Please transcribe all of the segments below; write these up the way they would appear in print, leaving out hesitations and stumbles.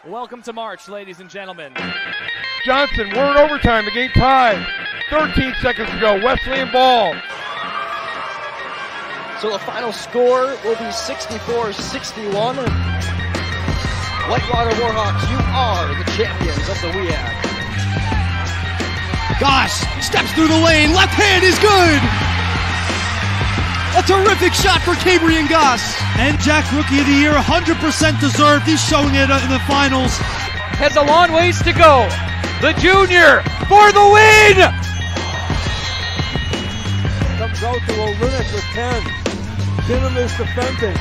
Welcome to March, ladies and gentlemen. Johnson, we're in overtime. The game tied. 13 seconds to go. Wesleyan ball. So the final score will be 64-61. Whitewater Warhawks, you are the champions of the WEAC. Goss steps through the lane. Left hand is good. A terrific shot for Cabrian Goss. And Jack Rookie of the Year, 100% deserved. He's showing it in the finals. Has a long ways to go. The junior for the win! Comes out to Olenek with 10. Kinham is defending.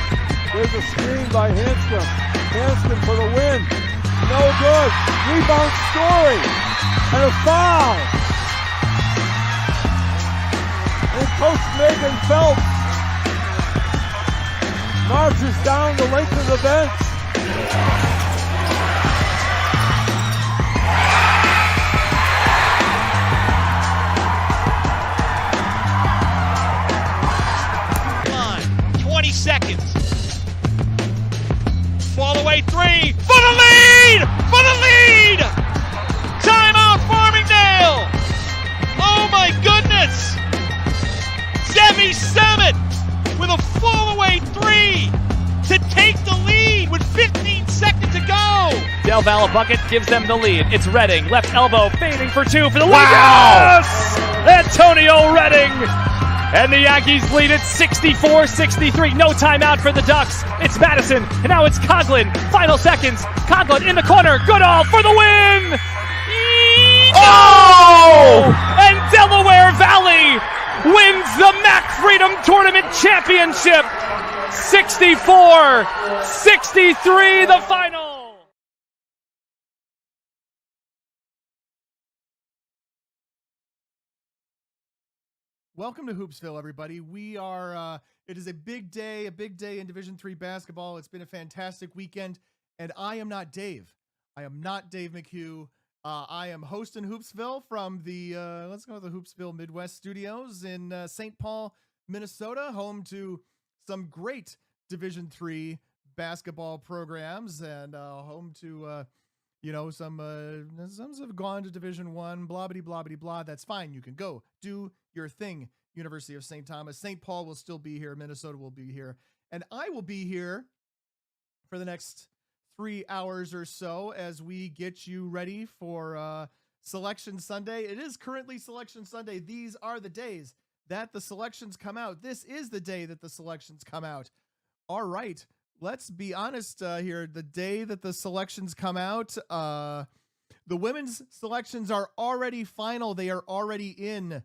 There's a screen by Hanscom. Hanscom for the win. No good. Rebound Story. And a foul. And Coach Megan Phelps marches down the length of the bench. Line, 20 seconds. Fall away three for the lead! For the lead! Timeout Farmingdale! Oh my goodness! Zebby Summit with a fall away three to take the lead with 15 seconds to go. Del Valle bucket gives them the lead. It's Redding, left elbow, fading for two for the lead. Wow! Yes! Antonio Redding! And the Yankees lead it 64-63. No timeout for the Ducks. It's Madison, and now it's Coughlin. Final seconds. Coughlin in the corner. Goodall for the win! Oh! And Delaware Valley wins the MAC Freedom Tournament Championship. 64-63 the final. Welcome to Hoopsville, everybody. We are, it is a big day in Division III basketball. It's been a fantastic weekend, and I am not Dave. I am not Dave McHugh. I am hosting Hoopsville from the, let's go to the Hoopsville Midwest Studios in St. Paul, Minnesota, home to some great Division III basketball programs and home to, some have gone to Division I, blah, blah, blah, blah, blah. That's fine. You can go do your thing. University of St. Thomas. St. Paul will still be here. Minnesota will be here. And I will be here for the next 3 hours or so as we get you ready for Selection Sunday. It is currently Selection Sunday. These are the days that the selections come out. This is the day that the selections come out. All right. Let's be honest here. The day that the selections come out, the women's selections are already final. They are already in.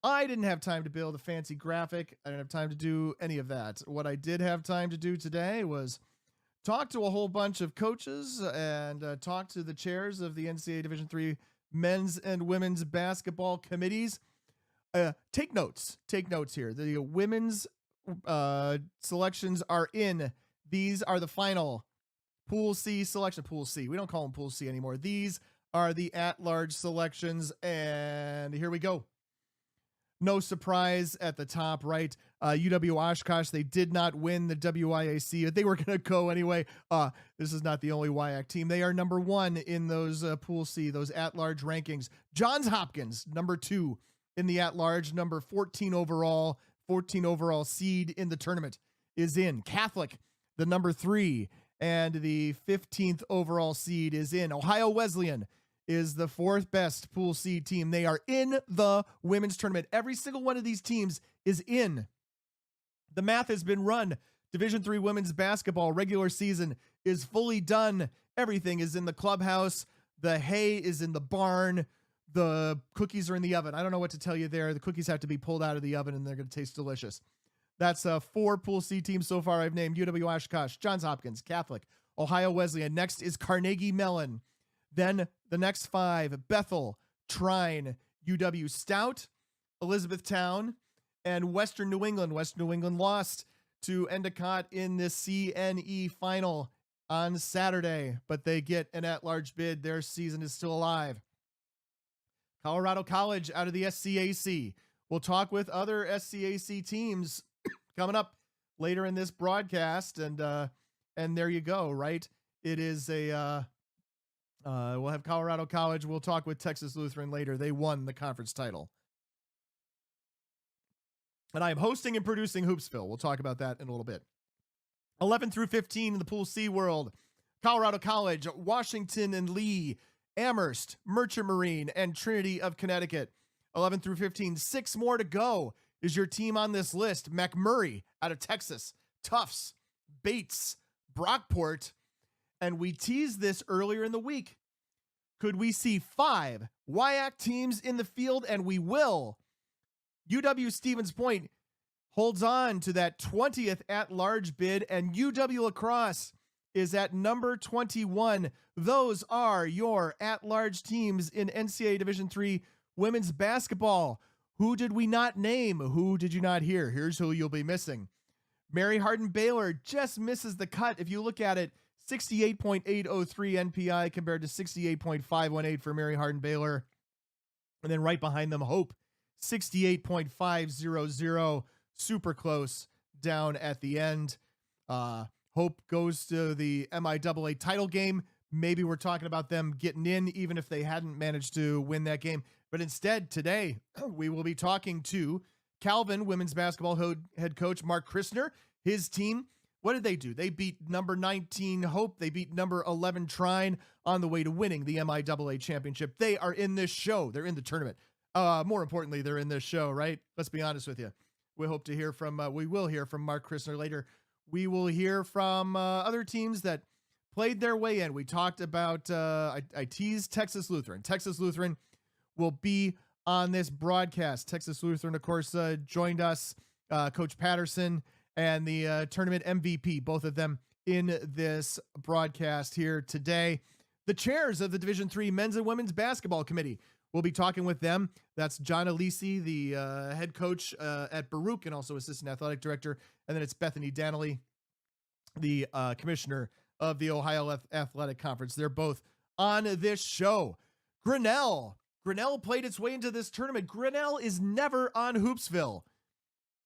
I didn't have time to build a fancy graphic. I didn't have time to do any of that. What I did have time to do today was talk to a whole bunch of coaches and talk to the chairs of the NCAA Division III men's and women's basketball committees. Take notes here. The women's selections are in. These are the final Pool C selection. Pool C. We don't call them Pool C anymore. These are the at-large selections, and here we go. No surprise at the top, right? UW Oshkosh, they did not win the WIAC. They were going to go anyway. This is not the only WIAC team. They are number one in those Pool C, those at-large rankings. Johns Hopkins, number 2 in the at-large, number 14 overall seed in the tournament is in. Catholic, the number 3 and the 15th overall seed is in. Ohio Wesleyan is the 4th best Pool C team. They are in the women's tournament. Every single one of these teams is in. The math has been run. Division III women's basketball regular season is fully done. Everything is in the clubhouse. The hay is in the barn. The cookies are in the oven. I don't know what to tell you there. The cookies have to be pulled out of the oven and they're going to taste delicious. That's 4 Pool C teams so far I've named. UW Oshkosh, Johns Hopkins, Catholic, Ohio Wesleyan. Next is Carnegie Mellon. Then the next 5, Bethel, Trine, UW Stout, Elizabethtown, and Western New England. Western New England lost to Endicott in the CNE final on Saturday, but they get an at-large bid. Their season is still alive. Colorado College out of the SCAC. We'll talk with other SCAC teams coming up later in this broadcast, and there you go, right? It is a We'll have Colorado College. We'll talk with Texas Lutheran later. They won the conference title. And I am hosting and producing Hoopsville. We'll talk about that in a little bit. 11 through 15 in the Pool C world. Colorado College, Washington and Lee, Amherst, Merchant Marine, and Trinity of Connecticut. 11 through 15, 6 more to go. Is your team on this list? McMurray out of Texas, Tufts, Bates, Brockport, and we teased this earlier in the week. Could we see 5 WIAC teams in the field? And we will. UW Stevens Point holds on to that 20th at-large bid, and UW La Crosse is at number 21. Those are your at-large teams in NCAA Division III women's basketball. Who did we not name? Who did you not hear? Here's who you'll be missing. Mary Hardin Baylor just misses the cut. If you look at it, 68.803 NPI compared to 68.518 for Mary Hardin Baylor. And then right behind them, Hope, 68.500. Super close down at the end. Hope goes to the MIAA title game. Maybe we're talking about them getting in, even if they hadn't managed to win that game. But instead, today, we will be talking to Calvin women's basketball head coach Mark Christner. His team, what did they do? They beat number 19 Hope. They beat number 11 Trine on the way to winning the MIAA championship. They are in this show. They're in the tournament. More importantly, they're in this show, right? Let's be honest with you. We hope to hear from, we will hear from Mark Christner later. We will hear from other teams that played their way in. We talked about, I teased Texas Lutheran. Texas Lutheran will be on this broadcast. Texas Lutheran, of course, joined us, Coach Patterson and the tournament MVP, both of them in this broadcast here today. The chairs of the Division III men's and women's basketball committee. We'll be talking with them. That's John Alisi, the head coach at Baruch and also assistant athletic director. And then it's Bethany Danley, the commissioner of the Ohio Athletic Conference. They're both on this show. Grinnell played its way into this tournament. Grinnell is never on Hoopsville.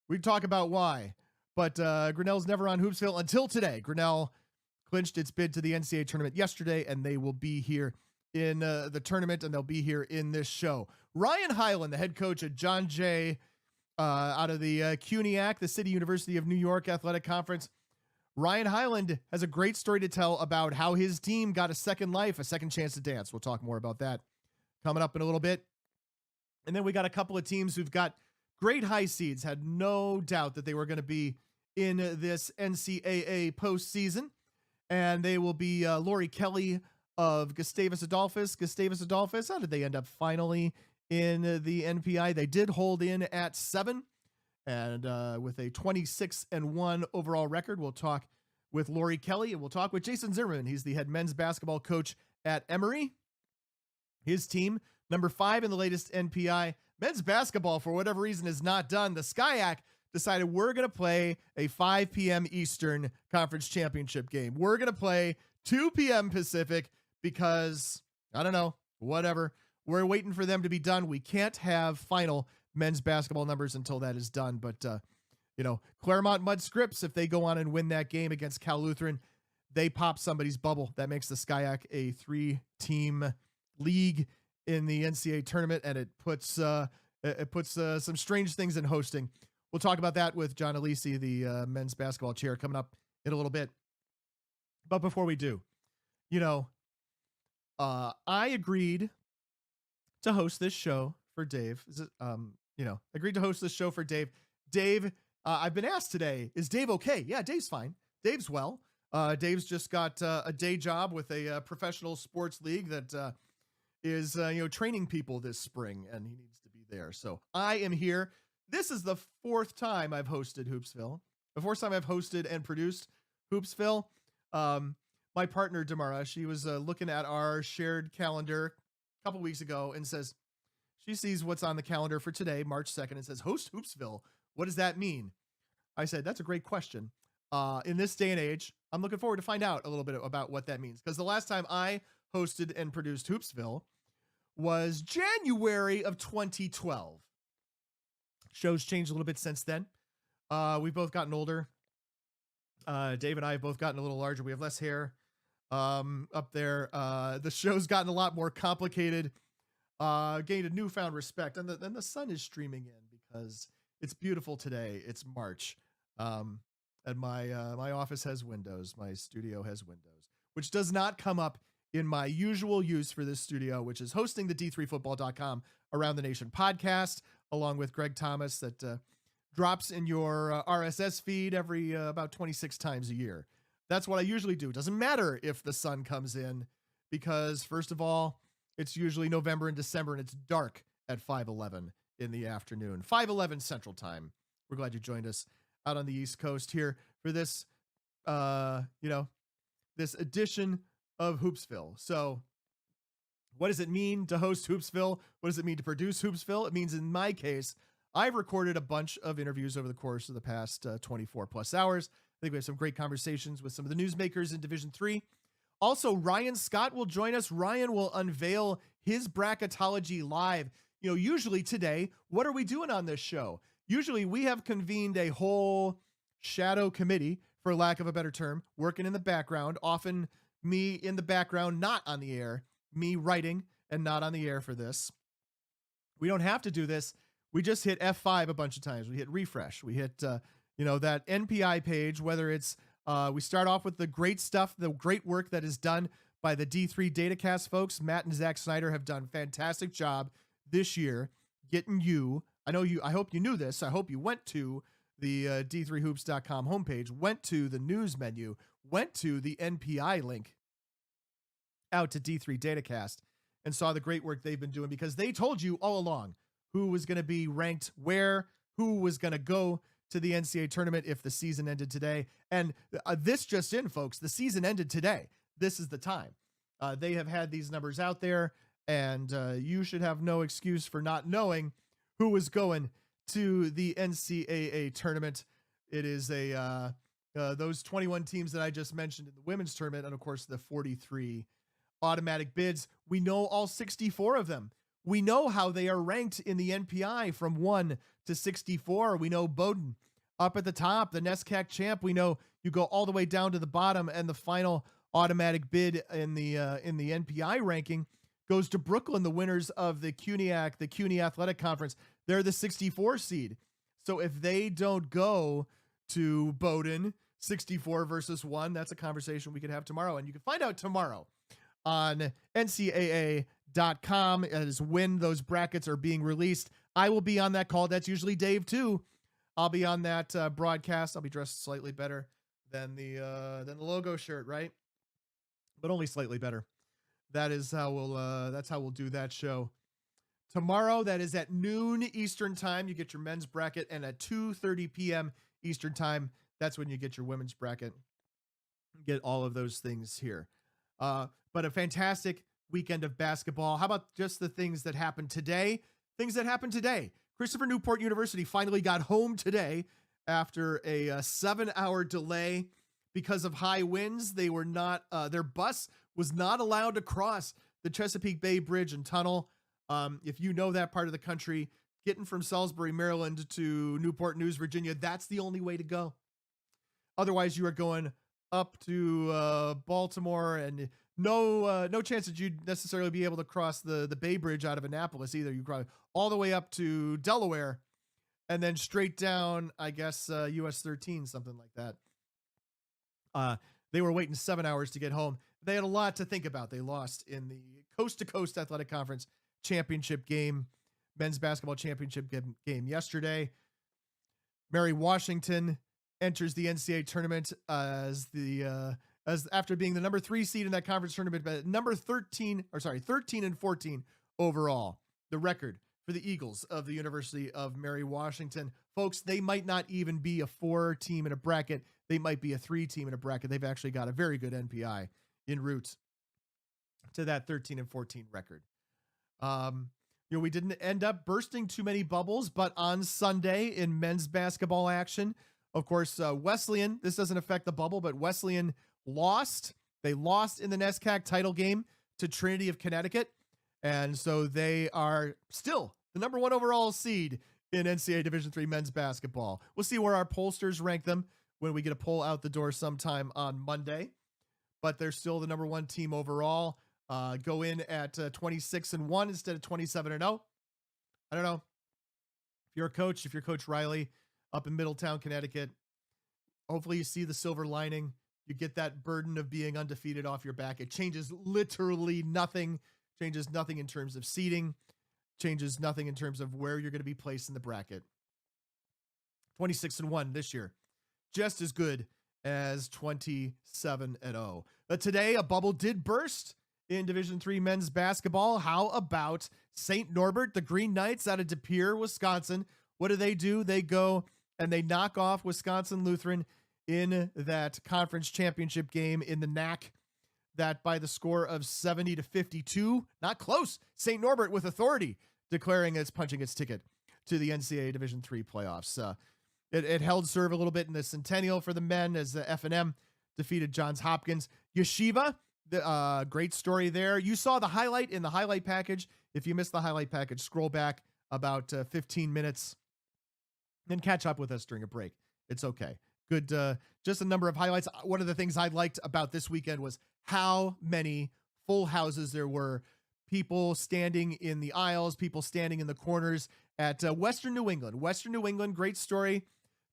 We talk about why, but Grinnell's never on Hoopsville until today. Grinnell clinched its bid to the NCAA tournament yesterday, and they will be here in the tournament, and they'll be here in this show. Ryan Hyland, the head coach at John Jay out of the CUNYAC, the City University of New York Athletic Conference. Ryan Hyland has a great story to tell about how his team got a second life, a second chance to dance. We'll talk more about that coming up in a little bit. And then we got a couple of teams who've got great high seeds, had no doubt that they were going to be in this NCAA postseason. And they will be Lori Kelly of Gustavus Adolphus. Gustavus Adolphus, how did they end up finally in the NPI? They did hold in at 7. And with a 26-1 overall record, we'll talk with Lori Kelly, and we'll talk with Jason Zimmerman. He's the head men's basketball coach at Emory. His team, number 5 in the latest NPI. Men's basketball, for whatever reason, is not done. The SCIAC decided we're going to play a 5 p.m. Eastern Conference Championship game. We're going to play 2 p.m. Pacific because, I don't know, whatever. We're waiting for them to be done. We can't have final men's basketball numbers until that is done. But, Claremont Mud Scripps, if they go on and win that game against Cal Lutheran, they pop somebody's bubble. That makes the SCIAC a 3-team league in the NCAA tournament, and it puts some strange things in hosting. We'll talk about that with John Alisi, the men's basketball chair, coming up in a little bit. But before we do, I agreed to host this show for Dave. Agreed to host this show for Dave. Dave, I've been asked today, is Dave okay? Yeah, Dave's fine. Dave's well. Dave's just got a day job with a professional sports league that is training people this spring, and he needs to be there. So I am here. This is the 4th time I've hosted Hoopsville. The 4th time I've hosted and produced Hoopsville. My partner, Damara, she was looking at our shared calendar a couple weeks ago and says, she sees what's on the calendar for today, March 2nd, and says, host Hoopsville. What does that mean? I said, that's a great question. In this day and age, I'm looking forward to find out a little bit about what that means. Because the last time I hosted and produced Hoopsville was January of 2012. Show's changed a little bit since then. We've both gotten older. Dave and I have both gotten a little larger. We have less hair. up there. The show's gotten a lot more complicated, gained a newfound respect, and the sun is streaming in because it's beautiful today. It's March. And my office has windows. My studio has windows, which does not come up in my usual use for this studio, which is hosting the D3Football.com Around the Nation podcast, along with Greg Thomas, that drops in your RSS feed every about 26 times a year. That's what I usually do. It doesn't matter if the sun comes in, because first of all, it's usually November and December, and it's dark at 5:11 in the afternoon, 5:11 Central Time. We're glad you joined us out on the East Coast here for this, this edition of Hoopsville. So what does it mean to host Hoopsville? What does it mean to produce Hoopsville? It means, in my case, I've recorded a bunch of interviews over the course of the past 24 plus hours. I think we have some great conversations with some of the newsmakers in Division III. Also, Ryan Scott will join us. Ryan will unveil his Bracketology live. Usually today, what are we doing on this show? Usually we have convened a whole shadow committee, for lack of a better term, working in the background, often me in the background, not on the air, me writing and not on the air for this. We don't have to do this. We just hit F5 a bunch of times. We hit refresh. We hit, that NPI page, whether it's, we start off with the great stuff, the great work that is done by the D3 Datacast folks. Matt and Zach Snyder have done a fantastic job this year getting you. I hope you knew this. I hope you went to the D3Hoops.com homepage, went to the news menu, went to the NPI link out to D3 Datacast, and saw the great work they've been doing, because they told you all along who was going to be ranked where, who was going to go to the NCAA tournament if the season ended today. And this just in, folks, the season ended today. This is the time. They have had these numbers out there, and you should have no excuse for not knowing who was going to the NCAA tournament. It is those 21 teams that I just mentioned in the women's tournament, and of course the 43 automatic bids. We know all 64 of them. We know how they are ranked in the NPI from 1 to 64. We know Bowdoin up at the top, the NESCAC champ. We know you go all the way down to the bottom, and the final automatic bid in the NPI ranking goes to Brooklyn, the winners of the CUNY Athletic Conference. They're the 64 seed. So if they don't go to Bowdoin, 64 versus 1, that's a conversation we could have tomorrow. And you can find out tomorrow on NCAA.com as when those brackets are being released. I will be on that call. That's usually Dave too. I'll be on that broadcast. I'll be dressed slightly better than the logo shirt, right? But only slightly better. That is how we'll do that show tomorrow. That is at noon Eastern time. You get your men's bracket, and at 2:30 p.m. Eastern time, that's when you get your women's bracket. Get all of those things here. But a fantastic weekend of basketball. How about just the things that happened today? Christopher Newport University finally got home today after a 7-hour delay because of high winds. They were not, their bus was not allowed to cross the Chesapeake Bay Bridge and Tunnel. If you know that part of the country, getting from Salisbury, Maryland to Newport News, Virginia, that's the only way to go. Otherwise, you are going up to Baltimore, and no chance that you'd necessarily be able to cross the Bay Bridge out of Annapolis either. You probably all the way up to Delaware, and then straight down, I guess, US 13, something like that. They were waiting 7 hours to get home. They had a lot to think about. They lost in the Coast to Coast Athletic Conference championship game, men's basketball championship game yesterday. Mary Washington enters the NCAA tournament as after being the number 3 seed in that conference tournament, but number 13 and 14 overall, the record for the Eagles of the University of Mary Washington. Folks, they might not even be a 4 team in a bracket. They might be a 3 team in a bracket. They've actually got a very good NPI en route to that 13 and 14 record. We didn't end up bursting too many bubbles, but on Sunday in men's basketball action, of course, Wesleyan, this doesn't affect the bubble, but Wesleyan lost. They lost in the NESCAC title game to Trinity of Connecticut. And so they are still the number 1 overall seed in NCAA Division III men's basketball. We'll see where our pollsters rank them when we get a poll out the door sometime on Monday. but they're still the number one team overall. Go in at 26-1 instead of 27-0. I don't know. If you're Coach Riley up in Middletown, Connecticut, hopefully you see the silver lining. You get that burden of being undefeated off your back. It changes literally nothing. Changes nothing in terms of seeding. Changes nothing in terms of where you're going to be placed in the bracket. 26-1 this year. Just as good as 27-0. But today, a bubble did burst in Division III men's basketball. How about St. Norbert, the Green Knights out of De Pere, Wisconsin? What do? They go and they knock off Wisconsin Lutheran in that conference championship game in the NAC, that by the score of 70-52. Not close. St. Norbert with authority, declaring it's punching its ticket to the NCAA Division III playoffs. It held serve a little bit in the Centennial for the men as the F&M defeated Johns Hopkins. Yeshiva, the great story there. You saw the highlight in the highlight package. If you missed the highlight package, scroll back about 15 minutes and catch up with us during a break. It's okay. Good. Just a number of highlights. One of the things I liked about this weekend was how many full houses there were. People standing in the aisles, people standing in the corners at Western New England. Western New England, great story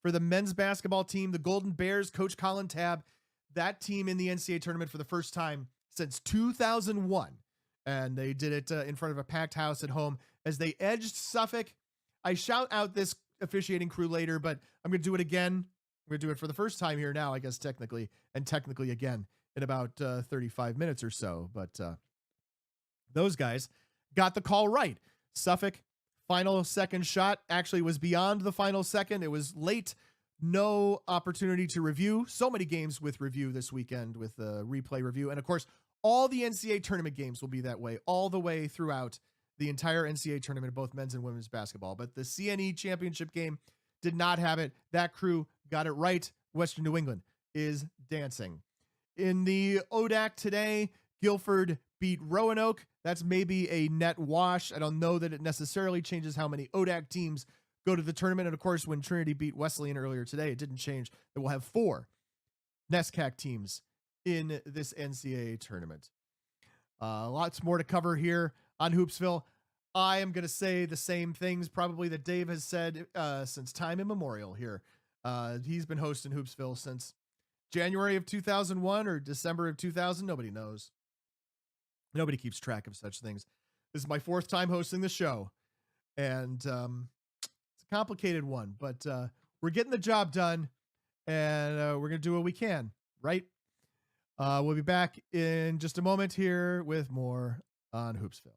for the men's basketball team. The Golden Bears, Coach Colin Tabb, that team in the NCAA tournament for the first time since 2001. And they did it in front of a packed house at home as they edged Suffolk. I shout out this officiating crew later, but I'm going to do it again. I'm going to do it for the first time here now, I guess, technically again in about 35 minutes or so. But those guys got the call right. Suffolk, final second shot, actually was beyond the final second. It was late. No opportunity to review. So many games with review this weekend with the replay review. And of course, all the NCAA tournament games will be that way all the way throughout the entire NCAA tournament, both men's and women's basketball. But the CNE championship game did not have it. That crew got it right. Western New England is dancing. In the ODAC today, Guilford beat Roanoke. That's maybe a net wash. I don't know that it necessarily changes how many ODAC teams go to the tournament. And of course, when Trinity beat Wesleyan earlier today, it didn't change that we'll have 4 NESCAC teams in this NCAA tournament. Lots more to cover here on Hoopsville. I am going to say the same things probably that Dave has said since time immemorial here. He's been hosting Hoopsville since January of 2001 or December of 2000. Nobody knows. Nobody keeps track of such things. This is my 4th time hosting the show, and it's a complicated one, but we're getting the job done, and we're going to do what we can, right? We'll be back in just a moment here with more on Hoopsville.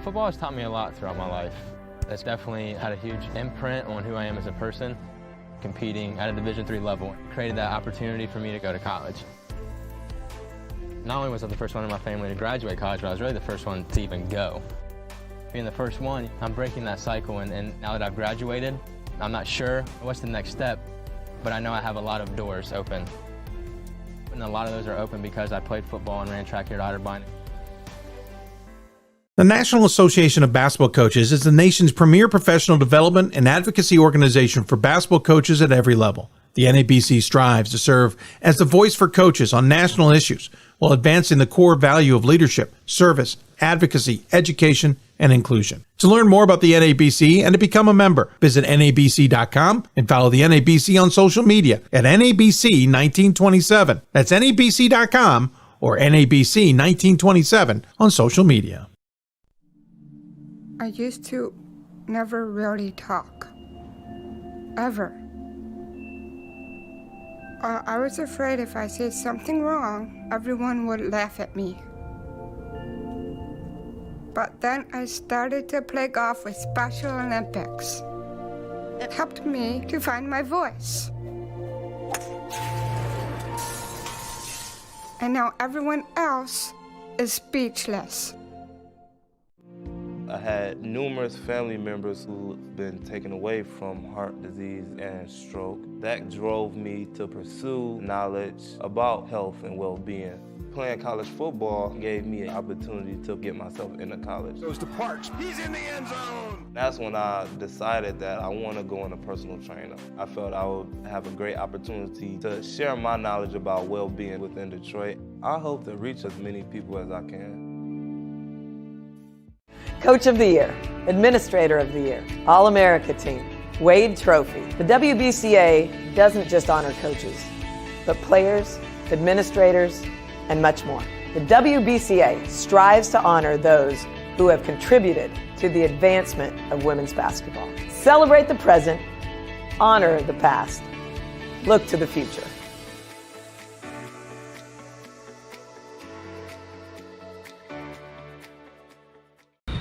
Football has taught me a lot throughout my life. It's definitely had a huge imprint on who I am as a person. Competing at a Division III level created that opportunity for me to go to college. Not only was I the first one in my family to graduate college, but I was really the first one to even go. Being the first one, I'm breaking that cycle, and now that I've graduated, I'm not sure what's the next step, but I know I have a lot of doors open. And a lot of those are open because I played football and ran track here at Otterbein. The National Association of Basketball Coaches is the nation's premier professional development and advocacy organization for basketball coaches at every level. The NABC strives to serve as the voice for coaches on national issues while advancing the core value of leadership, service, advocacy, education, and inclusion. To learn more about the NABC and to become a member, visit NABC.com and follow the NABC on social media at NABC 1927. That's NABC.com or NABC 1927 on social media. I used to never really talk, ever. I was afraid if I said something wrong, everyone would laugh at me. But then I started to play golf with Special Olympics. It helped me to find my voice. And now everyone else is speechless. I had numerous family members who've been taken away from heart disease and stroke. That drove me to pursue knowledge about health and well-being. Playing college football gave me an opportunity to get myself into college. Goes to Parks. He's in the end zone. That's when I decided that I want to go into personal trainer. I felt I would have a great opportunity to share my knowledge about well-being within Detroit. I hope to reach as many people as I can. Coach of the Year, Administrator of the Year, All-America Team, Wade Trophy. The WBCA doesn't just honor coaches, but players, administrators, and much more. The WBCA strives to honor those who have contributed to the advancement of women's basketball. Celebrate the present, honor the past, look to the future.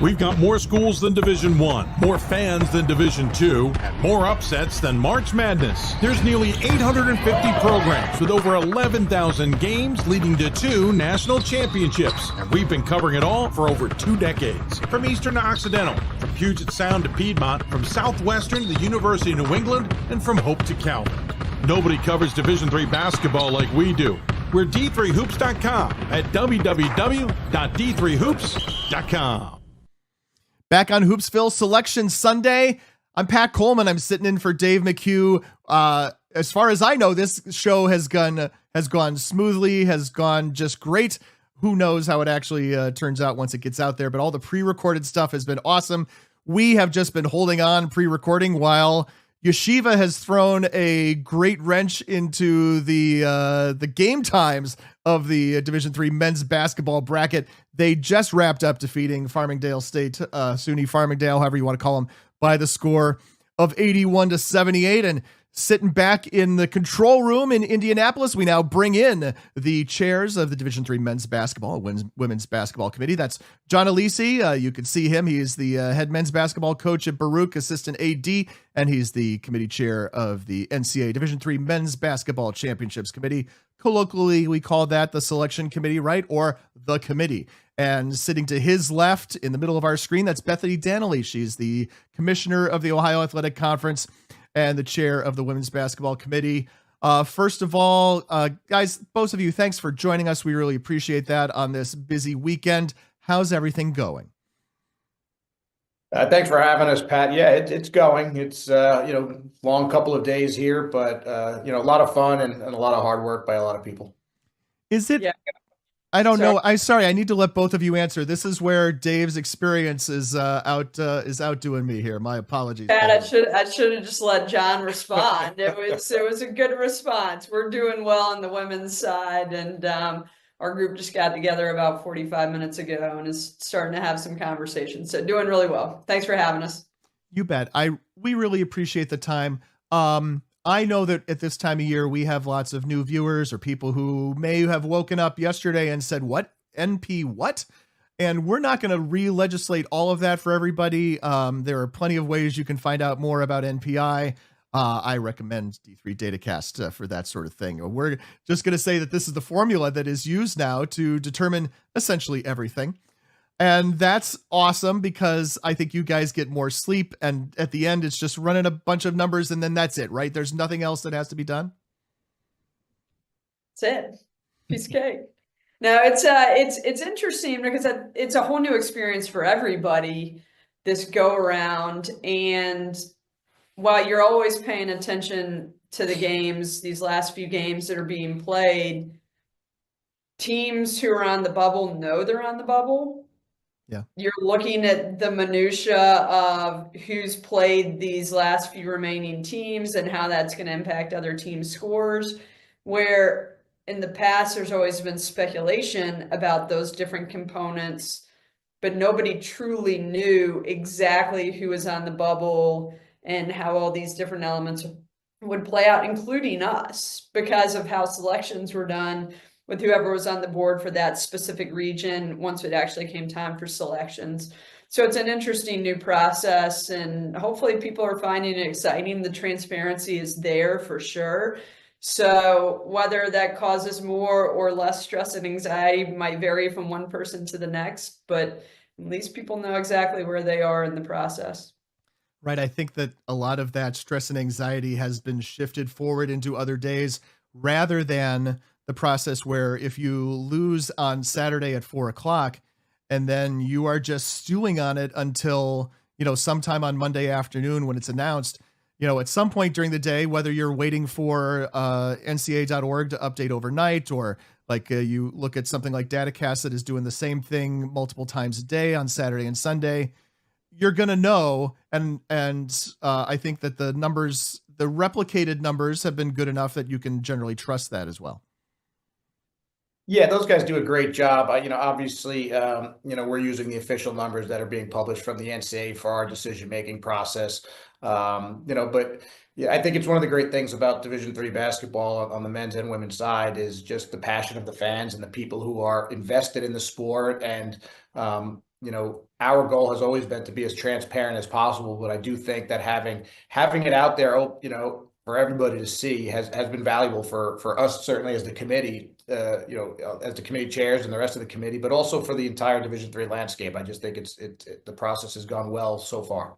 We've got more schools than Division I, more fans than Division II, and more upsets than March Madness. There's nearly 850 programs with over 11,000 games leading to 2 national championships. And we've been covering it all for over 2 decades. From Eastern to Occidental, from Puget Sound to Piedmont, from Southwestern to the University of New England, and from Hope to Calvin. Nobody covers Division III basketball like we do. We're D3Hoops.com at www.d3hoops.com. Back on Hoopsville Selection Sunday, I'm Pat Coleman. I'm sitting in for Dave McHugh. As far as I know, this show has gone smoothly, has gone just great. Who knows how it actually turns out once it gets out there, but all the pre-recorded stuff has been awesome. We have just been holding on pre-recording while Yeshiva has thrown a great wrench into the game times of the Division III men's basketball bracket. They just wrapped up defeating Farmingdale State, SUNY Farmingdale, however you want to call them, by the score of 81-78. And sitting back in the control room in Indianapolis, we now bring in the chairs of the Division III men's basketball, women's basketball committee. That's John Alisi. You can see him. He is the head men's basketball coach at Baruch, assistant AD, and he's the committee chair of the NCAA Division III men's basketball championships committee. Colloquially, we call that the selection committee, right? Or the committee. And sitting to his left in the middle of our screen, that's Bethany Danley. She's the commissioner of the Ohio Athletic Conference and the chair of the women's basketball committee. First of all, guys, both of you, thanks for joining us. We really appreciate that on this busy weekend. How's everything going? Thanks for having us, Pat. Yeah, it's going. It's, long couple of days here, but, a lot of fun and a lot of hard work by a lot of people. Is it? Yeah. I don't know. I need to let both of you answer. This is where Dave's experience is outdoing me here. My apologies. Pat, I should have just let John respond. It was a good response. We're doing well on the women's side, and our group just got together about 45 minutes ago and is starting to have some conversations. So doing really well. Thanks for having us. You bet. We really appreciate the time. I know that at this time of year, we have lots of new viewers or people who may have woken up yesterday and said, what? NP what? And we're not going to re-legislate all of that for everybody. There are plenty of ways you can find out more about NPI. I recommend D3 Datacast for that sort of thing. We're just going to say that this is the formula that is used now to determine essentially everything. And that's awesome because I think you guys get more sleep. And at the end, it's just running a bunch of numbers and then that's it, right? There's nothing else that has to be done. That's it. Piece of cake. No, it's interesting because it's a whole new experience for everybody, this go around. And while you're always paying attention to the games, these last few games that are being played, teams who are on the bubble know they're on the bubble. Yeah. You're looking at the minutia of who's played these last few remaining teams and how that's going to impact other teams' scores, where in the past there's always been speculation about those different components, but nobody truly knew exactly who was on the bubble and how all these different elements would play out, including us, because of how selections were done with whoever was on the board for that specific region once it actually came time for selections. So it's an interesting new process, and hopefully people are finding it exciting. The transparency is there for sure. So whether that causes more or less stress and anxiety might vary from one person to the next, but at least people know exactly where they are in the process. Right. I think that a lot of that stress and anxiety has been shifted forward into other days, rather than the process where if you lose on Saturday at 4:00 and then you are just stewing on it until, sometime on Monday afternoon when it's announced, at some point during the day, whether you're waiting for NCAA.org to update overnight, or like you look at something like Datacast that is doing the same thing multiple times a day on Saturday and Sunday, you're going to know. And I think that the replicated numbers have been good enough that you can generally trust that as well. Yeah, those guys do a great job. Obviously, we're using the official numbers that are being published from the NCAA for our decision-making process. But yeah, I think it's one of the great things about Division III basketball on the men's and women's side is just the passion of the fans and the people who are invested in the sport. And, our goal has always been to be as transparent as possible. But I do think that having it out there, for everybody to see has been valuable for us, certainly as the committee, as the committee chairs and the rest of the committee, but also for the entire Division III landscape. I just think the process has gone well so far.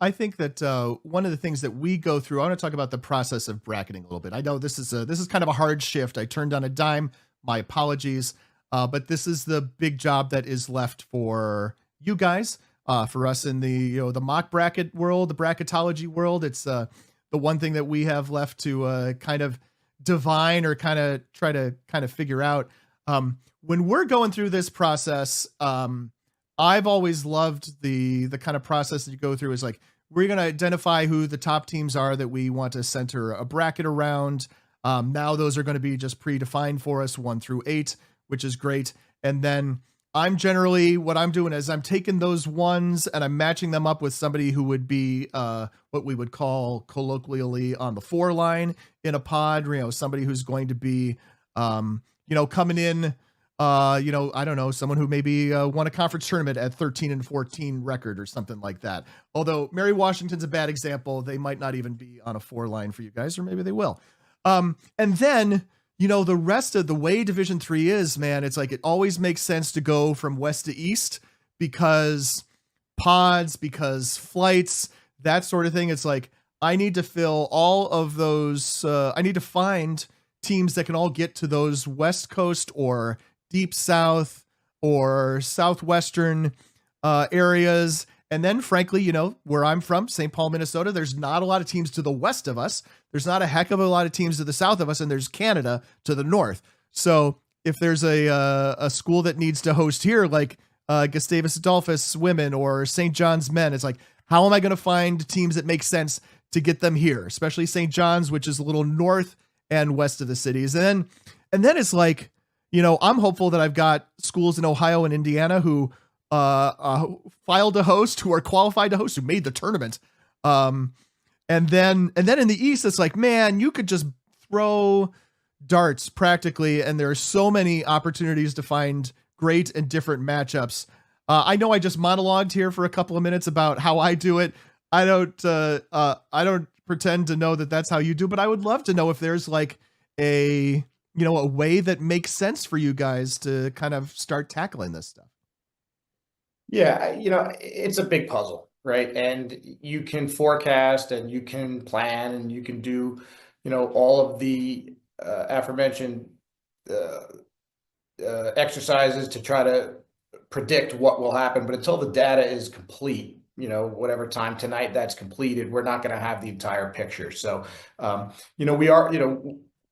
I think that one of the things that we go through, I want to talk about the process of bracketing a little bit. I know this is kind of a hard shift. I turned on a dime. My apologies. But this is the big job that is left for you guys, for us in the mock bracket world, the bracketology world. It's the one thing that we have left to kind of divine or kind of try to kind of figure out. When we're going through this process, I've always loved the kind of process that you go through is like, we're going to identify who the top teams are that we want to center a bracket around. Now those are going to be just predefined for us 1 through 8, which is great. And then what I'm doing is I'm taking those ones and I'm matching them up with somebody who would be what we would call colloquially on the 4 line in a pod, somebody who's going to be, coming in, I don't know, someone who maybe won a conference tournament at 13-14 record or something like that. Although Mary Washington's a bad example. They might not even be on a 4 line for you guys, or maybe they will. And then, the rest of the way Division III is, man, it's like it always makes sense to go from west to east because pods, because flights, that sort of thing. It's like I need to fill all of those. I need to find teams that can all get to those West Coast or Deep South or Southwestern areas. And then, frankly, where I'm from, St. Paul, Minnesota, there's not a lot of teams to the west of us. There's not a heck of a lot of teams to the south of us, and there's Canada to the north. So if there's a school that needs to host here, like Gustavus Adolphus women or St. John's men, it's like, how am I going to find teams that make sense to get them here, especially St. John's, which is a little north and west of the cities. And then it's like, I'm hopeful that I've got schools in Ohio and Indiana who filed to host, who are qualified to host, who made the tournament. And then in the East, it's like, man, you could just throw darts practically. And there are so many opportunities to find great and different matchups. I know I just monologued here for a couple of minutes about how I do it. I don't pretend to know that that's how you do, but I would love to know if there's like a way that makes sense for you guys to kind of start tackling this stuff. Yeah, it's a big puzzle, right? And you can forecast and you can plan and you can do, all of the aforementioned exercises to try to predict what will happen. But until the data is complete, whatever time tonight that's completed, we're not going to have the entire picture. So,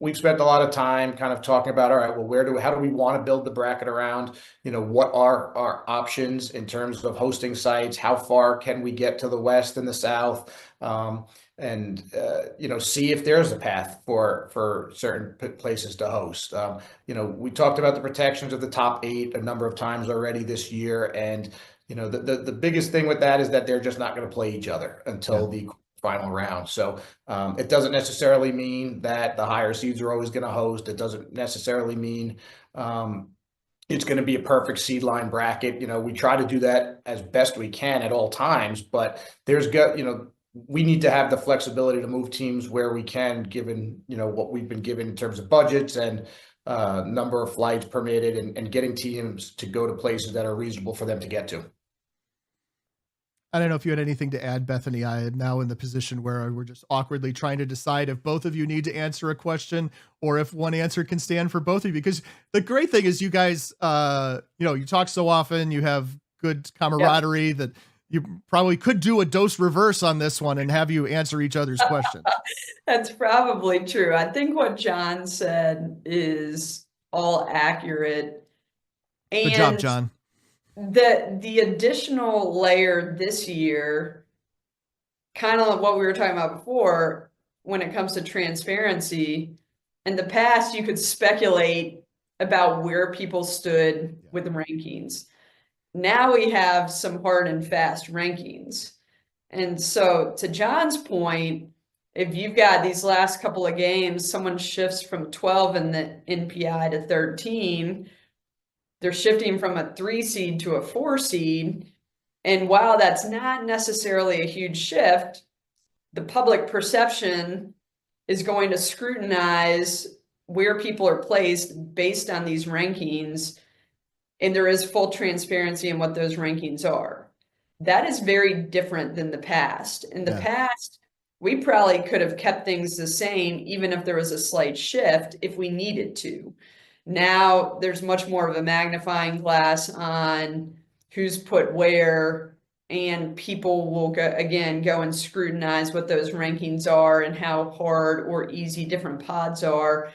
we've spent a lot of time kind of talking about, all right, well, how do we want to build the bracket around? What are our options in terms of hosting sites? How far can we get to the west and the south? And see if there's a path for certain places to host. We talked about the protections of the top 8 a number of times already this year. And, the biggest thing with that is that they're just not going to play each other until the final round. So it doesn't necessarily mean that the higher seeds are always going to host. It doesn't necessarily mean it's going to be a perfect seed line bracket. We try to do that as best we can at all times, but we need to have the flexibility to move teams where we can, given, what we've been given in terms of budgets and number of flights permitted and getting teams to go to places that are reasonable for them to get to. I don't know if you had anything to add, Bethany. I am now in the position where we're just awkwardly trying to decide if both of you need to answer a question or if one answer can stand for both of you. Because the great thing is you guys, you talk so often, you have good camaraderie that you probably could do a dose reverse on this one and have you answer each other's questions. That's probably true. I think what John said is all accurate. Good job, John. The additional layer this year, kind of like what we were talking about before, when it comes to transparency, in the past, you could speculate about where people stood with the rankings. Now we have some hard and fast rankings. And so to John's point, if you've got these last couple of games, someone shifts from 12 in the NPI to 13, they're shifting from a 3 seed to a 4 seed. And while that's not necessarily a huge shift, the public perception is going to scrutinize where people are placed based on these rankings. And there is full transparency in what those rankings are. That is very different than the past. In the past, we probably could have kept things the same, even if there was a slight shift, if we needed to. Now there's much more of a magnifying glass on who's put where, and people will go and scrutinize what those rankings are and how hard or easy different pods are.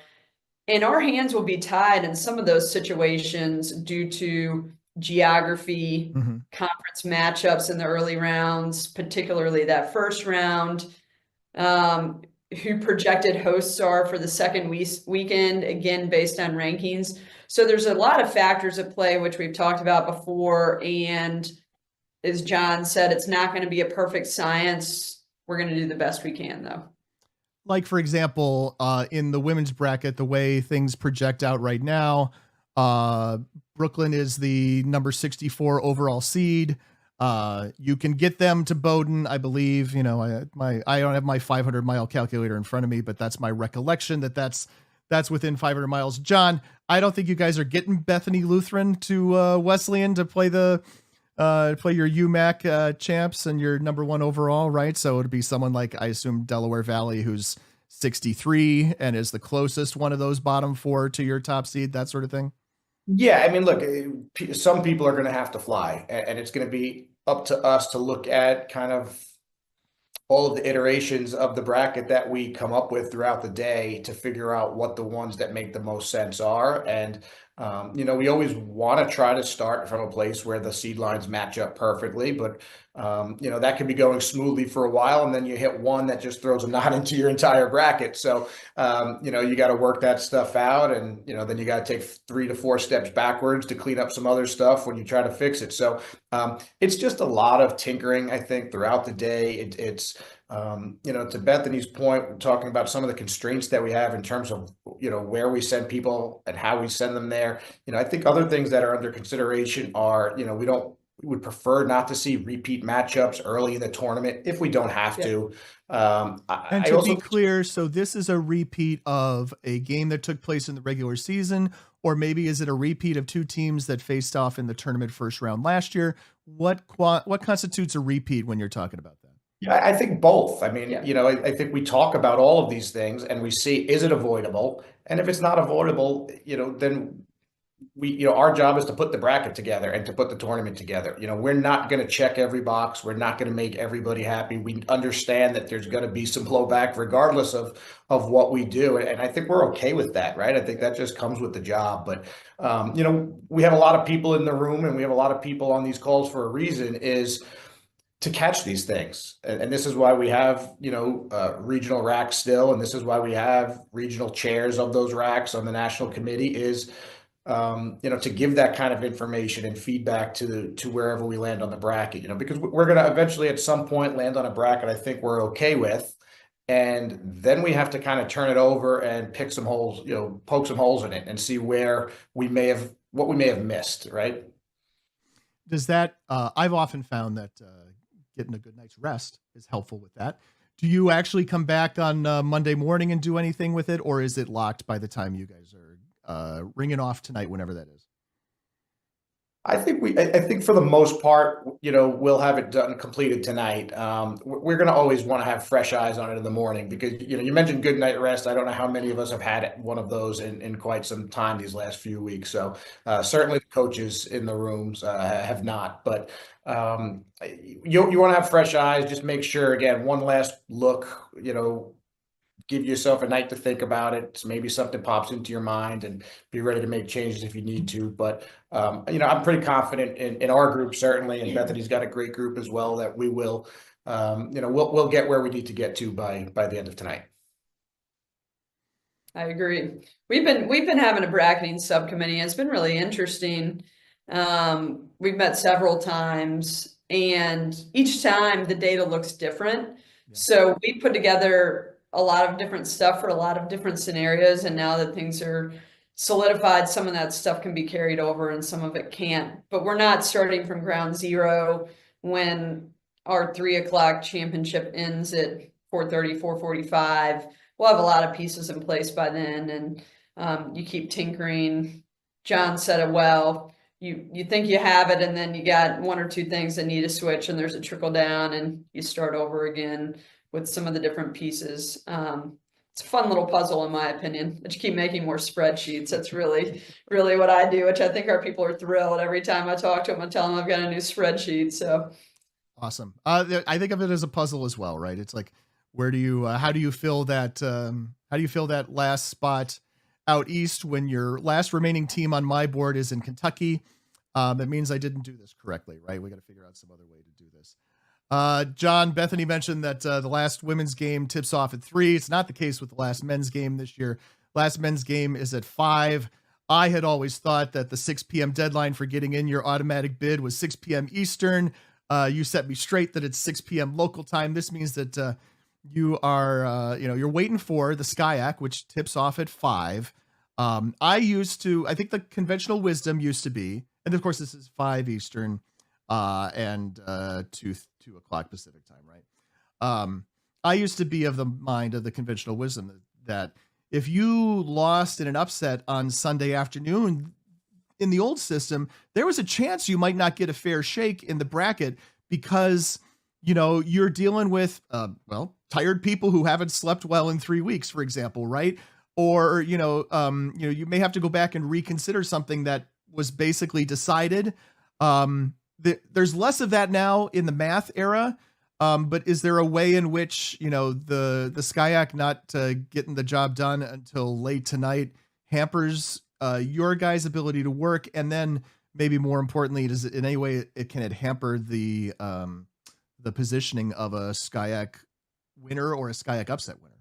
And our hands will be tied in some of those situations due to geography, conference matchups in the early rounds, particularly that first round, who projected hosts are for the second weekend, again, based on rankings. So there's a lot of factors at play, which we've talked about before. And as John said, it's not going to be a perfect science. We're going to do the best we can, though. Like, for example, in the women's bracket, the way things project out right now, Brooklyn is the number 64 overall seed. You can get them to Bowdoin, I believe. I don't have my 500-mile calculator in front of me, but that's my recollection that's within 500 miles. John, I don't think you guys are getting Bethany Lutheran to Wesleyan to play your UMAC champs and your number 1 overall, right? So it'd be someone like, I assume, Delaware Valley, who's 63 and is the closest one of those bottom 4 to your top seed, that sort of thing. Yeah, I mean, look, some people are going to have to fly, and it's going to be up to us to look at kind of all of the iterations of the bracket that we come up with throughout the day to figure out what the ones that make the most sense are. And, we always want to try to start from a place where the seed lines match up perfectly, but, that could be going smoothly for a while, and then you hit one that just throws a knot into your entire bracket. So, you got to work that stuff out, and, then you got to take 3 to 4 steps backwards to clean up some other stuff when you try to fix it. So it's just a lot of tinkering, I think, throughout the day. It's to Bethany's point, we're talking about some of the constraints that we have in terms of, where we send people and how we send them there. I think other things that are under consideration are, we would prefer not to see repeat matchups early in the tournament if we don't have to. And to be clear, so this is a repeat of a game that took place in the regular season, or maybe is it a repeat of 2 teams that faced off in the tournament first round last year? What constitutes a repeat when you're talking about that? Yeah, I think both. I mean, I think we talk about all of these things and we see, is it avoidable? And if it's not avoidable, then our job is to put the bracket together and to put the tournament together. We're not going to check every box. We're not going to make everybody happy. We understand that there's going to be some blowback regardless of what we do. And I think we're okay with that, right? I think that just comes with the job. But, we have a lot of people in the room and we have a lot of people on these calls for a reason, is to catch these things. And this is why we have, regional racks still. And this is why we have regional chairs of those racks on the national committee, is to give that kind of information and feedback to wherever we land on the bracket, because we're going to eventually at some point land on a bracket I think we're okay with. And then we have to kind of turn it over and pick some holes, poke some holes in it and see what we may have missed, right? Does that, I've often found that getting a good night's rest is helpful with that. Do you actually come back on Monday morning and do anything with it, or is it locked by the time you guys are ringing off tonight, whenever that is? I think for the most part, we'll have it done, completed tonight. We're going to always want to have fresh eyes on it in the morning because, you mentioned good night rest. I don't know how many of us have had one of those in quite some time these last few weeks. So certainly the coaches in the rooms have not, but you want to have fresh eyes. Just make sure, again, one last look, give yourself a night to think about it. So maybe something pops into your mind and be ready to make changes if you need to. But, I'm pretty confident in our group, certainly. And Bethany's got a great group as well that we will, we'll get where we need to get to by the end of tonight. I agree. We've been having a bracketing subcommittee. It's been really interesting. We've met several times and each time the data looks different. Yeah. So we put together a lot of different stuff for a lot of different scenarios. And now that things are solidified, some of that stuff can be carried over and some of it can't, but we're not starting from ground zero when our 3 o'clock championship ends at 4:30, 4:45. We'll have a lot of pieces in place by then. And you keep tinkering. John said it well. You think you have it, and then you got 1 or 2 things that need a switch, and there's a trickle down, and you start over again with some of the different pieces. It's a fun little puzzle, in my opinion. I just keep making more spreadsheets. That's really, really what I do, which I think our people are thrilled. Every time I talk to them, I tell them I've got a new spreadsheet. So awesome. I think of it as a puzzle as well, right? It's like, how do you fill that last spot out east when your last remaining team on my board is in Kentucky? It means I didn't do this correctly, right? We got to figure out some other way to do this. John, Bethany mentioned that the last women's game tips off at 3. It's not the case with the last men's game this year. Last men's game is at 5. I had always thought that the 6 p.m. deadline for getting in your automatic bid was 6 p.m. Eastern. You set me straight that it's 6 p.m. local time. This means that you are, you're waiting for the SCIAC, which tips off at 5. I think the conventional wisdom used to be, and of course this is 5 Eastern, and 2 o'clock Pacific time, right? I used to be of the mind of the conventional wisdom that if you lost in an upset on Sunday afternoon in the old system, there was a chance you might not get a fair shake in the bracket because, you're dealing with, tired people who haven't slept well in 3 weeks, for example, right? Or, you may have to go back and reconsider something that was basically decided. There's less of that now in the math era, but is there a way in which the SCIAC not getting the job done until late tonight hampers your guys' ability to work, and then maybe more importantly, does it in any way can it hamper the positioning of a SCIAC winner or a SCIAC upset winner?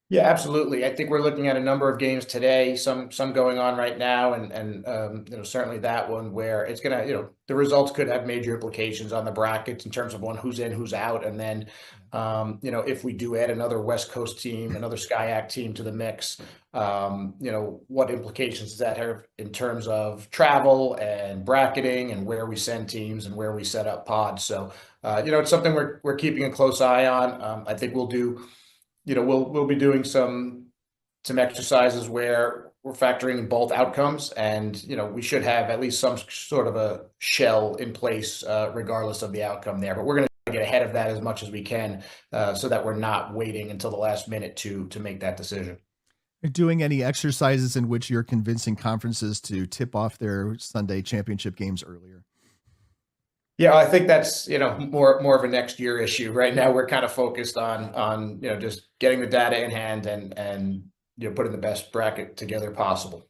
Yeah, absolutely. I think we're looking at a number of games today, some going on right now, and certainly that one where it's gonna, the results could have major implications on the brackets in terms of who's in, who's out, and then, if we do add another West Coast team, another SCIAC team to the mix, what implications does that have in terms of travel and bracketing and where we send teams and where we set up pods. So, it's something we're keeping a close eye on. I think we'll do. We'll be doing some exercises where we're factoring in both outcomes, and we should have at least some sort of a shell in place regardless of the outcome there. But we're going to get ahead of that as much as we can so that we're not waiting until the last minute to make that decision. Are you doing any exercises in which you're convincing conferences to tip off their Sunday championship games earlier? Yeah, I think that's, more of a next year issue. Right now, we're kind of focused on just getting the data in hand and putting the best bracket together possible.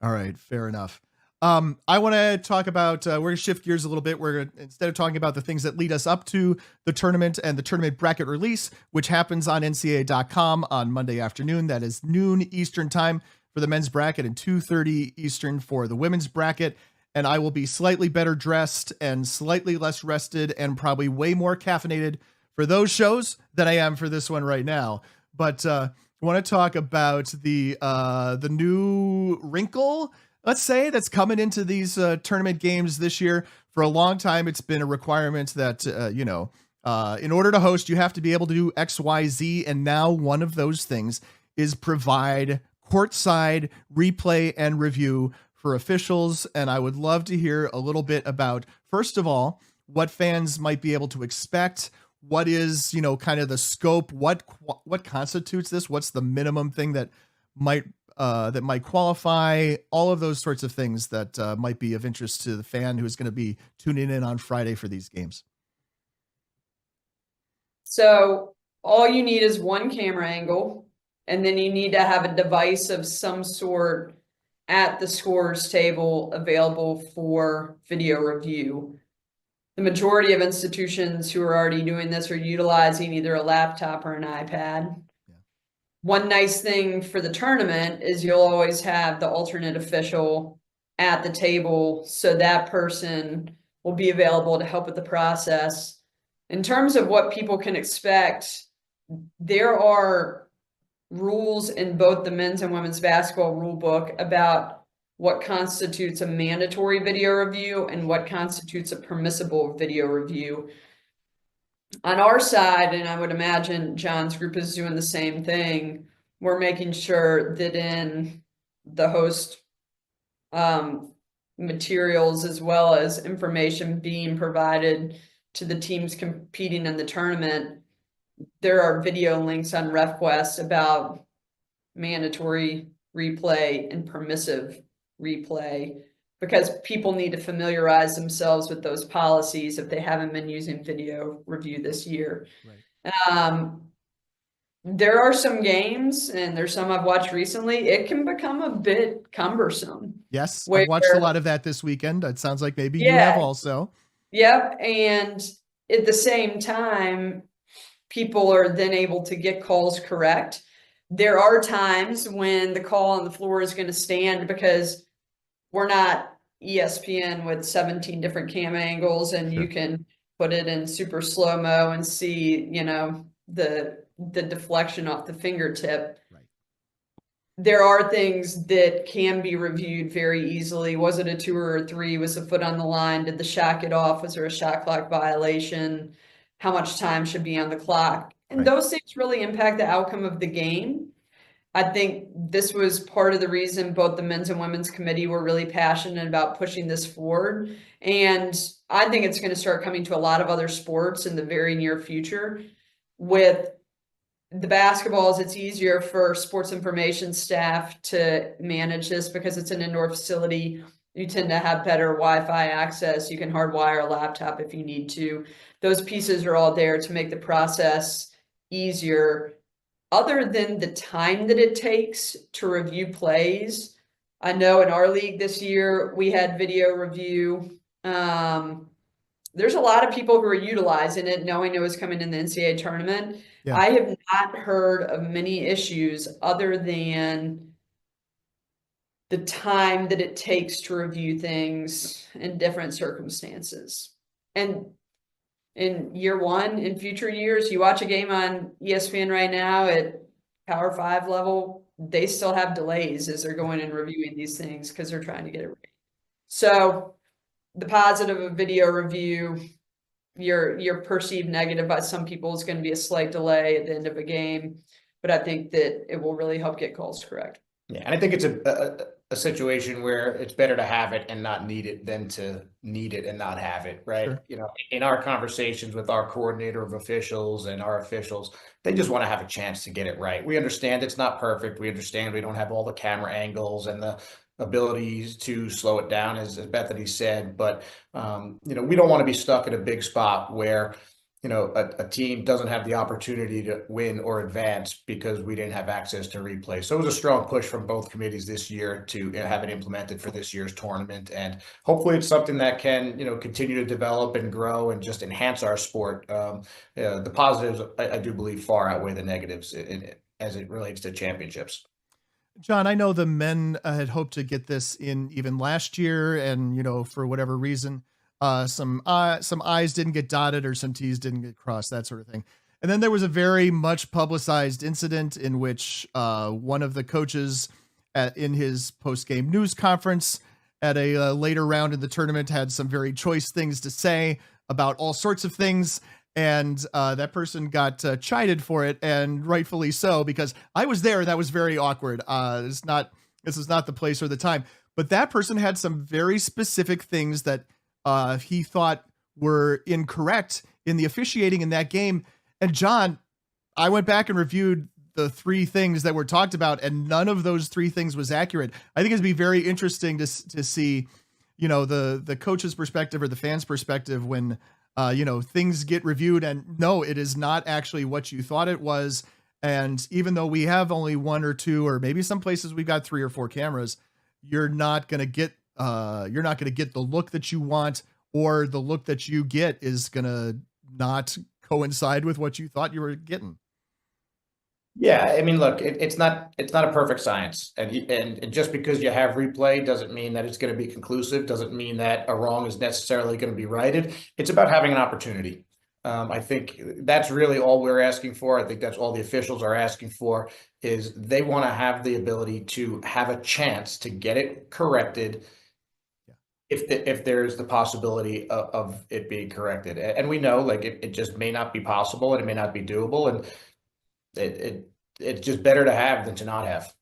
All right, fair enough. I want to talk about, we're going to shift gears a little bit. Instead of talking about the things that lead us up to the tournament and the tournament bracket release, which happens on NCAA.com on Monday afternoon, that is noon Eastern time. for the men's bracket and 2:30 Eastern for the women's bracket. And I will be slightly better dressed and slightly less rested and probably way more caffeinated for those shows than I am for this one right now. But I want to talk about the new wrinkle, let's say, that's coming into these tournament games this year. For a long time, it's been a requirement that, in order to host, you have to be able to do X, Y, Z. And now one of those things is provide courtside replay and review for officials. And I would love to hear a little bit about, first of all, what fans might be able to expect. What is, kind of the scope? What constitutes this? What's the minimum thing that might qualify? All of those sorts of things that might be of interest to the fan who's going to be tuning in on Friday for these games. So all you need is one camera angle, and then you need to have a device of some sort at the scorer's table available for video review. The majority of institutions who are already doing this are utilizing either a laptop or an iPad. Yeah. One nice thing for the tournament is you'll always have the alternate official at the table, so that person will be available to help with the process. In terms of what people can expect, there are rules in both the men's and women's basketball rule book about what constitutes a mandatory video review and what constitutes a permissible video review. On our side, and I would imagine John's group is doing the same thing, we're making sure that in the host materials, as well as information being provided to the teams competing in the tournament, there are video links on RefQuest about mandatory replay and permissive replay, because people need to familiarize themselves with those policies if they haven't been using video review this year. Right. There are some games, and there's some I've watched recently, it can become a bit cumbersome. Yes, I watched a lot of that this weekend. It sounds like maybe you have also. Yep, and at the same time, people are then able to get calls correct. There are times when the call on the floor is going to stand because we're not ESPN with 17 different cam angles, and you can put it in super slow-mo and see, the deflection off the fingertip. Right. There are things that can be reviewed very easily. Was it a 2 or a 3? Was the foot on the line? Did the shot get off? Was there a shot clock violation? How much time should be on the clock? And those things really impact the outcome of the game. I think this was part of the reason both the men's and women's committee were really passionate about pushing this forward. And I think it's going to start coming to a lot of other sports in the very near future. With the basketballs, it's easier for sports information staff to manage this because it's an indoor facility. You tend to have better Wi-Fi access. You can hardwire a laptop if you need to. Those pieces are all there to make the process easier. Other than the time that it takes to review plays, I know in our league this year, we had video review. There's a lot of people who are utilizing it, knowing it was coming in the NCAA tournament. Yeah. I have not heard of many issues other than the time that it takes to review things in different circumstances. And in year one, in future years, you watch a game on ESPN right now at Power 5 level, they still have delays as they're going and reviewing these things because they're trying to get it right. So the positive of video review, your perceived negative by some people is going to be a slight delay at the end of a game, but I think that it will really help get calls correct. Yeah, and I think it's a situation where it's better to have it and not need it than to need it and not have it, right? Sure. In our conversations with our coordinator of officials and our officials, they just want to have a chance to get it right. We understand it's not perfect. We understand we don't have all the camera angles and the abilities to slow it down, as Bethany said, but we don't want to be stuck in a big spot where a team doesn't have the opportunity to win or advance because we didn't have access to replay. So it was a strong push from both committees this year to have it implemented for this year's tournament. And hopefully it's something that can, continue to develop and grow and just enhance our sport. The positives, I do believe, far outweigh the negatives as it relates to championships. John, I know the men had hoped to get this in even last year, and for whatever reason, some I's didn't get dotted or some T's didn't get crossed, that sort of thing. And then there was a very much publicized incident in which one of the coaches in his post-game news conference at a later round in the tournament had some very choice things to say about all sorts of things. And that person got chided for it, and rightfully so, because I was there. That was very awkward. This is not the place or the time. But that person had some very specific things that he thought were incorrect in the officiating in that game. And John, I went back and reviewed the 3 things that were talked about, and none of those 3 things was accurate. I think it'd be very interesting to see, the coach's perspective or the fan's perspective when things get reviewed and no, it is not actually what you thought it was. And even though we have only 1 or 2, or maybe some places we've got 3 or 4 cameras, you're not going to get the look that you want, or the look that you get is going to not coincide with what you thought you were getting. Yeah, I mean, look, it's not a perfect science, and just because you have replay doesn't mean that it's going to be conclusive. Doesn't mean that a wrong is necessarily going to be righted. It's about having an opportunity. I think that's really all we're asking for. I think that's all the officials are asking for, is they want to have the ability to have a chance to get it corrected. If there's the possibility of it being corrected, and we know like it just may not be possible and it may not be doable, and it's just better to have than to not have.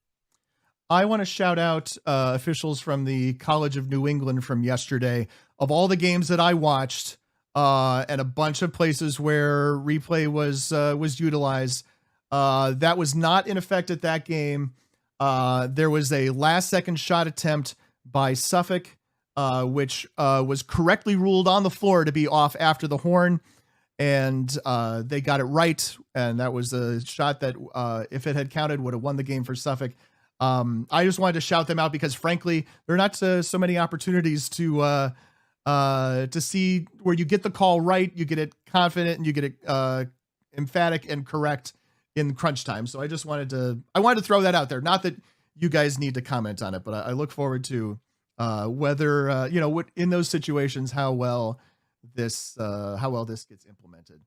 I want to shout out officials from the College of New England from yesterday. Of all the games that I watched, and a bunch of places where replay was utilized, that was not in effect at that game. There was a last-second shot attempt by Suffolk, which was correctly ruled on the floor to be off after the horn. And they got it right, and that was a shot that, if it had counted, would have won the game for Suffolk. I just wanted to shout them out because, frankly, there are not so many opportunities to see where you get the call right, you get it confident, and you get it emphatic and correct in crunch time. So I just wanted to throw that out there. Not that you guys need to comment on it, but I look forward to whether what in those situations how well this gets implemented.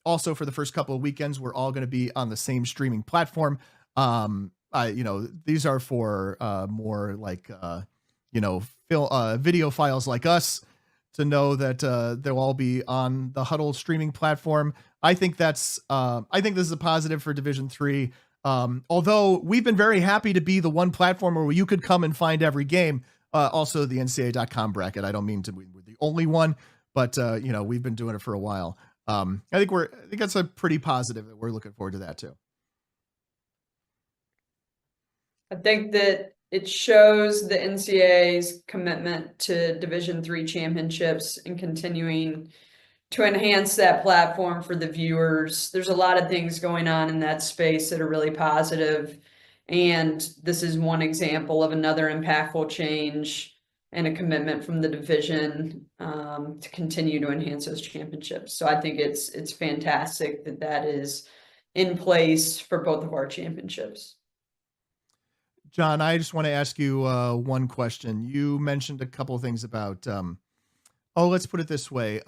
Also, for the first couple of weekends, we're all going to be on the same streaming platform. These are for more like video files like us to know that they'll all be on the Huddle streaming platform. I think this is a positive for Division III. Although we've been very happy to be the one platform where you could come and find every game. Also, the NCAA.com bracket. I don't mean we're the only one, but we've been doing it for a while. I think that's a pretty positive. That we're looking forward to that too. I think that it shows the NCAA's commitment to Division III championships and continuing to enhance that platform for the viewers. There's a lot of things going on in that space that are really positive, and this is one example of another impactful change and a commitment from the division to continue to enhance those championships. So I think it's fantastic that is in place for both of our championships. John, I just want to ask you one question. You mentioned a couple of things about, let's put it this way.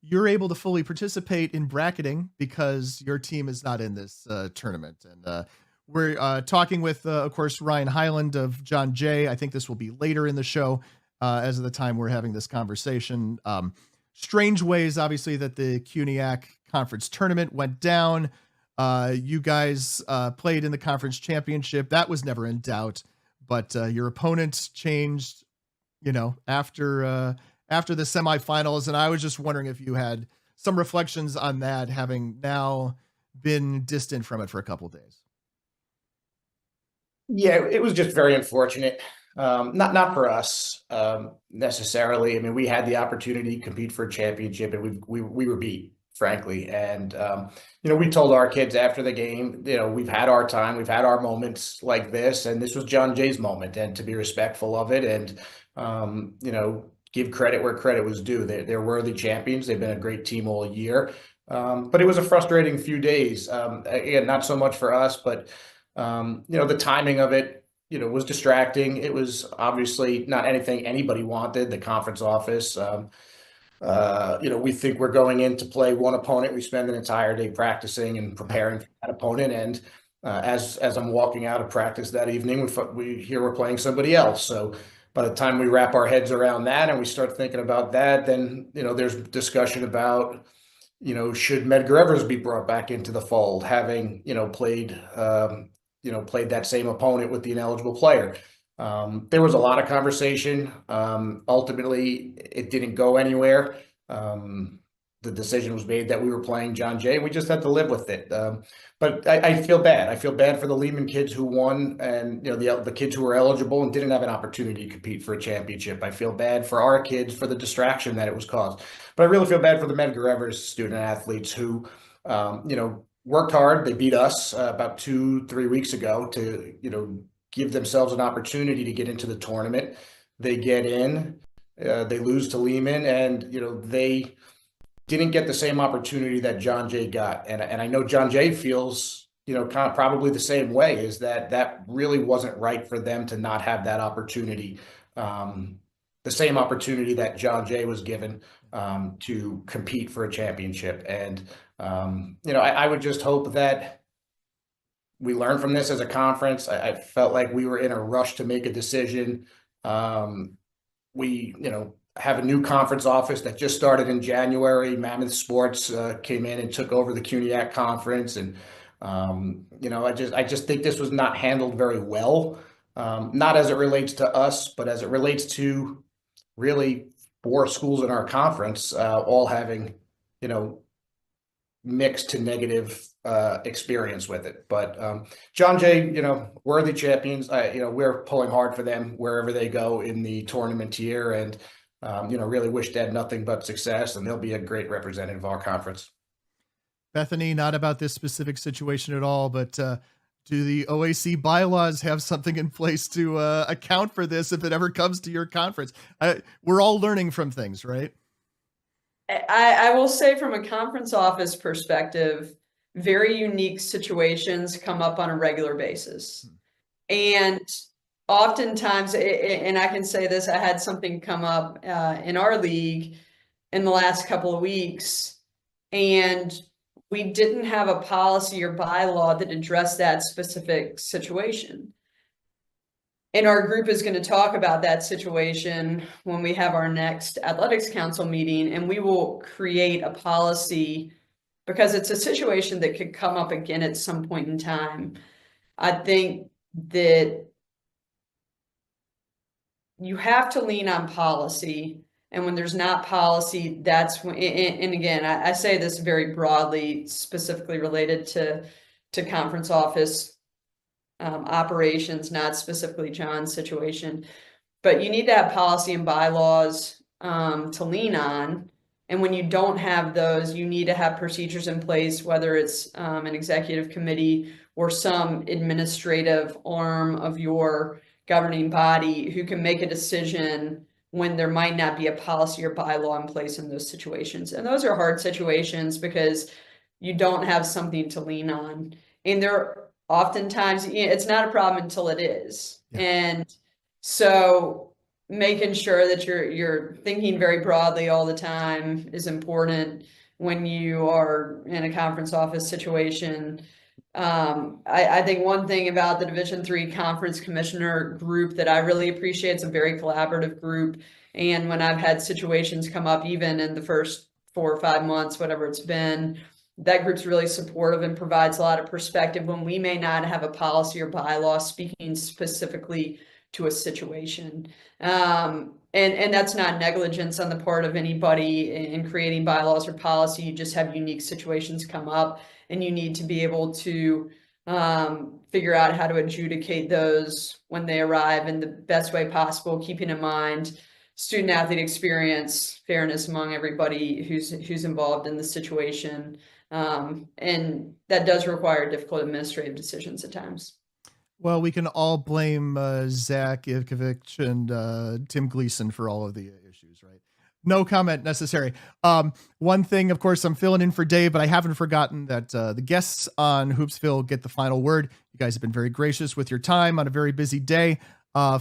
You're able to fully participate in bracketing because your team is not in this tournament. And we're talking with, of course, Ryan Highland of John Jay. I think this will be later in the show as of the time we're having this conversation. Strange ways, obviously, that the CUNYAC conference tournament went down. You guys played in the conference championship. That was never in doubt, but your opponents changed, after the semifinals. And I was just wondering if you had some reflections on that, having now been distant from it for a couple of days. Yeah, it was just very unfortunate. Not for us necessarily. I mean, we had the opportunity to compete for a championship, and we were beat, frankly. And we told our kids after the game, we've had our time, we've had our moments like this, and this was John Jay's moment, and to be respectful of it, and give credit where credit was due. They're worthy champions. They've been a great team all year. But it was a frustrating few days. Again, not so much for us, but The timing of it, was distracting. It was obviously not anything anybody wanted, the conference office. We think we're going in to play one opponent. We spend an entire day practicing and preparing for that opponent. And as I'm walking out of practice that evening, we hear we're playing somebody else. So by the time we wrap our heads around that and we start thinking about that, then, there's discussion about, should Medgar Evers be brought back into the fold, having, played that same opponent with the ineligible player. There was a lot of conversation. Ultimately, it didn't go anywhere. The decision was made that we were playing John Jay. We just had to live with it. But I feel bad. I feel bad for the Lehman kids who won, and the kids who were eligible and didn't have an opportunity to compete for a championship. I feel bad for our kids for the distraction that it was caused. But I really feel bad for the Medgar Evers student athletes who, worked hard. They beat us about 2-3 weeks ago to, give themselves an opportunity to get into the tournament. They get in, they lose to Lehman, and they didn't get the same opportunity that John Jay got. And I know John Jay feels, kind of probably the same way, is that really wasn't right for them to not have that opportunity, the same opportunity that John Jay was given to compete for a championship. And, I would just hope that we learn from this as a conference. I felt like we were in a rush to make a decision. We, have a new conference office that just started in January. Mammoth Sports came in and took over the CUNYAC conference. And, I just think this was not handled very well. Not as it relates to us, but as it relates to really 4 schools in our conference, all having, mixed to negative experience with it. But John Jay, worthy champions. We're pulling hard for them wherever they go in the tournament year, and really wish they had nothing but success, and they'll be a great representative of our conference. Bethany, not about this specific situation at all, but do the OAC bylaws have something in place to account for this if it ever comes to your conference? We're all learning from things, right? I will say, from a conference office perspective, very unique situations come up on a regular basis. And oftentimes, and I can say this, I had something come up in our league in the last couple of weeks, and we didn't have a policy or bylaw that addressed that specific situation. And our group is going to talk about that situation when we have our next athletics council meeting, and we will create a policy, because it's a situation that could come up again at some point in time. I think that you have to lean on policy, and when there's not policy, that's when, and again, I say this very broadly, specifically related to conference office operations, not specifically John's situation, but you need to have policy and bylaws to lean on. And when you don't have those, you need to have procedures in place, whether it's an executive committee or some administrative arm of your governing body who can make a decision when there might not be a policy or bylaw in place in those situations. And those are hard situations because you don't have something to lean on. And there oftentimes, it's not a problem until it is. Yeah. And so making sure that you're thinking very broadly all the time is important when you are in a conference office situation. I think one thing about the Division III Conference Commissioner group that I really appreciate, it's a very collaborative group. And when I've had situations come up, even in the first 4 or 5 months, whatever it's been, that group's really supportive and provides a lot of perspective when we may not have a policy or bylaw speaking specifically to a situation. And that's not negligence on the part of anybody in creating bylaws or policy. You just have unique situations come up, and you need to be able to figure out how to adjudicate those when they arrive in the best way possible, keeping in mind student athlete experience, fairness among everybody who's involved in the situation. And that does require difficult administrative decisions at times. Well, we can all blame Zach Ivkovic and Tim Gleason for all of the issues, right? No comment necessary. One thing, of course, I'm filling in for Dave, but I haven't forgotten that the guests on Hoopsville get the final word. You guys have been very gracious with your time on a very busy day.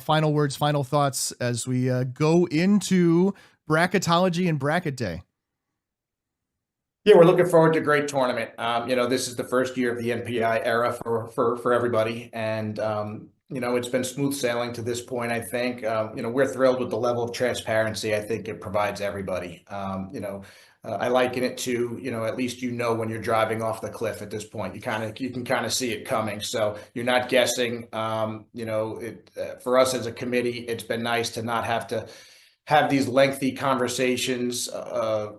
Final words, final thoughts as we go into bracketology and bracket day. Yeah, we're looking forward to a great tournament. This is the first year of the NPI era for everybody. And, it's been smooth sailing to this point, I think. We're thrilled with the level of transparency I think it provides everybody. I liken it to, at least when you're driving off the cliff at this point, you can kind of see it coming. So you're not guessing. For us as a committee, it's been nice to not have to have these lengthy conversations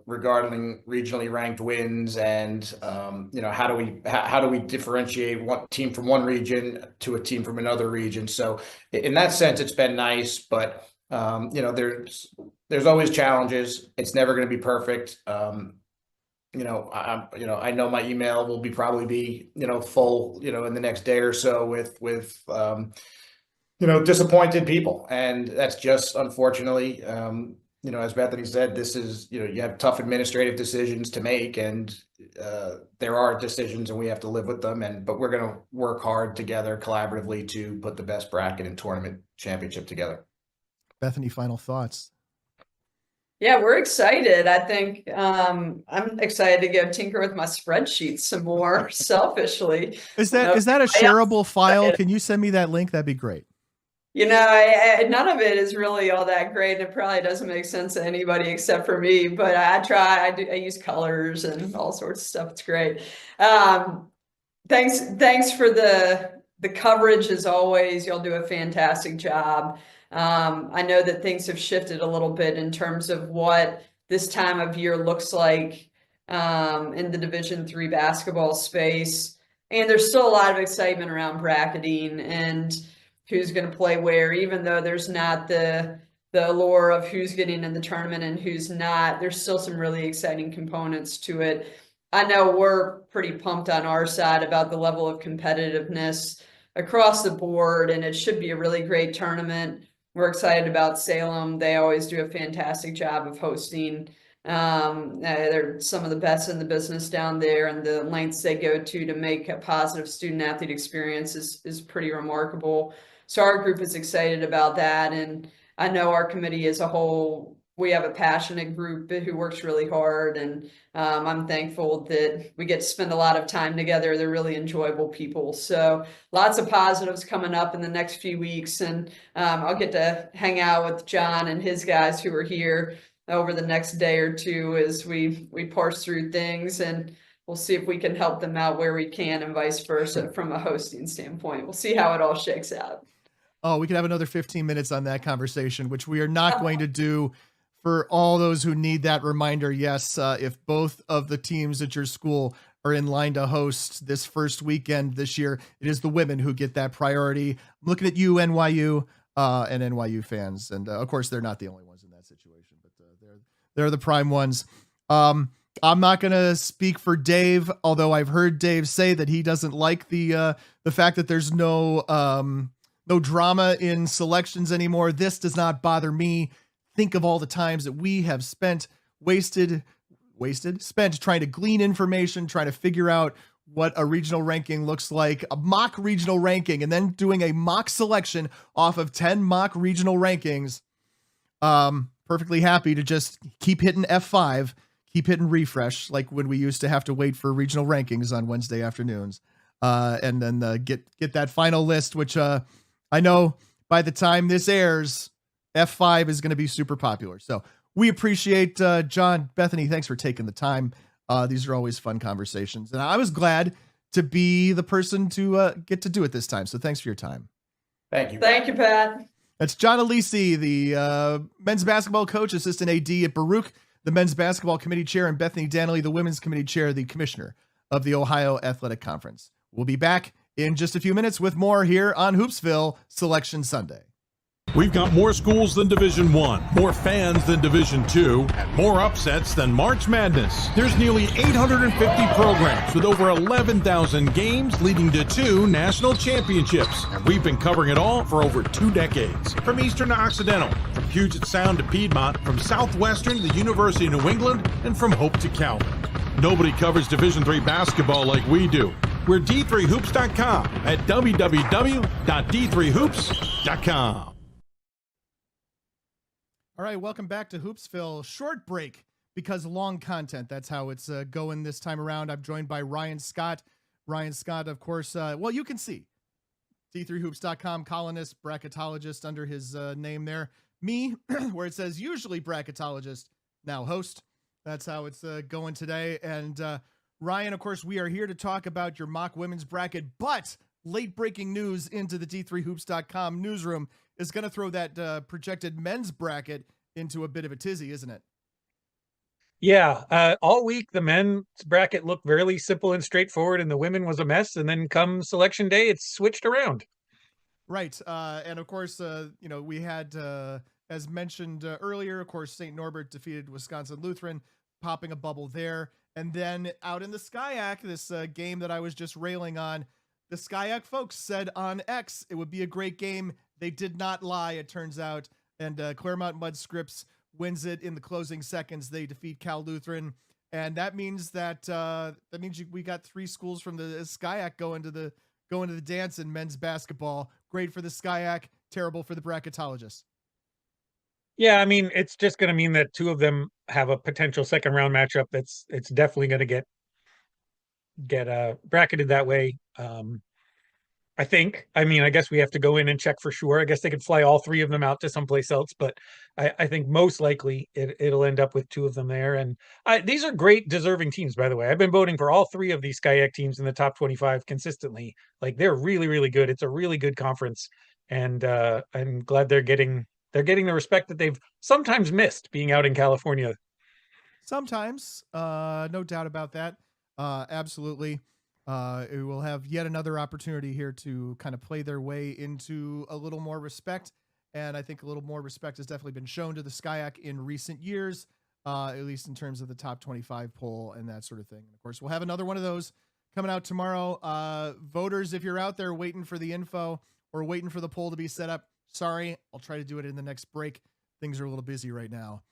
regarding regionally ranked wins and how do we differentiate one team from one region to a team from another region. So in that sense, it's been nice, but there's always challenges. It's never going to be perfect. I know my email will probably be full in the next day or so with disappointed people. And that's just, unfortunately, as Bethany said, this is, you have tough administrative decisions to make, and there are decisions and we have to live with them. But we're going to work hard together collaboratively to put the best bracket and tournament championship together. Bethany, final thoughts. Yeah, we're excited. I think I'm excited to go tinker with my spreadsheets some more selfishly. Is that a shareable file? Can you send me that link? That'd be great. None of it is really all that great. It probably doesn't make sense to anybody except for me, but I try. I use colors and all sorts of stuff. It's great. Thanks for the coverage as always. Y'all do a fantastic job. I know that things have shifted a little bit in terms of what this time of year looks like in the Division III basketball space. And there's still a lot of excitement around bracketing and who's going to play where, even though there's not the allure of who's getting in the tournament and who's not. There's still some really exciting components to it. I know we're pretty pumped on our side about the level of competitiveness across the board, and it should be a really great tournament. We're excited about Salem. They always do a fantastic job of hosting. They're some of the best in the business down there, and the lengths they go to make a positive student athlete experience is pretty remarkable. So our group is excited about that. And I know our committee as a whole, we have a passionate group who works really hard. And I'm thankful that we get to spend a lot of time together. They're really enjoyable people. So lots of positives coming up in the next few weeks. And I'll get to hang out with John and his guys who are here over the next day or two as we parse through things, and we'll see if we can help them out where we can and vice versa from a hosting standpoint. We'll see how it all shakes out. Oh, we could have another 15 minutes on that conversation, which we are not going to do. For all those who need that reminder, yes, if both of the teams at your school are in line to host this first weekend this year, it is the women who get that priority. I'm looking at you, NYU, and NYU fans. And of course, they're not the only ones in that situation, but they're the prime ones. I'm not going to speak for Dave, although I've heard Dave say that he doesn't like the fact that there's no drama in selections anymore. This does not bother me. Think of all the times that we have spent trying to glean information, trying to figure out what a regional ranking looks like, a mock regional ranking, and then doing a mock selection off of 10 mock regional rankings. Perfectly happy to just keep hitting F5, keep hitting refresh, like when we used to have to wait for regional rankings on Wednesday afternoons, and then get that final list, which I know by the time this airs, F5 is going to be super popular. So we appreciate John, Bethany. Thanks for taking the time. These are always fun conversations, and I was glad to be the person to get to do it this time. So thanks for your time. Thank you. Thank you, Pat. That's John Alisi, the men's basketball coach, assistant AD at Baruch, the men's basketball committee chair, and Bethany Danley, the women's committee chair, the commissioner of the Ohio Athletic Conference. We'll be back in just a few minutes with more here on Hoopsville Selection Sunday. We've got more schools than Division I, more fans than Division II, and more upsets than March Madness. There's nearly 850 programs with over 11,000 games leading to 2 national championships. And we've been covering it all for over 2 decades. From Eastern to Occidental, from Puget Sound to Piedmont, from Southwestern to the University of New England, and from Hope to Calvin. Nobody covers Division III basketball like we do. We're D3Hoops.com at www.d3hoops.com. All right, welcome back to Hoopsville. Short break because long content. That's how it's going this time around. I'm joined by Ryan Scott. Ryan Scott, of course, well, you can see D3Hoops.com columnist, bracketologist under his name there. Me, where it says usually bracketologist, now host. That's how it's going today. And Ryan, of course, we are here to talk about your mock women's bracket, but late breaking news into the D3Hoops.com newsroom is going to throw that projected men's bracket into a bit of a tizzy, isn't it? Yeah, all week the men's bracket looked fairly simple and straightforward, and the women was a mess. And then come selection day, it's switched around. Right, and of course, we had, as mentioned earlier, of course, St. Norbert defeated Wisconsin Lutheran, popping a bubble there, and then out in the SCIAC, this game that I was just railing on, the SCIAC folks said on X it would be a great game. They did not lie, it turns out, and Claremont Mud Scripts wins it in the closing seconds. They defeat Cal Lutheran, and that means we got three schools from the SCIAC going to the dance in men's basketball. Great for the SCIAC, terrible for the bracketologists. Yeah, I mean, it's just going to mean that two of them have a potential second round matchup. It's definitely going to get bracketed that way. I think. I mean, I guess we have to go in and check for sure. I guess they could fly all three of them out to someplace else, but I think most likely it'll end up with two of them there. And these are great deserving teams, by the way. I've been voting for all three of these SCIAC teams in the top 25 consistently. Like, they're really, really good. It's a really good conference, and I'm glad they're getting the respect that they've sometimes missed being out in California. Sometimes, no doubt about that. Absolutely. It will have yet another opportunity here to kind of play their way into a little more respect. And I think a little more respect has definitely been shown to the SCIAC in recent years, at least in terms of the top 25 poll and that sort of thing. And of course, we'll have another one of those coming out tomorrow. Voters, if you're out there waiting for the info or waiting for the poll to be set up, sorry, I'll try to do it in the next break. Things are a little busy right now.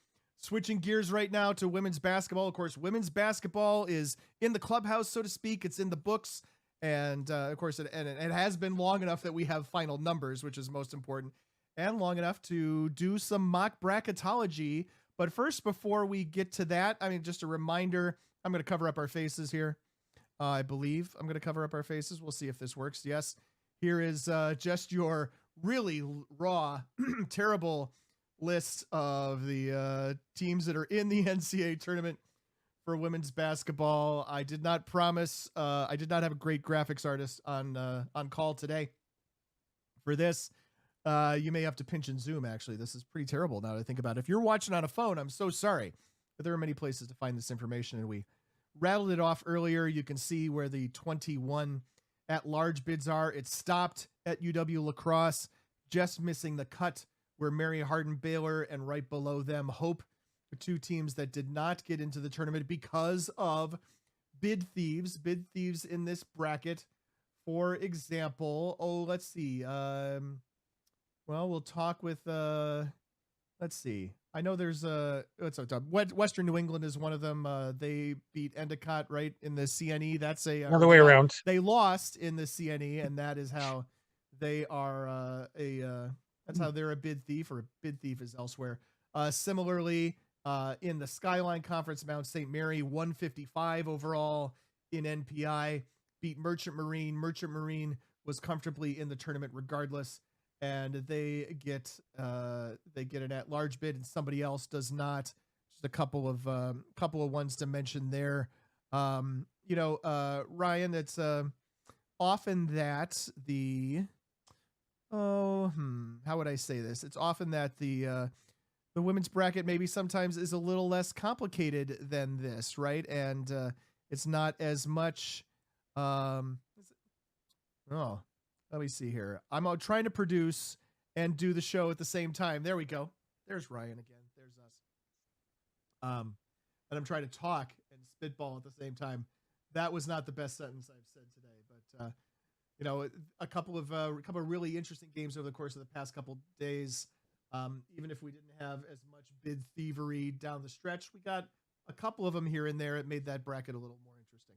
Switching gears right now to women's basketball. Of course, women's basketball is in the clubhouse, so to speak. It's in the books. And of course, it has been long enough that we have final numbers, which is most important, and long enough to do some mock bracketology. But first, before we get to that, I mean, just a reminder, I'm going to cover up our faces here. I believe I'm going to cover up our faces. We'll see if this works. Yes. Here is just your really raw, terrible list of the teams that are in the NCAA tournament for women's basketball. I did not promise. I did not have a great graphics artist on call today for this. You may have to pinch and zoom. Actually, this is pretty terrible now that I think about it. If you're watching on a phone, I'm so sorry, but there are many places to find this information, and we rattled it off earlier. You can see where the 21 at-large bids are. It stopped at UW La Crosse, just missing the cut where Mary Hardin Baylor and right below them Hope, the two teams that did not get into the tournament because of bid thieves in this bracket. For example, let's see. Well, we'll talk with, let's see. I know there's Western New England is one of them. They beat Endicott right in the CNE. That's Other way around. They lost in the CNE, and that is how they are that's how they're a bid thief, or a bid thief is elsewhere. Similarly, in the Skyline Conference, Mount St. Mary, 155 overall in NPI, beat Merchant Marine. Merchant Marine was comfortably in the tournament regardless, and they get an at-large bid, and somebody else does not. Just a couple of ones to mention there. Ryan, it's often that the how would I say this? It's often that the women's bracket maybe sometimes is a little less complicated than this, right? And it's not as much. Let me see here. I'm trying to produce and do the show at the same time. There we go. There's Ryan again. There's us. And I'm trying to talk and spitball at the same time. That was not the best sentence I've said today, but a couple of really interesting games over the course of the past couple days. Even if we didn't have as much bid thievery down the stretch, we got a couple of them here and there. It made that bracket a little more interesting.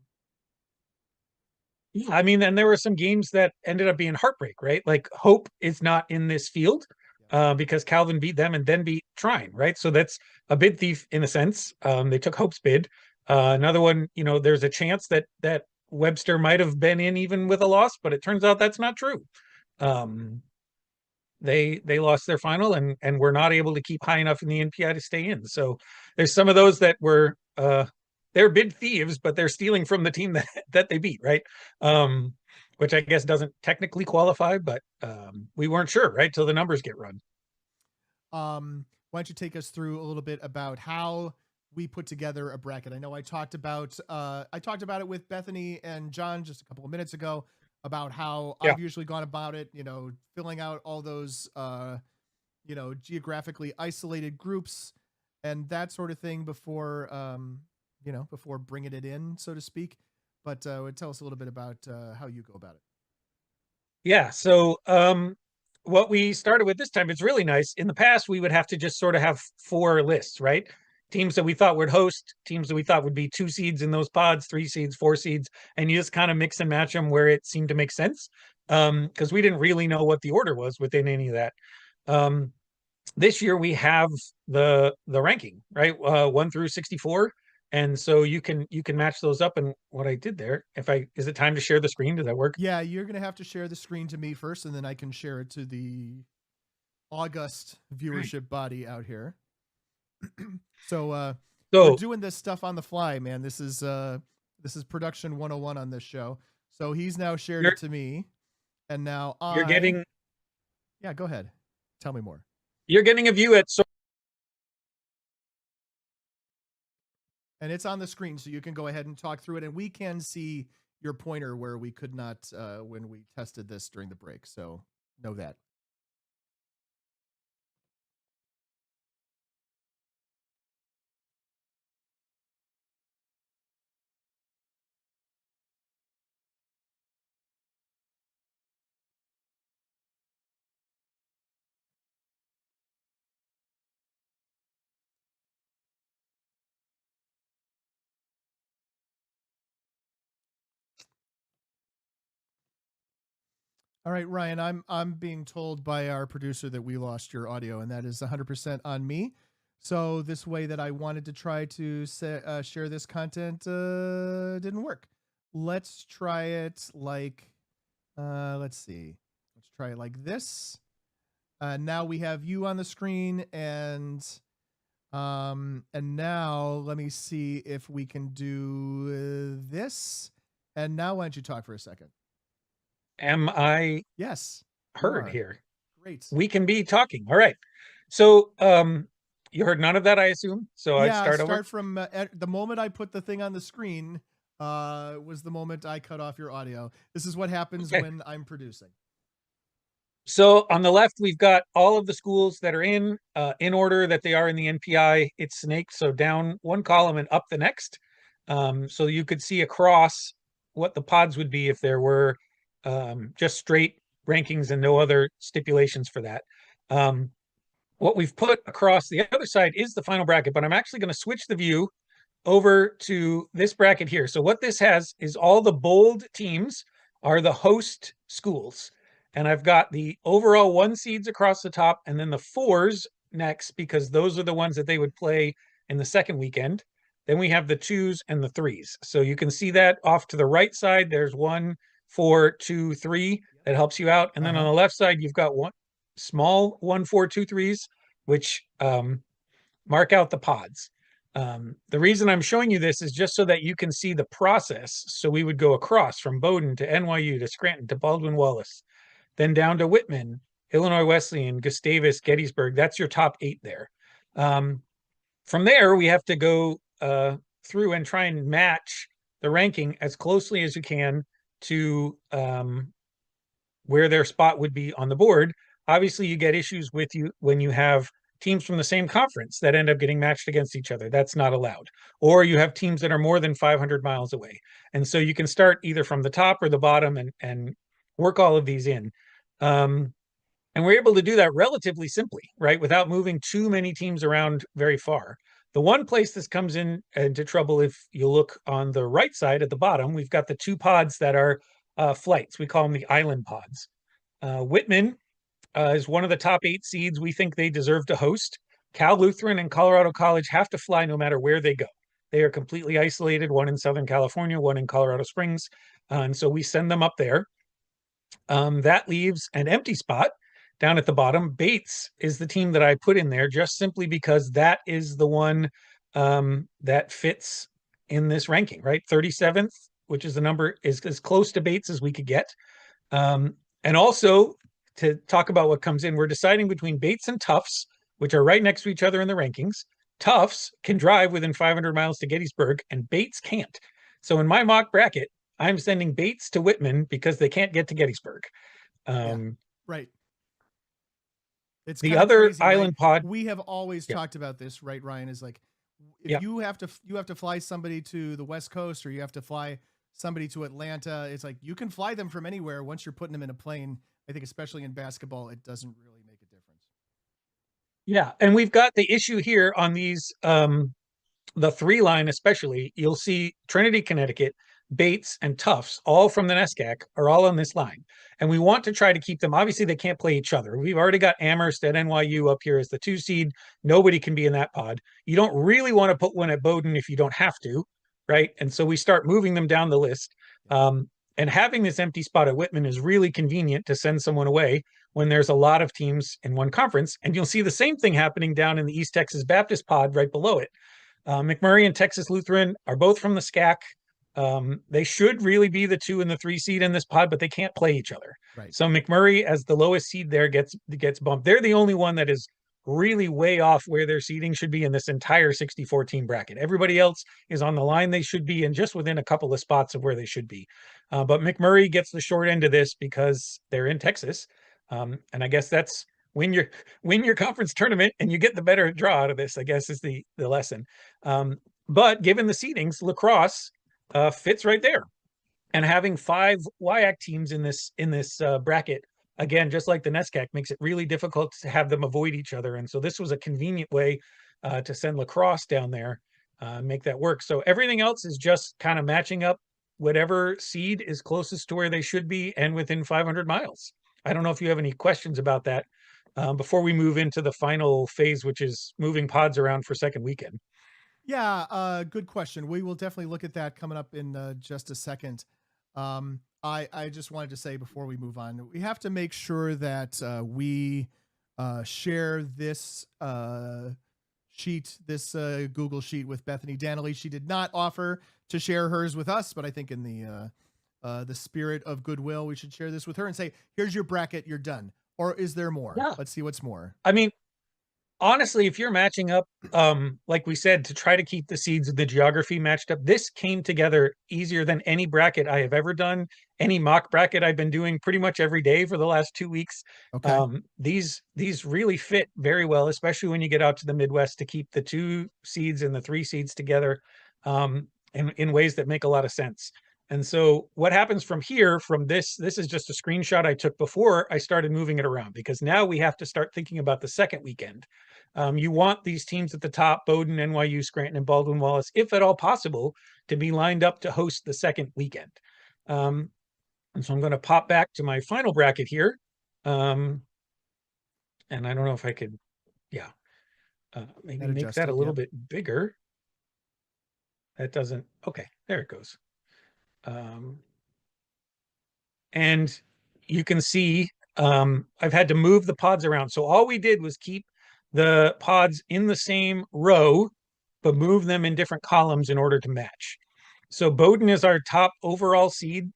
Yeah, I mean, and there were some games that ended up being heartbreak, right? Like Hope is not in this field because Calvin beat them and then beat Trine, right? So that's a bid thief in a sense. They took Hope's bid. Another one, there's a chance that Webster might have been in even with a loss, but it turns out that's not true. They lost their final and were not able to keep high enough in the NPI to stay in. So there's some of those that were they're bid thieves, but they're stealing from the team that they beat, right? Which I guess doesn't technically qualify, but we weren't sure, right, till the numbers get run. Why don't you take us through a little bit about how we put together a bracket? I know I talked about it with Bethany and John just a couple of minutes ago about how I've usually gone about it, filling out all those, geographically isolated groups and that sort of thing before bringing it in, so to speak. But tell us a little bit about how you go about it. Yeah. So what we started with this time, it's really nice. In the past, we would have to just sort of have 4 lists, right? Teams that we thought would host, teams that we thought would be 2 seeds in those pods, 3 seeds, 4 seeds, and you just kind of mix and match them where it seemed to make sense. Because we didn't really know what the order was within any of that. This year we have the ranking, right? 1 through 64. And so you can match those up. And what I did there, is it time to share the screen? Does that work? Yeah, you're going to have to share the screen to me first, and then I can share it to the august viewership body out here. So we're doing this stuff on the fly, man. This is production 101 on this show. So he's now shared it to me, and now you're getting. Yeah, go ahead. Tell me more. You're getting a view at. And it's on the screen, so you can go ahead and talk through it, and we can see your pointer where we could not when we tested this during the break. So know that. All right, Ryan, I'm being told by our producer that we lost your audio, and that is 100% on me. So this way that I wanted to try to share this content didn't work. Let's try it like, let's see. Let's try it like this. Now we have you on the screen, and now let me see if we can do this. And now why don't you talk for a second? Am I heard here? Great. We can be talking. All right. So you heard none of that, I assume. So yeah, I start over from the moment I put the thing on the screen was the moment I cut off your audio. This is what happens when I'm producing. So on the left, we've got all of the schools that are in order that they are in the NPI. It's snaked, so down one column and up the next. So you could see across what the pods would be if there were just straight rankings and no other stipulations for that. What we've put across the other side is the final bracket, but I'm actually going to switch the view over to this bracket here. So what this has is all the bold teams are the host schools. And I've got the overall 1 seeds across the top and then the 4s next, because those are the ones that they would play in the second weekend. Then we have the 2s and the 3s. So you can see that off to the right side, there's 1, 4, 2, 3 that helps you out. And then on the left side, you've got one small 1, 4, 2, 3s, which mark out the pods. The reason I'm showing you this is just so that you can see the process. So we would go across from Bowdoin to NYU to Scranton to Baldwin-Wallace, then down to Whitman, Illinois Wesleyan, Gustavus, Gettysburg. That's your top 8 there. From there, we have to go through and try and match the ranking as closely as you can to where their spot would be on the board. Obviously, you get issues with you when you have teams from the same conference that end up getting matched against each other. That's not allowed. Or you have teams that are more than 500 miles away. And so you can start either from the top or the bottom and work all of these in. And And we're able to do that relatively simply, right? Without moving too many teams around very far. The one place this comes into trouble, if you look on the right side at the bottom, we've got the 2 pods that are flights. We call them the island pods. Whitman is one of the top 8 seeds. We think they deserve to host. Cal Lutheran and Colorado College have to fly no matter where they go. They are completely isolated, one in Southern California, one in Colorado Springs. And so we send them up there. That leaves an empty spot down at the bottom. Bates is the team that I put in there just simply because that is the one that fits in this ranking, right? 37th, which is the number, is as close to Bates as we could get. And also, to talk about what comes in, we're deciding between Bates and Tufts, which are right next to each other in the rankings. Tufts can drive within 500 miles to Gettysburg, and Bates can't. So in my mock bracket, I'm sending Bates to Whitman because they can't get to Gettysburg. Right. It's the other crazy, island pod. We have always talked about this, right, Ryan? Is like if you have to fly somebody to the West Coast, or you have to fly somebody to Atlanta. It's like you can fly them from anywhere. Once you're putting them in a plane, I think especially in basketball, it doesn't really make a difference. Yeah, and we've got the issue here on these the 3 line especially. You'll see Trinity, Connecticut, Bates, and Tufts, all from the NESCAC, are all on this line. And we want to try to keep them. Obviously, they can't play each other. We've already got Amherst at NYU up here as the 2 seed. Nobody can be in that pod. You don't really want to put one at Bowdoin if you don't have to, right? And so we start moving them down the list. And having this empty spot at Whitman is really convenient to send someone away when there's a lot of teams in one conference. And you'll see the same thing happening down in the East Texas Baptist pod right below it. McMurray and Texas Lutheran are both from the SCAC. They should really be the 2 and the 3 seed in this pod, but they can't play each other. Right. So McMurray, as the lowest seed there, gets bumped. They're the only one that is really way off where their seeding should be in this entire 64 team bracket. Everybody else is on the line they should be and just within a couple of spots of where they should be. But McMurray gets the short end of this because they're in Texas. And I guess that's win your conference tournament and you get the better draw out of this, I guess, is the lesson. But given the seedings, lacrosse fits right there. And having 5 WIAC teams in this bracket, again, just like the NESCAC, makes it really difficult to have them avoid each other. And so this was a convenient way to send lacrosse down there, make that work. So everything else is just kind of matching up whatever seed is closest to where they should be and within 500 miles. I don't know if you have any questions about that before we move into the final phase, which is moving pods around for second weekend. Yeah, good question. We will definitely look at that coming up in just a second. I just wanted to say before we move on, we have to make sure that we share this sheet, this Google sheet with Bethany Danley. She did not offer to share hers with us, but I think in the spirit of goodwill, we should share this with her and say, here's your bracket, you're done. Or is there more? Yeah. Let's see what's more. I mean, honestly, if you're matching up, like we said, to try to keep the seeds of the geography matched up, this came together easier than any bracket I have ever done. Any mock bracket I've been doing pretty much every day for the last 2 weeks. Okay. These really fit very well, especially when you get out to the Midwest, to keep the 2 seeds and the 3 seeds together in ways that make a lot of sense. And so what happens from here, from this is just a screenshot I took before I started moving it around, because now we have to start thinking about the second weekend. You want these teams at the top, Bowdoin, NYU, Scranton, and Baldwin-Wallace, if at all possible, to be lined up to host the second weekend. And so I'm going to pop back to my final bracket here. And I don't know if I could, maybe make that a little bit bigger. That doesn't, okay, there it goes. And you can see I've had to move the pods around. So all we did was keep the pods in the same row, but move them in different columns in order to match. So Bowdoin is our top overall seed.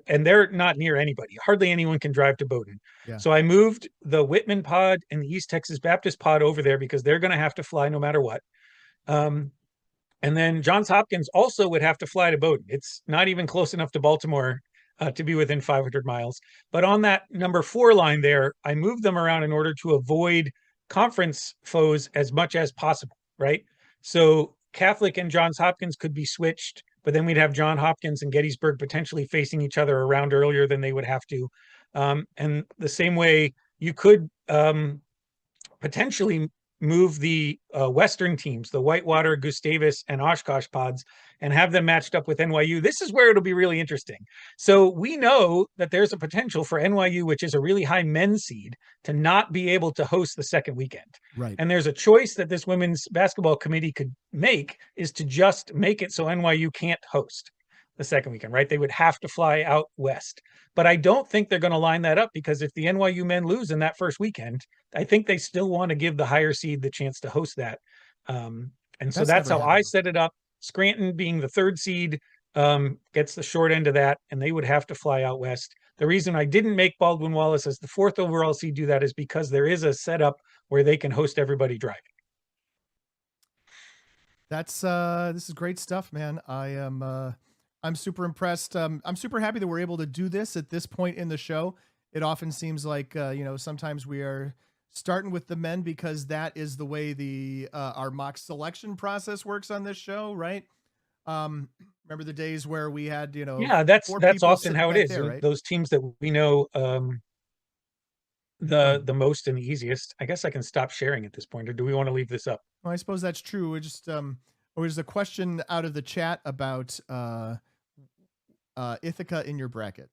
And they're not near anybody. Hardly anyone can drive to Bowdoin. Yeah. So I moved the Whitman pod and the East Texas Baptist pod over there because they're going to have to fly no matter what. And then Johns Hopkins also would have to fly to Bowdoin. It's not even close enough to Baltimore to be within 500 miles. But on that number 4 line there, I moved them around in order to avoid conference foes as much as possible, right? So Catholic and Johns Hopkins could be switched, but then we'd have Johns Hopkins and Gettysburg potentially facing each other around earlier than they would have to. And the same way you could potentially move the Western teams, the Whitewater, Gustavus, and Oshkosh pods, and have them matched up with NYU. This is where it'll be really interesting. So we know that there's a potential for NYU, which is a really high men's seed, to not be able to host the second weekend. Right. And there's a choice that this women's basketball committee could make, is to just make it so NYU can't host the second weekend, right? They would have to fly out west. But I don't think they're going to line that up, because if the NYU men lose in that first weekend, I think they still want to give the higher seed the chance to host that. And so that's how I set it up. Scranton, being the third seed, gets the short end of that, and they would have to fly out west. The reason I didn't make Baldwin Wallace as the fourth overall seed do that is because there is a setup where they can host everybody driving. That's this is great stuff, man. I'm super impressed. I'm super happy that we're able to do this at this point in the show. It often seems like, sometimes we are starting with the men because that is the way our mock selection process works on this show, right? Remember the days where we had, yeah, that's often how it is. There, right? Those teams that we know the most and the easiest. I guess I can stop sharing at this point, or do we want to leave this up? Well, I suppose that's true. We just there's a question out of the chat about Ithaca in your bracket.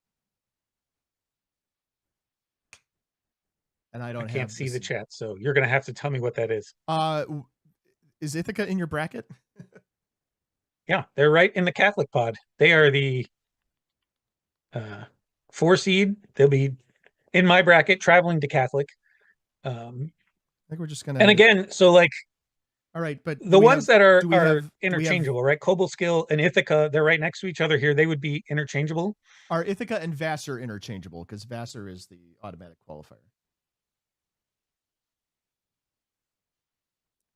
And I can't see the chat, so you're going to have to tell me what that is. Is Ithaca in your bracket? Yeah, they're right in the Catholic pod. They are the 4 seed. They'll be in my bracket, traveling to Catholic. I think we're just going to... And again, so like... All right, but the ones that are interchangeable, right? Cobleskill and Ithaca, they're right next to each other here. They would be interchangeable. Are Ithaca and Vassar interchangeable? Because Vassar is the automatic qualifier.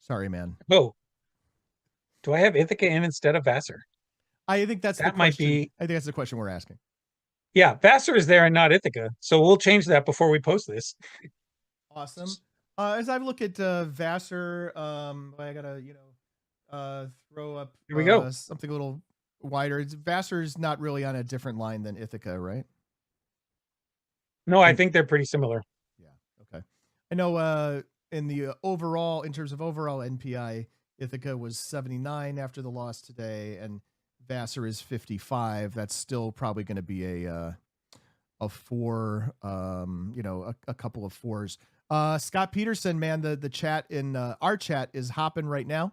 Sorry, man. Oh, do I have Ithaca in instead of Vassar? I think that's that might be. I think that's the question we're asking. Yeah, Vassar is there and not Ithaca, so we'll change that before we post this. Awesome. As I look at Vassar, I gotta throw up here we go. Something a little wider. Vassar is not really on a different line than Ithaca, right? No, I think they're pretty similar. Yeah. Okay. I know. In terms of overall NPI, Ithaca was 79 after the loss today, and Vassar is 55. That's still probably going to be a 4, a couple of 4s. Scott Peterson, man, the chat in our chat is hopping right now.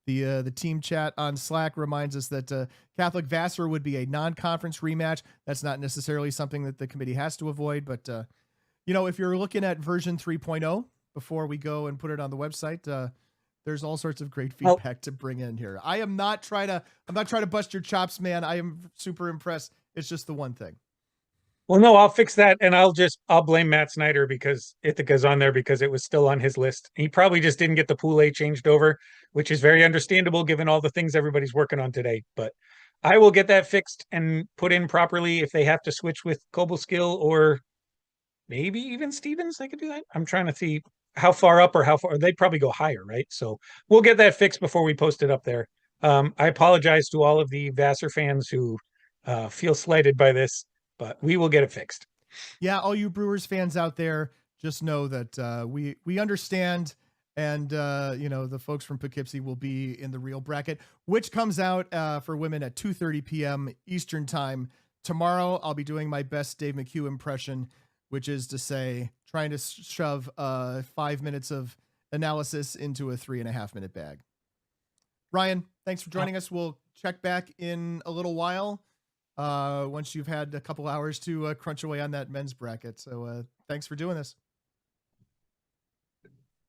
The team chat on Slack reminds us that Catholic Vassar would be a non-conference rematch. That's not necessarily something that the committee has to avoid, but if you're looking at version 3.0, before we go and put it on the website, there's all sorts of great feedback to bring in here. I'm not trying to bust your chops, man. I am super impressed. It's just the one thing. Well, no, I'll fix that, and I'll blame Matt Snyder because Ithaca's on there because it was still on his list. He probably just didn't get the Pool A changed over, which is very understandable given all the things everybody's working on today. But I will get that fixed and put in properly. If they have to switch with Cobleskill or maybe even Stevens, they could do that. I'm trying to see how far up or how far. They'd probably go higher, right? So we'll get that fixed before we post it up there. I apologize to all of the Vassar fans who feel slighted by this, but we will get it fixed. Yeah, all you Brewers fans out there, just know that we understand, and the folks from Poughkeepsie will be in the real bracket, which comes out for women at 2:30 p.m. Eastern time tomorrow. I'll be doing my best Dave McHugh impression, which is to say, trying to shove 5 minutes of analysis into a 3.5 minute bag. Ryan, thanks for joining us. We'll check back in a little while once you've had a couple hours to crunch away on that men's bracket. So thanks for doing this.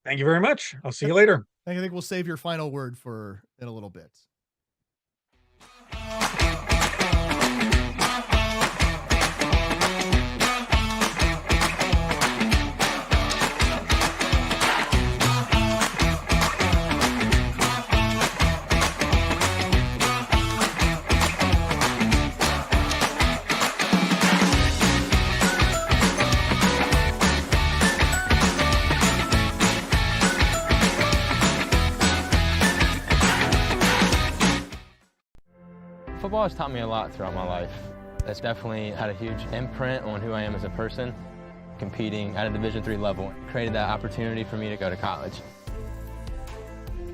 Thank you very much. I'll see you later. I think we'll save your final word for in a little bit. Football has taught me a lot throughout my life. It's definitely had a huge imprint on who I am as a person, competing at a Division III level. It created that opportunity for me to go to college.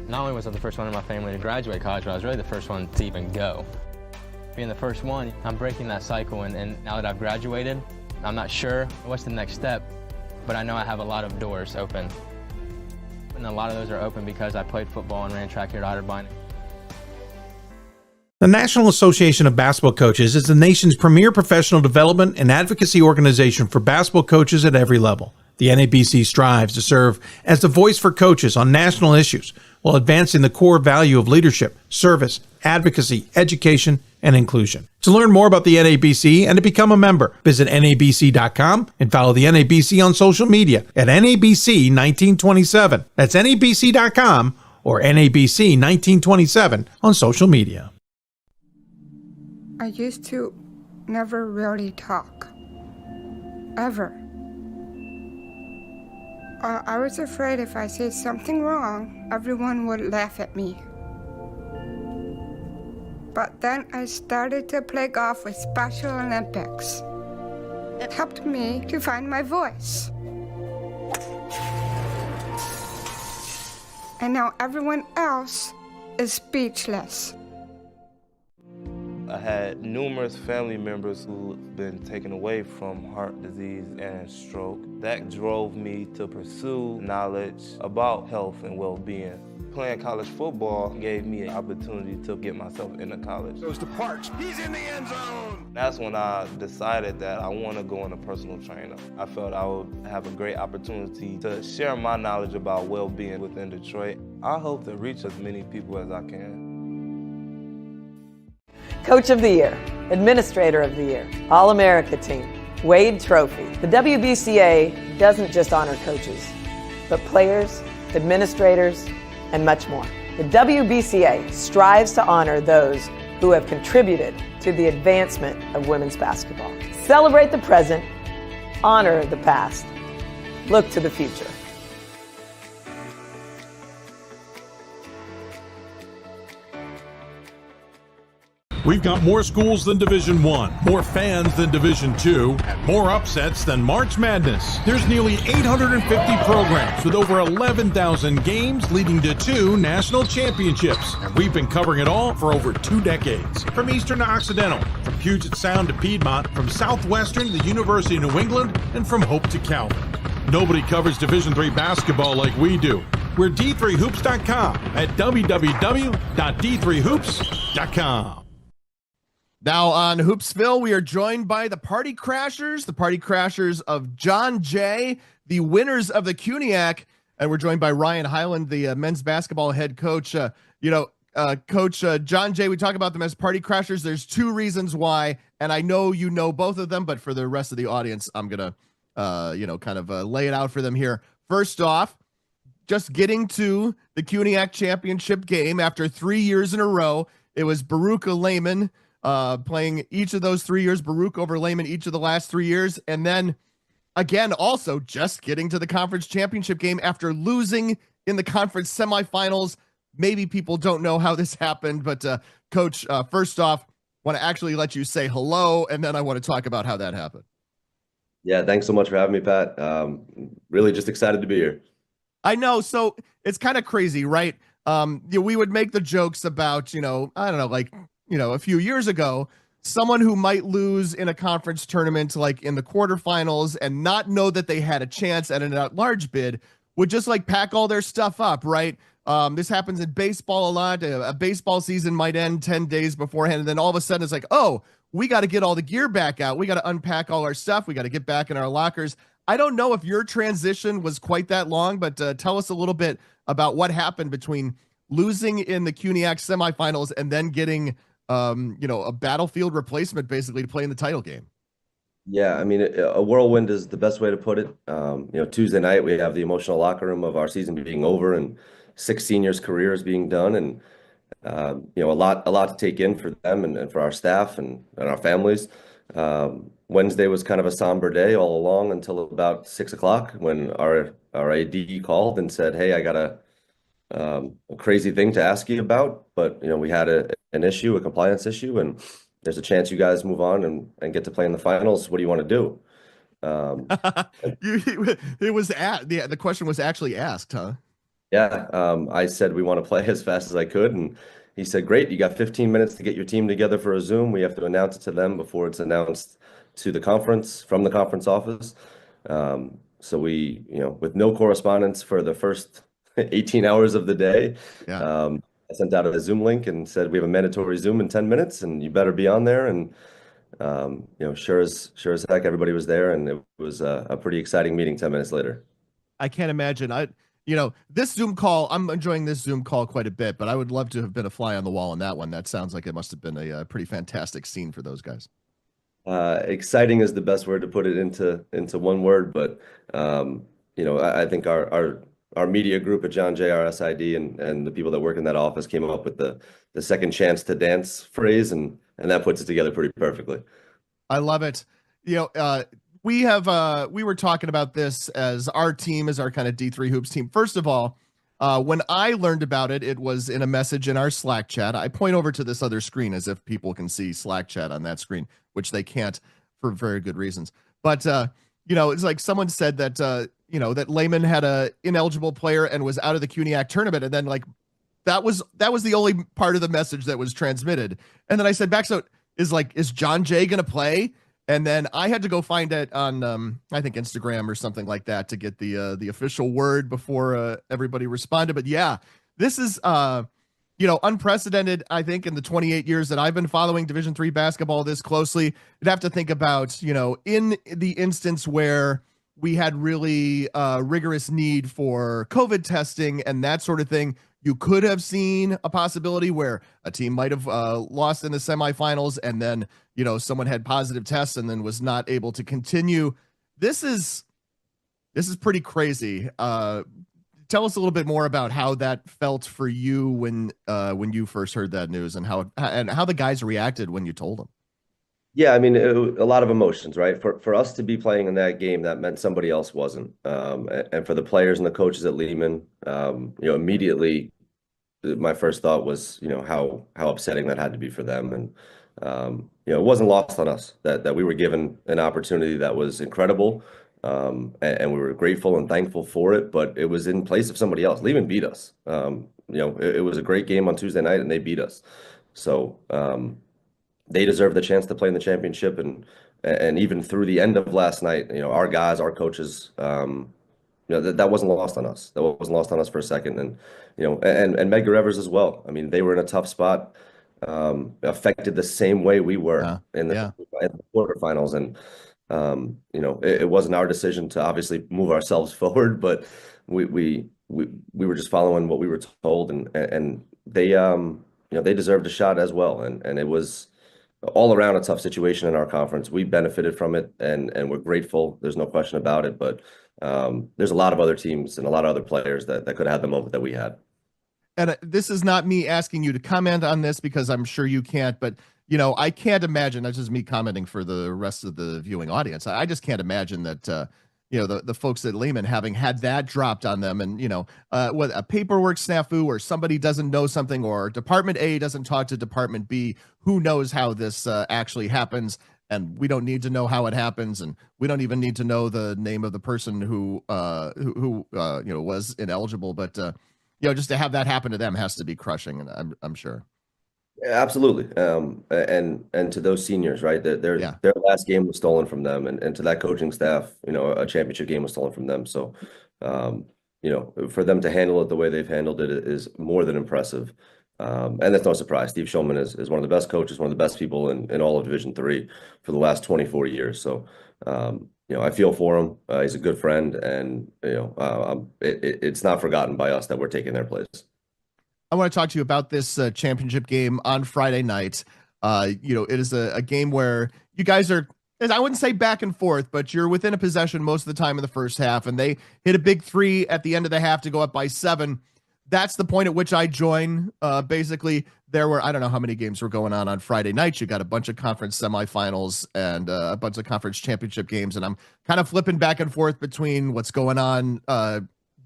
Not only was I the first one in my family to graduate college, but I was really the first one to even go. Being the first one, I'm breaking that cycle, and now that I've graduated, I'm not sure what's the next step, but I know I have a lot of doors open. And a lot of those are open because I played football and ran track here at Otterbein. The National Association of Basketball Coaches is the nation's premier professional development and advocacy organization for basketball coaches at every level. The NABC strives to serve as the voice for coaches on national issues while advancing the core value of leadership, service, advocacy, education, and inclusion. To learn more about the NABC and to become a member, visit NABC.com and follow the NABC on social media at NABC 1927. That's NABC.com or NABC 1927 on social media. I used to never really talk. Ever. I was afraid if I said something wrong, everyone would laugh at me. But then I started to play golf with Special Olympics. It helped me to find my voice. And now everyone else is speechless. I had numerous family members who've been taken away from heart disease and stroke. That drove me to pursue knowledge about health and well-being. Playing college football gave me an opportunity to get myself into college. Goes to Parks. He's in the end zone. That's when I decided that I want to go into personal trainer. I felt I would have a great opportunity to share my knowledge about well-being within Detroit. I hope to reach as many people as I can. Coach of the Year, Administrator of the Year, All-America Team, Wade Trophy. The WBCA doesn't just honor coaches, but players, administrators, and much more. The WBCA strives to honor those who have contributed to the advancement of women's basketball. Celebrate the present, honor the past, look to the future. We've got more schools than Division I, more fans than Division II, and more upsets than March Madness. There's nearly 850 programs with over 11,000 games leading to 2 national championships. And we've been covering it all for over 2 decades. From Eastern to Occidental, from Puget Sound to Piedmont, from Southwestern to the University of New England, and from Hope to Calvin. Nobody covers Division III basketball like we do. We're D3Hoops.com at www.d3hoops.com. Now on Hoopsville, we are joined by the Party Crashers of John Jay, the winners of the CUNYAC, and we're joined by Ryan Highland, the men's basketball head coach. Coach John Jay, we talk about them as Party Crashers. There's 2 reasons why, and I know you know both of them, but for the rest of the audience, I'm gonna, lay it out for them here. First off, just getting to the CUNYAC championship game after 3 years in a row. It was Baruch Lehman. Playing each of those 3 years, Baruch over Lehman each of the last 3 years. And then again, also just getting to the conference championship game after losing in the conference semifinals. Maybe people don't know how this happened, but Coach, first off, want to actually let you say hello, and then I want to talk about how that happened. Yeah, thanks so much for having me, Pat. Really just excited to be here. I know. So it's kind of crazy, right? We would make the jokes about, a few years ago, someone who might lose in a conference tournament, like in the quarterfinals, and not know that they had a chance at an at-large bid would just pack all their stuff up, right? This happens in baseball a lot. A baseball season might end 10 days beforehand, and then all of a sudden it's like, oh, we got to get all the gear back out. We got to unpack all our stuff. We got to get back in our lockers. I don't know if your transition was quite that long, but tell us a little bit about what happened between losing in the CUNYAC semifinals and then getting a battlefield replacement basically to play in the title game. Yeah, I mean, a whirlwind is the best way to put it. Tuesday night we have the emotional locker room of our season being over and 6 seniors' careers being done, and a lot to take in for them and for our staff and our families. Wednesday was kind of a somber day all along until about 6 o'clock when our AD called and said, "Hey, I got a crazy thing to ask you about, but we had an issue, a compliance issue, and there's a chance you guys move on and get to play in the finals. What do you want to do?" It was the question was actually asked, huh? Yeah, I said we want to play as fast as I could, and he said, "Great, you got 15 minutes to get your team together for a Zoom. We have to announce it to them before it's announced to the conference from the conference office." So we, with no correspondence for the first 18 hours of the day, I sent out a Zoom link and said, "We have a mandatory Zoom in 10 minutes, and you better be on there." And sure as heck, everybody was there, and it was a pretty exciting meeting 10 minutes later. I can't imagine. This Zoom call, I'm enjoying this Zoom call quite a bit, but I would love to have been a fly on the wall on that one. That sounds like it must have been a pretty fantastic scene for those guys. Exciting is the best word to put it into one word, but I think our media group at John Jay, our SID, and the people that work in that office came up with the second chance to dance phrase, and that puts it together pretty perfectly. I love it. We were talking about this as our team, as our kind of D3 Hoops team. First of all, when I learned about it, it was in a message in our Slack chat. I point over to this other screen as if people can see Slack chat on that screen, which they can't for very good reasons. But, it's like someone said that, that Lehman had a ineligible player and was out of the CUNYAC tournament. And then that was the only part of the message that was transmitted. And then I said back, so is John Jay going to play? And then I had to go find it on, I think Instagram or something like that to get the official word before everybody responded. But yeah, this is, unprecedented. I think in the 28 years that I've been following Division III basketball this closely, you'd have to think about, in the instance where we had really rigorous need for COVID testing and that sort of thing, you could have seen a possibility where a team might have lost in the semifinals and then, someone had positive tests and then was not able to continue. This is pretty crazy. Tell us a little bit more about how that felt for you when you first heard that news and how the guys reacted when you told them. Yeah, I mean, a lot of emotions, right? For us to be playing in that game, that meant somebody else wasn't. And for the players and the coaches at Lehman, immediately my first thought was, how upsetting that had to be for them. And, it wasn't lost on us that we were given an opportunity that was incredible. And we were grateful and thankful for it, but it was in place of somebody else. Lehman beat us. It was a great game on Tuesday night and they beat us. So, they deserve the chance to play in the championship, and even through the end of last night, our guys, our coaches, that wasn't lost on us. That wasn't lost on us for a second, and and Medgar Evers as well. I mean, they were in a tough spot, affected the same way we were in the quarterfinals, and it wasn't our decision to obviously move ourselves forward, but we were just following what we were told, and they they deserved a shot as well, and it was all around a tough situation in our conference. We benefited from it, and we're grateful. There's no question about it. But there's a lot of other teams and a lot of other players that could have had the moment that we had. And this is not me asking you to comment on this because I'm sure you can't. But I can't imagine. That's just me commenting for the rest of the viewing audience. I just can't imagine that. The folks at Lehman having had that dropped on them, and what a paperwork snafu, or somebody doesn't know something, or Department A doesn't talk to Department B. Who knows how this actually happens? And we don't need to know how it happens, and we don't even need to know the name of the person who was ineligible. But just to have that happen to them has to be crushing, and I'm sure. Yeah, absolutely. And to those seniors, right? Their last game was stolen from them, and to that coaching staff, a championship game was stolen from them. So, for them to handle it the way they've handled it is more than impressive. And that's no surprise. Steve Schulman is one of the best coaches, one of the best people in all of Division III for the last 24 years. So, I feel for him. He's a good friend, and it's not forgotten by us that we're taking their place. I want to talk to you about this championship game on Friday night. It is a game where you guys are, I wouldn't say back and forth, but you're within a possession most of the time in the first half, and they hit a big three at the end of the half to go up by 7. That's the point at which I join. Basically, there were, I don't know how many games were going on Friday night. You got a bunch of conference semifinals and a bunch of conference championship games, and I'm kind of flipping back and forth between what's going on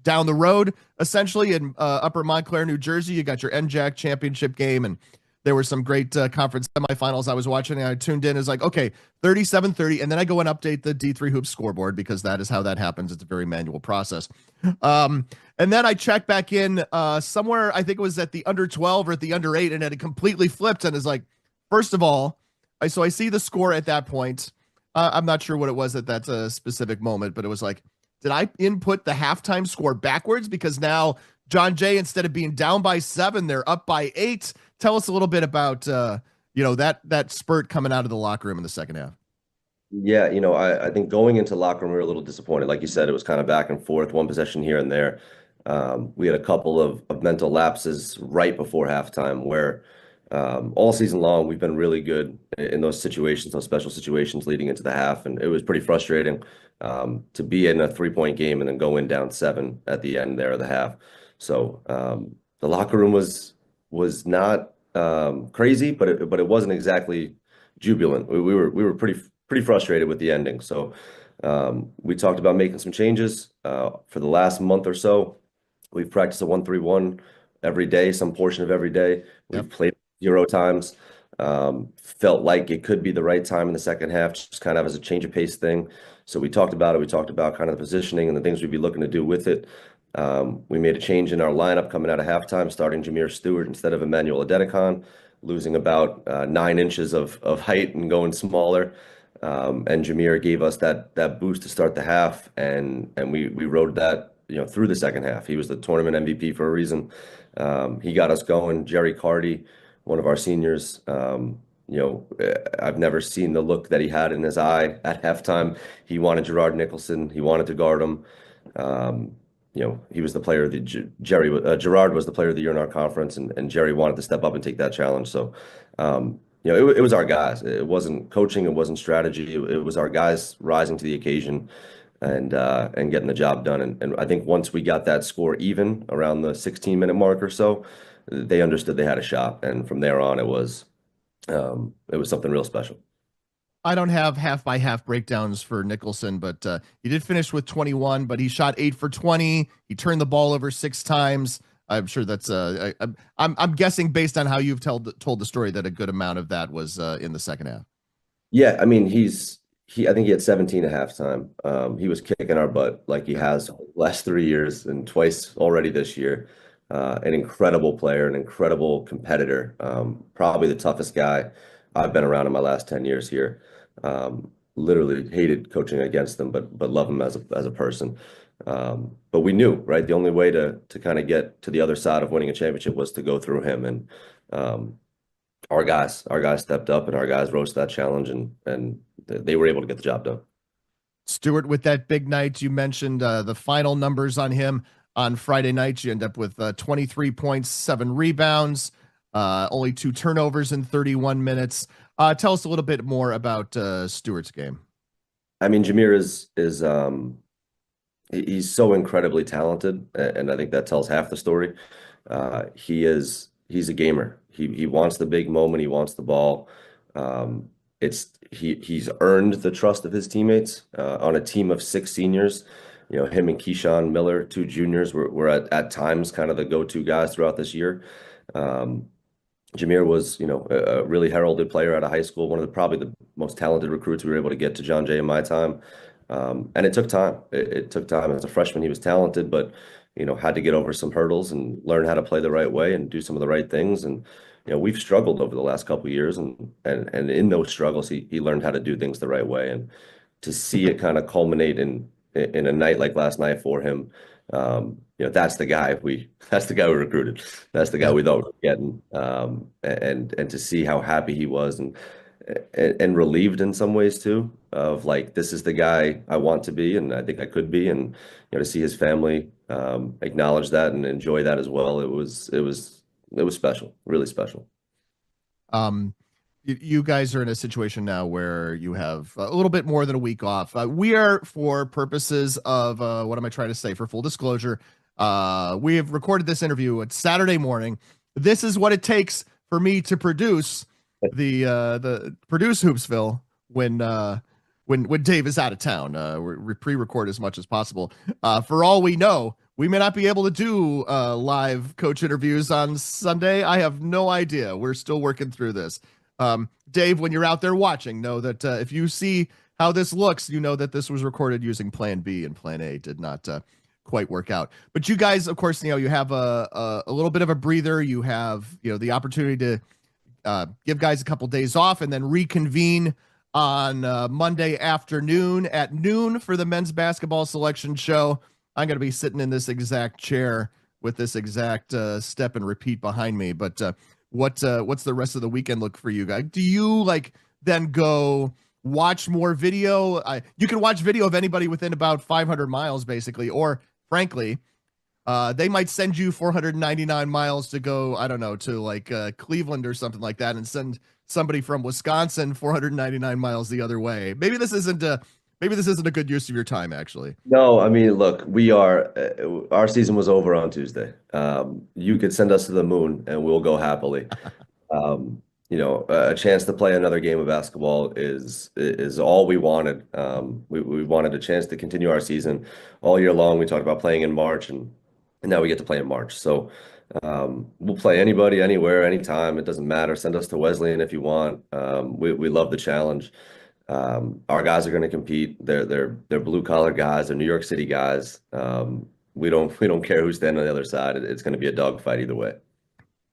down the road, essentially in Upper Montclair, New Jersey. You got your NJAC championship game, and there were some great conference semifinals I was watching, and I tuned in. It's like, okay, 37-30, and then I go and update the D3 Hoops scoreboard because that is how that happens. It's a very manual process. And then I checked back in somewhere, I think it was at the under 12 or at the under 8, and it had completely flipped. And it's like, first of all, I see the score at that point. I'm not sure what it was at that specific moment, but it was like, did I input the halftime score backwards? Because now John Jay, instead of being down by 7, they're up by 8. Tell us a little bit about, that spurt coming out of the locker room in the second half. Yeah, I think going into locker room, we were a little disappointed. Like you said, it was kind of back and forth, one possession here and there. We had a couple of mental lapses right before halftime where all season long, we've been really good in those situations, those special situations leading into the half. And it was pretty frustrating to be in a 3-point game and then go in down 7 at the end there of the half. So the locker room was not crazy, but it wasn't exactly jubilant. We were pretty frustrated with the ending. So we talked about making some changes for the last month or so. We've practiced a 1-3-1 every day, some portion of every day. We've played 0 times. Felt like it could be the right time in the second half, just kind of as a change of pace thing. So we talked about it. We talked about kind of the positioning and the things we'd be looking to do with it. We made a change in our lineup coming out of halftime, starting Jameer Stewart instead of Emmanuel Adedekan, losing about 9 inches of height and going smaller. And Jameer gave us that boost to start the half, and we rode that through the second half. He was the tournament MVP for a reason. He got us going. Jerry Carty, one of our seniors, I've never seen the look that he had in his eye at halftime. He wanted Gerard Nicholson. He wanted to guard him. He was the player of the Gerard was the player of the year in our conference, and Jerry wanted to step up and take that challenge. So, it was our guys. It wasn't coaching. It wasn't strategy. It was our guys rising to the occasion and getting the job done. And I think once we got that score even around the 16-minute mark or so, they understood they had a shot. And from there on, it was something real special. I don't have half by half breakdowns for Nicholson, but he did finish with 21, but he shot 8 for 20. He turned the ball over 6 times. I'm sure that's I'm guessing based on how you've told the story that a good amount of that was in the second half. Yeah, I mean, I think he had 17 at halftime. He was kicking our butt like he has the last 3 years and twice already this year. An incredible player, an incredible competitor, probably the toughest guy I've been around in my last 10 years here. Literally hated coaching against him, but love him as a person. But we knew, right? The only way to kind of get to the other side of winning a championship was to go through him. And our guys stepped up, and our guys rose to that challenge, and they were able to get the job done. Stewart, with that big night, you mentioned the final numbers on him on Friday night. You end up with 23 points, 7 rebounds, only 2 turnovers in 31 minutes. Tell us a little bit more about Stewart's game. I mean, Jameer is he's so incredibly talented, and I think that tells half the story. He's a gamer. He wants the big moment. He wants the ball. He's earned the trust of his teammates on a team of 6 seniors. Him and Keyshawn Miller, 2 juniors, were at times kind of the go-to guys throughout this year. Jameer was, a really heralded player out of high school, one of probably the most talented recruits we were able to get to John Jay in my time. And it took time. It took time. As a freshman, he was talented, but, had to get over some hurdles and learn how to play the right way and do some of the right things. And, we've struggled over the last couple of years, and in those struggles, he learned how to do things the right way. And to see it kind of culminate in a night like last night for him, that's the guy we recruited. That's the guy we thought we were getting. And to see how happy he was and relieved in some ways too, of like, this is the guy I want to be, and I think I could be. And to see his family acknowledge that and enjoy that as well, it was special, really special. You guys are in a situation now where you have a little bit more than a week off. We are, for purposes of what am I trying to say? For full disclosure, we have recorded this interview at Saturday morning. This is what it takes for me to produce produce Hoopsville when Dave is out of town. We pre-record as much as possible. For all we know, we may not be able to do live coach interviews on Sunday. I have no idea. We're still working through this. Dave, when you're out there watching, know that if you see how this looks, you know that this was recorded using Plan B, and Plan A did not quite work out. But you guys, of course, you have a little bit of a breather. You have the opportunity to give guys a couple days off and then reconvene on Monday afternoon at noon for the men's basketball selection show. I'm going to be sitting in this exact chair with this exact step and repeat behind me. But what's the rest of the weekend look for you guys? Do you then go watch more video? You can watch video of anybody within about 500 miles, basically, or frankly, they might send you 499 miles to go, I don't know, to Cleveland or something like that, and send somebody from Wisconsin 499 miles the other way. Maybe this isn't a good use of your time, actually. No, I mean, look, our season was over on Tuesday. You could send us to the moon and we'll go happily. A chance to play another game of basketball is all we wanted. We wanted a chance to continue our season all year long. We talked about playing in March, and now we get to play in March. So we'll play anybody, anywhere, anytime. It doesn't matter. Send us to Wesleyan if you want. We love the challenge. Our guys are going to compete. They're blue collar guys. They're New York City guys. We don't care who's standing on the other side. It's going to be a dogfight either way.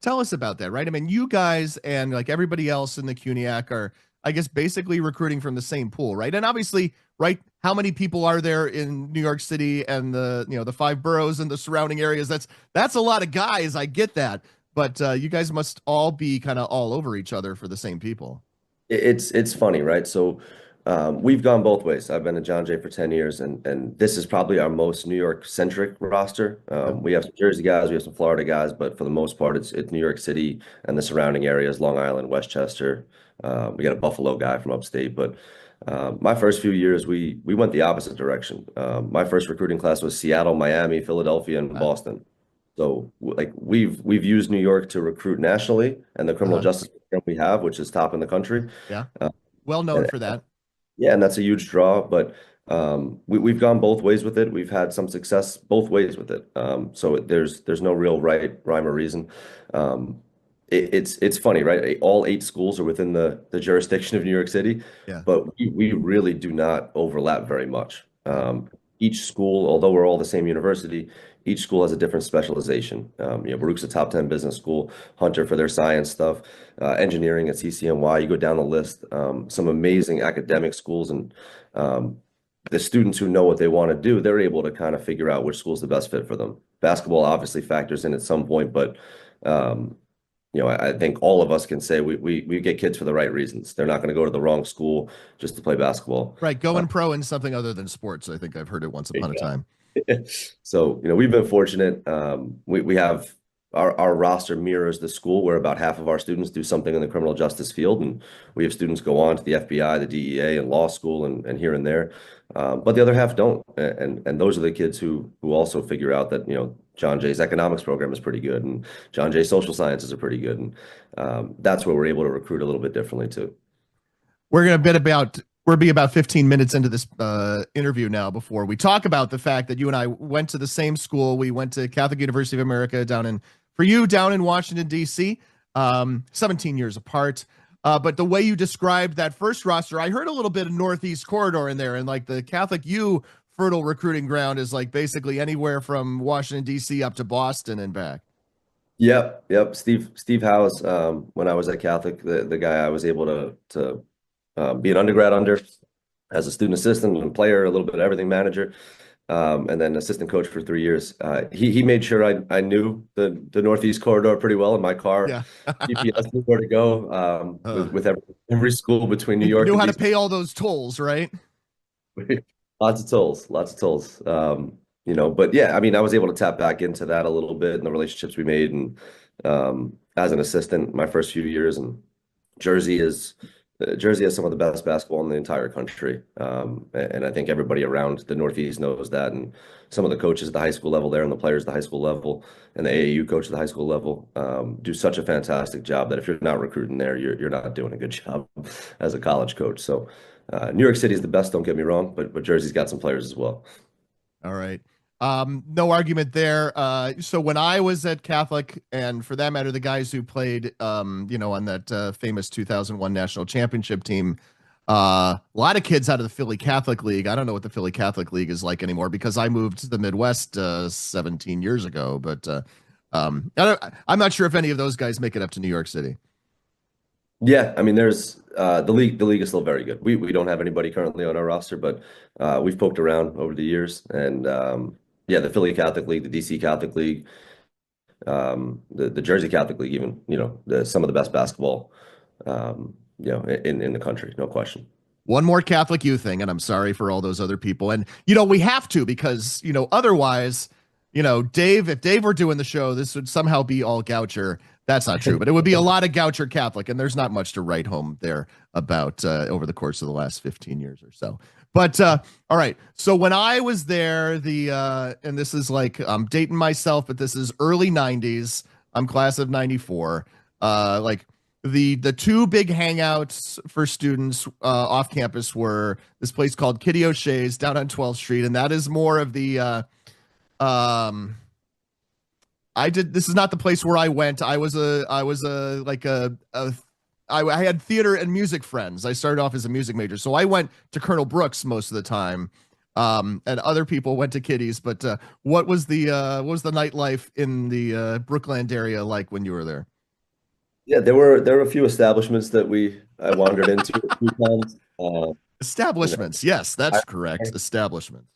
Tell us about that, right? I mean, you guys and everybody else in the CUNYAC are, I guess, basically recruiting from the same pool, right? And obviously, right, how many people are there in New York City and the 5 boroughs and the surrounding areas? That's a lot of guys. I get that, but you guys must all be kind of all over each other for the same people. It's funny, right? So we've gone both ways. I've been at John Jay for 10 years, and this is probably our most New York-centric roster. We have some Jersey guys, we have some Florida guys, but for the most part, it's New York City and the surrounding areas, Long Island, Westchester. We got a Buffalo guy from upstate, but my first few years, we went the opposite direction. My first recruiting class was Seattle, Miami, Philadelphia, and Boston. So we've used New York to recruit nationally, and the criminal justice program we have, which is top in the country. Yeah, well known for that. Yeah, and that's a huge draw, but we've gone both ways with it. We've had some success both ways with it. So there's no real rhyme or reason. It's funny, right? All 8 schools are within the jurisdiction of New York City, but we really do not overlap very much. Each school, although we're all the same university, each school has a different specialization. Baruch's a top 10 business school, Hunter for their science stuff, engineering at CCNY. You go down the list, some amazing academic schools, and the students who know what they want to do, they're able to kind of figure out which school's the best fit for them. Basketball obviously factors in at some point, but I think all of us can say we get kids for the right reasons. They're not going to go to the wrong school just to play basketball. Right, going pro in something other than sports. I think I've heard it once upon a time. So, we've been fortunate. We have our roster mirrors the school, where about half of our students do something in the criminal justice field, and we have students go on to the FBI, the DEA, and law school, and here and there. But the other half don't, and those are the kids who also figure out that John Jay's economics program is pretty good, and John Jay's social sciences are pretty good, and that's where we're able to recruit a little bit differently too. We'll be about 15 minutes into this interview now before we talk about the fact that you and I went to the same school. We went to Catholic University of America down in Washington, D.C., 17 years apart. But the way you described that first roster, I heard a little bit of Northeast Corridor in there, and the Catholic U fertile recruiting ground is basically anywhere from Washington, D.C. up to Boston and back. Yep. Steve Howes, when I was at Catholic, the guy I was able to be an undergrad under as a student assistant and player, a little bit of everything, manager, and then assistant coach for 3 years. He made sure I knew the Northeast Corridor pretty well in my car. Yeah. GPS knew where to go with every school between New York. You knew how to pay all those tolls, right? Lots of tolls. But yeah, I was able to tap back into that a little bit and the relationships we made, and as an assistant my first few years. And Jersey has some of the best basketball in the entire country. And I think everybody around the Northeast knows that. And some of the coaches at the high school level there, and the players at the high school level, and the AAU coach at the high school level do such a fantastic job that if you're not recruiting there, you're not doing a good job as a college coach. So New York City is the best, don't get me wrong, but Jersey's got some players as well. All right. No argument there. So when I was at Catholic, and for that matter, the guys who played, on that famous 2001 national championship team, a lot of kids out of the Philly Catholic League. I don't know what the Philly Catholic League is like anymore because I moved to the Midwest 17 years ago. But I'm not sure if any of those guys make it up to New York City. Yeah, I mean, there's the league. The league is still very good. We don't have anybody currently on our roster, but we've poked around over the years, and yeah, the Philly Catholic League, the DC Catholic League, the Jersey Catholic League, even some of the best basketball, in the country, no question. One more Catholic U thing, and I'm sorry for all those other people, and we have to because otherwise, Dave, if Dave were doing the show, this would somehow be all Goucher. That's not true, but it would be a lot of Goucher Catholic, and there's not much to write home there about over the course of the last 15 years or so. But all right, so when I was there, and this is like I'm dating myself, but this is early 90s. I'm class of 94. Like the two big hangouts for students off campus were this place called Kitty O'Shea's down on 12th Street, and that is more of the this is not the place where I went. I had theater and music friends. I started off as a music major. So I went to Colonel Brooks most of the time. And other people went to Kitty's, but what was the nightlife in the Brookland area like when you were there? Yeah, there were a few establishments that I wandered into a few times. Establishments, yes, that's correct. Establishments.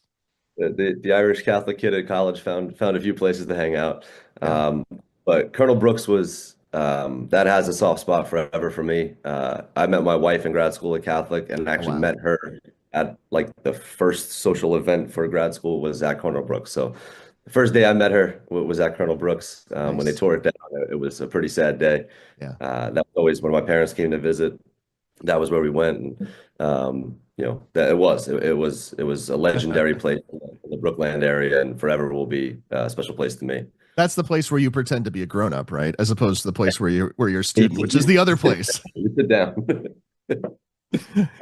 The Irish Catholic kid at college found a few places to hang out. But Colonel Brooks was that has a soft spot forever for me. I met my wife in grad school at Catholic and actually met her at like the first social event for grad school was at Colonel Brooks. So the first day I met her was at Colonel Brooks. Nice. When they tore it down, it was a pretty sad day. Yeah. That was always when my parents came to visit. That was where we went. And, that it was a legendary place in the Brookland area, and forever will be a special place to me. That's the place where you pretend to be a grown-up, right? As opposed to the place where you're a student, which is the other place. You sit down.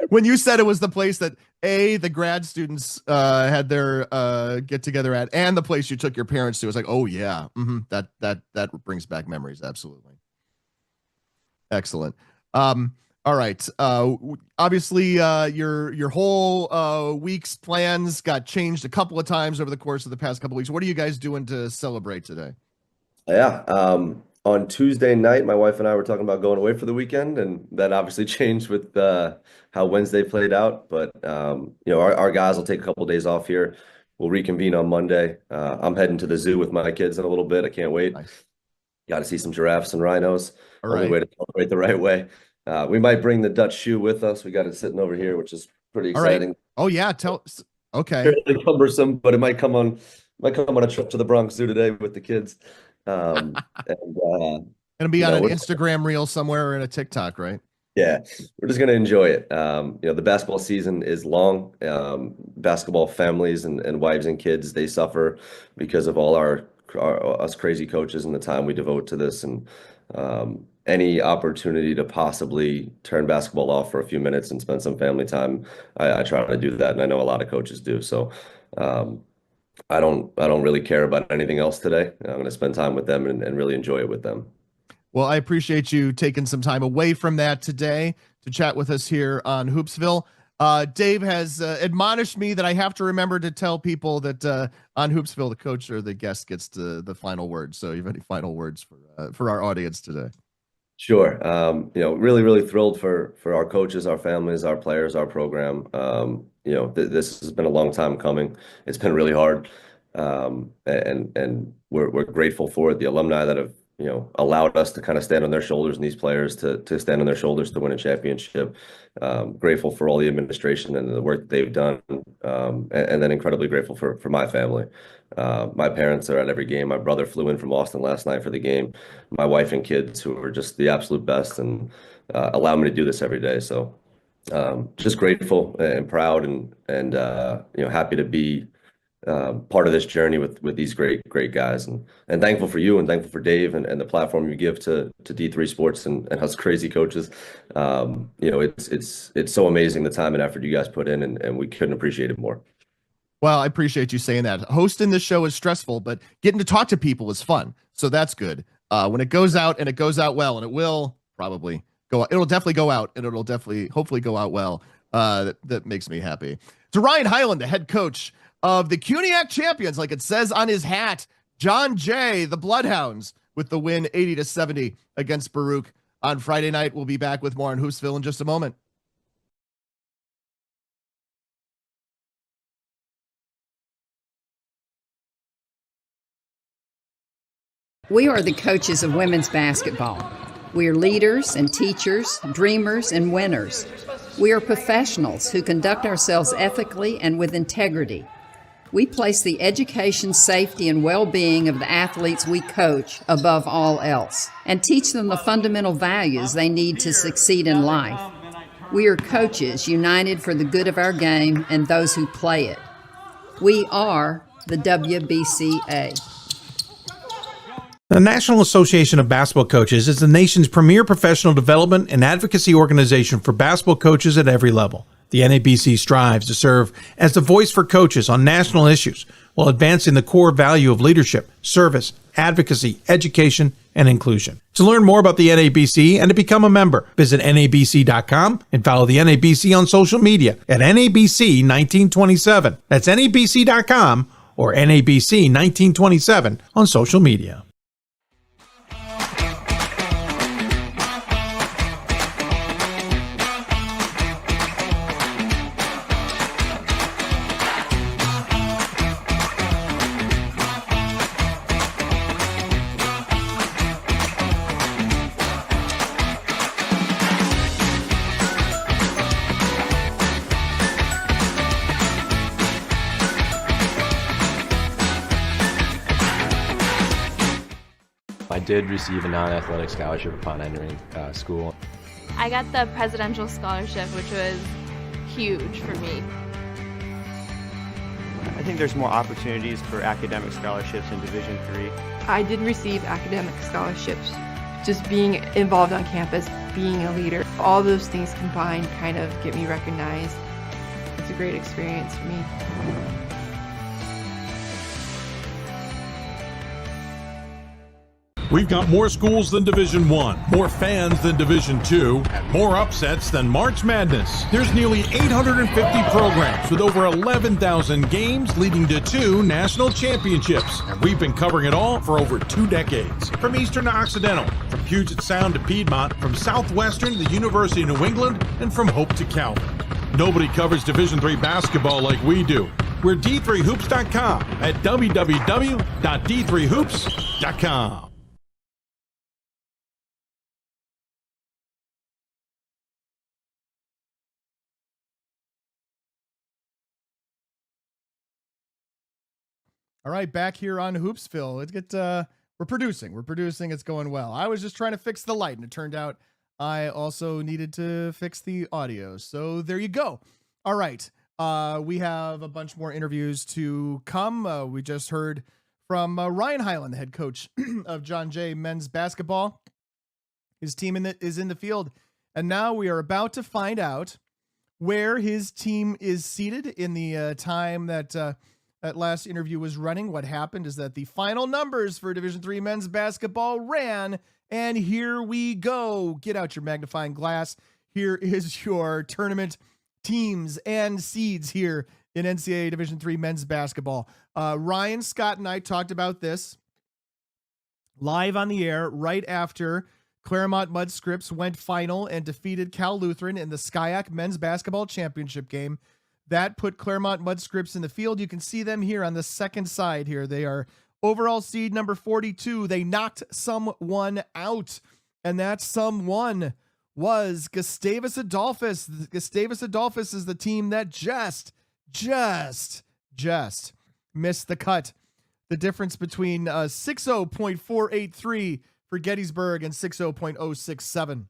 When you said it was the place that the grad students had their get together at, and the place you took your parents to, it was like, oh yeah, that brings back memories. Absolutely, excellent. All right. Obviously, your whole week's plans got changed a couple of times over the course of the past couple of weeks. What are you guys doing to celebrate today? Yeah. On Tuesday night, my wife and I were talking about going away for the weekend, and that obviously changed with how Wednesday played out. But our guys will take a couple of days off here. We'll reconvene on Monday. I'm heading to the zoo with my kids in a little bit. I can't wait. Nice. Got to see some giraffes and rhinos. All right. Only way to celebrate the right way. We might bring the Dutch shoe with us. We got it sitting over here, which is pretty exciting. Right. Oh yeah, okay. Fairly cumbersome, but it might come on a trip to the Bronx Zoo today with the kids. Gonna be on an Instagram reel somewhere or in a TikTok, right? Yeah, we're just gonna enjoy it. The basketball season is long. Basketball families and wives and kids, they suffer because of all us crazy coaches and the time we devote to this, and any opportunity to possibly turn basketball off for a few minutes and spend some family time, I try to do that, and I know a lot of coaches do. So I don't really care about anything else today. I'm going to spend time with them and really enjoy it with them. Well, I appreciate you taking some time away from that today to chat with us here on Hoopsville. Dave has admonished me that I have to remember to tell people that on Hoopsville, the coach or the guest gets the final word. So you have any final words for our audience today? Sure. Really, really thrilled for our coaches, our families, our players, our program. This has been a long time coming. It's been really hard. And we're grateful for it. The alumni that have, allowed us to kind of stand on their shoulders, and these players to stand on their shoulders to win a championship. Grateful for all the administration and the work that they've done. And then incredibly grateful for my family. My parents are at every game. My brother flew in from Austin last night for the game. My wife and kids, who are just the absolute best, and allow me to do this every day. So just grateful and proud and happy to be part of this journey with these great guys, and thankful for you and thankful for Dave and the platform you give to D3 Sports and us crazy coaches. It's so amazing the time and effort you guys put in, and we couldn't appreciate it more. Well, I appreciate you saying that. Hosting this show is stressful, but getting to talk to people is fun. So that's good. When it goes out and it goes out well, and it will probably go out, it'll definitely go out, and it'll definitely, hopefully go out well. That makes me happy. To Ryan Highland, the head coach of the CUNYAC champions, like it says on his hat, John Jay, the Bloodhounds, with the win 80-70 against Baruch on Friday night. We'll be back with more on Hoopsville in just a moment. We are the coaches of women's basketball. We are leaders and teachers, dreamers and winners. We are professionals who conduct ourselves ethically and with integrity. We place the education, safety, and well-being of the athletes we coach above all else and teach them the fundamental values they need to succeed in life. We are coaches united for the good of our game and those who play it. We are the WBCA. The National Association of Basketball Coaches is the nation's premier professional development and advocacy organization for basketball coaches at every level. The NABC strives to serve as the voice for coaches on national issues while advancing the core value of leadership, service, advocacy, education, and inclusion. To learn more about the NABC and to become a member, visit NABC.com and follow the NABC on social media at NABC 1927. That's NABC.com or NABC 1927 on social media. I did receive a non-athletic scholarship upon entering school. I got the presidential scholarship, which was huge for me. I think there's more opportunities for academic scholarships in Division III. I did receive academic scholarships. Just being involved on campus, being a leader, all those things combined kind of get me recognized. It's a great experience for me. We've got more schools than Division I, more fans than Division II, and more upsets than March Madness. There's nearly 850 programs with over 11,000 games leading to 2 national championships. And we've been covering it all for over 2 decades. From Eastern to Occidental, from Puget Sound to Piedmont, from Southwestern to the University of New England, and from Hope to Calvin. Nobody covers Division III basketball like we do. We're D3Hoops.com at www.d3hoops.com. All right, back here on Hoopsville. We're producing. It's going well. I was just trying to fix the light, and it turned out I also needed to fix the audio. So there you go. All right, we have a bunch more interviews to come. We just heard from Ryan Highland, the head coach of John Jay men's basketball. His team is in the field, and now we are about to find out where his team is seated in the time that that last interview was running. What happened is that the final numbers for Division III men's basketball ran, and here we go. Get out your magnifying glass. Here is your tournament teams and seeds here in NCAA Division III men's basketball. Ryan, Scott, and I talked about this live on the air right after Claremont Mudscripts went final and defeated Cal Lutheran in the SCIAC men's basketball championship game. That put Claremont Mudscripts in the field. You can see them here on the second side here. They are overall seed number 42. They knocked someone out, and that someone was Gustavus Adolphus. Gustavus Adolphus is the team that just missed the cut. The difference between 60.483 for Gettysburg and 60.067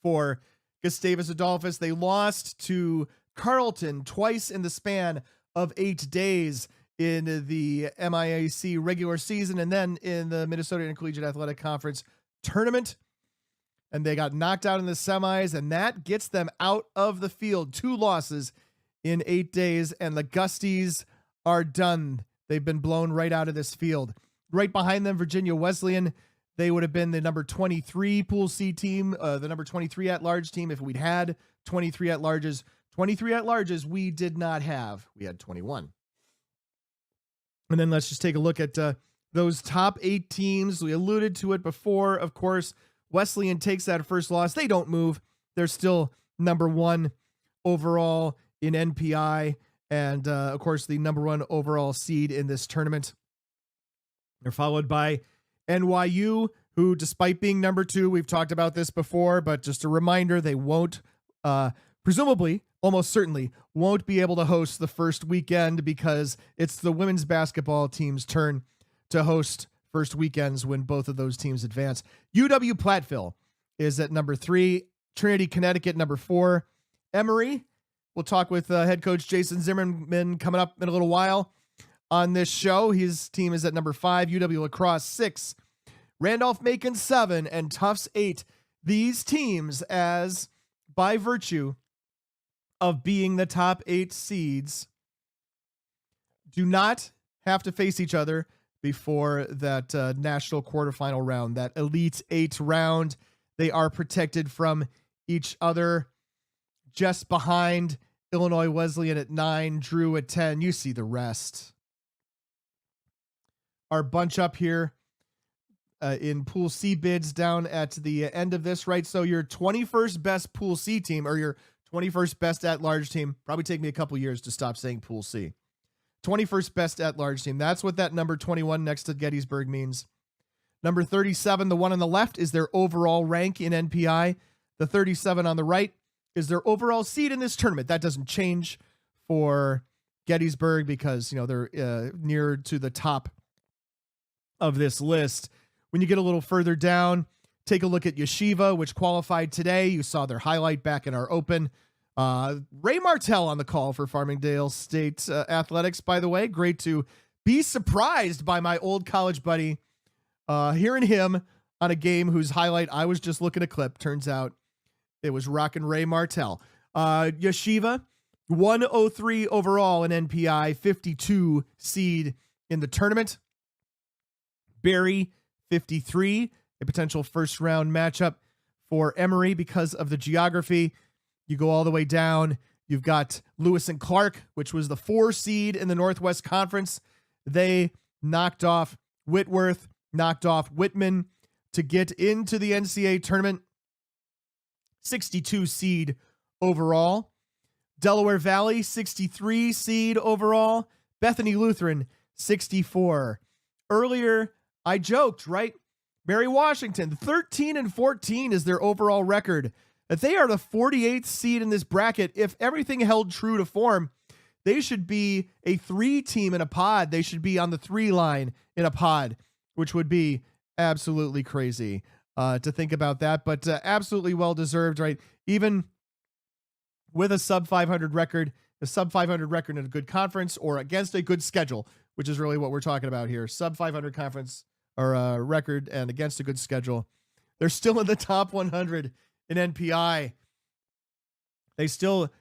for Gustavus Adolphus. They lost to Carleton twice in the span of 8 days in the MIAC regular season and then in the Minnesota Intercollegiate Athletic Conference tournament. And they got knocked out in the semis, and that gets them out of the field. 2 losses in 8 days, and the Gusties are done. They've been blown right out of this field. Right behind them, Virginia Wesleyan. They would have been the number 23 Pool C team, the number 23 at-large team if we'd had 23 at-larges. 23 at-larges we did not have. We had 21. And then let's just take a look at those top 8 teams. We alluded to it before. Of course, Wesleyan takes that first loss. They don't move. They're still number 1 overall in NPI. And, of course, the number 1 overall seed in this tournament. They're followed by NYU, who, despite being number 2, we've talked about this before, but just a reminder, they won't, presumably, almost certainly, won't be able to host the first weekend because it's the women's basketball team's turn to host first weekends when both of those teams advance. UW Platteville is at number 3, Trinity, Connecticut, number 4. Emory, we'll talk with head coach Jason Zimmerman coming up in a little while on this show. His team is at number 5, UW La Crosse 6, Randolph-Macon 7, and Tufts 8. These teams, as by virtue of being the top 8 seeds, do not have to face each other before that national quarterfinal round, that Elite 8 round. They are protected from each other just behind Illinois Wesleyan at 9, Drew at 10. You see the rest. Our bunch up here in Pool C bids down at the end of this, right? So your 21st best Pool C team, or your 21st best at-large team, probably take me a couple years to stop saying Pool C. 21st best at-large team. That's what that number 21 next to Gettysburg means. Number 37, the one on the left, is their overall rank in NPI. The 37 on the right is their overall seed in this tournament. That doesn't change for Gettysburg because, you know, they're near to the top of this list. When you get a little further down, take a look at Yeshiva, which qualified today. You saw their highlight back in our open. Ray Martell on the call for Farmingdale State Athletics, by the way. Great to be surprised by my old college buddy, hearing him on a game whose highlight I was just looking to clip. Turns out it was rockin' Ray Martell. Yeshiva, 103 overall in NPI, 52 seed in the tournament. Barry, 53, a potential first round matchup for Emory because of the geography. You go all the way down. You've got Lewis and Clark, which was the 4 seed in the Northwest Conference. They knocked off Whitworth, knocked off Whitman to get into the NCAA tournament. 62 seed overall. Delaware Valley, 63 seed overall. Bethany Lutheran, 64. Earlier, I joked, right? Mary Washington, 13-14 is their overall record. They are the 48th seed in this bracket. If everything held true to form, they should be a 3 team in a pod. They should be on the 3 line in a pod, which would be absolutely crazy to think about that, but absolutely well-deserved, right? Even with a sub-500 record, a sub-500 record in a good conference or against a good schedule, which is really what we're talking about here. Sub-500 conference or record and against a good schedule. They're still in the top 100 in NPI. They still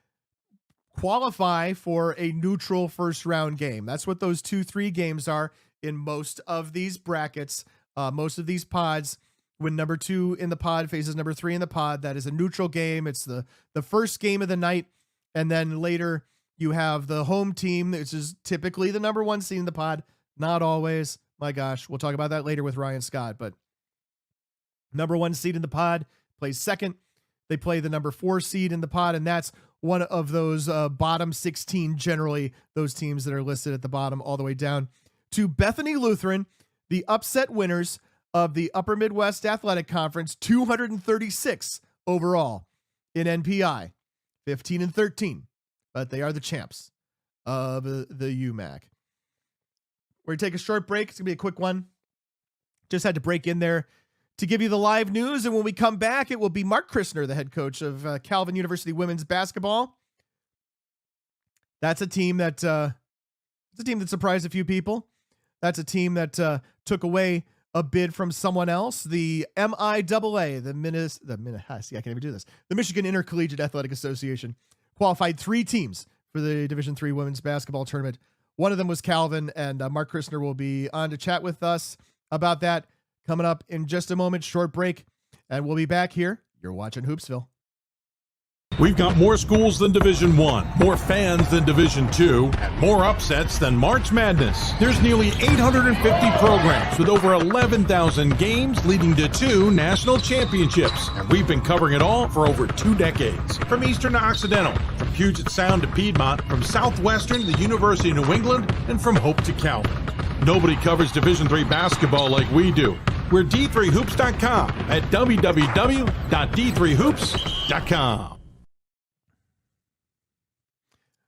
qualify for a neutral first round game. That's what those 2-3 games are in most of these brackets, most of these pods. When number 2 in the pod faces number 3 in the pod, that is a neutral game. It's the first game of the night. And then later you have the home team, which is typically the number 1 seed in the pod. Not always. My gosh, we'll talk about that later with Ryan Scott. But number 1 seed in the pod plays second. They play the number 4 seed in the pod, and that's one of those bottom 16, generally those teams that are listed at the bottom all the way down to Bethany Lutheran, the upset winners of the Upper Midwest Athletic Conference, 236 overall in NPI, 15-13, but they are the champs of the UMAC. We're going to take a short break. It's going to be a quick one. Just had to break in there to give you the live news, and when we come back, it will be Mark Christner, the head coach of Calvin University women's basketball. That's a team that surprised a few people. That's a team that took away a bid from someone else. The MIAA, the Michigan Intercollegiate Athletic Association, qualified 3 teams for the Division III women's basketball tournament. One of them was Calvin, and Mark Christner will be on to chat with us about that coming up in just a moment. Short break, and we'll be back here. You're watching Hoopsville. We've got more schools than Division I, more fans than Division II, and more upsets than March Madness. There's nearly 850 programs with over 11,000 games leading to 2 national championships. And we've been covering it all for over 2 decades. From Eastern to Occidental, from Puget Sound to Piedmont, from Southwestern to the University of New England, and from Hope to Calvin. Nobody covers Division III basketball like we do. We're D3Hoops.com at www.d3hoops.com.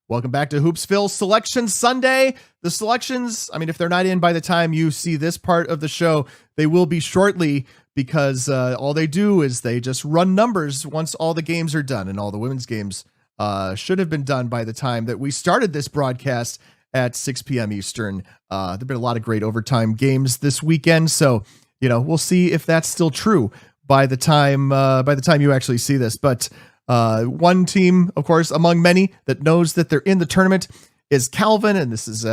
Welcome back to Hoopsville Selection Sunday. The selections, I mean, if they're not in by the time you see this part of the show, they will be shortly, because all they do is they just run numbers once all the games are done, and all the women's games should have been done by the time that we started this broadcast at 6 p.m. Eastern. There've been a lot of great overtime games this weekend, so we'll see if that's still true by the time you actually see this. But one team, of course, among many that knows that they're in the tournament is Calvin, and this is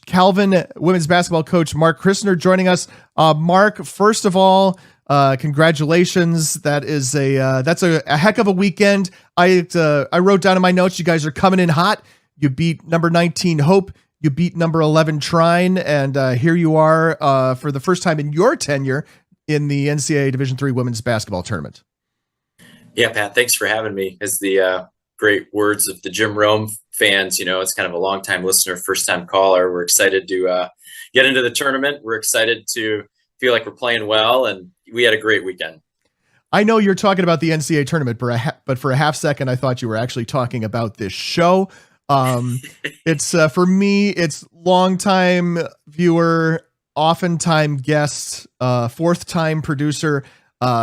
Calvin women's basketball coach Mark Christner joining us. Mark, first of all, congratulations. That's a heck of a weekend. I wrote down in my notes, you guys are coming in hot. You beat number 19 Hope. You beat number 11 Trine, and here you are for the first time in your tenure in the NCAA Division III women's basketball tournament. Yeah, Pat, thanks for having me. As the great words of the Jim Rome fans, it's kind of a long-time listener, first-time caller. We're excited to get into the tournament. We're excited to feel like we're playing well, and we had a great weekend. I know you're talking about the NCAA tournament, but for a half second, I thought you were actually talking about this show. It's for me, it's longtime viewer, oftentimes guest, fourth-time producer.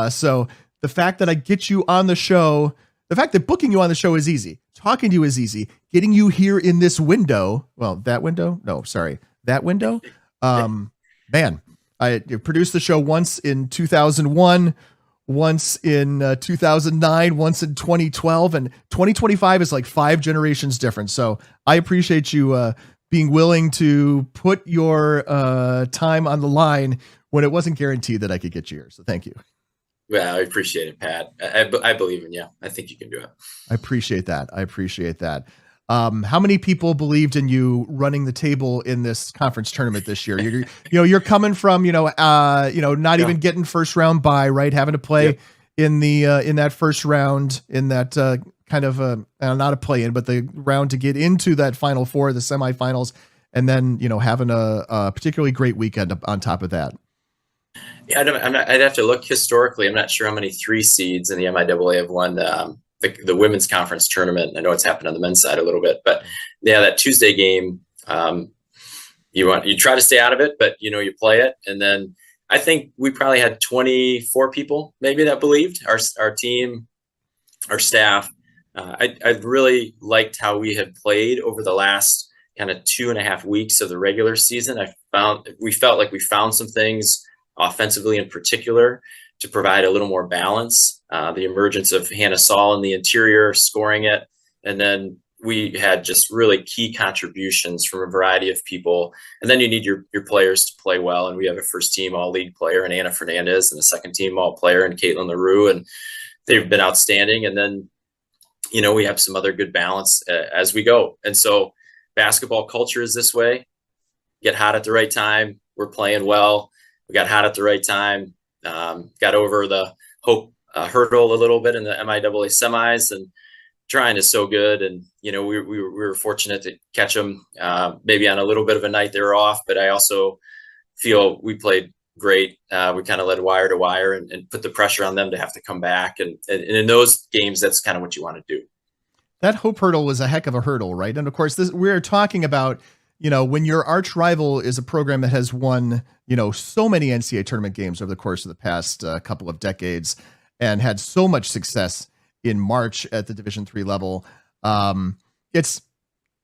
So the fact that I get you on the show, the fact that booking you on the show is easy, talking to you is easy, getting you here in this window, that window, man, I produced the show once in 2001, once in 2009, once in 2012, and 2025 is like 5 generations different. So I appreciate you being willing to put your time on the line when it wasn't guaranteed that I could get you here. So thank you. Well, I appreciate it, Pat. I believe in you. I think you can do it. I appreciate that. How many people believed in you running the table in this conference tournament this year? You're coming from, not even getting first round bye, right? Having to play in that first round, in that kind of not a play in, but the round to get into that Final Four, the semifinals, and then, having a particularly great weekend on top of that. Yeah, I'd have to look historically. I'm not sure how many 3 seeds in the MIAA have won the women's conference tournament. I know it's happened on the men's side a little bit, but yeah, that Tuesday game, you try to stay out of it, but you play it. And then I think we probably had 24 people maybe that believed our team, our staff. I really liked how we had played over the last kind of 2.5 weeks of the regular season. We felt like we found some things offensively in particular to provide a little more balance. The emergence of Hannah Saul in the interior, scoring it. And then we had just really key contributions from a variety of people. And then you need your players to play well. And we have a first team all league player in Anna Fernandez and a second team all player in Caitlin LaRue. And they've been outstanding. And then, we have some other good balance as we go. And so basketball culture is this way. Get hot at the right time. We're playing well. We got hot at the right time. Got over the Hope hurdle a little bit in the MIAA semis, and Trine is so good. And, we were fortunate to catch them maybe on a little bit of a night they were off, but I also feel we played great. We kind of led wire to wire and put the pressure on them to have to come back. And in those games, that's kind of what you want to do. That Hope hurdle was a heck of a hurdle, right? And of course, we're talking about, when your arch rival is a program that has won, so many NCAA tournament games over the course of the past couple of decades and had so much success in March at the Division III level, it's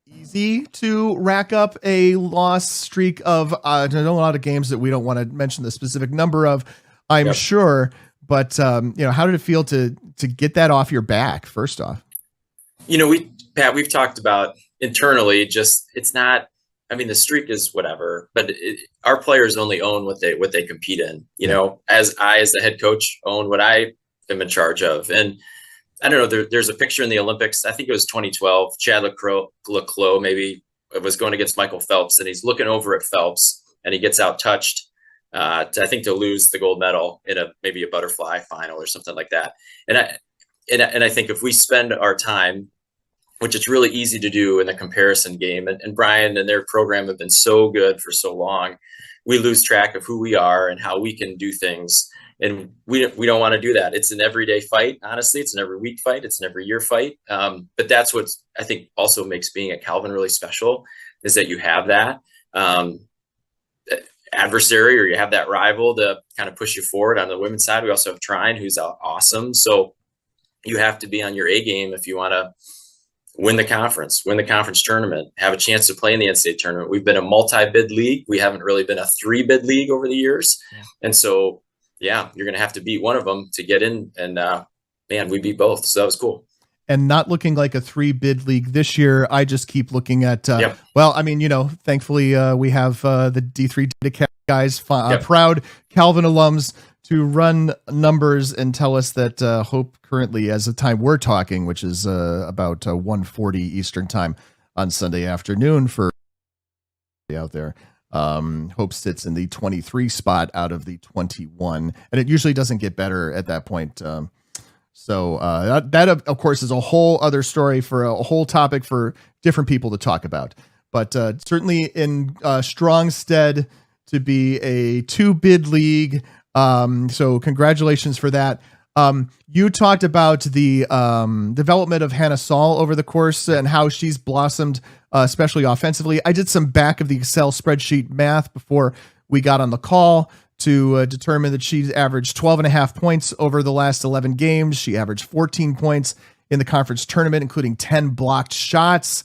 easy to rack up a loss streak of a lot of games that we don't want to mention the specific number of, I'm sure. But, how did it feel to get that off your back, first off? Pat, we've talked about internally, just it's not. I mean, the streak is whatever, but our players only own what they compete in. You know, as the head coach, own what I am in charge of. And I don't know. There's a picture in the Olympics. I think it was 2012. Chad Leclos maybe was going against Michael Phelps, and he's looking over at Phelps, and he gets out touched. I think to lose the gold medal in maybe a butterfly final or something like that. And I think if we spend our time, which it's really easy to do in the comparison game, and Brian and their program have been so good for so long, we lose track of who we are and how we can do things. And we don't want to do that. It's an everyday fight. Honestly, it's an every week fight. It's an every year fight. But that's what I think also makes being at Calvin really special, is that you have that adversary, or you have that rival to kind of push you forward. On the women's side, we also have Trine, who's awesome. So you have to be on your A game if you want to win the conference tournament, have a chance to play in the NCAA tournament. We've been a multi-bid league. We haven't really been a 3-bid league over the years. Yeah. And so, yeah, you're going to have to beat one of them to get in. And man, we beat both. So that was cool. And not looking like a 3-bid league this year. I just keep looking at, well, I mean, thankfully we have the D3 guys, proud Calvin alums, to run numbers and tell us that Hope currently, as the time we're talking, which is about 1:40 Eastern time on Sunday afternoon for out there, Hope sits in the 23 spot out of the 21, and it usually doesn't get better at that point. So that of course is a whole other story for a whole topic for different people to talk about, but certainly in strong stead to be a 2-bid league. So congratulations for that. You talked about the development of Hannah Saul over the course and how she's blossomed, especially offensively. I did some back of the Excel spreadsheet math before we got on the call to determine that she's averaged 12.5 points over the last 11 games. She averaged 14 points in the conference tournament, including 10 blocked shots.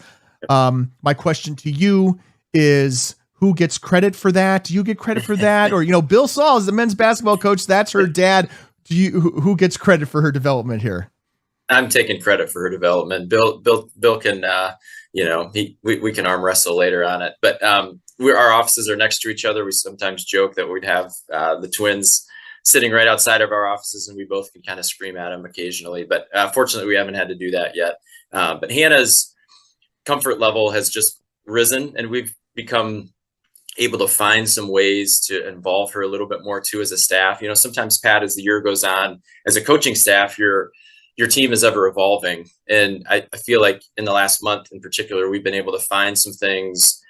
My question to you is, who gets credit for that? Do you get credit for that? Or, Bill Saul is the men's basketball coach. That's her dad. Who gets credit for her development here? I'm taking credit for her development. Bill can, we can arm wrestle later on it, but our offices are next to each other. We sometimes joke that we'd have the twins sitting right outside of our offices, and we both can kind of scream at them occasionally, but fortunately we haven't had to do that yet. But Hannah's comfort level has just risen, and we've become able to find some ways to involve her a little bit more too as a staff. Sometimes, Pat, as the year goes on, as a coaching staff, your team is ever evolving. And I feel like in the last month in particular, we've been able to find some things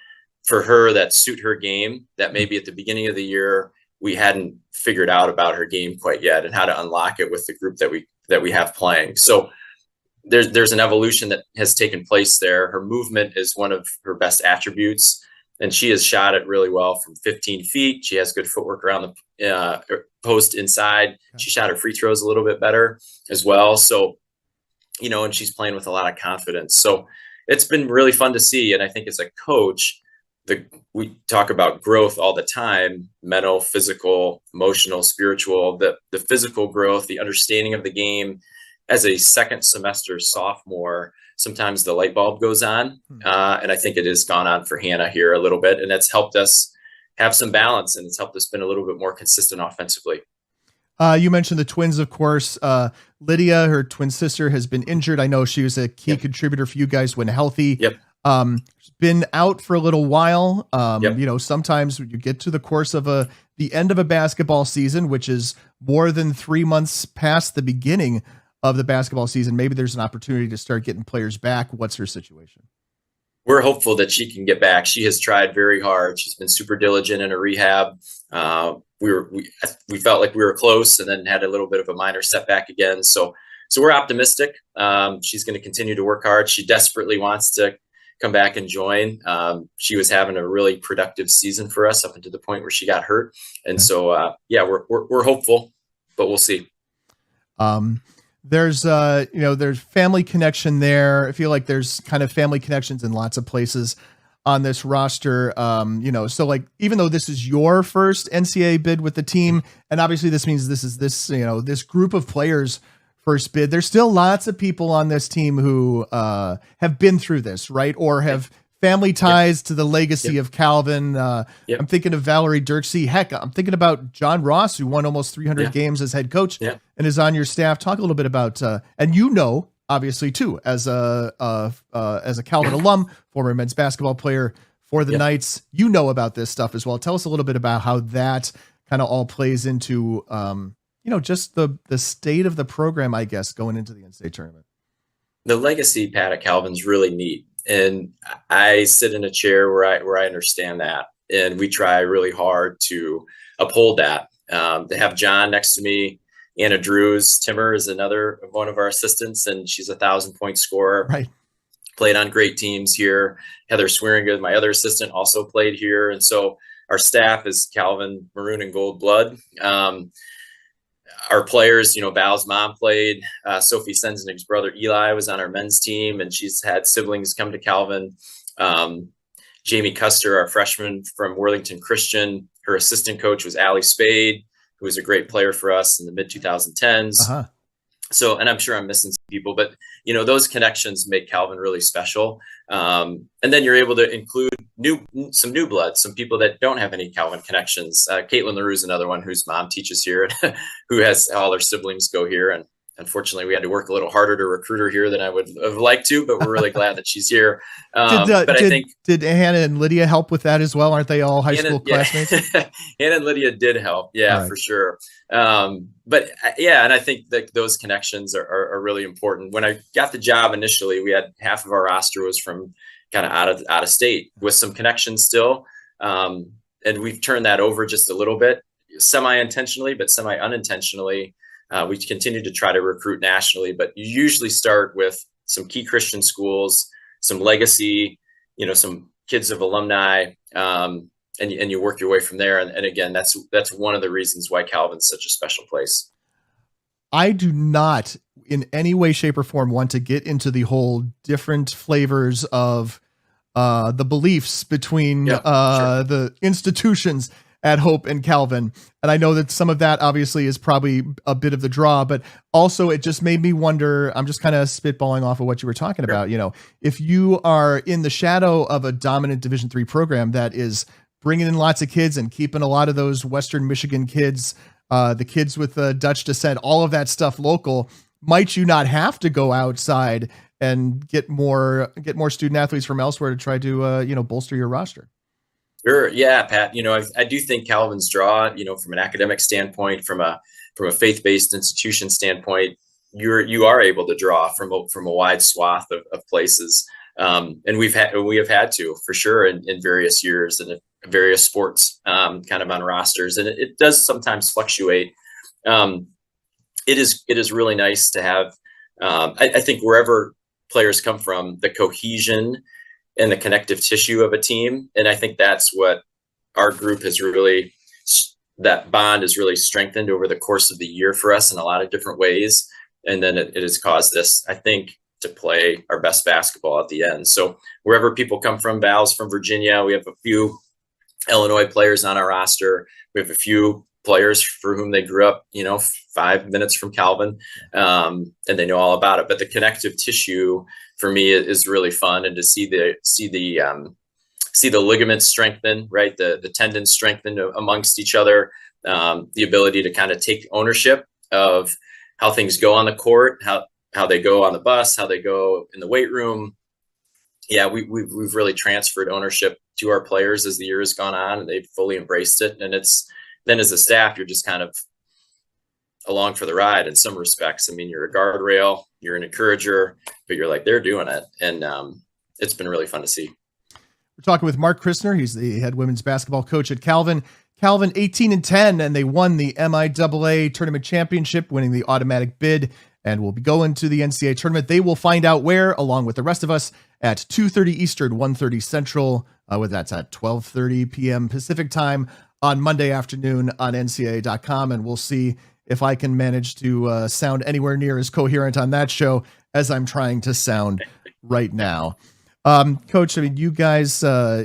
for her that suit her game that maybe at the beginning of the year we hadn't figured out about her game quite yet, and how to unlock it with the group that we have playing. So there's an evolution that has taken place there. Her movement is one of her best attributes, and she has shot it really well from 15 feet. She has good footwork around the post inside. She shot her free throws a little bit better as well. So, and she's playing with a lot of confidence. So it's been really fun to see. And I think as a coach, we talk about growth all the time: mental, physical, emotional, spiritual. The physical growth, the understanding of the game. As a second semester sophomore, sometimes the light bulb goes on. And I think it has gone on for Hannah here a little bit, and that's helped us have some balance, and it's helped us been a little bit more consistent offensively. You mentioned the twins, of course. Lydia, her twin sister, has been injured. I know she was a key contributor for you guys when healthy. She's been out for a little while. Sometimes you get to the course of the end of a basketball season, which is more than 3 months past the beginning of the basketball season. Maybe there's an opportunity to start getting players back. What's her situation? We're hopeful that she can get back. She has tried very hard. She's been super diligent in her rehab. We felt like we were close, and then had a little bit of a minor setback again. So we're optimistic. She's going to continue to work hard. She desperately wants to come back and join. She was having a really productive season for us up until the point where she got hurt. And so, we're hopeful, but we'll see. There's family connection there. I feel like there's kind of family connections in lots of places on this roster. So like, even though this is your first NCAA bid with the team, and obviously this means this is this group of players first bid. There's still lots of people on this team who have been through this, right? Or have family ties to the legacy of Calvin. I'm thinking of Valerie Dirksey. Heck, I'm thinking about John Ross, who won almost 300 games as head coach and is on your staff. Talk a little bit about, and obviously too, as a Calvin alum, former men's basketball player for the Knights, about this stuff as well. Tell us a little bit about how that kind of all plays into, just the state of the program, I guess, going into the NCAA tournament. The legacy, Pat, at Calvin's really neat. And I sit in a chair where I understand that. And we try really hard to uphold that. To have John next to me, Anna Drews, Timmer is another one of our assistants, and she's a 1,000-point scorer. Right. Played on great teams here. Heather Swearingen, my other assistant, also played here. And so our staff is Calvin maroon and gold blood. Our players, Val's mom played. Sophie Senzenig's brother Eli was on our men's team, and she's had siblings come to Calvin. Jamie Custer, our freshman from Worthington Christian, her assistant coach was Allie Spade, who was a great player for us in the mid-2010s. So, and I'm sure I'm missing some people, but those connections make Calvin really special. And then you're able to include some new blood, some people that don't have any Calvin connections. Caitlin LaRue is another one whose mom teaches here, who has all their siblings go here. And unfortunately, we had to work a little harder to recruit her here than I would have liked to, but we're really glad that she's here. Did Hannah and Lydia help with that as well? Aren't they all high school classmates? Hannah and Lydia did help. Yeah, for sure. And I think that those connections are really important. When I got the job initially, we had half of our roster was from kind of out of state with some connections still. And we've turned that over just a little bit, semi-intentionally, but semi-unintentionally. We continue to try to recruit nationally, but you usually start with some key Christian schools, some legacy, some kids of alumni, and you work your way from there. And again, that's one of the reasons why Calvin's such a special place. I do not in any way, shape, or form want to get into the whole different flavors of the beliefs between the institutions at Hope and Calvin. And I know that some of that obviously is probably a bit of the draw, but also it just made me wonder, I'm just kind of spitballing off of what you were talking about. If you are in the shadow of a dominant Division III program that is bringing in lots of kids and keeping a lot of those Western Michigan kids, the kids with Dutch descent, all of that stuff local, might you not have to go outside and get more student athletes from elsewhere to try to, bolster your roster? Sure. Yeah, Pat, I do think Calvin's draw, from an academic standpoint, from a faith-based institution standpoint, you are able to draw from a wide swath of places. And we have had to, for sure, in various years and various sports, kind of on rosters. And it does sometimes fluctuate. It is really nice to have, I think wherever players come from, the cohesion and the connective tissue of a team. And I think that's what our group has really, that bond has really strengthened over the course of the year for us in a lot of different ways. And then it has caused us, I think, to play our best basketball at the end. So wherever people come from, Val's from Virginia, we have a few Illinois players on our roster. We have a few players for whom they grew up, 5 minutes from Calvin, and they know all about it. But the connective tissue for me is really fun, and to see the ligaments strengthen, right? The tendons strengthen amongst each other, the ability to kind of take ownership of how things go on the court, how they go on the bus, how they go in the weight room. Yeah, we've really transferred ownership to our players as the year has gone on, and they've fully embraced it. And then as a staff, you're just kind of along for the ride in some respects. I mean, you're a guardrail, you're an encourager, but you're like, they're doing it. And it's been really fun to see. We're talking with Mark Christner. He's the head women's basketball coach at Calvin. Calvin 18-10, and they won the MIAA Tournament Championship, winning the automatic bid, and will be going to the NCAA Tournament. They will find out where, along with the rest of us, at 2:30 Eastern, 1:30 Central, that's at 12:30 p.m. Pacific time on Monday afternoon on NCAA.com, and we'll see if I can manage to sound anywhere near as coherent on that show as I'm trying to sound right now. Coach, I mean, you guys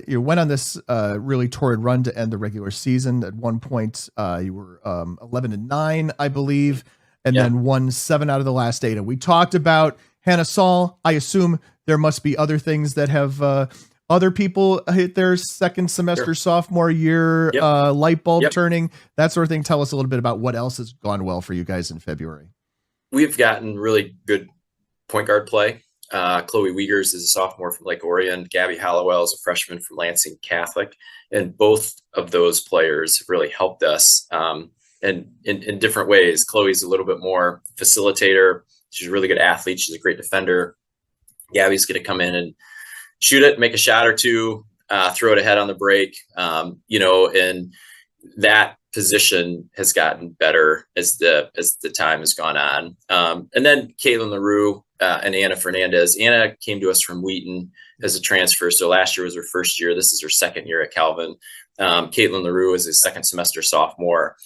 you went on this really torrid run to end the regular season. At one point, you were 11-9, I believe. and Yeah. then won 7 out of the last 8. And we talked about Hannah Saul. I assume there must be other things that have other people hit their second semester sophomore year, light bulb turning, that sort of thing. Tell us a little bit about what else has gone well for you guys in February. We've gotten really good point guard play. Chloe Wiegers is a sophomore from Lake Orion. Gabby Hallowell is a freshman from Lansing Catholic. And both of those players have really helped us and in different ways. Chloe's a little bit more facilitator. She's a really good athlete. She's a great defender. Gabby's going to come in and shoot it, make a shot or two, throw it ahead on the break, and that position has gotten better as the time has gone on. And then Caitlin LaRue and Anna Fernandez. Anna came to us from Wheaton as a transfer. So last year was her first year. This is her second year at Calvin. Caitlin LaRue is a second semester sophomore.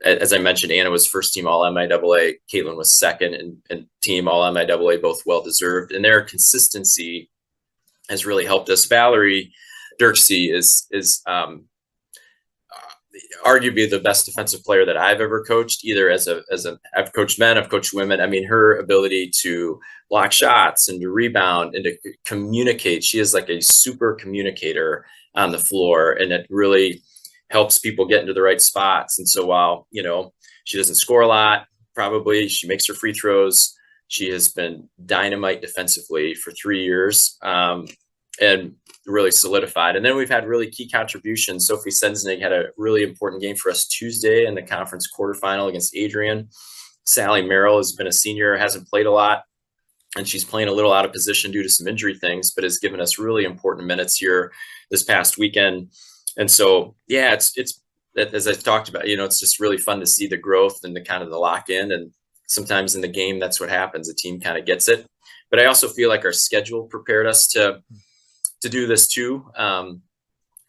As I mentioned, Anna was first team all MIAA. Caitlin was second and team all MIAA, both well-deserved. And their consistency has really helped us. Valerie Dirksey is arguably the best defensive player that I've ever coached, either I've coached men, I've coached women. I mean, her ability to block shots and to rebound and to communicate, she is like a super communicator on the floor, and it really helps people get into the right spots. And so while, she doesn't score a lot, probably she makes her free throws. She has been dynamite defensively for 3 years and really solidified. And then we've had really key contributions. Sophie Sensnig had a really important game for us Tuesday in the conference quarterfinal against Adrian. Sally Merrill has been a senior, hasn't played a lot, and she's playing a little out of position due to some injury things, but has given us really important minutes here this past weekend. And so, yeah, it's as I've talked about, it's just really fun to see the growth and the kind of the lock in. And sometimes in the game, that's what happens. A team kind of gets it. But I also feel like our schedule prepared us to do this too.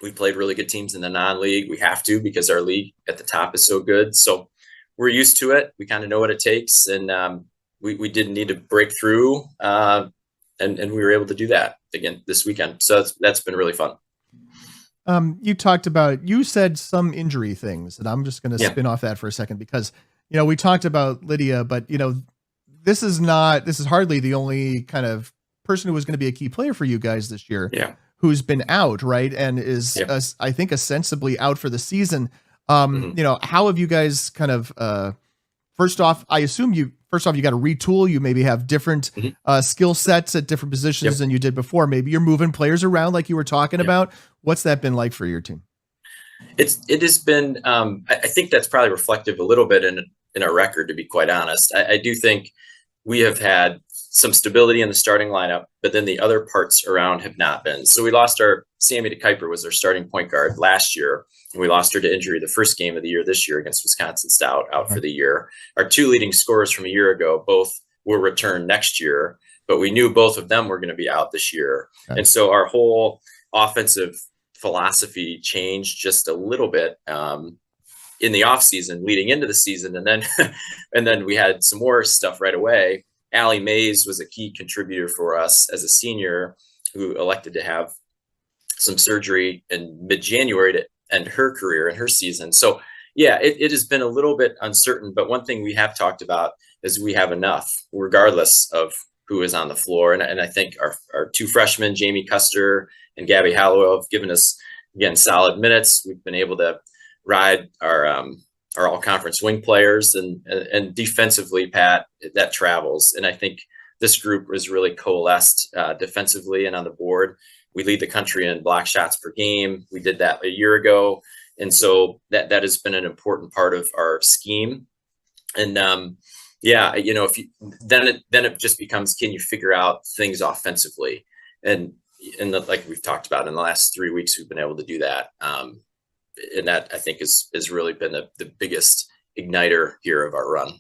We played really good teams in the non-league. We have to, because our league at the top is so good. So we're used to it. We kind of know what it takes. And we didn't need to break through. And we were able to do that again this weekend. So that's been really fun. You said some injury things, and I'm just going to spin off that for a second, because, we talked about Lydia, but, this is hardly the only kind of person who was going to be a key player for you guys this year who's been out, right? And is, I think, ostensibly out for the season. How have you guys kind of, first off, you got to retool. You maybe have different skill sets at different positions than you did before. Maybe you're moving players around like you were talking about. What's that been like for your team? It has been, I think that's probably reflective a little bit in our record, to be quite honest. I do think we have had some stability in the starting lineup, but then the other parts around have not been. So we lost Sammy DeKuyper was our starting point guard last year, and we lost her to injury the first game of the year this year against Wisconsin Stout, out for the year. Our 2 leading scorers from a year ago, both will return next year, but we knew both of them were going to be out this year. Okay. And so our whole offensive philosophy changed just a little bit in the off season leading into the season. And then we had some more stuff right away. Allie Mays was a key contributor for us as a senior who elected to have some surgery in mid-January to end her career and her season. So yeah, it has been a little bit uncertain, but one thing we have talked about is we have enough regardless of who is on the floor. And I think our 2 freshmen, Jamie Custer and Gabby Hallowell, have given us, again, solid minutes. We've been able to ride our all-conference wing players, and defensively, Pat, that travels. And I think this group was really coalesced defensively and on the board. We lead the country in block shots per game. We did that a year ago. And so that has been an important part of our scheme. And if you, then it just becomes, can you figure out things offensively? And like we've talked about in the last 3 weeks, we've been able to do that. And that, I think, has really been the biggest igniter here of our run.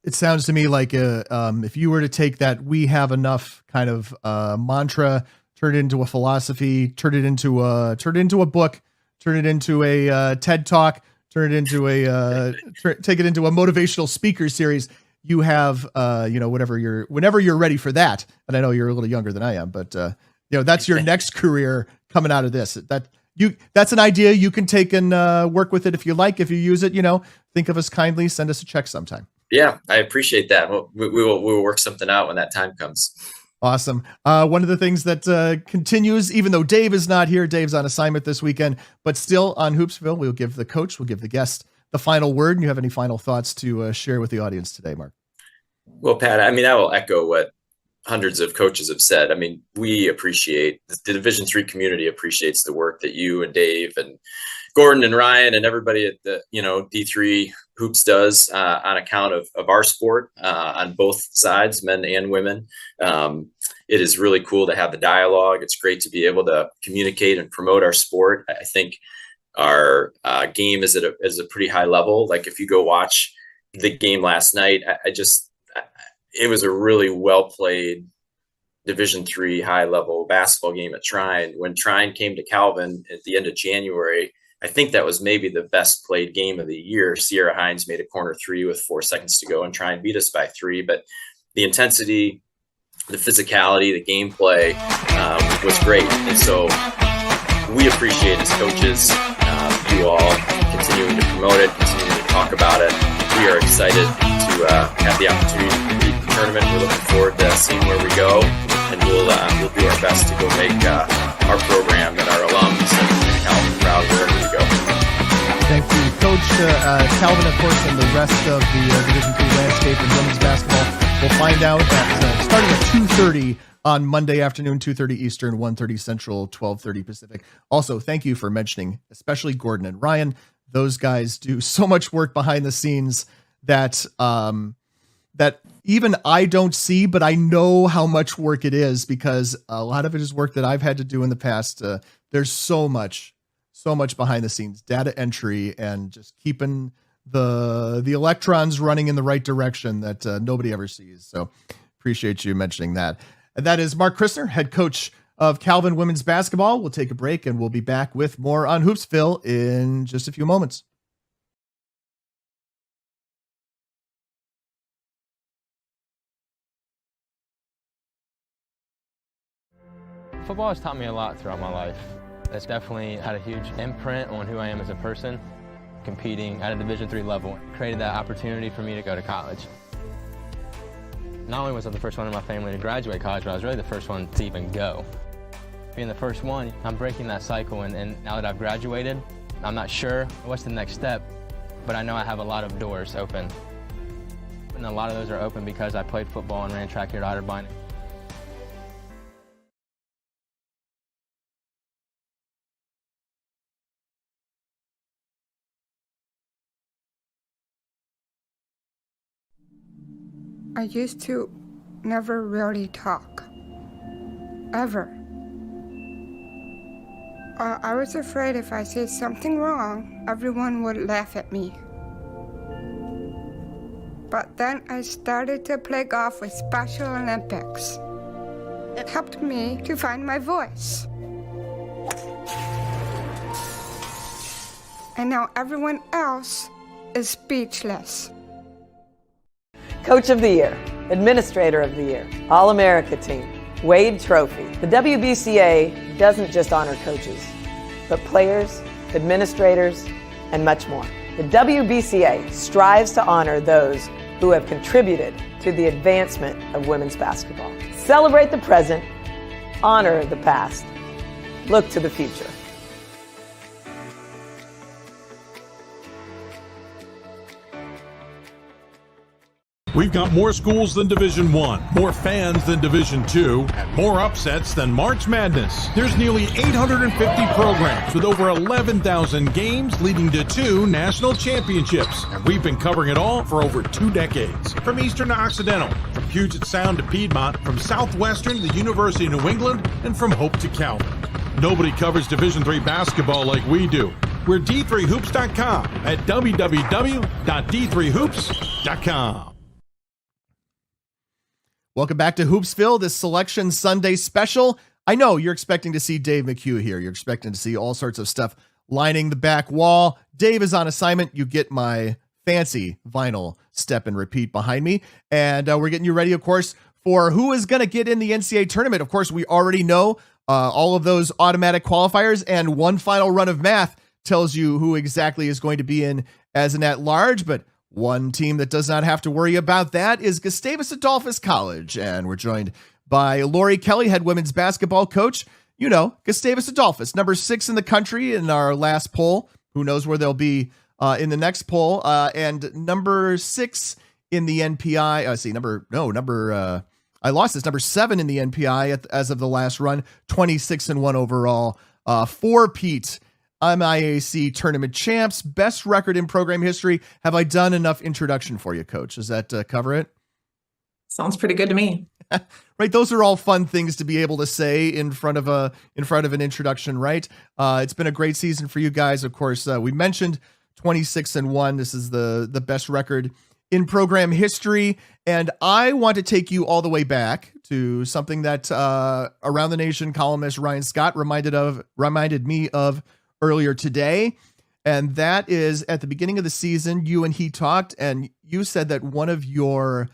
It sounds to me like if you were to take that "we have enough" kind of mantra, turn it into a philosophy, turn it into a book, turn it into a TED Talk, turn it into take it into a motivational speaker series. You have whenever you're ready for that. And I know you're a little younger than I am, but that's your next career coming out of this. That's an idea you can take and work with it if you like. If you use it, think of us kindly, send us a check sometime. Yeah, I appreciate that. We will work something out when that time comes. Awesome. One of the things that continues, even though Dave is not here, Dave's on assignment this weekend, but still on Hoopsville, we'll give the coach, we'll give the guest the final word. And you have any final thoughts to share with the audience today, Mark? Well, Pat, I mean, I will echo what hundreds of coaches have said. I mean, we appreciate, the Division III community appreciates the work that you and Dave and Gordon and Ryan and everybody at the, D3 Hoops does on account of our sport on both sides, men and women. It is really cool to have the dialogue. It's great to be able to communicate and promote our sport. I think our game is at a pretty high level. Like if you go watch the game last night, it was a really well played Division III high level basketball game at Trine. When Trine came to Calvin at the end of January, I think that was maybe the best played game of the year. Sierra Hines made a corner three with 4 seconds to go and Trine beat us by 3. But the intensity, the physicality, the gameplay was great. And so we appreciate as coaches, you all continuing to promote it, continuing to talk about it. We are excited to have the opportunity to compete in the tournament. We're looking forward to seeing where we go, and we'll do our best to go make our program and our alums and Calvin proud wherever we go. Thank you, Coach. Calvin, of course, and the rest of the Division III landscape in women's basketball. We'll find out starting at 2:30 on Monday afternoon, 2:30 Eastern, 1:30 Central, 12:30 Pacific. Also, thank you for mentioning, especially Gordon and Ryan. Those guys do so much work behind the scenes that that even I don't see, but I know how much work it is because a lot of it is work that I've had to do in the past. There's so much behind the scenes, data entry and just keeping the electrons running in the right direction that nobody ever sees. So appreciate you mentioning that. And that is Mark Christner, head coach of Calvin women's basketball. We'll take a break and we'll be back with more on Hoopsville in just a few moments. Football has taught me a lot throughout my life. It's definitely had a huge imprint on who I am as a person. Competing at a Division III level created that opportunity for me to go to college. Not only was I the first one in my family to graduate college, but I was really the first one to even go. Being the first one, I'm breaking that cycle, and now that I've graduated, I'm not sure what's the next step, but I know I have a lot of doors open. And a lot of those are open because I played football and ran track here at Otterbein. I used to never really talk, ever. I was afraid if I said something wrong, everyone would laugh at me. But then I started to play golf with Special Olympics. It helped me to find my voice. And now everyone else is speechless. Coach of the Year, Administrator of the Year, All-America Team, Wade Trophy. The WBCA doesn't just honor coaches, but players, administrators, and much more. The WBCA strives to honor those who have contributed to the advancement of women's basketball. Celebrate the present, honor the past, look to the future. We've got more schools than Division I, more fans than Division II, and more upsets than March Madness. There's nearly 850 programs with over 11,000 games leading to 2 national championships. And we've been covering it all for over 2 decades. From Eastern to Occidental, from Puget Sound to Piedmont, from Southwestern to the University of New England, and from Hope to Calvin. Nobody covers Division III basketball like we do. We're D3Hoops.com at www.d3hoops.com. Welcome back to Hoopsville, this Selection Sunday Special. I know you're expecting to see Dave McHugh here. You're expecting to see all sorts of stuff lining the back wall. Dave is on assignment. You get my fancy vinyl step and repeat behind me. And we're getting you ready, of course, for who is going to get in the NCAA tournament. Of course, we already know all of those automatic qualifiers, and one final run of math tells you who exactly is going to be in as an at-large. But One team that does not have to worry about that is Gustavus Adolphus College. And we're joined by Lori Kelly, head women's basketball coach. You know, Gustavus Adolphus, number 6 in the country in our last poll. Who knows where they'll be in the next poll. And number 6 in the NPI. I lost this. Number 7 in the NPI as of the last run. 26-1 overall. 4-peat MIAC tournament champs. Best record in program history. Have I done enough introduction for you, Coach? Does that cover it? Sounds pretty good to me. Right, those are all fun things to be able to say in front of an introduction, right? It's been a great season for you guys. Of course, we mentioned 26-1. This is the best record in program history, and I want to take you all the way back to something that Around the Nation columnist Ryan Scott reminded me of earlier today, and that is at the beginning of the season, you and he talked, and you said that one of your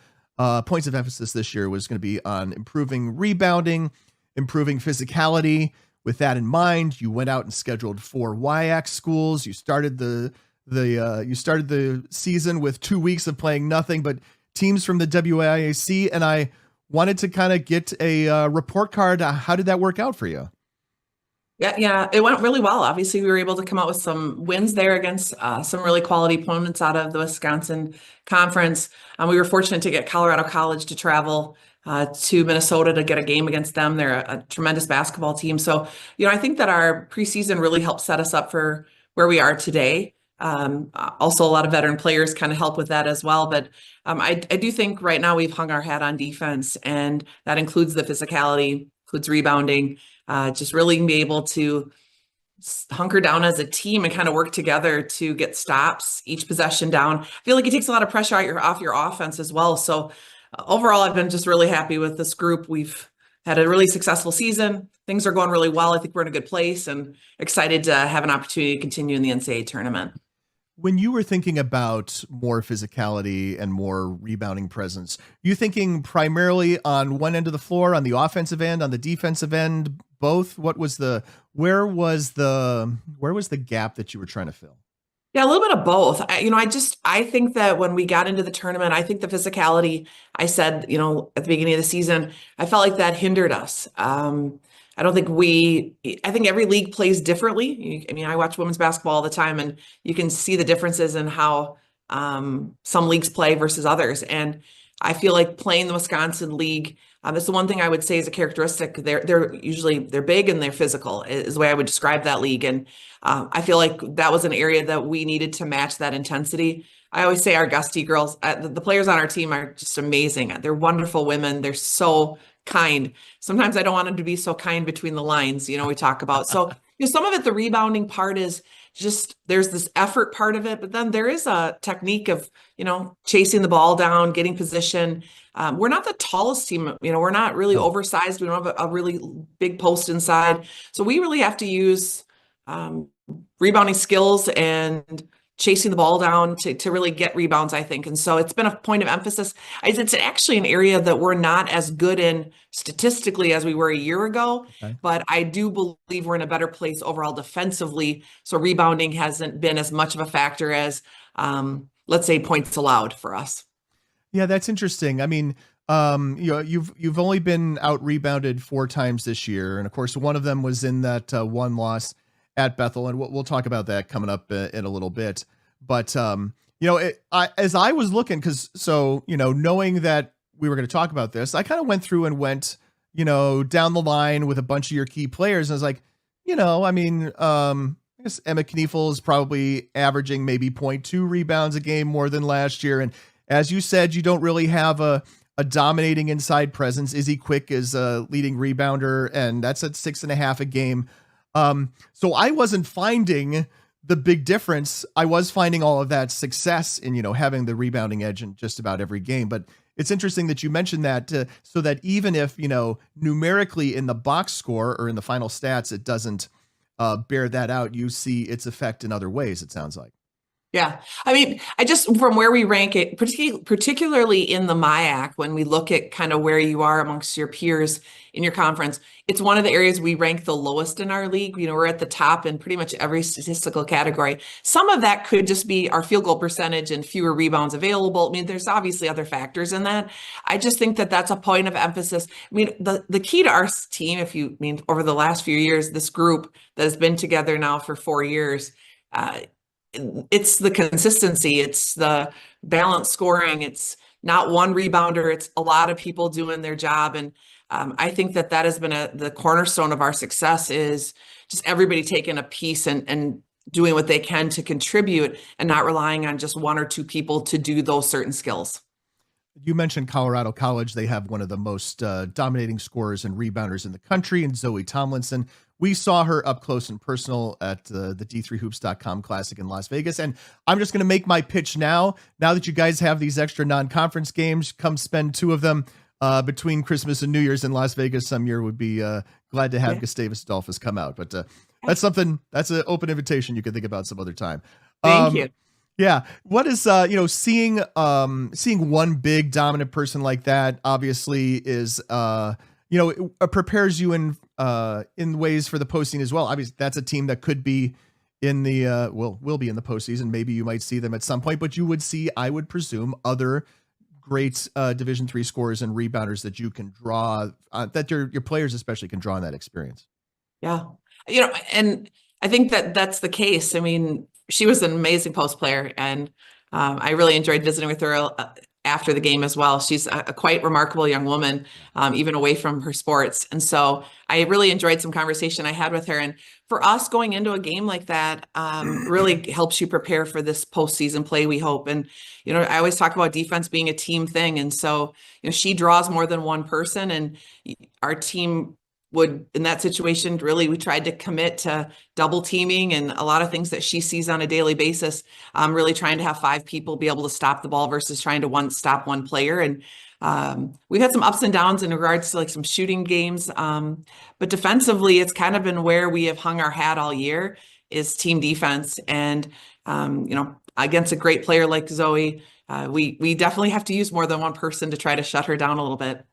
points of emphasis this year was going to be on improving rebounding, improving physicality. With that in mind, you went out and scheduled 4 WIAC schools. You started the season with 2 weeks of playing nothing but teams from the WIAC, and I wanted to kind of get a report card. How did that work out for you? Yeah, it went really well. Obviously, we were able to come out with some wins there against some really quality opponents out of the Wisconsin Conference. We were fortunate to get Colorado College to travel to Minnesota to get a game against them. They're a tremendous basketball team. So, I think that our preseason really helped set us up for where we are today. Also, a lot of veteran players kind of help with that as well. But I do think right now we've hung our hat on defense, and that includes the physicality, includes rebounding, just really be able to hunker down as a team and kind of work together to get stops each possession down. I feel like it takes a lot of pressure off your offense as well. So overall, I've been just really happy with this group. We've had a really successful season. Things are going really well. I think we're in a good place and excited to have an opportunity to continue in the NCAA tournament. When you were thinking about more physicality and more rebounding presence, you thinking primarily on one end of the floor, on the offensive end, on the defensive end, both? Where was the gap that you were trying to fill? Yeah, a little bit of both. I think that when we got into the tournament, I think the physicality, I said, at the beginning of the season, I felt like that hindered us. I think every league plays differently. I watch women's basketball all the time, and you can see the differences in how some leagues play versus others. And I feel like playing the Wisconsin League, that's the one thing I would say is a characteristic. They're big and they're physical is the way I would describe that league. And I feel like that was an area that we needed to match that intensity. I always say our Gusty girls, the players on our team are just amazing. They're wonderful women. They're so kind. Sometimes I don't want them to be so kind between the lines, we talk about. So some of it, the rebounding part is just, there's this effort part of it, but then there is a technique of, chasing the ball down, getting position. We're not the tallest team, we're not really oversized. We don't have a really big post inside. So we really have to use rebounding skills and chasing the ball down to really get rebounds, I think. And so it's been a point of emphasis. It's actually an area that we're not as good in statistically as we were a year ago, but I do believe we're in a better place overall defensively. So rebounding hasn't been as much of a factor as, let's say, points allowed for us. Yeah, that's interesting. You've only been out rebounded 4 times this year. And of course, one of them was in that one loss at Bethel, and we'll talk about that coming up in a little bit. But as I was looking, knowing that we were going to talk about this, I kind of went through and went, down the line with a bunch of your key players, and I was like, I guess Emma Kniefel is probably averaging maybe 0.2 rebounds a game more than last year, and as you said, you don't really have a dominating inside presence. Izzy Quick is a leading rebounder, and that's at 6.5 a game. So I wasn't finding the big difference. I was finding all of that success in, having the rebounding edge in just about every game. But it's interesting that you mentioned that so that even if, numerically in the box score or in the final stats, it doesn't bear that out, you see its effect in other ways, it sounds like. Yeah. I mean, I just, from where we rank it, particularly in the MIAC, when we look at kind of where you are amongst your peers in your conference, it's one of the areas we rank the lowest in our league. You know, we're at the top in pretty much every statistical category. Some of that could just be our field goal percentage and fewer rebounds available. I mean, there's obviously other factors in that. I just think that that's a point of emphasis. I mean, the key to our team, over the last few years, this group that has been together now for 4 years, it's the consistency, it's the balanced scoring, it's not one rebounder, it's a lot of people doing their job. And I think that has been the cornerstone of our success, is just everybody taking a piece and doing what they can to contribute and not relying on just one or two people to do those certain skills. You mentioned Colorado College. They have one of the most dominating scorers and rebounders in the country, and Zoe Tomlinson. We saw her up close and personal at the D3Hoops.com Classic in Las Vegas. And I'm just going to make my pitch now. Now that you guys have these extra non-conference games, come spend 2 of them between Christmas and New Year's in Las Vegas some year. Would be glad to have Gustavus Adolphus come out. But that's an open invitation you can think about some other time. Thank you. Yeah. What is, seeing one big dominant person like that obviously is, it prepares you in ways for the postseason as well. Obviously, that's a team that could be in the, will be in the postseason. Maybe you might see them at some point, but you would see, I would presume, other great Division III scorers and rebounders that you can draw, that your players especially can draw on that experience. Yeah. And I think that's the case. I mean, she was an amazing post player, and I really enjoyed visiting with her after the game as well. She's a quite remarkable young woman, even away from her sports. And so I really enjoyed some conversation I had with her. And for us, going into a game like that really helps you prepare for this postseason play, we hope. And, I always talk about defense being a team thing. And so, she draws more than one person, and our team would, in that situation, really, we tried to commit to double teaming and a lot of things that she sees on a daily basis, really trying to have 5 people be able to stop the ball versus trying to stop one player. And we've had some ups and downs in regards to like some shooting games. But defensively, it's kind of been where we have hung our hat all year, is team defense. And, against a great player like Zoe, we definitely have to use more than one person to try to shut her down a little bit.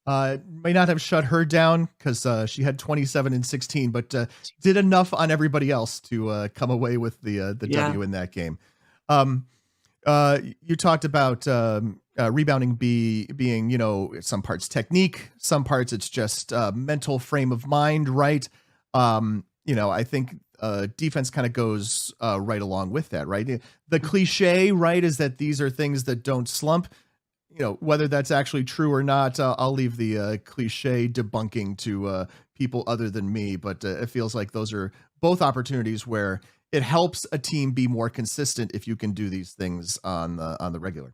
May not have shut her down because she had 27 and 16, but did enough on everybody else to come away with the W in that game. You talked about rebounding being, some parts technique, some parts it's just mental frame of mind, right? I think defense kind of goes right along with that, right? The cliche, right, is that these are things that don't slump. Whether that's actually true or not, I'll leave the cliche debunking to people other than me. But it feels like those are both opportunities where it helps a team be more consistent if you can do these things on the regular.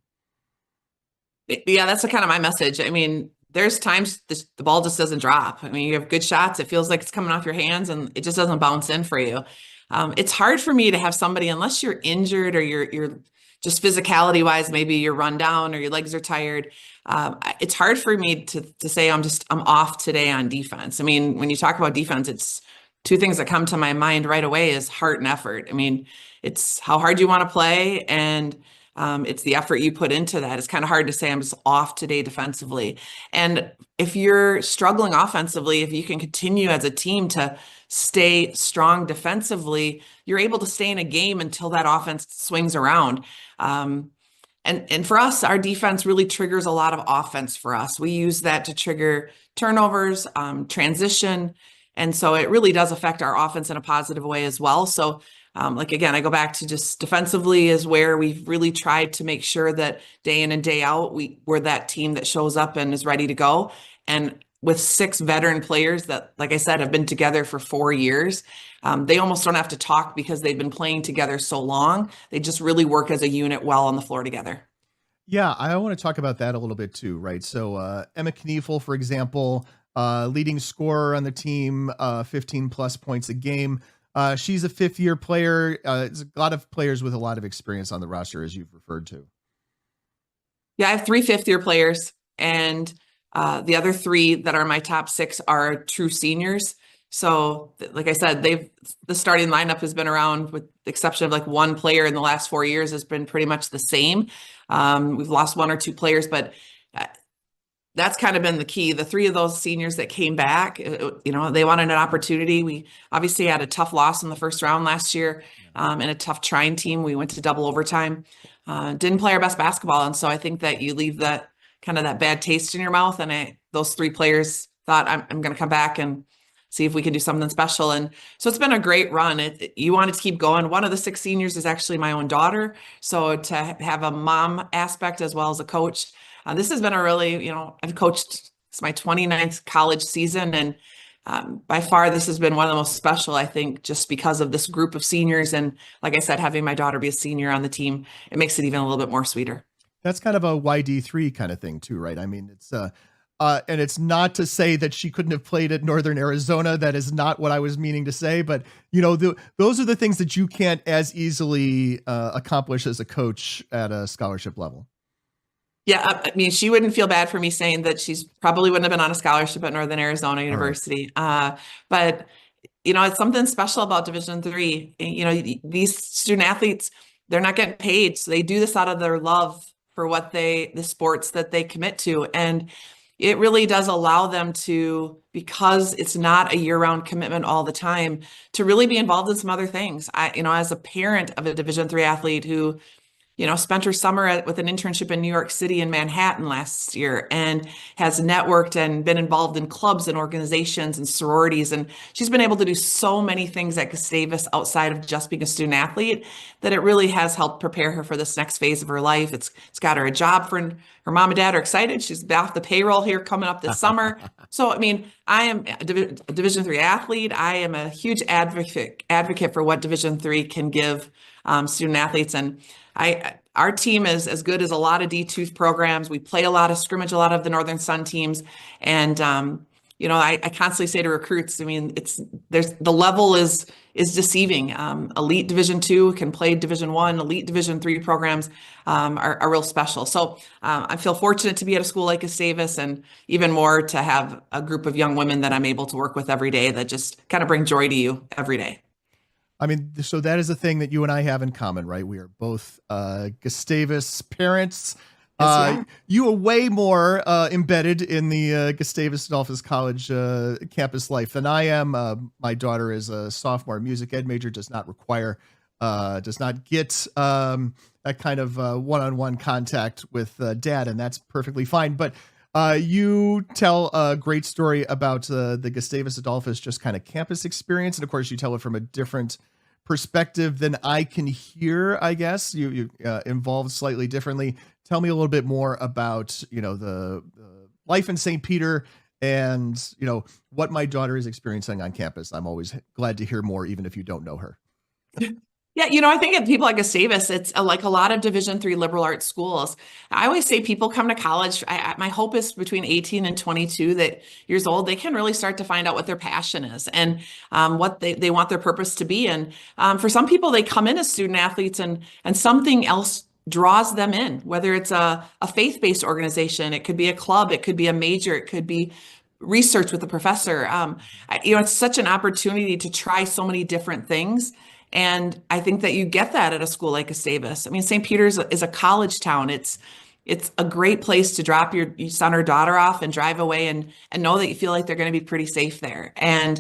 Yeah, that's kind of my message. I mean, there's times the ball just doesn't drop. I mean, you have good shots. It feels like it's coming off your hands and it just doesn't bounce in for you. It's hard for me to have somebody, unless you're injured or you're just physicality wise, maybe you're run down or your legs are tired. It's hard for me to say I'm off today on defense. I mean, when you talk about defense, it's 2 things that come to my mind right away is heart and effort. I mean, it's how hard you want to play, and it's the effort you put into that. It's kind of hard to say I'm just off today defensively. And if you're struggling offensively, if you can continue as a team to stay strong defensively, you're able to stay in a game until that offense swings around. And for us, our defense really triggers a lot of offense for us. We use that to trigger turnovers, transition. And so it really does affect our offense in a positive way as well. So again, I go back to just defensively is where we've really tried to make sure that day in and day out, we're that team that shows up and is ready to go. And with 6 veteran players that, like I said, have been together for 4 years, they almost don't have to talk because they've been playing together so long. They just really work as a unit well on the floor together. Yeah, I want to talk about that a little bit too, right? So Emma Kniefel, for example, leading scorer on the team, 15 plus points a game. She's a 5th-year player. There's a lot of players with a lot of experience on the roster, as you've referred to. Yeah, I have 3 5th-year players, and the other 3 that are my top 6 are true seniors. So like I said, the starting lineup has been around, with the exception of like one player in the last 4 years, has been pretty much the same. We've lost one or two players, but that's kind of been the key. The three of those seniors that came back, they wanted an opportunity. We obviously had a tough loss in the first round last year, and a tough trying team. We went to double overtime, didn't play our best basketball. And so I think that you leave that kind of that bad taste in your mouth. And those three players thought, I'm going to come back and see if we can do something special. And so it's been a great run. You want it to keep going. One of the 6 seniors is actually my own daughter. So to have a mom aspect as well as a coach, this has been a really, I've coached, it's my 29th college season. And by far, this has been one of the most special, I think, just because of this group of seniors. And like I said, having my daughter be a senior on the team, it makes it even a little bit more sweeter. That's kind of a YD3 kind of thing too, right? I mean, it's and it's not to say that she couldn't have played at Northern Arizona. That is not what I was meaning to say. But, those are the things that you can't as easily accomplish as a coach at a scholarship level. Yeah, I mean, she wouldn't feel bad for me saying that she's probably wouldn't have been on a scholarship at Northern Arizona University. Right. But, it's something special about Division III. These student athletes, they're not getting paid. So they do this out of their love for the sports that they commit to. And it really does allow them to, because it's not a year-round commitment all the time, to really be involved in some other things. As a parent of a Division III athlete who, spent her summer with an internship in New York City and Manhattan last year, and has networked and been involved in clubs and organizations and sororities. And she's been able to do so many things at Gustavus outside of just being a student athlete, that it really has helped prepare her for this next phase of her life. It's got her a job. Her mom and dad are excited. She's off the payroll here coming up this summer. So, I mean, I am a Division III athlete. I am a huge advocate for what Division III can give student athletes. And our team is as good as a lot of D2 programs. We play a lot of scrimmage, a lot of the Northern Sun teams. And, I constantly say to recruits, I mean, the level is deceiving. Elite Division II can play Division I, elite Division III programs are real special. So I feel fortunate to be at a school like Gustavus, and even more to have a group of young women that I'm able to work with every day that just kind of bring joy to you every day. I mean, so that is a thing that you and I have in common, right? We are both Gustavus parents. You are way more embedded in the Gustavus Adolphus College campus life than I am. My daughter is a sophomore, music ed major, does not get that kind of one-on-one contact with dad, and that's perfectly fine. But you tell a great story about the Gustavus Adolphus just kind of campus experience. And of course, you tell it from a different perspective than I can hear, I guess. You involved slightly differently. Tell me a little bit more about, the life in St. Peter and, what my daughter is experiencing on campus. I'm always glad to hear more, even if you don't know her. Yeah, I think at people like Gustavus, it's like a lot of Division III liberal arts schools. I always say people come to college. My hope is between 18 and 22 years old, they can really start to find out what their passion is and what they want their purpose to be. And for some people, they come in as student athletes and something else draws them in, whether it's a faith-based organization, it could be a club, it could be a major, it could be research with a professor. It's such an opportunity to try so many different things. And I think that you get that at a school like Gustavus. I mean, St. Peter's is a college town. It's a great place to drop your son or daughter off and drive away and know that you feel like they're going to be pretty safe there. And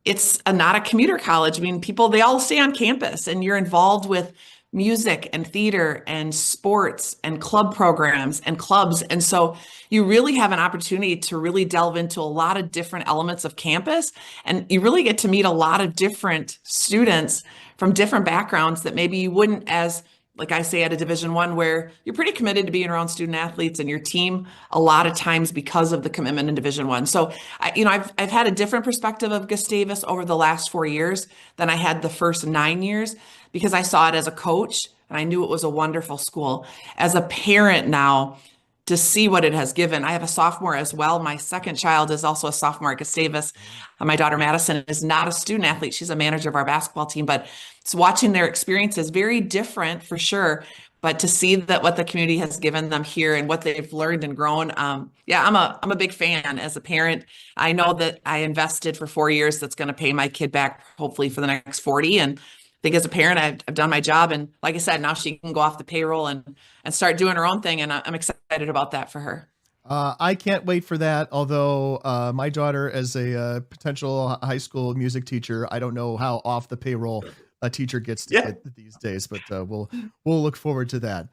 it's not a commuter college. I mean, they all stay on campus, and you're involved with music and theater and sports and club programs and clubs. And so you really have an opportunity to really delve into a lot of different elements of campus. And you really get to meet a lot of different students from different backgrounds that maybe you wouldn't, as like I say, at a Division I, where you're pretty committed to being around student athletes and your team a lot of times because of the commitment in Division I. So, I've had a different perspective of Gustavus over the last 4 years than I had the first 9 years, because I saw it as a coach and I knew it was a wonderful school. As a parent now, to see what it has given. I have a sophomore as well. My second child is also a sophomore at Gustavus. My daughter Madison is not a student athlete. She's a manager of our basketball team, but it's watching their experiences very different for sure. but to see that what the community has given them here and what they've learned and grown, I'm a big fan. As a parent, I know that I invested for 4 years that's going to pay my kid back hopefully for the next 40. And I think as a parent, I've done my job. And like I said, now she can go off the payroll and start doing her own thing. And I'm excited about that for her. I can't wait for that. Although my daughter, as a potential high school music teacher, I don't know how off the payroll a teacher gets to get these days, but we'll look forward to that.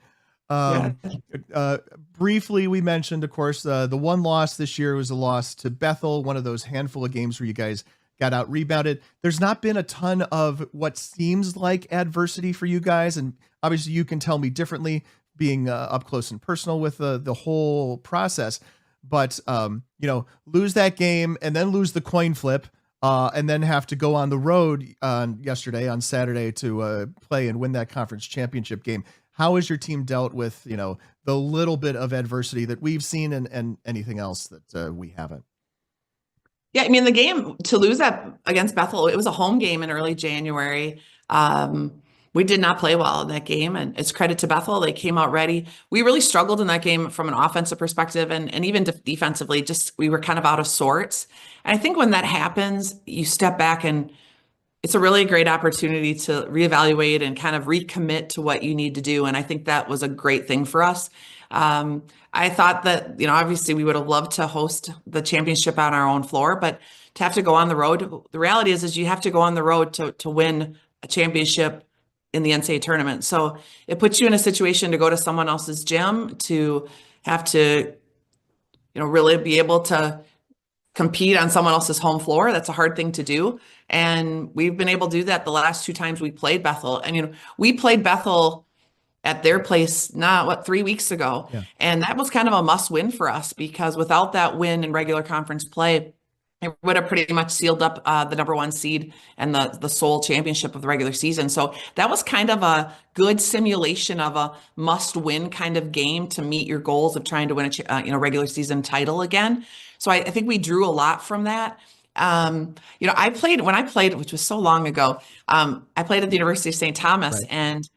Briefly, we mentioned, of course, the one loss this year was a loss to Bethel, one of those handful of games where you guys got out rebounded. There's not been a ton of what seems like adversity for you guys, and obviously you can tell me differently, being up close and personal with the whole process. But lose that game and then lose the coin flip. And then have to go on the road on Saturday to play and win that conference championship game. How has your team dealt with, the little bit of adversity that we've seen and anything else that we haven't? Yeah, I mean, the game to lose that against Bethel, it was a home game in early January. We did not play well in that game, and it's credit to Bethel. They came out ready. We really struggled in that game from an offensive perspective and even defensively. Just we were kind of out of sorts. And I think when that happens, you step back and it's a really great opportunity to reevaluate and kind of recommit to what you need to do. And I think that was a great thing for us. I thought that, obviously we would have loved to host the championship on our own floor, but to have to go on the road, the reality is you have to go on the road to win a championship in the NCAA tournament. So it puts you in a situation to go to someone else's gym, to have to, really be able to compete on someone else's home floor. That's a hard thing to do. And we've been able to do that the last 2 times we played Bethel. And, we played Bethel at their place, 3 weeks ago. Yeah. And that was kind of a must win for us, because without that win in regular conference play, it would have pretty much sealed up the number 1 seed and the sole championship of the regular season. So that was kind of a good simulation of a must-win kind of game to meet your goals of trying to win a regular season title again. So I think we drew a lot from that. When I played, which was so long ago, I played at the University of St. Thomas, right. And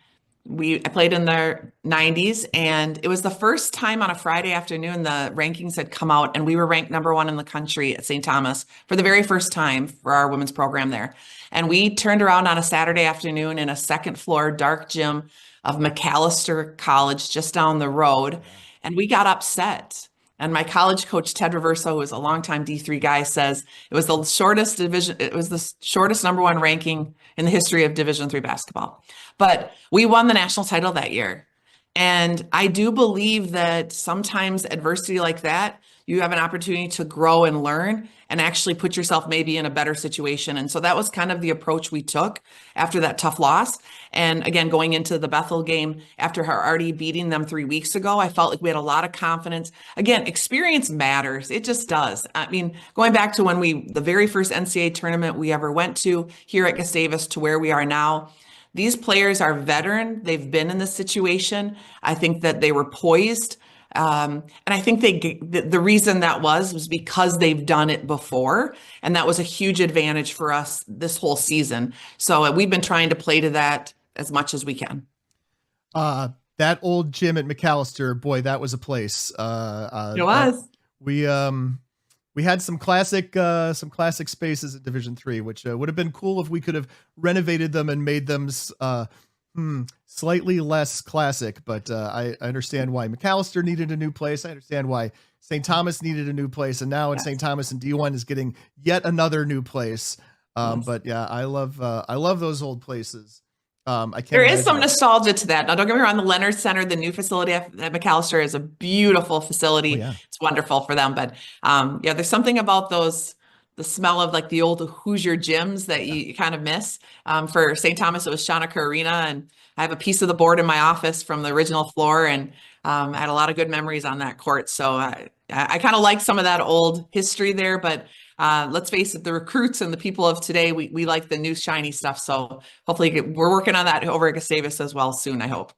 I played in their 90s, and it was the first time on a Friday afternoon the rankings had come out, and we were ranked number 1 in the country at St. Thomas for the very first time for our women's program there. And we turned around on a Saturday afternoon in a second floor dark gym of McAllister College just down the road, and we got upset. And my college coach, Ted Reverso, who was a longtime D3 guy, says it was the shortest number 1 ranking in the history of Division III basketball. But we won the national title that year. And I do believe that sometimes adversity like that, you have an opportunity to grow and learn and actually put yourself maybe in a better situation. And so that was kind of the approach we took after that tough loss. And again, going into the Bethel game after already beating them 3 weeks ago, I felt like we had a lot of confidence. Again, experience matters. It just does. I mean, going back to the very first NCAA tournament we ever went to here at Gustavus to where we are now, these players are veteran. They've been in this situation. I think that they were poised. And I think the reason that was because they've done it before. And that was a huge advantage for us this whole season. So we've been trying to play to that as much as we can. That old gym at McAllister, boy, that was a place. It was. We had some classic spaces at Division III, which would have been cool if we could have renovated them and made them slightly less classic. But I understand why McAllister needed a new place. I understand why St. Thomas needed a new place, and now in St. Thomas and D1 is getting yet another new place. But yeah, I love those old places. There is some nostalgia to that. Now, don't get me wrong, the Leonard Center, the new facility at McAllister, is a beautiful facility. Oh, yeah. It's wonderful for them. But there's something about the smell of like the old Hoosier gyms that you kind of miss. For St. Thomas, it was Shawnaka Arena, and I have a piece of the board in my office from the original floor, and I had a lot of good memories on that court. So I kind of like some of that old history there, but let's face it, the recruits and the people of today, we like the new shiny stuff. So hopefully we're working on that over at Gustavus as well soon, I hope.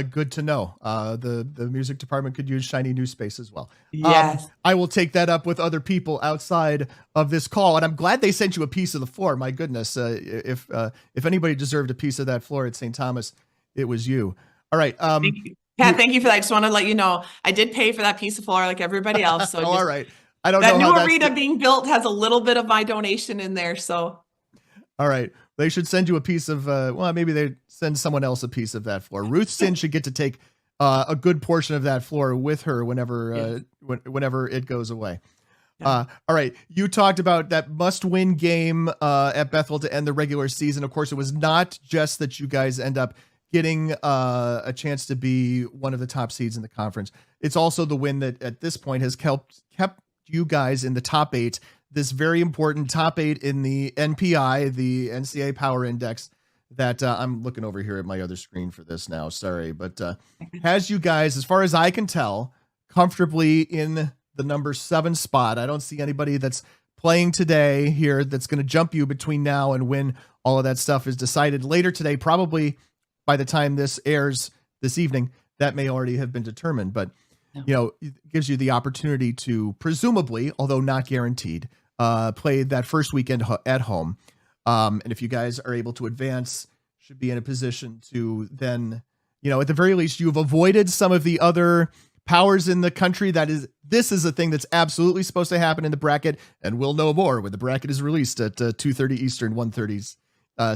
Good to know. The music department could use shiny new space as well. Yes. I will take that up with other people outside of this call. And I'm glad they sent you a piece of the floor. My goodness. If anybody deserved a piece of that floor at St. Thomas, it was you. All right. Pat, thank you for that. I just want to let you know I did pay for that piece of floor like everybody else. So all right. I don't that know new how that's arena being built has a little bit of my donation in there. So all right. They should send you a piece of well, maybe they send someone else a piece of that floor. Ruth Sin should get to take a good portion of that floor with her whenever whenever it goes away. All right. You talked about that must-win game at Bethel to end the regular season. Of course, it was not just that you guys end up getting a chance to be one of the top seeds in the conference. It's also the win that at this point has kept you guys in the top 8, this very important top 8 in the NPI, the NCAA Power Index, that I'm looking over here at my other screen for this now. Sorry, but has you guys, as far as I can tell, comfortably in the number 7 spot. I don't see anybody that's playing today here that's going to jump you between now and when all of that stuff is decided later today. Probably by the time this airs this evening, that may already have been determined. But you know, it gives you the opportunity to presumably, although not guaranteed, play that first weekend at home. And if you guys are able to advance, should be in a position to then, you know, at the very least, you've avoided some of the other powers in the country. This is a thing that's absolutely supposed to happen in the bracket, and we'll know more when the bracket is released at 2:30 Eastern, 1:30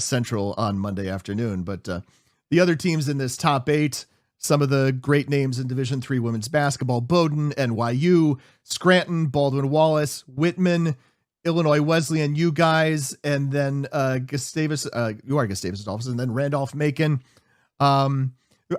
Central on Monday afternoon. But the other teams in this top 8, some of the great names in Division III women's basketball: Bowdoin, NYU, Scranton, Baldwin-Wallace, Whitman, Illinois Wesleyan, you guys, and then Gustavus, you are Gustavus Adolphus, and then Randolph-Macon.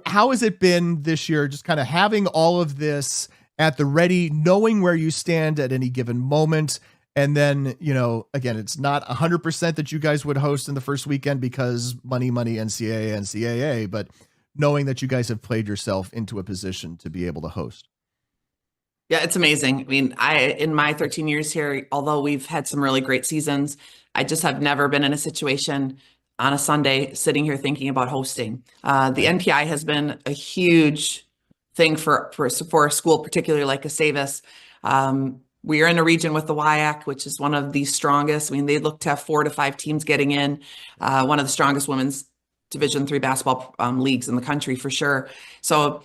How has it been this year, just kind of having all of this at the ready, knowing where you stand at any given moment? And then, you know, again, it's not 100% that you guys would host in the first weekend because money, NCAA, but knowing that you guys have played yourself into a position to be able to host. Yeah, it's amazing. I mean, in my 13 years here, although we've had some really great seasons, I just have never been in a situation on a Sunday sitting here thinking about hosting. The NPI has been a huge thing for a school, particularly like Gustavus. We are in a region with the WIAC, which is one of the strongest. I mean, they look to have 4 to 5 teams getting in, one of the strongest women's Division III basketball leagues in the country for sure. So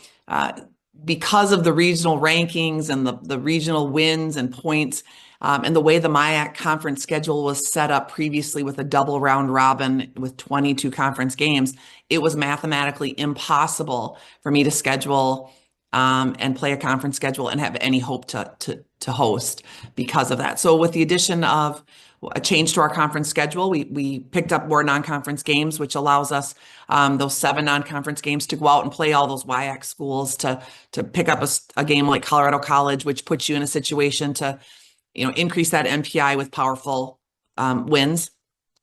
because of the regional rankings and the regional wins and points, and the way the MIAC conference schedule was set up previously with a double round robin with 22 conference games, it was mathematically impossible for me to schedule and play a conference schedule and have any hope to host because of that. So with the addition of a change to our conference schedule, we picked up more non-conference games, which allows us those 7 non-conference games to go out and play all those WIAC schools, to pick up a game like Colorado College, which puts you in a situation to, you know, increase that MPI with powerful wins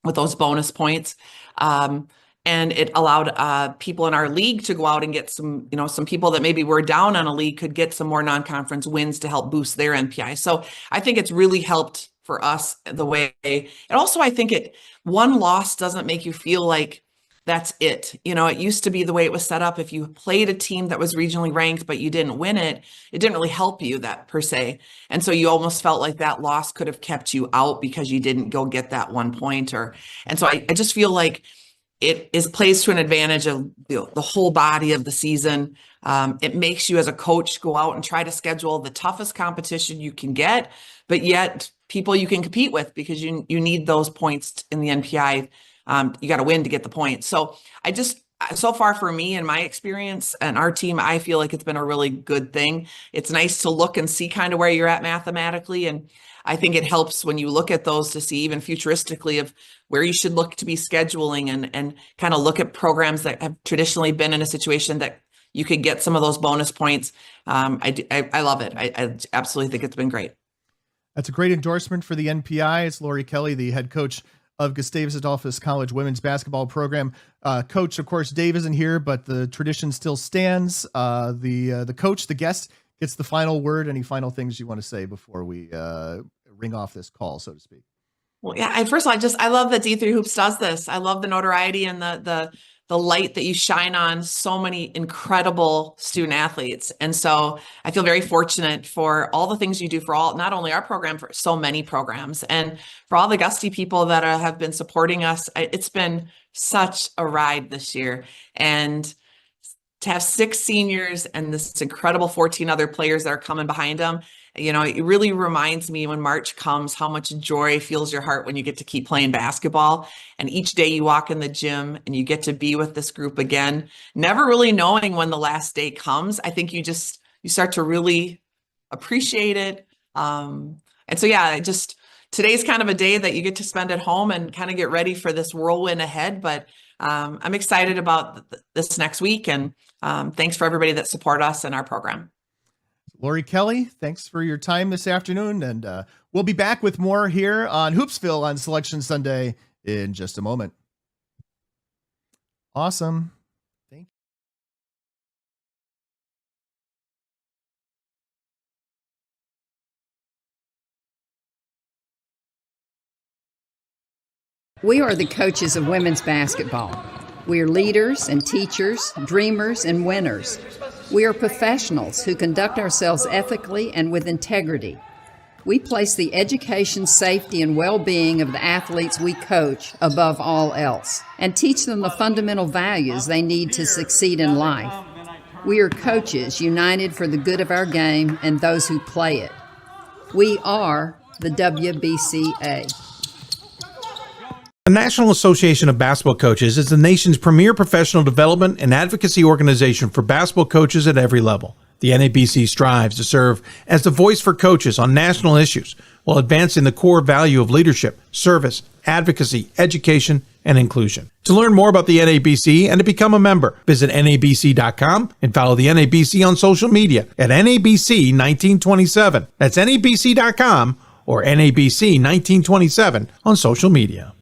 with those bonus points. And it allowed people in our league to go out and get some people that maybe were down on a league could get some more non-conference wins to help boost their MPI. So I think it's really helped for us the way, and also I think one loss doesn't make you feel like that's it. You know, it used to be the way it was set up. If you played a team that was regionally ranked, but you didn't win it, it didn't really help you that per se. And so you almost felt like that loss could have kept you out because you didn't go get that 1 point. And so I just feel like it plays to an advantage of the whole body of the season. It makes you as a coach go out and try to schedule the toughest competition you can get, but yet people you can compete with because you need those points in the NPI. You got to win to get the points. So so far for me and my experience and our team, I feel like it's been a really good thing. It's nice to look and see kind of where you're at mathematically. And I think it helps when you look at those to see even futuristically of where you should look to be scheduling and kind of look at programs that have traditionally been in a situation that you could get some of those bonus points. I love it. I absolutely think it's been great. That's a great endorsement for the NPI. It's Lori Kelly, the head coach of Gustavus Adolphus College women's basketball program. Coach, of course, Dave isn't here, but the tradition still stands. The coach, the guest, gets the final word. Any final things you want to say before we ring off this call, so to speak? Well, yeah. First of all, I love that D3 Hoops does this. I love the notoriety and the light that you shine on so many incredible student athletes. And so I feel very fortunate for all the things you do for not only our program, for so many programs, and for all the Gusty people that have been supporting us. It's been such a ride this year. And to have 6 seniors and this incredible 14 other players that are coming behind them, it really reminds me when March comes how much joy fills your heart when you get to keep playing basketball. And each day you walk in the gym and you get to be with this group again, never really knowing when the last day comes. I think you start to really appreciate it. And so, yeah, today's kind of a day that you get to spend at home and kind of get ready for this whirlwind ahead. But I'm excited about this next week, and thanks for everybody that support us and our program. Lori Kelly, thanks for your time this afternoon, and we'll be back with more here on Hoopsville on Selection Sunday in just a moment. Awesome. Thank you. We are the coaches of women's basketball. We are leaders and teachers, dreamers and winners. We are professionals who conduct ourselves ethically and with integrity. We place the education, safety, and well-being of the athletes we coach above all else and teach them the fundamental values they need to succeed in life. We are coaches united for the good of our game and those who play it. We are the WBCA. The National Association of Basketball Coaches is the nation's premier professional development and advocacy organization for basketball coaches at every level. The NABC strives to serve as the voice for coaches on national issues while advancing the core value of leadership, service, advocacy, education, and inclusion. To learn more about the NABC and to become a member, visit NABC.com and follow the NABC on social media at NABC 1927. That's NABC.com or NABC 1927 on social media.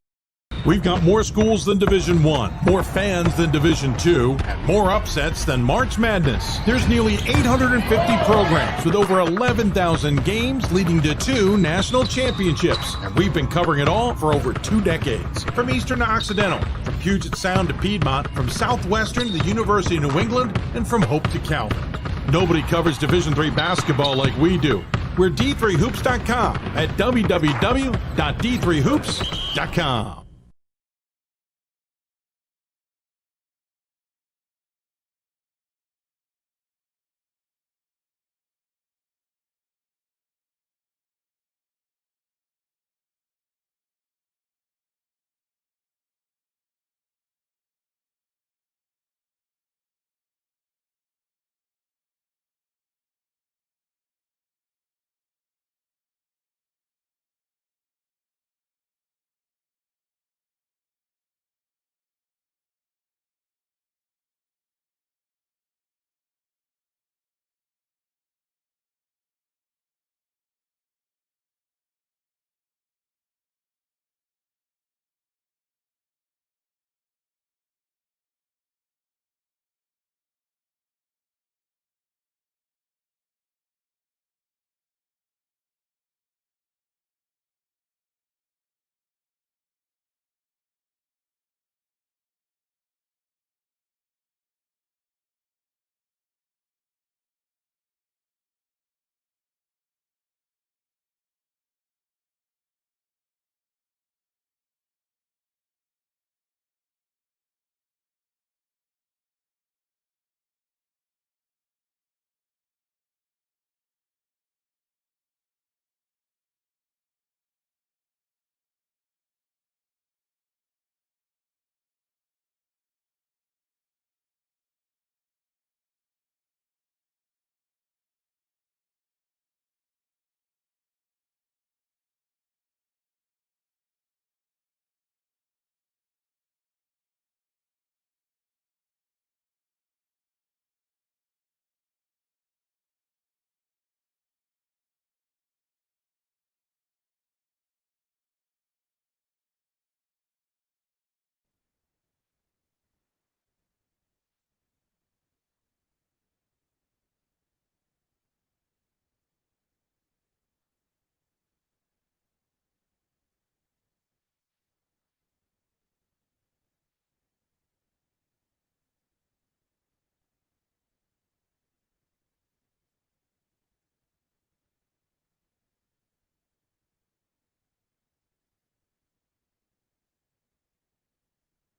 We've got more schools than Division I, more fans than Division II, and more upsets than March Madness. There's nearly 850 programs with over 11,000 games leading to 2 national championships. And we've been covering it all for over 2 decades. From Eastern to Occidental, from Puget Sound to Piedmont, from Southwestern to the University of New England, and from Hope to Calvin. Nobody covers Division III basketball like we do. We're D3Hoops.com at www.d3hoops.com.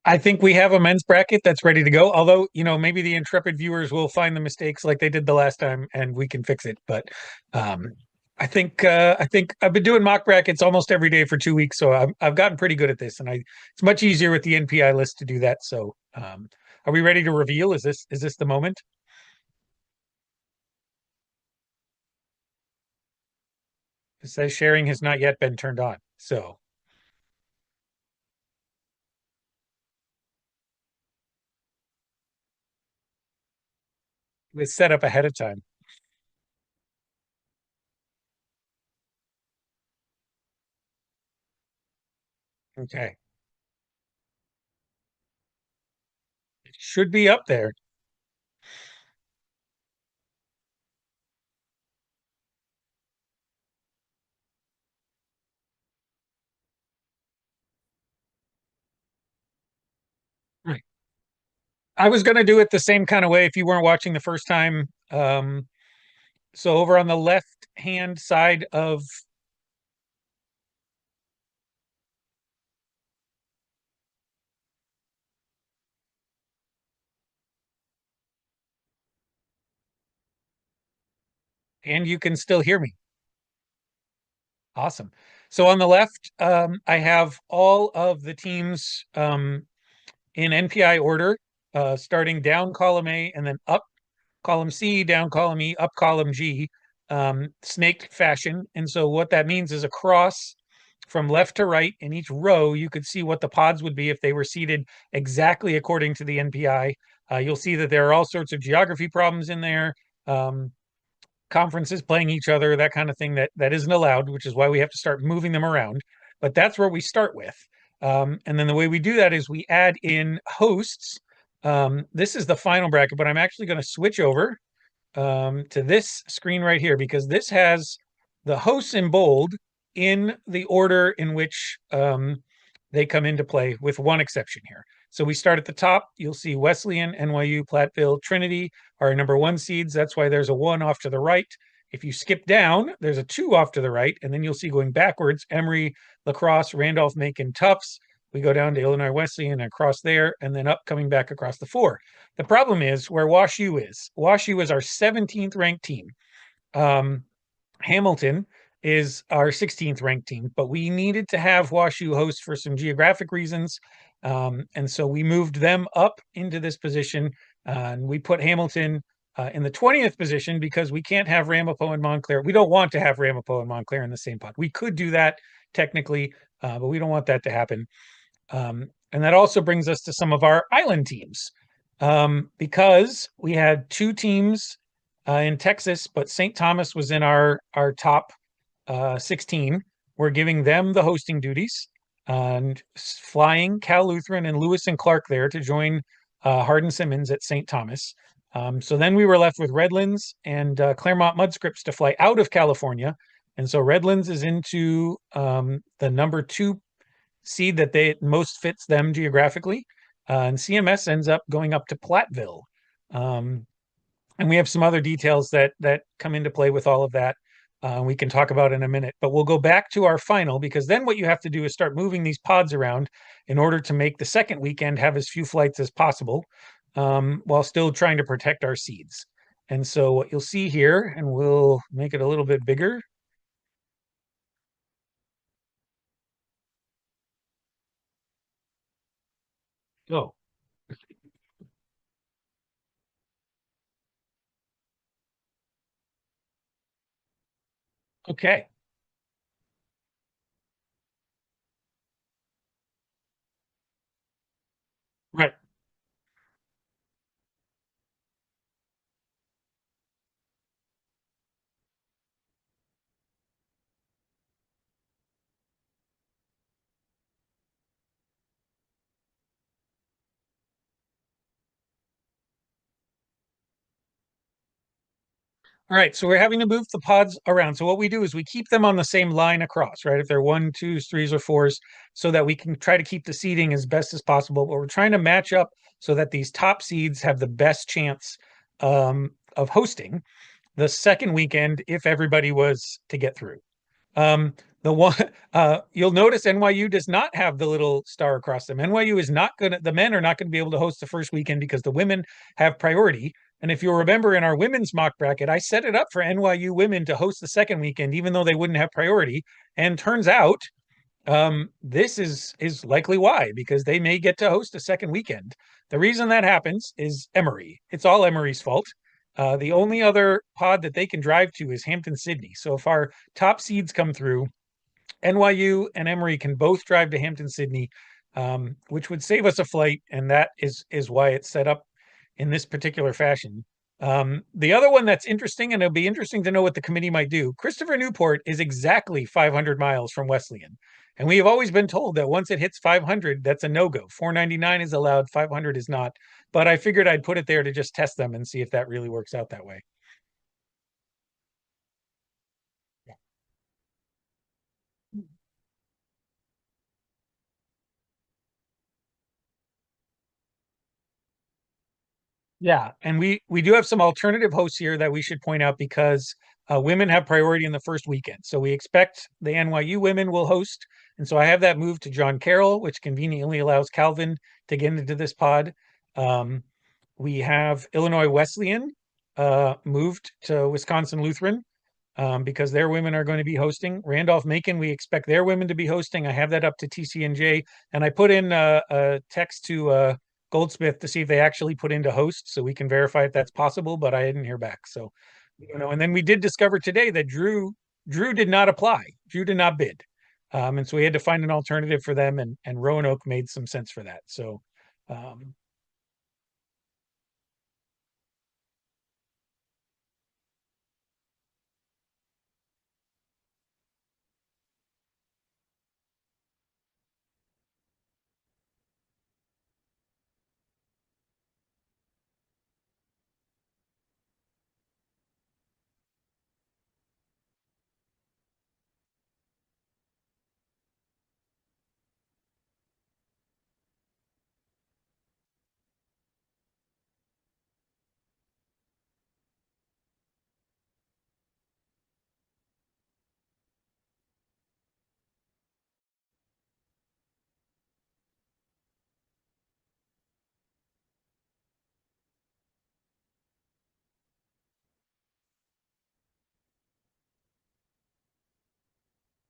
I think we have a men's bracket that's ready to go. Although, maybe the intrepid viewers will find the mistakes like they did the last time, and we can fix it. But I think I've been doing mock brackets almost every day for 2 weeks, so I've gotten pretty good at this, and it's much easier with the NPI list to do that. So, are we ready to reveal? Is this the moment? It says sharing has not yet been turned on. So. It was set up ahead of time. Okay. It should be up there. Right. I was going to do it the same kind of way if you weren't watching the first time. So over on the left hand side of and you can still hear me. Awesome. So on the left, I have all of the teams in NPI order, starting down column A and then up column C, down column E, up column G, snake fashion. And so what that means is across from left to right in each row, you could see what the pods would be if they were seated exactly according to the NPI. You'll see that there are all sorts of geography problems in there. Conferences playing each other, that kind of thing that isn't allowed, which is why we have to start moving them around. But that's where we start with. And then the way we do that is we add in hosts. This is the final bracket, but I'm actually going to switch over to this screen right here because this has the hosts in bold in the order in which they come into play, with one exception here. So we start at the top. You'll see Wesleyan, NYU, Platteville, Trinity are number 1 seeds. That's why there's a 1 off to the right. If you skip down, there's a 2 off to the right. And then you'll see going backwards, Emory, La Crosse, Randolph, Macon, Tufts. We go down to Illinois Wesleyan and across there, and then up, coming back across the 4. The problem is where WashU is. WashU is our 17th ranked team. Hamilton is our 16th ranked team, but we needed to have WashU host for some geographic reasons. And so we moved them up into this position, and we put Hamilton in the 20th position because we can't have Ramapo and Montclair. We don't want to have Ramapo and Montclair in the same pod. We could do that technically, but we don't want that to happen. And that also brings us to some of our island teams, because we had 2 teams in Texas, but St. Thomas was in our top 16. We're giving them the hosting duties and flying Cal Lutheran and Lewis and Clark there to join Hardin Simmons at St. Thomas. So then we were left with Redlands and Claremont Mudscripts to fly out of California. And so Redlands is into the number 2 seed that they most fits them geographically. And CMS ends up going up to Platteville. And we have some other details that come into play with all of that. We can talk about in a minute, but we'll go back to our final, because then what you have to do is start moving these pods around in order to make the second weekend have as few flights as possible, while still trying to protect our seeds. And so what you'll see here, and we'll make it a little bit bigger. Oh. Okay. Right. All right, so we're having to move the pods around. So what we do is we keep them on the same line across, right? If they're 1, 2s, 3s, or 4s, so that we can try to keep the seeding as best as possible. But we're trying to match up so that these top seeds have the best chance of hosting the second weekend if everybody was to get through. The one you'll notice NYU does not have the little star across them. NYU is not gonna, the men are not going to be able to host the first weekend because the women have priority. And if you'll remember in our women's mock bracket, I set it up for NYU women to host the second weekend, even though they wouldn't have priority. And turns out this is likely why, because they may get to host a second weekend. The reason that happens is Emory. It's all Emory's fault. The only other pod that they can drive to is Hampton-Sydney. So if our top seeds come through, NYU and Emory can both drive to Hampton-Sydney, which would save us a flight, and that is why it's set up in this particular fashion. The other one that's interesting, and it'll be interesting to know what the committee might do, Christopher Newport is exactly 500 miles from Wesleyan. And we have always been told that once it hits 500, that's a no-go. 499 is allowed, 500 is not. But I figured I'd put it there to just test them and see if that really works out that way. Yeah, and we do have some alternative hosts here that we should point out because women have priority in the first weekend. So we expect the NYU women will host. And so I have that moved to John Carroll, which conveniently allows Calvin to get into this pod. We have Illinois Wesleyan moved to Wisconsin Lutheran because their women are going to be hosting. Randolph-Macon, we expect their women to be hosting. I have that up to TCNJ. And I put in a text to Goldsmith to see if they actually put into host so we can verify if that's possible, but I didn't hear back. So, and then we did discover today that Drew did not apply. Drew did not bid. And so we had to find an alternative for them, and Roanoke made some sense for that. So,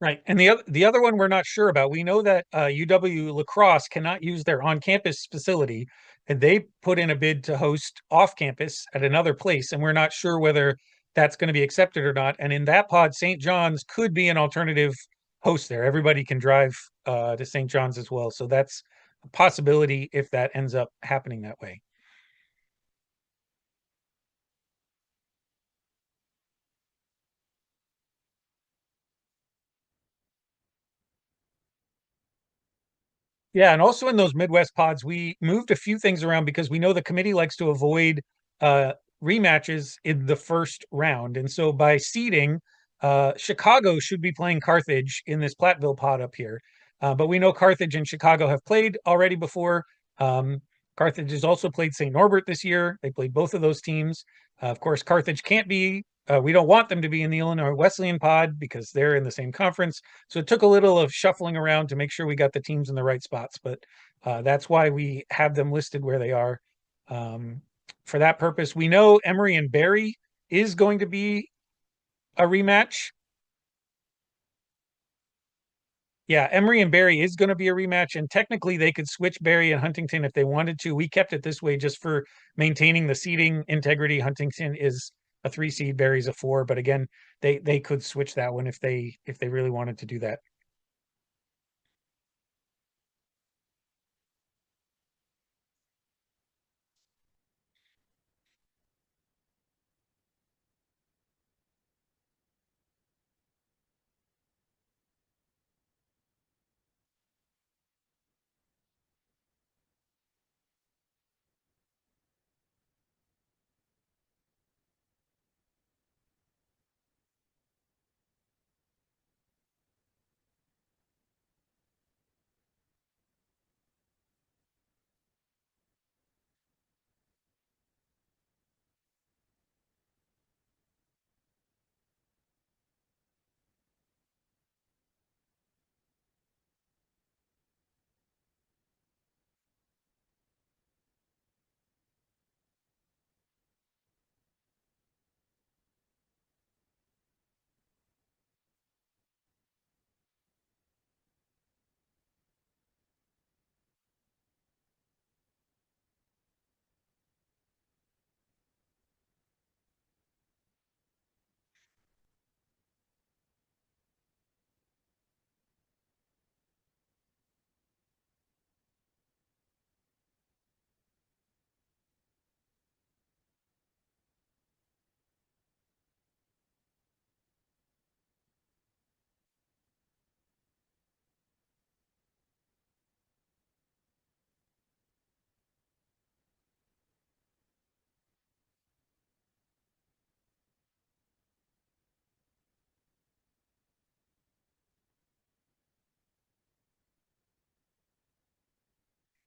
right. And the other one we're not sure about. We know that UW La Crosse cannot use their on-campus facility, and they put in a bid to host off-campus at another place, and we're not sure whether that's going to be accepted or not. And in that pod, St. John's could be an alternative host there. Everybody can drive to St. John's as well. So that's a possibility if that ends up happening that way. Yeah, and also in those Midwest pods, we moved a few things around because we know the committee likes to avoid rematches in the first round. And so by seeding, Chicago should be playing Carthage in this Platteville pod up here. But we know Carthage and Chicago have played already before. Carthage has also played St. Norbert this year. They played both of those teams. Of course, Carthage can't be, we don't want them to be in the Illinois Wesleyan pod because they're in the same conference. So it took a little of shuffling around to make sure we got the teams in the right spots. But that's why we have them listed where they are. For that purpose, we know Emory and Barry is going to be a rematch. Yeah, Emory and Barry is going to be a rematch, and technically they could switch Barry and Huntington if they wanted to. We kept it this way just for maintaining the seeding integrity. Huntington is a 3 seed, Barry's a 4, but again, they could switch that one if they really wanted to do that.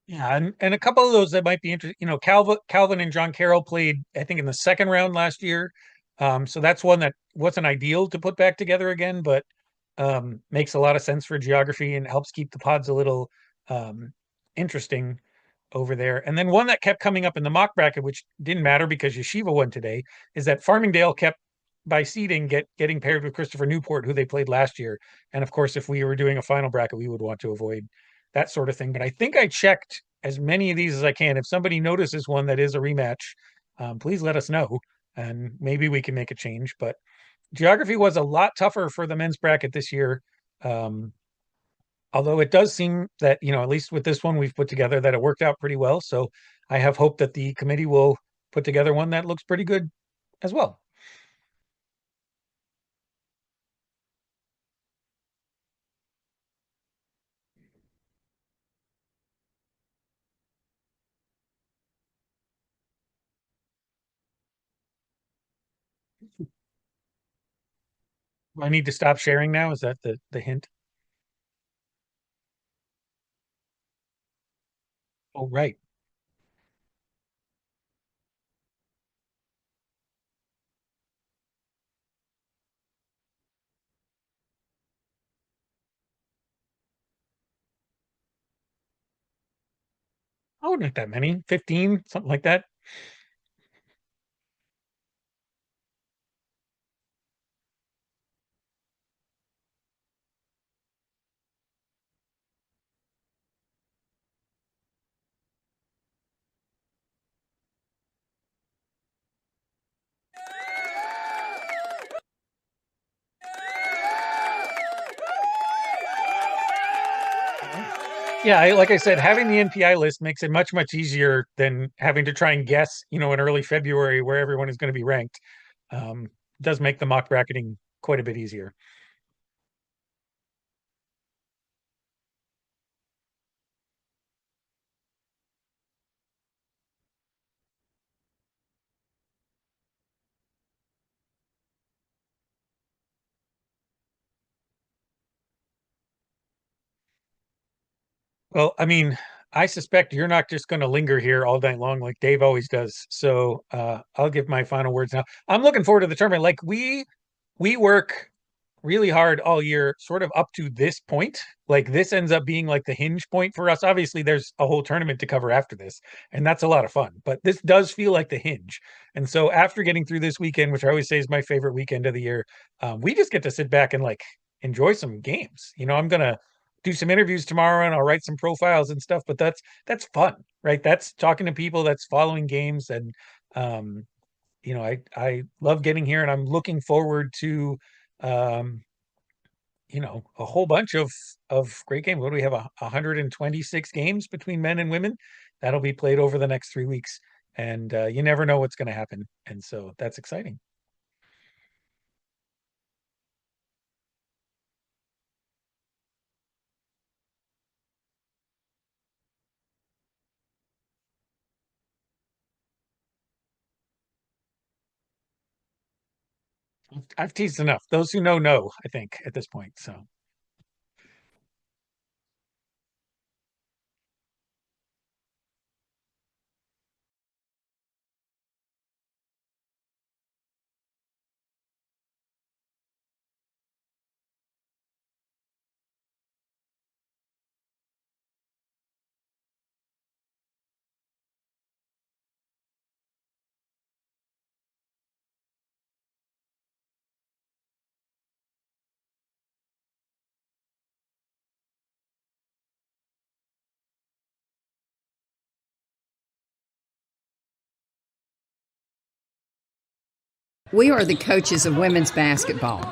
Yeah, and a couple of those that might be interesting. Calvin and John Carroll played, I think, in the second round last year. So that's one that wasn't ideal to put back together again, but makes a lot of sense for geography and helps keep the pods a little interesting over there. And then one that kept coming up in the mock bracket, which didn't matter because Yeshiva won today, is that Farmingdale kept by seeding getting paired with Christopher Newport, who they played last year. And of course, if we were doing a final bracket, we would want to avoid that sort of thing. But I think I checked as many of these as I can. If somebody notices one that is a rematch, please let us know, and maybe we can make a change. But geography was a lot tougher for the men's bracket this year. Although it does seem that, at least with this one we've put together, that it worked out pretty well. So I have hope that the committee will put together one that looks pretty good as well. I need to stop sharing now. Is that the hint? Oh, right. I wouldn't make that many. 15, something like that. Yeah, like I said, having the NPI list makes it much, much easier than having to try and guess, in early February where everyone is going to be ranked. Does make the mock bracketing quite a bit easier. Well, I mean, I suspect you're not just going to linger here all night long like Dave always does. So I'll give my final words now. I'm looking forward to the tournament. Like we work really hard all year, sort of up to this point. Like this ends up being like the hinge point for us. Obviously, there's a whole tournament to cover after this, and that's a lot of fun. But this does feel like the hinge. And so after getting through this weekend, which I always say is my favorite weekend of the year, we just get to sit back and like enjoy some games. I'm gonna do some interviews tomorrow and I'll write some profiles and stuff, but that's fun, right? That's talking to people, that's following games. And I love getting here, and I'm looking forward to a whole bunch of great games. What do we have? 126 games between men and women that'll be played over the next 3 weeks, and you never know what's going to happen, and so that's exciting. I've teased enough. Those who know, I think, at this point. So We are the coaches of women's basketball.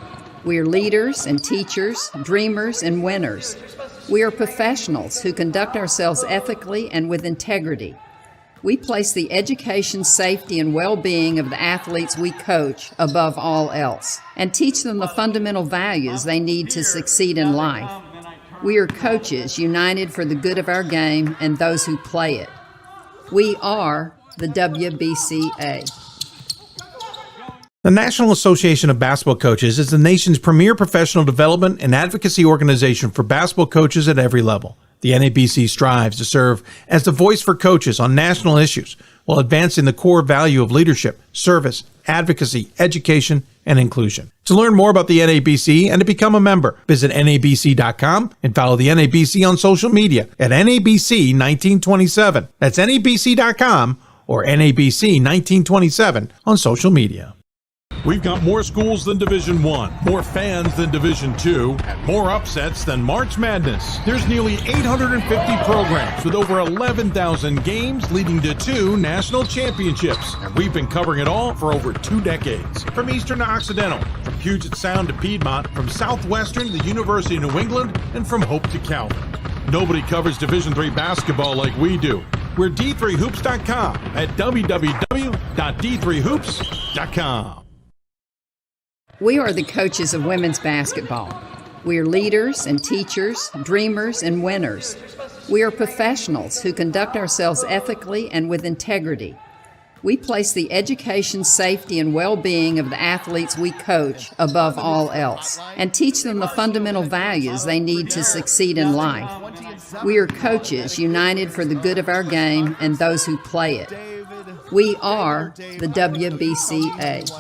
We are leaders and teachers, dreamers and winners. We are professionals who conduct ourselves ethically and with integrity. We place the education, safety, and well-being of the athletes we coach above all else, and teach them the fundamental values they need to succeed in life. We are coaches united for the good of our game and those who play it. We are the WBCA. The National Association of Basketball Coaches is the nation's premier professional development and advocacy organization for basketball coaches at every level. The The NABC strives to serve as the voice for coaches on national issues while advancing the core value of leadership, service, advocacy, education, and inclusion. To learn more about the NABC and to become a member, visit NABC.com and follow the NABC on social media at NABC1927. That's NABC.com or NABC1927 on social media. We've got more schools than Division I, more fans than Division II, and more upsets than March Madness. There's nearly 850 programs with over 11,000 games leading to 2 national championships. And we've been covering it all for over 2 decades. From Eastern to Occidental, from Puget Sound to Piedmont, from Southwestern to the University of New England, and from Hope to Calvin. Nobody covers Division III basketball like we do. We're D3Hoops.com at www.d3hoops.com. We are the coaches of women's basketball. We are leaders and teachers, dreamers and winners. We are professionals who conduct ourselves ethically and with integrity. We place the education, safety, and well-being of the athletes we coach above all else and teach them the fundamental values they need to succeed in life. We are coaches united for the good of our game and those who play it. We are the WBCA.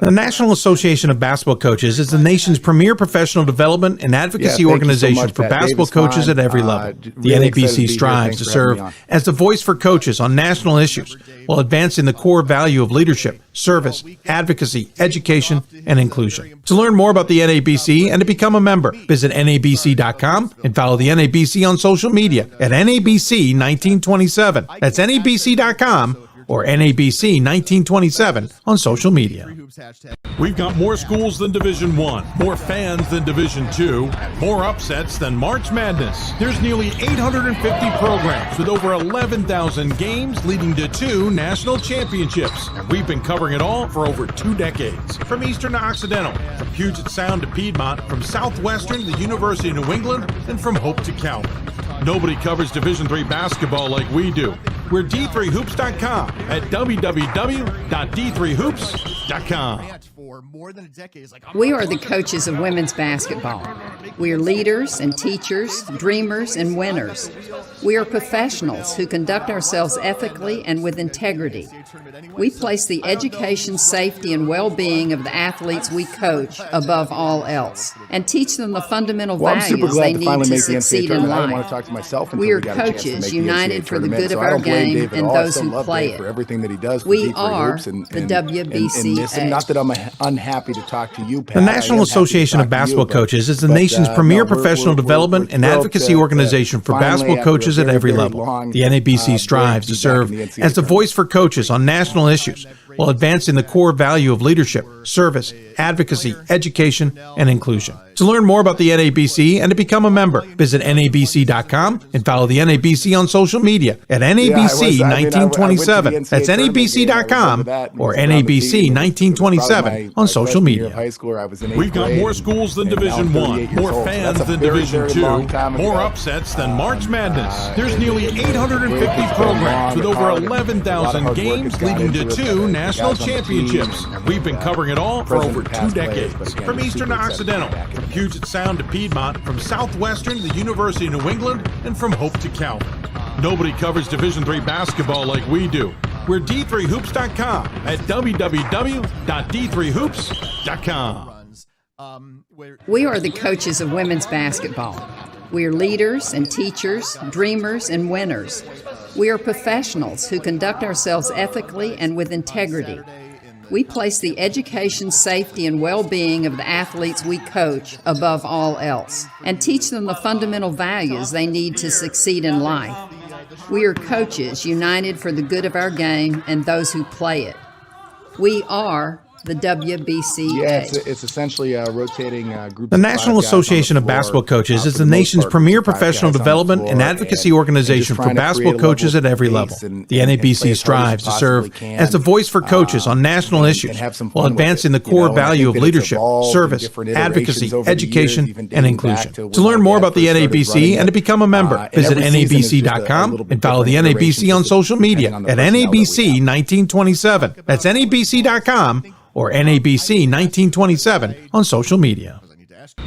The National Association of Basketball Coaches is the nation's premier professional development and advocacy organization for basketball coaches at every level. The NABC strives to serve as the voice for coaches on national issues while advancing the core value of leadership, service, advocacy, education, and inclusion. To learn more about the NABC and to become a member, visit NABC.com and follow the NABC on social media at NABC1927. That's NABC.com or NABC1927 on social media. We've got more schools than Division I, more fans than Division II, and more upsets than March Madness. There's nearly 850 programs with over 11,000 games leading to 2 national championships. And we've been covering it all for over 2 decades. From Eastern to Occidental, from Puget Sound to Piedmont, from Southwestern to the University of New England, and from Hope to Calvin. Nobody covers Division III basketball like we do. We're D3Hoops.com at www.d3hoops.com. We are the coaches of women's basketball. We are leaders and teachers, dreamers and winners. We are professionals who conduct ourselves ethically and with integrity. We place the education, safety, and well-being of the athletes we coach above all else and teach them the fundamental values they need to succeed in life. We are coaches united for the good of our game and those who play it. We are the WBCA. Not that I'm unhappy to talk to you, Pat. The National Association of Basketball Coaches is the nation's premier professional development and advocacy organization for basketball coaches at every level. The NABC strives to serve as the voice for coaches on national issues while advancing the core value of leadership, service, advocacy, education, and inclusion. To learn more about the NABC and to become a member, visit NABC.com and follow the NABC on social media at NABC1927. That's NABC.com or NABC1927 on social media. We've got more schools than Division I, more fans than Division II, more upsets than March Madness. There's nearly 850 programs with over 11,000 games leading to 2 national championships. And we've been covering it all for over 2 decades. From Eastern to Occidental, from Puget Sound to Piedmont, from Southwestern to the University of New England, and from Hope to Calvin. Nobody covers Division III basketball like we do. We're D3Hoops.com at www.d3hoops.com. We are the coaches of women's basketball. We are leaders and teachers, dreamers and winners. We are professionals who conduct ourselves ethically and with integrity. We place the education, safety, and well-being of the athletes we coach above all else and teach them the fundamental values they need to succeed in life. We are coaches united for the good of our game and those who play it. We are the WBCA. Yeah, it's essentially a rotating group. The National Association of Basketball Coaches is the nation's premier professional development and advocacy organization for basketball coaches at every level. The NABC strives to serve as the voice for coaches on national issues while advancing the core value of leadership, service, advocacy, education, and inclusion. To learn more about the NABC and to become a member, visit NABC.com and follow the NABC on social media at NABC1927. That's NABC.com or NABC1927 on social media.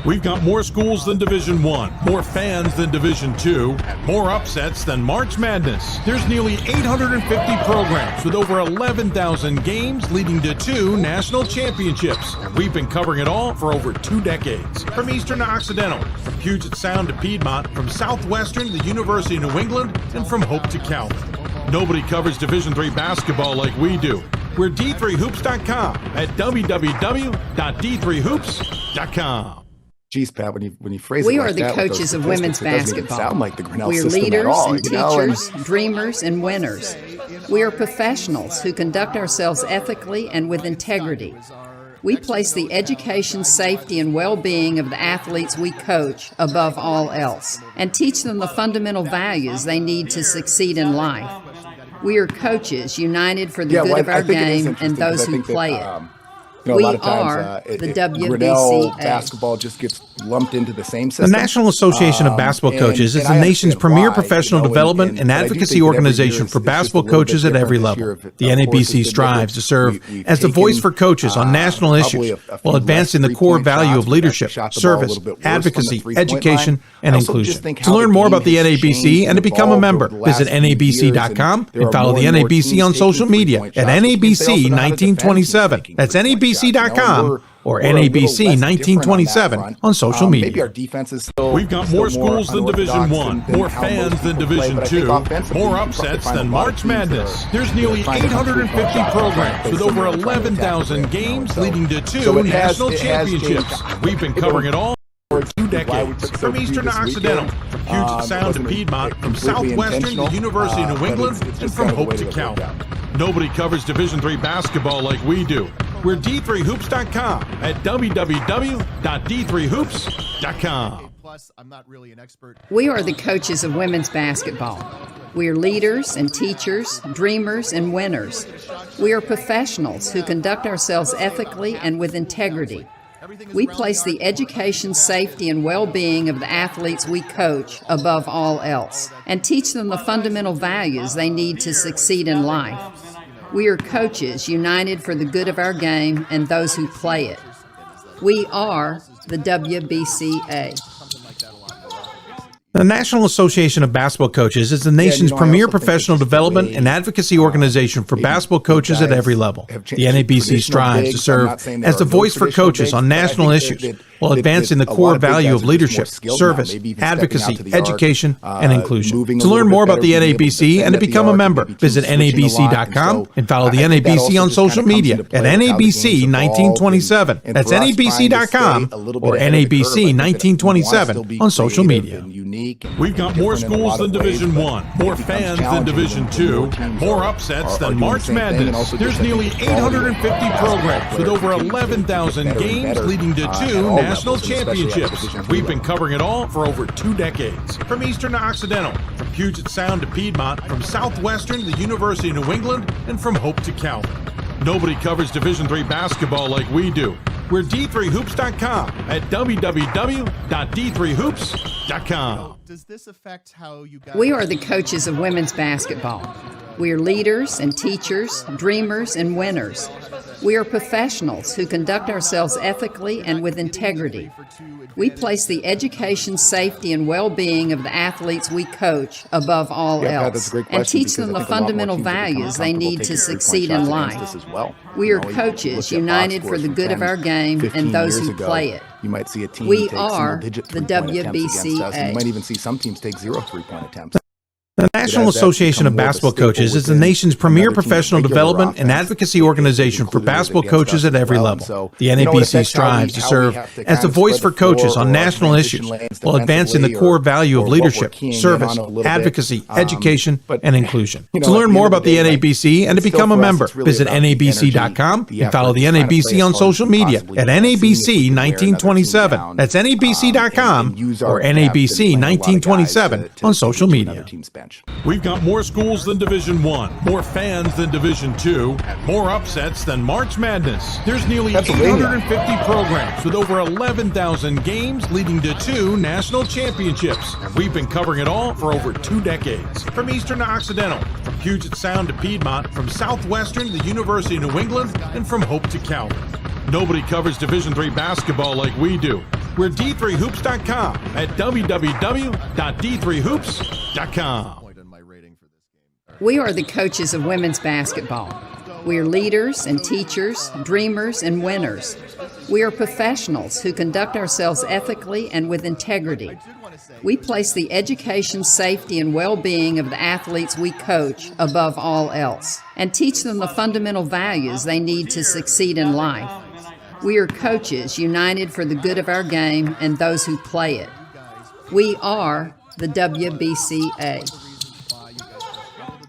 We've got more schools than Division I, more fans than Division II, more upsets than March Madness. There's nearly 850 programs with over 11,000 games leading to 2 national championships. And we've been covering it all for over 2 decades. From Eastern to Occidental, from Puget Sound to Piedmont, from Southwestern to the University of New England, and from Hope to Calvin. Nobody covers Division III basketball like we do. We're D3Hoops.com at www.d3hoops.com. Geez, Pat, when you phrase We it are like the that with coaches those of women's statistics, it doesn't even basketball. sound like the Grinnell We are system leaders at all, and you know, and- teachers, dreamers and winners. We are professionals who conduct ourselves ethically and with integrity. We place the education, safety, and well-being of the athletes we coach above all else and teach them the fundamental values they need to succeed in life. We are coaches united for the good of our game and those who play it. You know, We a lot of times, are the Grinnell WBCA. basketball just gets lumped into the same The system. National Association of Basketball Coaches is and the I nation's understand premier why, professional you know, development and but I do advocacy think that every year organization it's for just basketball a little bit coaches at every different. This level. year, The of course, NABC it's been strives to serve we've as the voice taken, for coaches on national probably issues a few while advancing the less core three-point value shots. of We've leadership, actually shot the ball a service, little bit worse from the advocacy, three-point education, line. and I also inclusion. just think To how learn the more game about the has NABC changed and to become a evolved member, over the last visit few years, nabc.com there and are follow more the and more NABC teams on taking social media three-point at shots, which means they also know how to defend teams NABC1927. taking That's three-point shots, you know, and NABC.com or we're a little less different on that NABC1927 front. on social Maybe media. our defense is still We've got more schools than Division I, more fans than Division II, more upsets than March Madness. There's nearly 850 programs with over 11,000 games leading to 2 national championships. We've been covering it all for 2 decades. From Eastern to Occidental, from Puget Sound to Piedmont, from Southwestern to the University of New England, and from Hope to Calvin. Nobody covers Division III basketball like we do. We're D3Hoops.com at www.d3hoops.com. Plus, I'm not really an expert. We are the coaches of women's basketball. We are leaders and teachers, dreamers and winners. We are professionals who conduct ourselves ethically and with integrity. We place the education, safety, and well-being of the athletes we coach above all else and teach them the fundamental values they need to succeed in life. We are coaches united for the good of our game and those who play it. We are the WBCA. The National Association of Basketball Coaches is the nation's premier professional development and advocacy organization for basketball coaches at every level. The NABC strives to serve as the voice for coaches on national issues while advancing the core value of leadership, service, advocacy, education, and inclusion. To learn more about the NABC and to become a member, visit nabc.com and follow the NABC on social media at NABC1927. That's nabc.com or NABC1927 on social media. We've got more schools than Division I, more fans than Division II, more upsets than March Madness. There's nearly 850 programs with over 11,000 games leading to 2 national championships. We've been covering it all for over 2 decades. From Eastern to Occidental, from Puget Sound to Piedmont, from Southwestern to the University of New England, and from Hope to Calvin. Nobody covers Division III basketball like we do. We're D3Hoops.com at www.d3hoops.com. Does this affect how you guys... We are the coaches of women's basketball. We are leaders and teachers, dreamers and winners. We are professionals who conduct ourselves ethically and with integrity. We place the education, safety, and well-being of the athletes we coach above all else and teach them the fundamental values they need to succeed in life. We are coaches united for the good of our game and those who play it. You might see a team We take are single-digit the three-point attempts against us, and WBCA. you might even see some teams take 0 3-point attempts. The National Association of Basketball Coaches is the nation's premier professional development and advocacy organization for basketball coaches at every level. The NABC strives to serve as the voice for coaches on national issues while advancing the core value of leadership, service, advocacy, education, and inclusion. To learn more about the NABC and to become a member, visit nabc.com and follow the NABC on social media at NABC1927. That's nabc.com or NABC1927 on social media. We've got more schools than Division I, more fans than Division II, more upsets than March Madness. There's nearly 850 programs with over 11,000 games leading to 2 national championships. And we've been covering it all for over 2 decades. From Eastern to Occidental, from Puget Sound to Piedmont, from Southwestern to the University of New England, and from Hope to Calvin. Nobody covers Division III basketball like we do. We're D3Hoops.com at www.d3hoops.com. We are the coaches of women's basketball. We are leaders and teachers, dreamers and winners. We are professionals who conduct ourselves ethically and with integrity. We place the education, safety, and well-being of the athletes we coach above all else, and teach them the fundamental values they need to succeed in life. We are coaches united for the good of our game and those who play it. We are the WBCA.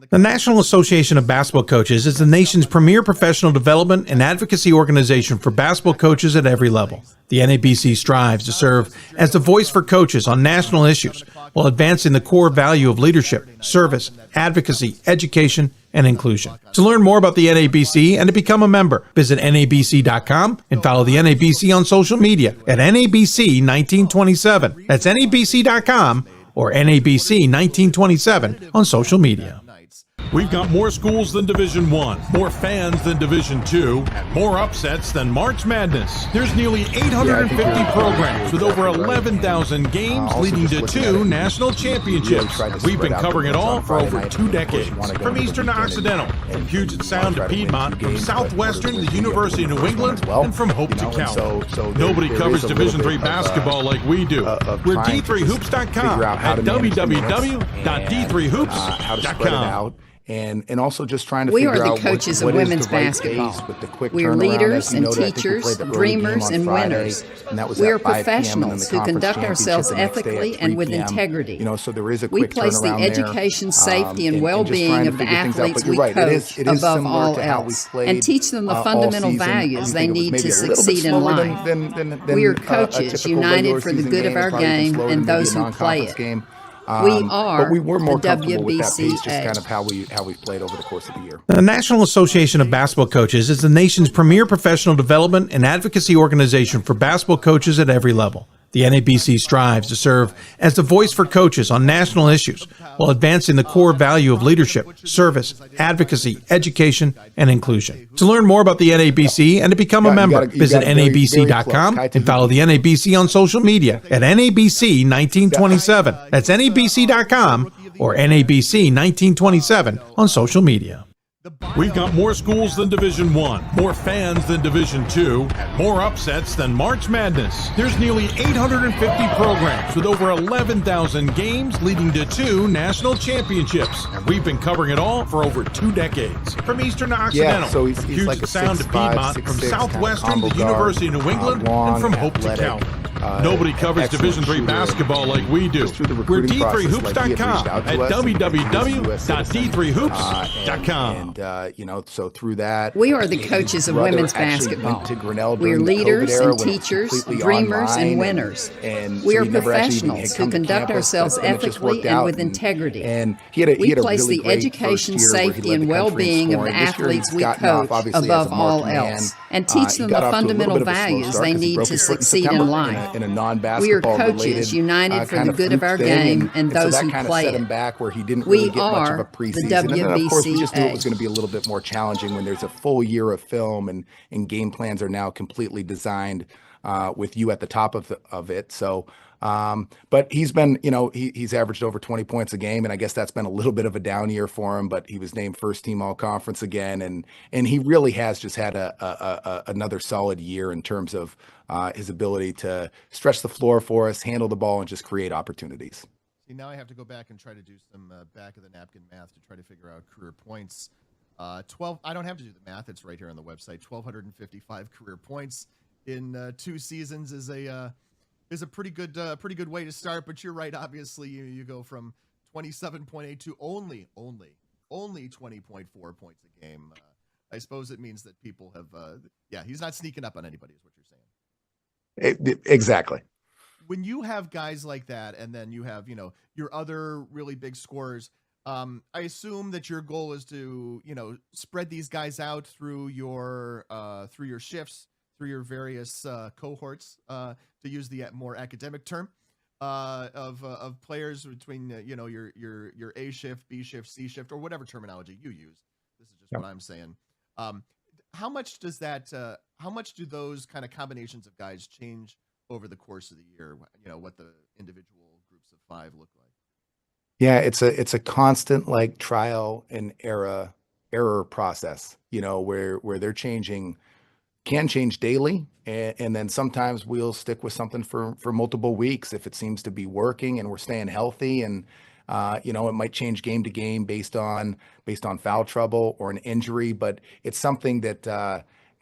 The National Association of Basketball Coaches is the nation's premier professional development and advocacy organization for basketball coaches at every level. The NABC strives to serve as the voice for coaches on national issues while advancing the core value of leadership, service, advocacy, education, and inclusion. To learn more about the NABC and to become a member, visit NABC.com and follow the NABC on social media at NABC 1927. That's NABC.com or NABC 1927 on social media. We've got more schools than Division I, more fans than Division II, more upsets than March Madness. There's nearly 850 programs with over 11,000 games leading to 2 national championships. We've been covering it all for over 2 decades. From Eastern to Occidental, from Puget Sound to Piedmont, from Southwestern to the University of New England, and from Hope to Calvary. Nobody covers Division III basketball like we do. We're D3Hoops.com at www.d3hoops.com. And also just trying to We figure are the out coaches what of is women's the right basketball. pace with the quick We are turnaround. leaders As you and noted, I think we teachers, played the early dreamers game on and Friday, winners. and that was We at are 5 p.m. and then the professionals who conference conduct ourselves championship the next day ethically at and 3 with p.m. integrity. You know, so there is a We quick place the turnaround there. education, safety, and just well-being trying to of the figure things out. athletes But you're we right, coach it is above similar all to how we else, played, and teach them the all fundamental season. values I they think it was need maybe to a little bit succeed in slower life. than We are a coaches typical united regular for the season good game. of our It's probably been game slower and than maybe those a who play non-conference it. game. We are but we were more the comfortable with that pace, just WBCA. kind of how we've played over the course of the year. The National Association of Basketball Coaches is the nation's premier professional development and advocacy organization for basketball coaches at every level. The NABC strives to serve as the voice for coaches on national issues while advancing the core value of leadership, service, advocacy, education, and inclusion. To learn more about the NABC and to become a member, visit NABC.com and follow the NABC on social media at NABC 1927. That's NABC.com or NABC 1927 on social media. We've got more schools than Division I, more fans than Division II, more upsets than March Madness. There's nearly 850 programs with over 11,000 games leading to 2 national championships. We've been covering it all for over 2 decades. From Eastern to Occidental, so he's from Puget like a Sound to 6'5", Piedmont, 6'6", from kind of Southwestern combo to the University of New guard, England, long, and from Hope to athletic, Calvary. Nobody covers excellent Division III shooter. basketball like we do. Just through the We're recruiting process, like, he had reached D3Hoops.com out to at us, and he was a US www.d3hoops.com. And you know, so through that, We are the his coaches of brother women's actually basketball. went to Grinnell We are during the leaders COVID era and when it was teachers, completely dreamers online, and winners. And We so are he never actually even professionals had who come to conduct campus, ourselves but then it just ethically worked and out, with integrity. And he had a We really place the great education, first year where he safety, led and the country in well-being of scoring. the This year athletes he's we gotten off, coach obviously, as a above all marquee man. else, and teach He them got the off to a little fundamental bit of a slow values start they 'cause he need broke to his foot in succeed in September life. in a We are non-basketball coaches related united for kind the of good of fluke our thing, game and so those that who kind of play set it. him back where he didn't We really get much of are a the preseason. And then, of course, we just knew it was WBCA. going to be a little bit more challenging when there's a full year of film and game plans are now completely designed with you at the top of it. So, but he's been, you know, he's averaged over 20 points a game, and I guess that's been a little bit of a down year for him. But he was named first team all conference again, and he really has just had another solid year in terms of his ability to stretch the floor for us, handle the ball, and just create opportunities. See, now I have to go back and try to do some back of the napkin math to try to figure out career points. 12. I don't have to do the math; it's right here on the website. 1,255 career points in 2 seasons is a pretty good way to start. But you're right. Obviously, you go from 27.8 to only 20.4 points a game. I suppose it means that people have. He's not sneaking up on anybody, is what you're saying. Exactly. When you have guys like that, and then you have, your other really big scorers, I assume that your goal is to, spread these guys out through your shifts, through your various cohorts, to use the more academic term, of players between, your A shift, B shift, C shift, or whatever terminology you use. This is just what I'm saying. How much does that? How much do those kind of combinations of guys change over the course of the year, what the individual groups of 5 look like. Yeah, it's a constant like trial and error process, where they're changing, can change daily, and then sometimes we'll stick with something for multiple weeks if it seems to be working and we're staying healthy, and it might change game to game based on foul trouble or an injury, but it's something that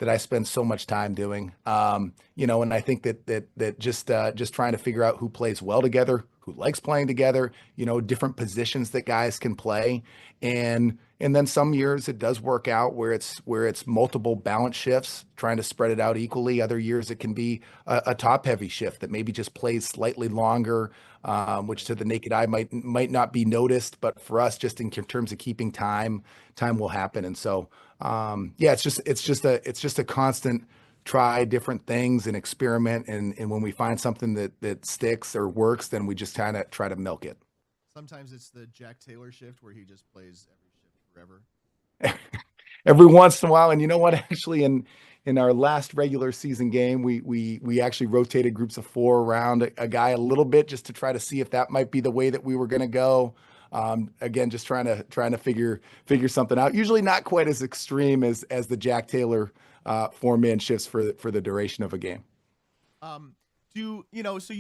I spend so much time doing. And I think that just trying to figure out who plays well together, who likes playing together, different positions that guys can play. And then some years it does work out where it's multiple balance shifts, trying to spread it out equally. Other years it can be a top heavy shift that maybe just plays slightly longer, which to the naked eye might not be noticed, but for us, just in terms of keeping time will happen. And so, it's just a constant try different things and experiment. And when we find something that sticks or works, then we just kind of try to milk it. Sometimes it's the Jack Taylor shift where he just plays every shift forever. Every once in a while. And you know what, actually in our last regular season game, we actually rotated groups of 4 around a guy a little bit just to try to see if that might be the way that we were going to go. Again, just trying to figure something out. Usually not quite as extreme as the Jack Taylor 4-man shifts for the duration of a game. So you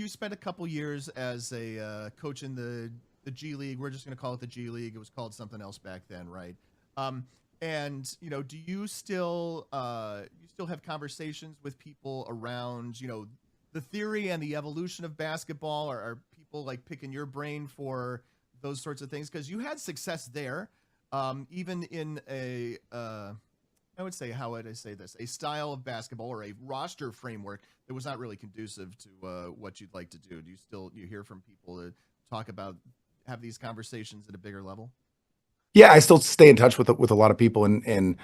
spent a couple years as a coach in the G League. We're just going to call it the G League. It was called something else back then, right? And do you still have conversations with people around the theory and the evolution of basketball? Or are people like picking your brain for those sorts of things? Because you had success there, even in I would say, how would I say this? A style of basketball or a roster framework that was not really conducive to what you'd like to do. Do you hear from people that talk about, have these conversations at a bigger level? Yeah, I still stay in touch with a lot of people, and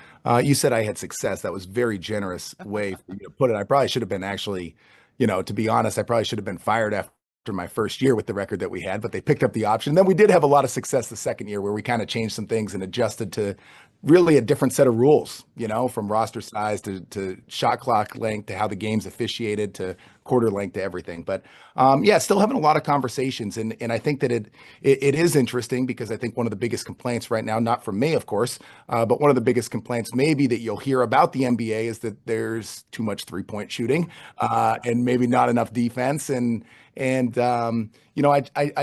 you said I had success. That was very generous way for you to put it. I probably should have been actually, to be honest, I probably should have been fired after my first year with the record that we had, but they picked up the option. Then we did have a lot of success the second year where we kind of changed some things and adjusted to really a different set of rules, from roster size to shot clock length to how the game's officiated to quarter length to everything. But still having a lot of conversations. And I think that it is interesting because I think one of the biggest complaints right now, not from me, of course, but one of the biggest complaints maybe that you'll hear about the NBA is that there's too much 3-point shooting and maybe not enough defense. I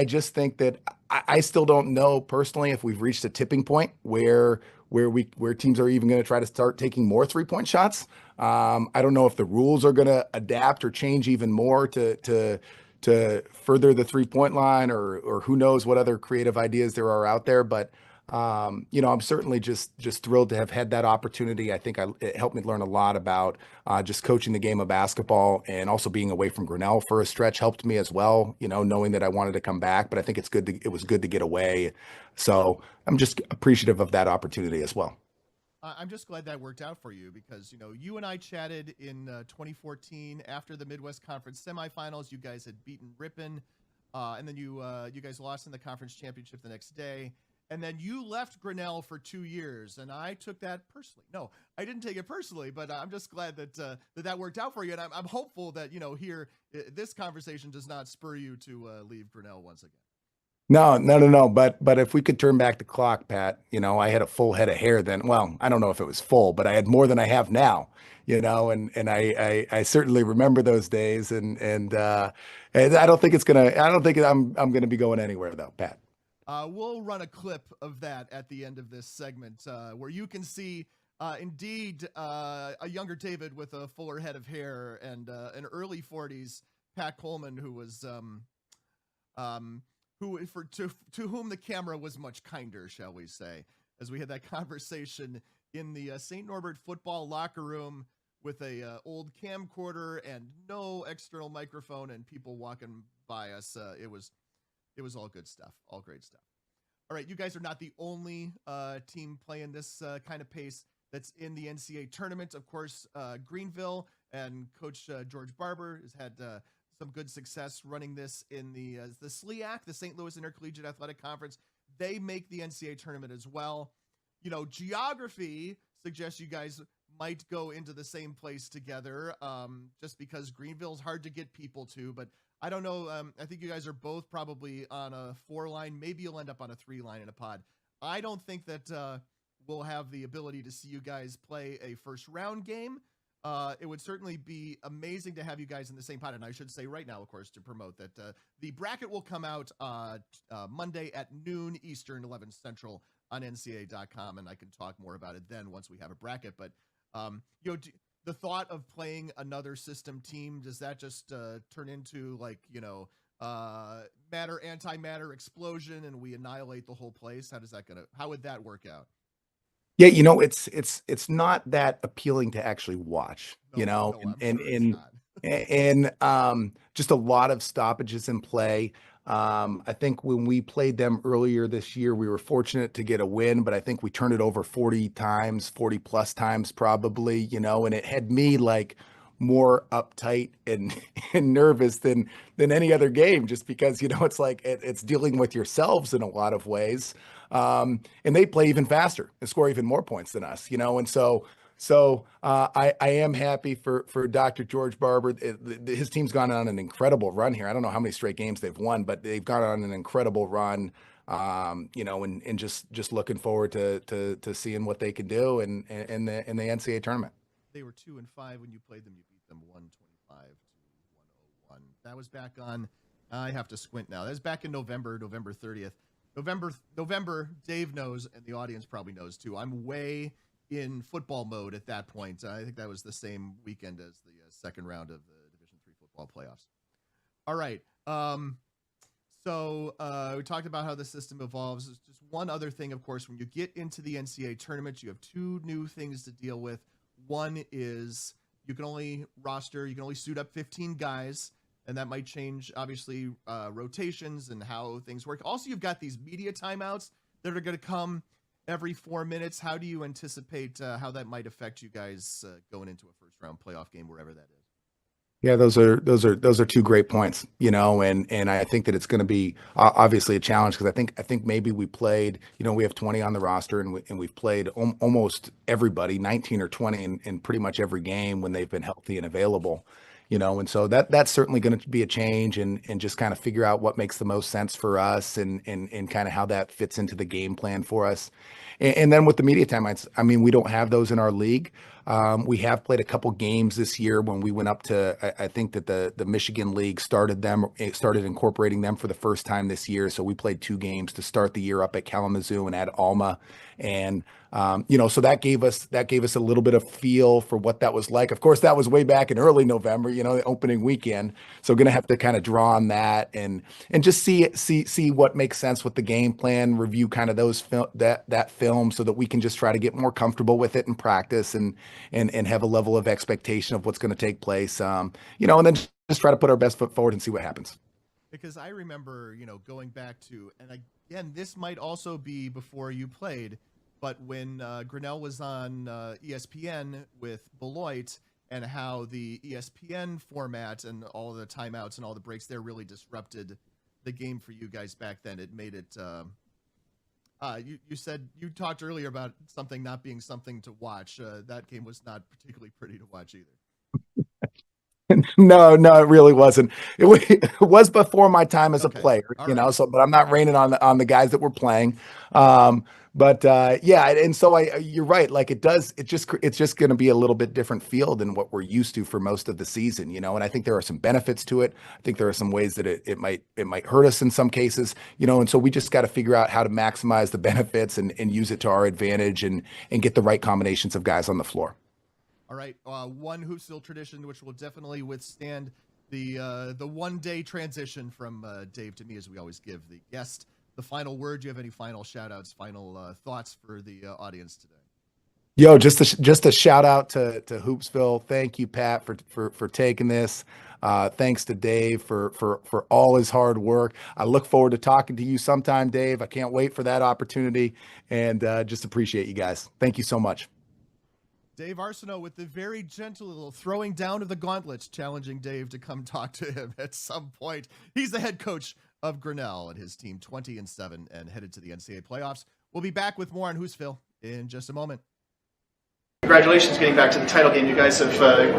just think that I still don't know personally if we've reached a tipping point where teams are even going to try to start taking more 3-point shots. I don't know if the rules are going to adapt or change even more to further the 3-point line or who knows what other creative ideas there are out there. But I'm certainly just thrilled to have had that opportunity. I think it helped me learn a lot about just coaching the game of basketball, and also being away from Grinnell for a stretch helped me as well, knowing that I wanted to come back, but I think it was good to get away. So I'm just appreciative of that opportunity as well. I'm just glad that worked out for you because, you and I chatted in 2014 after the Midwest Conference semifinals. You guys had beaten Ripon, and then you guys lost in the conference championship the next day. And then you left Grinnell for 2 years, and I took that personally. No, I didn't take it personally, but I'm just glad that worked out for you. And I'm hopeful that, here, this conversation does not spur you to leave Grinnell once again. No. But if we could turn back the clock, Pat, I had a full head of hair then. Well, I don't know if it was full, but I had more than I have now, and I certainly remember those days. And I don't think I'm going to be going anywhere though, Pat. We'll run a clip of that at the end of this segment where you can see indeed a younger David with a fuller head of hair and an early 40s Pat Coleman who was to whom the camera was much kinder, shall we say, as we had that conversation in the St. Norbert football locker room with a old camcorder and no external microphone and people walking by us. It was all good stuff, all great stuff. All right, you guys are not the only team playing this kind of pace that's in the NCAA tournament. Of course, Greenville and Coach George Barber has had some good success running this in the SLIAC, the St. Louis Intercollegiate Athletic Conference. They make the NCAA tournament as well. Geography suggests you guys might go into the same place together, just because Greenville's hard to get people to. But I don't know. I think you guys are both probably on a 4-line. Maybe you'll end up on a 3-line in a pod. I don't think that we'll have the ability to see you guys play a first round game. It would certainly be amazing to have you guys in the same pod. And I should say right now, of course, to promote that the bracket will come out Monday at noon Eastern, 11 Central on NCAA.com. And I can talk more about it then once we have a bracket. But, the thought of playing another system team, does that just turn into like, matter, antimatter explosion and we annihilate the whole place? How would that work out? Yeah, it's not that appealing to actually watch, and just a lot of stoppages in play. I think when we played them earlier this year, we were fortunate to get a win, but I think we turned it over 40 plus times probably, and it had me like more uptight and nervous than any other game, just because, it's like it's dealing with yourselves in a lot of ways. And they play even faster and score even more points than us, and so I am happy for Dr. George Barber. His team's gone on an incredible run here. I don't know how many straight games they've won, but they've gone on an incredible run. And just looking forward to seeing what they can do in the NCAA tournament. They were 2-5 when you played them. You beat them 125 to 101. That was back on. I have to squint now. That was back in November 30th. November. Dave knows, and the audience probably knows too. I'm way in football mode at that point. I think that was the same weekend as the second round of the Division III football playoffs. All right. So we talked about how the system evolves. There's just one other thing, of course, when you get into the NCAA tournament, you have two new things to deal with. One is you can only suit up 15 guys, and that might change, obviously, rotations and how things work. Also, you've got these media timeouts that are going to come every 4 minutes. How do you anticipate how that might affect you guys going into a first-round playoff game, wherever that is? Yeah, those are two great points, and I think that it's going to be obviously a challenge, because I think maybe we played, we have 20 on the roster, and we've played almost everybody, 19 or 20 in pretty much every game when they've been healthy and available, and so that's certainly going to be a change, and just kind of figure out what makes the most sense for us, and kind of how that fits into the game plan for us. And then with the media timeouts, I mean, we don't have those in our league. We have played a couple games this year when we went up to, I think that the Michigan League started incorporating them for the first time this year. So we played 2 games to start the year up at Kalamazoo and at Alma. And, so that gave us a little bit of feel for what that was like. Of course, that was way back in early November, the opening weekend. So going to have to kind of draw on that and just see what makes sense with the game plan, review kind of that film, so that we can just try to get more comfortable with it in practice and have a level of expectation of what's going to take place. And then just try to put our best foot forward and see what happens. Because I remember, going back to, and again, this might also be before you played, but when Grinnell was on ESPN with Beloit, and how the ESPN format and all the timeouts and all the breaks there really disrupted the game for you guys back then. It made it, you said, you talked earlier about something not being something to watch. That game was not particularly pretty to watch either. No, it really wasn't. It was before my time as a player, so, but I'm not raining on the guys that were playing. Yeah, and so you're right. Like it's just going to be a little bit different feel than what we're used to for most of the season, and I think there are some benefits to it. I think there are some ways that it might hurt us in some cases, and so we just got to figure out how to maximize the benefits and use it to our advantage and get the right combinations of guys on the floor. All right, one Hoopsville tradition which will definitely withstand the 1-day transition from Dave to me, as we always give the guest the final word. Do you have any final shout-outs, final thoughts for the audience today? Yo, just a shout out to Hoopsville. Thank you, Pat, for taking this. Thanks to Dave for all his hard work. I look forward to talking to you sometime, Dave. I can't wait for that opportunity, and just appreciate you guys. Thank you so much. Dave Arsenault with the very gentle little throwing down of the gauntlet, challenging Dave to come talk to him at some point. He's the head coach of Grinnell and his team 20-7 and headed to the NCAA playoffs. We'll be back with more on Hoopsville in just a moment. Congratulations getting back to the title game. You guys have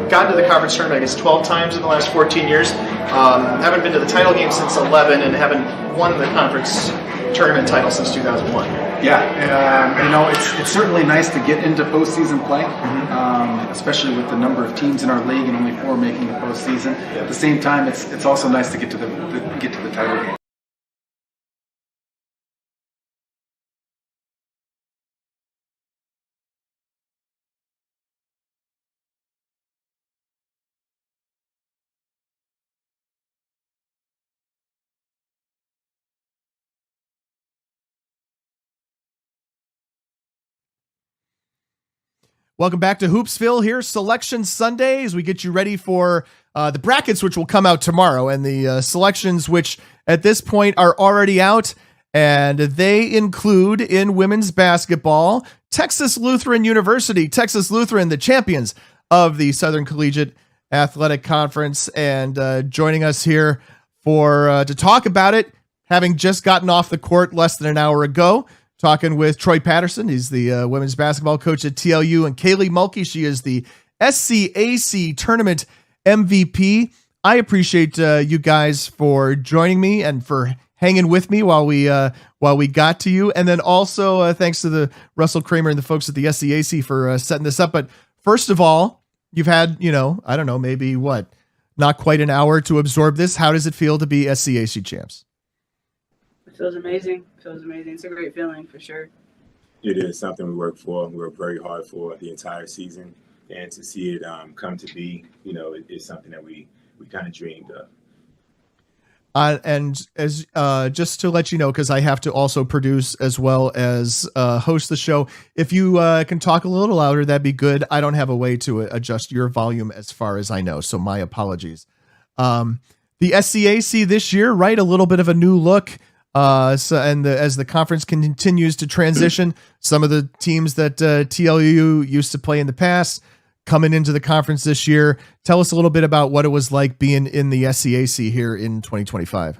gotten to the conference tournament, I guess, 12 times in the last 14 years. Haven't been to the title game since 11 and haven't won the conference tournament title since 2001. Yeah, it's certainly nice to get into postseason play, especially with the number of teams in our league and only 4 making the postseason. At the same time, it's also nice to get to the title game. Welcome back to Hoopsville here, Selection Sunday, as we get you ready for the brackets, which will come out tomorrow, and the selections, which at this point are already out, and they include in women's basketball, Texas Lutheran University, Texas Lutheran, the champions of the Southern Collegiate Athletic Conference, and joining us here to talk about it, having just gotten off the court less than an hour ago, talking with Troy Patterson. He's the women's basketball coach at TLU, and Kaylee Mulkey. She is the SCAC tournament MVP. I appreciate you guys for joining me and for hanging with me while we got to you. And then also thanks to the Russell Kramer and the folks at the SCAC for setting this up. But first of all, you've had, I don't know, maybe not quite an hour to absorb this. How does it feel to be SCAC champs? It feels amazing. It's a great feeling for sure. It is something we work for. We work very hard for the entire season, and to see it come to be, it's something that we kind of dreamed of. And as just to let you know, because I have to also produce as well as host the show, if you can talk a little louder, that'd be good. I don't have a way to adjust your volume as far as I know, so my apologies. The SCAC this year, right? A little bit of a new look. As the conference continues to transition, some of the teams that TLU used to play in the past coming into the conference this year. Tell us a little bit about what it was like being in the SCAC here in 2025.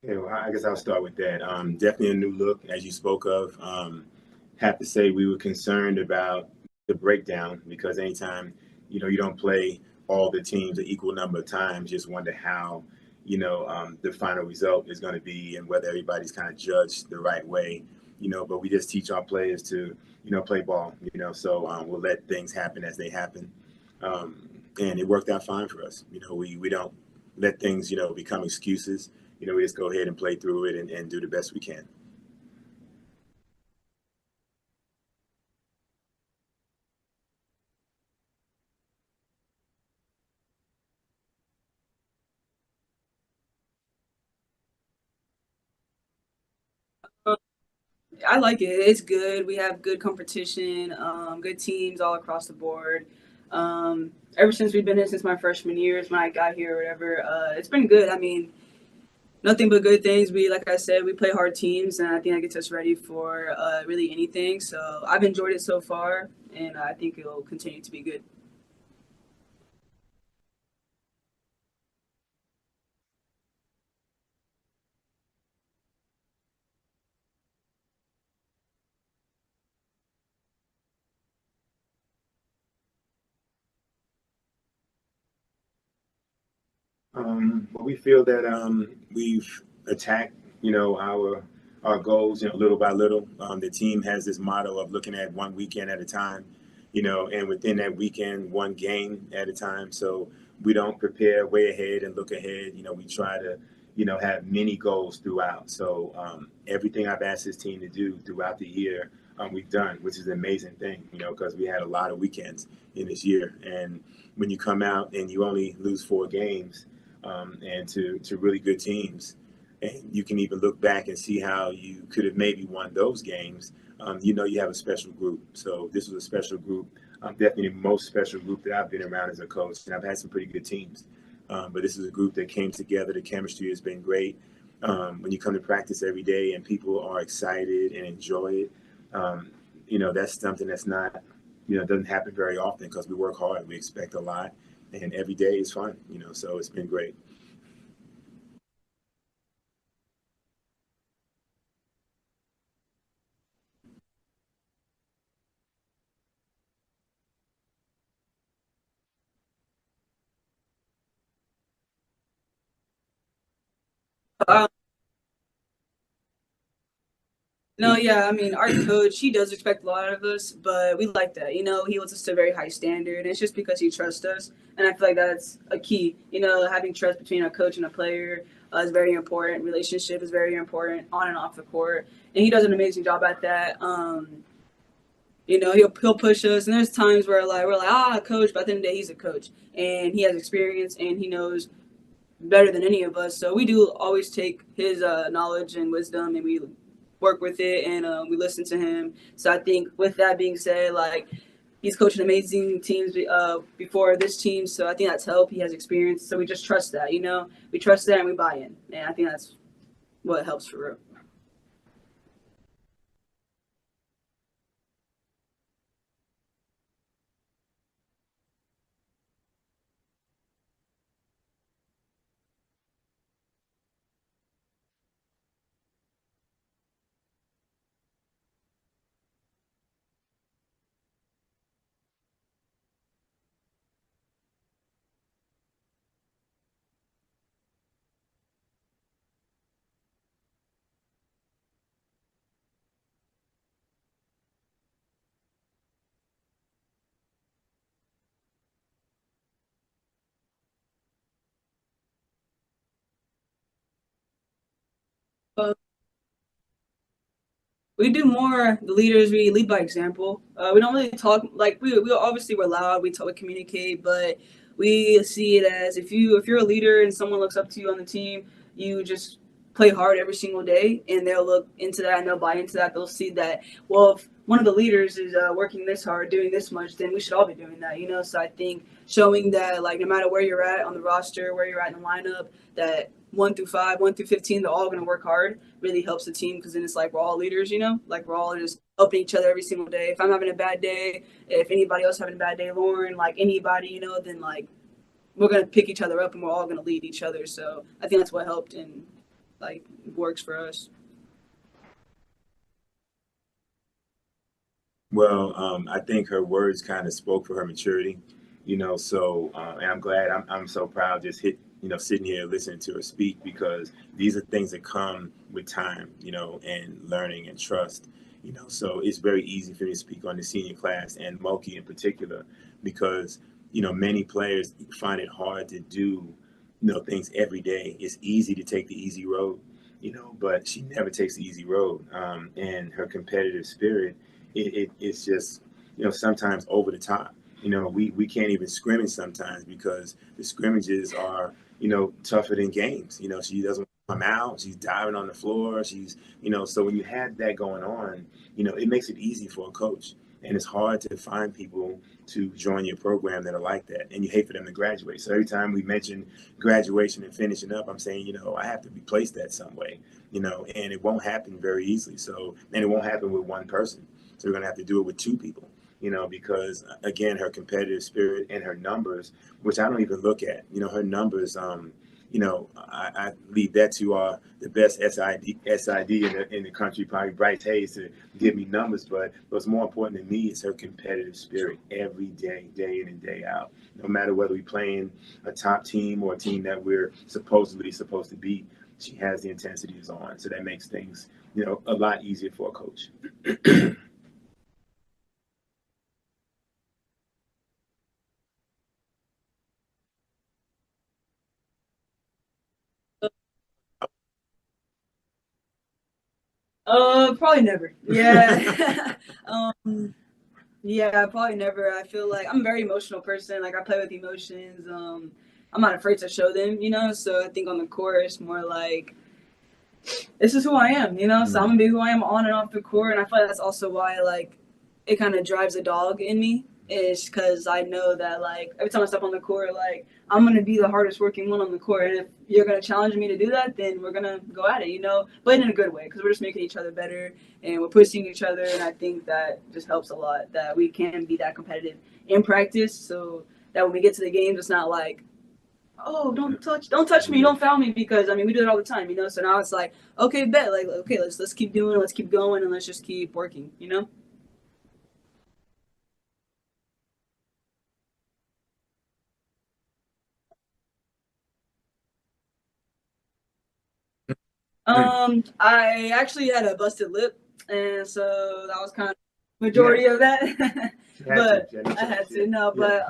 Yeah, well, I guess I'll start with that. Definitely a new look, as you spoke of. Have to say we were concerned about the breakdown, because anytime you don't play all the teams an equal number of times, just wonder how the final result is going to be and whether everybody's kind of judged the right way, but we just teach our players to, play ball, so we'll let things happen as they happen. And it worked out fine for us. We don't let things, become excuses. We just go ahead and play through it and do the best we can. I like it. It's good. We have good competition, good teams all across the board. Ever since we've been here since my freshman years when I got here or whatever, it's been good. I mean, nothing but good things. Like I said, we play hard teams, and I think that gets us ready for really anything. So I've enjoyed it so far, and I think it'll continue to be good. But we feel that we've attacked, our goals, little by little. The team has this motto of looking at one weekend at a time, and within that weekend, one game at a time. So we don't prepare way ahead and look ahead. We try to, have many goals throughout. So everything I've asked this team to do throughout the year, we've done, which is an amazing thing, because we had a lot of weekends in this year. And when you come out and you only lose 4 games, and to really good teams, and you can even look back and see how you could have maybe won those games, you have a special group. So this was a special group, definitely the most special group that I've been around as a coach, and I've had some pretty good teams. But this is a group that came together. The chemistry has been great. When you come to practice every day and people are excited and enjoy it, that's something that's not, doesn't happen very often, because we work hard. We expect a lot. And every day is fun, so it's been great. Um, No, yeah, I mean, our coach, he does expect a lot of us, but we like that. You know, he holds us to a very high standard. It's just because he trusts us. And I feel like that's a key. You know, having trust between a coach and a player is very important. Relationship is very important on and off the court. And he does an amazing job at that. You know, he'll push us. And there's times where we're like, coach, but at the end of the day, he's a coach. And he has experience and he knows better than any of us. So we do always take his knowledge and wisdom and we work with it and we listen to him. So I think with that being said, like he's coaching amazing teams before this team. So I think that's helped. He has experience. So we just trust that, you know, we trust that and we buy in. And I think that's what helps for real. We do more the leaders. We lead by example. We don't really talk like we obviously we're loud. We talk, we communicate, but we see it as if you're a leader and someone looks up to you on the team, you just play hard every single day, and they'll look into that and they'll buy into that. They'll see that well, if one of the leaders is working this hard, doing this much, then we should all be doing that. You know, so I think showing that like no matter where you're at on the roster, where you're at in the lineup, that 1 through 5, 1 through 15, they're all going to work hard. Really helps the team because then it's like we're all leaders, you know, like we're all just helping each other every single day. If I'm having a bad day, if anybody else having a bad day, Lauren, like anybody, you know, then like we're going to pick each other up and we're all going to lead each other. So I think that's what helped and like works for us. Well, I think her words kind of spoke for her maturity, you know. So, and I'm glad. I'm so proud just sitting here listening to her speak because these are things that come with time, you know, and learning and trust, you know. So it's very easy for me to speak on the senior class and Moki in particular because you know many players find it hard to do, things every day. It's easy to take the easy road, you know, but she never takes the easy road. And her competitive spirit it's just sometimes over the top. We can't even scrimmage sometimes because the scrimmages are tougher than games. She doesn't come out, she's diving on the floor, so when you have that going on, it makes it easy for a coach, and it's hard to find people to join your program that are like that, and you hate for them to graduate. So every time we mention graduation and finishing up, I'm saying I have to replace that some way, and it won't happen very easily. And it won't happen with one person. So we're going to have to do it with two people, because again, her competitive spirit and her numbers, which I don't even look at, her numbers, I leave that to the best SID in the country, probably Bryce Hayes, to give me numbers. But what's more important to me is her competitive spirit every day, day in and day out. No matter whether we're playing a top team or a team that we're supposedly supposed to beat, she has the intensity is on. So that makes things, a lot easier for a coach. Probably never. Yeah. Yeah, probably never. I feel like I'm a very emotional person. Like I play with emotions. I'm not afraid to show them, So I think on the court, it's more like this is who I am, So I'm gonna be who I am on and off the court, and I feel like that's also why like it kind of drives a dog in me. Is because I know that like every time I step on the court, like I'm gonna be the hardest working one on the court, and if you're gonna challenge me to do that, then we're gonna go at it, but in a good way because we're just making each other better and we're pushing each other, and I think that just helps a lot that we can be that competitive in practice, so that when we get to the games, it's not like oh, don't touch me, don't foul me, because I mean we do it all the time, So now it's like, okay, bet, like okay, let's keep doing it, let's keep going, and let's just keep working. I actually had a busted lip, and so that was kind of majority of that. But I had to. No, but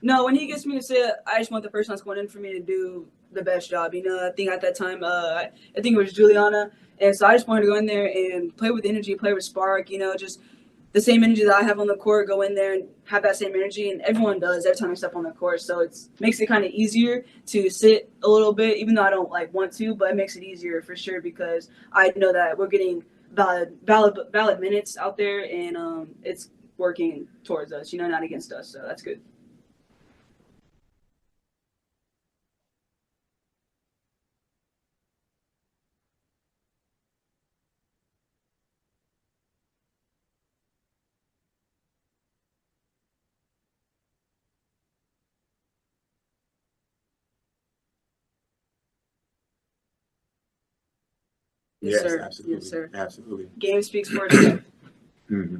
no, when he gets me to sit, I just want the person that's going in for me to do the best job. You know, I think at that time, I think it was Juliana, and so I just wanted to go in there and play with energy, play with spark. You know, just the same energy that I have on the court, go in there and have that same energy, and everyone does every time I step on the court. So it makes it kind of easier to sit a little bit, even though I don't want to, but it makes it easier for sure because I know that we're getting valid minutes out there, and it's working towards us, you know, not against us. So that's good. Yes, sir. Absolutely. Yes, sir. Absolutely. Game speaks for itself. Mm-hmm.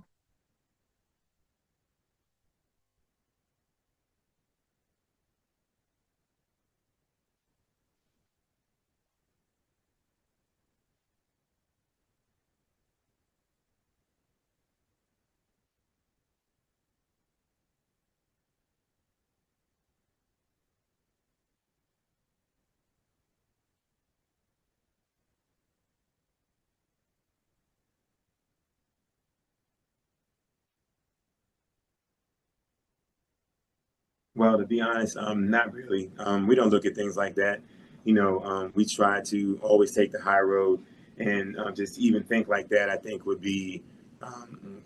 Well, to be honest, not really. We don't look at things like that. You know, we try to always take the high road, and just even think like that, I think would be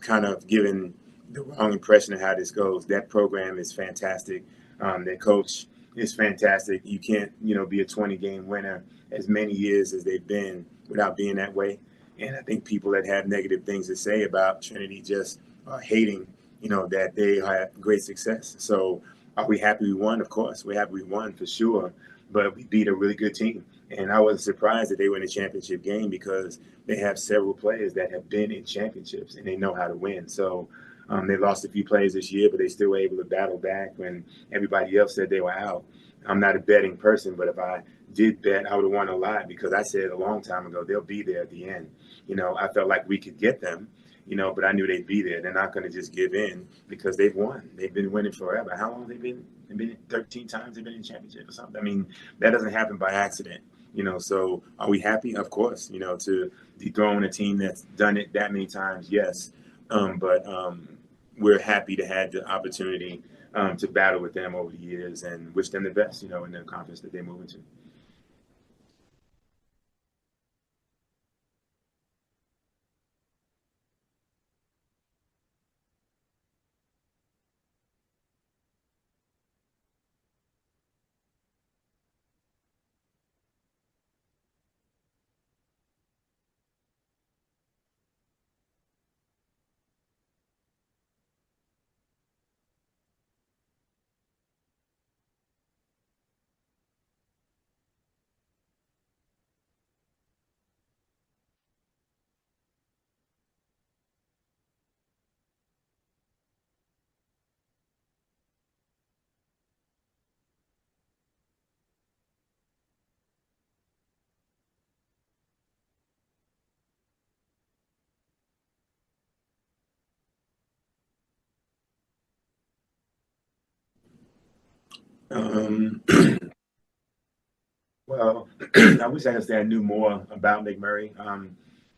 kind of giving the wrong impression of how this goes. That program is fantastic. That coach is fantastic. You can't, you know, be a 20-game winner as many years as they've been without being that way. And I think people that have negative things to say about Trinity just are hating, you know, that they had great success. So are we happy we won? Of course, we're happy we won for sure. But we beat a really good team. And I was surprised that they were in a championship game because they have several players that have been in championships and they know how to win. So they lost a few players this year, but they still were able to battle back when everybody else said they were out. I'm not a betting person, but if I did bet, I would have won a lot because I said a long time ago, they'll be there at the end. You know, I felt like we could get them, you know, but I knew they'd be there. They're not going to just give in because they've won. They've been winning forever. How long have they been? They've been 13 times they've been in championship or something. I mean, that doesn't happen by accident, you know. So are we happy? Of course, you know, to dethrone a team that's done it that many times, yes. But we're happy to have the opportunity to battle with them over the years and wish them the best, you know, in the conference that they move into. Well, I wish I could say I knew more about McMurray.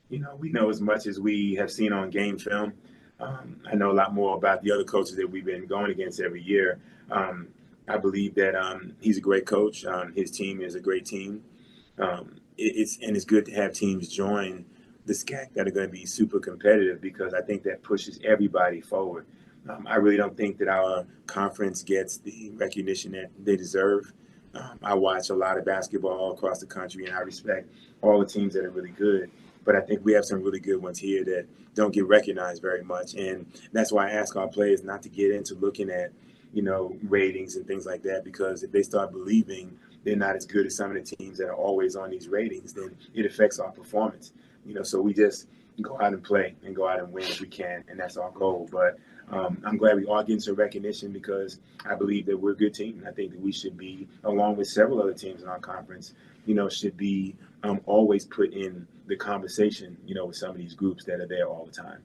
You know, we know as much as we have seen on game film. I know a lot more about the other coaches that we've been going against every year. I believe that he's a great coach. His team is a great team. It's good to have teams join the SCAC that are going to be super competitive because I think that pushes everybody forward. I really don't think that our conference gets the recognition that they deserve. I watch a lot of basketball across the country, and I respect all the teams that are really good. But I think we have some really good ones here that don't get recognized very much. And that's why I ask our players not to get into looking at, you know, ratings and things like that, because if they start believing they're not as good as some of the teams that are always on these ratings, then it affects our performance. You know, so we just go out and play and go out and win if we can, and that's our goal. But I'm glad we are getting some recognition because I believe that we're a good team. I think that we should be, along with several other teams in our conference, should be always put in the conversation, with some of these groups that are there all the time.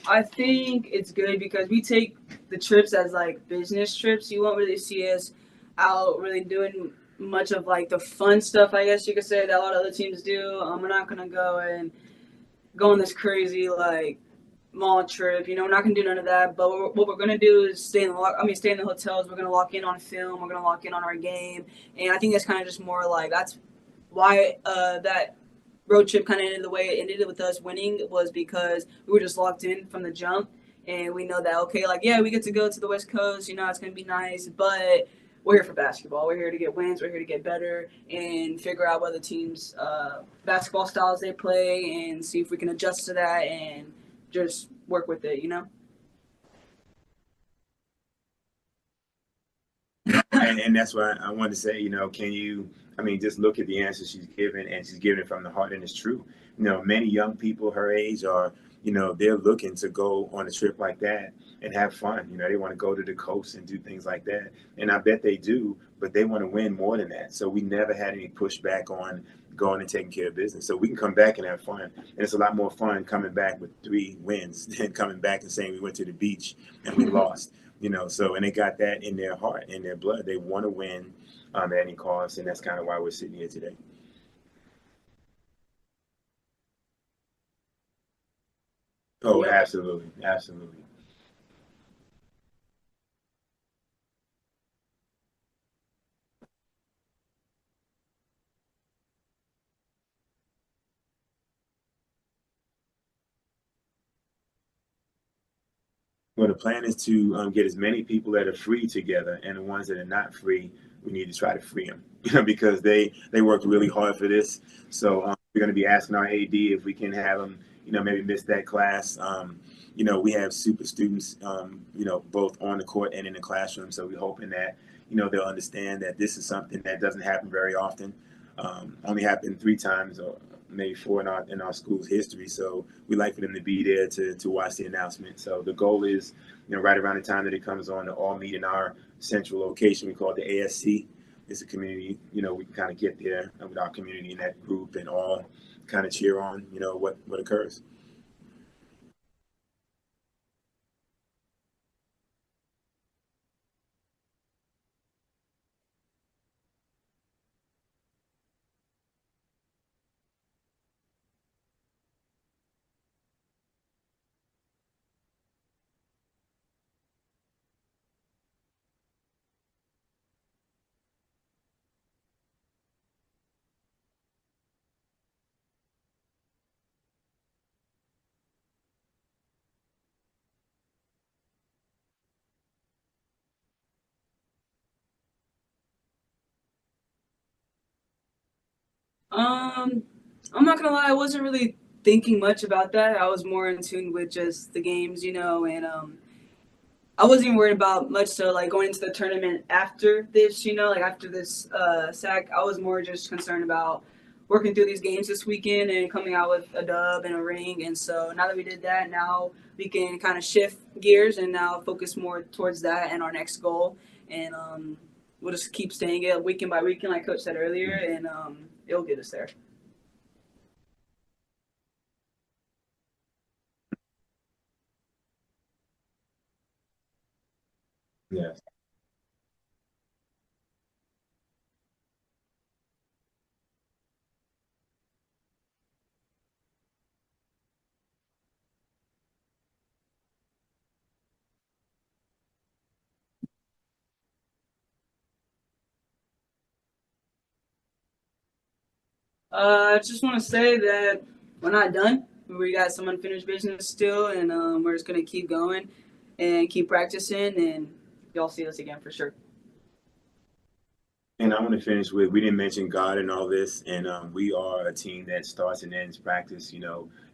I think it's good because we take the trips as like business trips. You won't really see us out really doing much of like the fun stuff, I guess you could say, that a lot of other teams do. We're not gonna go and go on this crazy like mall trip. We're not gonna do none of that. But what we're gonna do is stay in the hotels. We're gonna lock in on film. We're gonna lock in on our game, and I think that's kind of just more like that's why that road trip kind of ended the way it ended with us winning was because we were just locked in from the jump, and we know that okay, like yeah, we get to go to the West Coast. It's gonna be nice, but we're here for basketball. We're here to get wins. We're here to get better and figure out what the team's basketball styles they play and see if we can adjust to that and just work with it. And that's why I wanted to say, can you, just look at the answer she's given, and she's giving it from the heart, and it's true. Many young people her age are, they're looking to go on a trip like that and have fun. They want to go to the coast and do things like that. And I bet they do, but they want to win more than that. So we never had any pushback on going and taking care of business. So we can come back and have fun. And it's a lot more fun coming back with 3 wins than coming back and saying we went to the beach and we lost. And they got that in their heart, in their blood. They want to win at any cost, and that's kind of why we're sitting here today. Oh, absolutely, absolutely. Well, the plan is to get as many people that are free together, and the ones that are not free, we need to try to free them, because they worked really hard for this. So we're going to be asking our AD if we can have them, maybe miss that class. We have super students, both on the court and in the classroom. So we're hoping that, they'll understand that this is something that doesn't happen very often. Only happened 3 times or maybe 4 in our school's history. So we like for them to be there to watch the announcement. So the goal is, right around the time that it comes on, to all meet in our central location. We call it the ASC. It's a community, we can kind of get there with our community in that group and all kind of cheer on, what occurs. I'm not gonna lie, I wasn't really thinking much about that. I was more in tune with just the games, and I wasn't even worried about much so like going into the tournament after this, like after this sack. I was more just concerned about working through these games this weekend and coming out with a dub and a ring. And so now that we did that, now we can kind of shift gears and now focus more towards that and our next goal. And we'll just keep staying it weekend by weekend, like Coach said earlier, and it'll get us there. Yes. I just want to say that we're not done. We got some unfinished business still, and we're just going to keep going and keep practicing, and y'all see us again for sure. And I want to finish with, we didn't mention God in all this, and we are a team that starts and ends practice,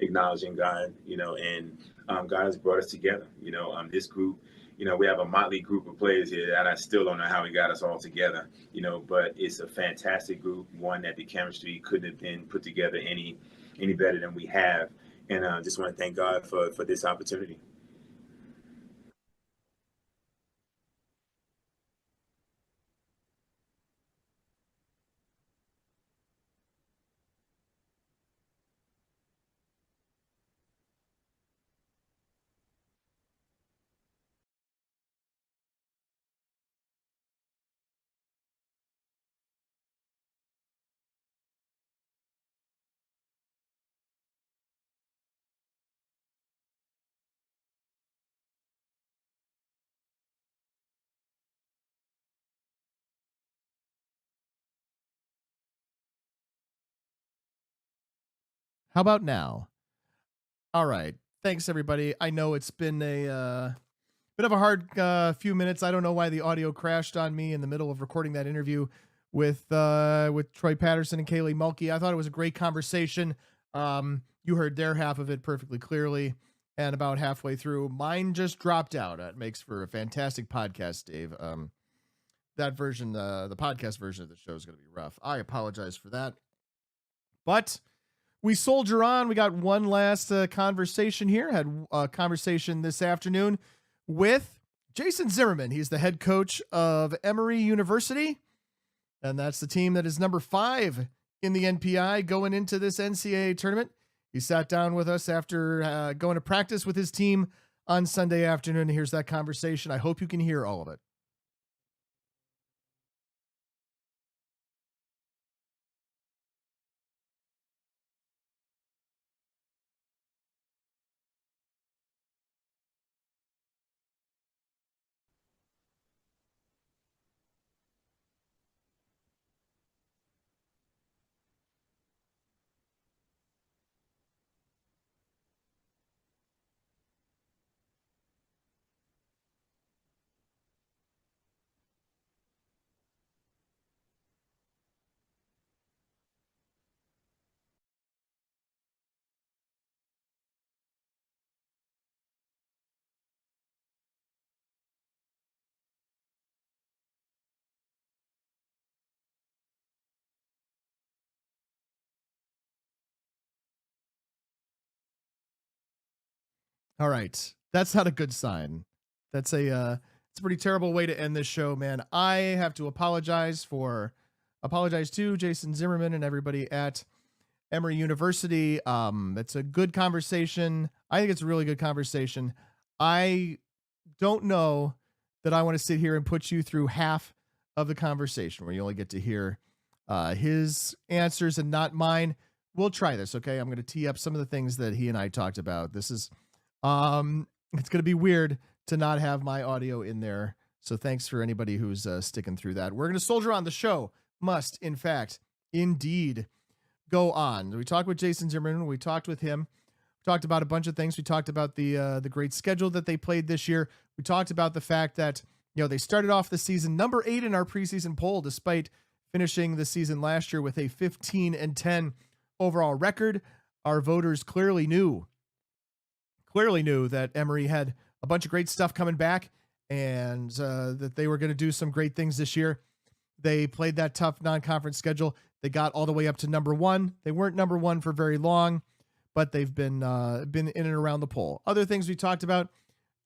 acknowledging God, and God has brought us together. This group, we have a motley group of players here, and I still don't know how he got us all together, but it's a fantastic group, one that the chemistry couldn't have been put together any better than we have. And I just want to thank God for this opportunity. How about now? All right. Thanks, everybody. I know it's been a bit of a hard few minutes. I don't know why the audio crashed on me in the middle of recording that interview with Troy Patterson and Kaylee Mulkey. I thought it was a great conversation. You heard their half of it perfectly clearly, and about halfway through, mine just dropped out. It makes for a fantastic podcast, Dave. That version, the podcast version of the show, is going to be rough. I apologize for that, but we soldier on. We got one last conversation here. Had a conversation this afternoon with Jason Zimmerman. He's the head coach of Emory University, and that's the team that is number 5 in the NPI going into this NCAA tournament. He sat down with us after going to practice with his team on Sunday afternoon. Here's that conversation. I hope you can hear all of it. All right. That's not a good sign. That's it's a pretty terrible way to end this show, man. I have to apologize to Jason Zimmerman and everybody at Emory University. It's a good conversation. I think it's a really good conversation. I don't know that I want to sit here and put you through half of the conversation where you only get to hear his answers and not mine. We'll try this, okay? I'm going to tee up some of the things that he and I talked about. This is it's going to be weird to not have my audio in there. So thanks for anybody who's sticking through that. We're going to soldier on. The show must, in fact, indeed go on. We talked with Jason Zimmerman. We talked with him. We talked about a bunch of things. We talked about the great schedule that they played this year. We talked about the fact that, they started off the season number 8 in our preseason poll, despite finishing the season last year with a 15-10 overall record. Our voters clearly knew that Emory had a bunch of great stuff coming back, and that they were going to do some great things this year. They played that tough non-conference schedule. They got all the way up to number 1. They weren't number 1 for very long, but they've been in and around the poll. Other things we talked about.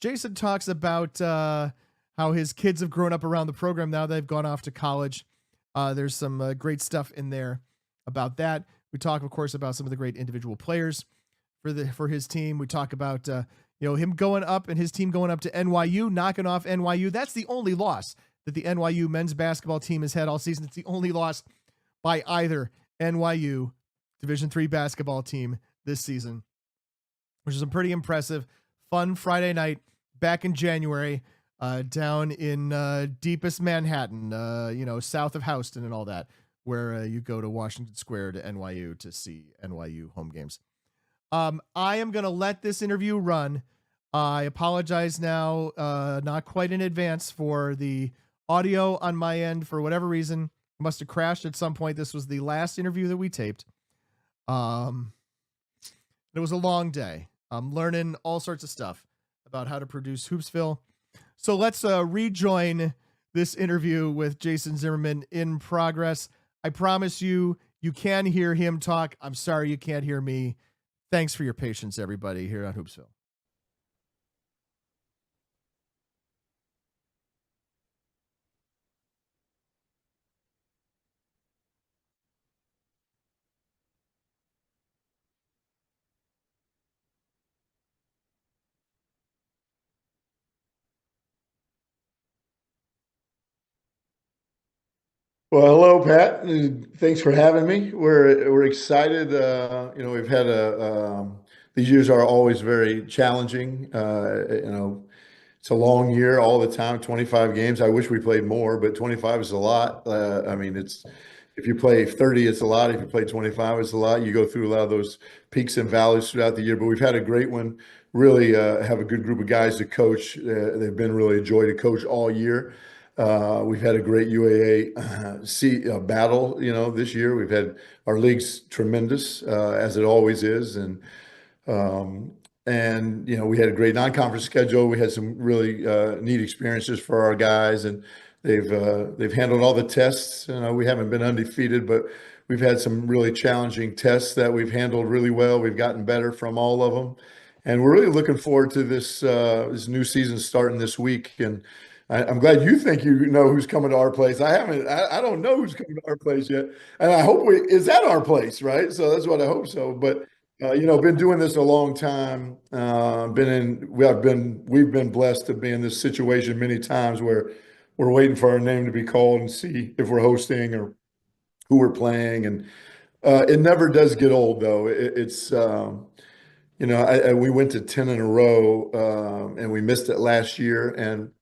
Jason talks about how his kids have grown up around the program. Now they've gone off to college. There's some great stuff in there about that. We talk, of course, about some of the great individual players for his team. We talk about him going up and his team going up to NYU, knocking off NYU. That's the only loss that the NYU men's basketball team has had all season. It's the only loss by either NYU Division III basketball team this season, which is a pretty impressive, fun Friday night back in January down in deepest Manhattan, south of Houston and all that. where you go to Washington Square to NYU to see NYU home games. I am going to let this interview run. I apologize now, not quite in advance for the audio on my end. For whatever reason, it must have crashed at some point. This was the last interview that we taped. It was a long day. I'm learning all sorts of stuff about how to produce Hoopsville. So let's rejoin this interview with Jason Zimmerman in progress. I promise you, you can hear him talk. I'm sorry you can't hear me. Thanks for your patience, everybody, here on Hoopsville. Well, hello, Pat. Thanks for having me. We're excited. We've had these years are always very challenging. It's a long year all the time. 25 games. I wish we played more, but 25 is a lot. It's if you play 30, it's a lot. If you play 25, it's a lot. You go through a lot of those peaks and valleys throughout the year. But we've had a great one. Really have a good group of guys to coach. They've been really a joy to coach all year. We've had a great UAA battle, this year. We've had our league's tremendous, as it always is. We had a great non-conference schedule. We had some really neat experiences for our guys, and they've handled all the tests. We haven't been undefeated, but we've had some really challenging tests that we've handled really well. We've gotten better from all of them, and we're really looking forward to this new season starting this week. And I'm glad you think you know who's coming to our place. I haven't. I don't know who's coming to our place yet, and I hope is at our place, right? So that's what I hope so. But been doing this a long time. We've been blessed to be in this situation many times where we're waiting for our name to be called and see if we're hosting or who we're playing, and it never does get old though. We went to 10 in a row, and we missed it last year, and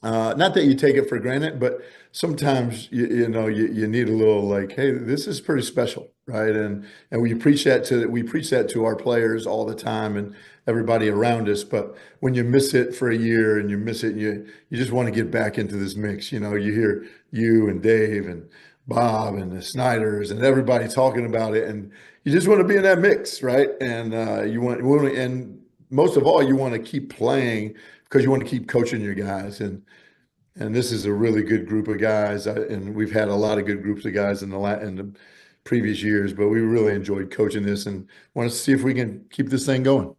not that you take it for granted, but sometimes you need a little like, hey, this is pretty special, right? And we preach that to our players all the time and everybody around us. But when you miss it for a year and you miss it, and you just want to get back into this mix. You hear you and Dave and Bob and the Snyders and everybody talking about it, and you just want to be in that mix, right? And and most of all, you want to keep playing because you want to keep coaching your guys. And this is a really good group of guys, and we've had a lot of good groups of guys in the previous years, but we really enjoyed coaching this and want to see if we can keep this thing going.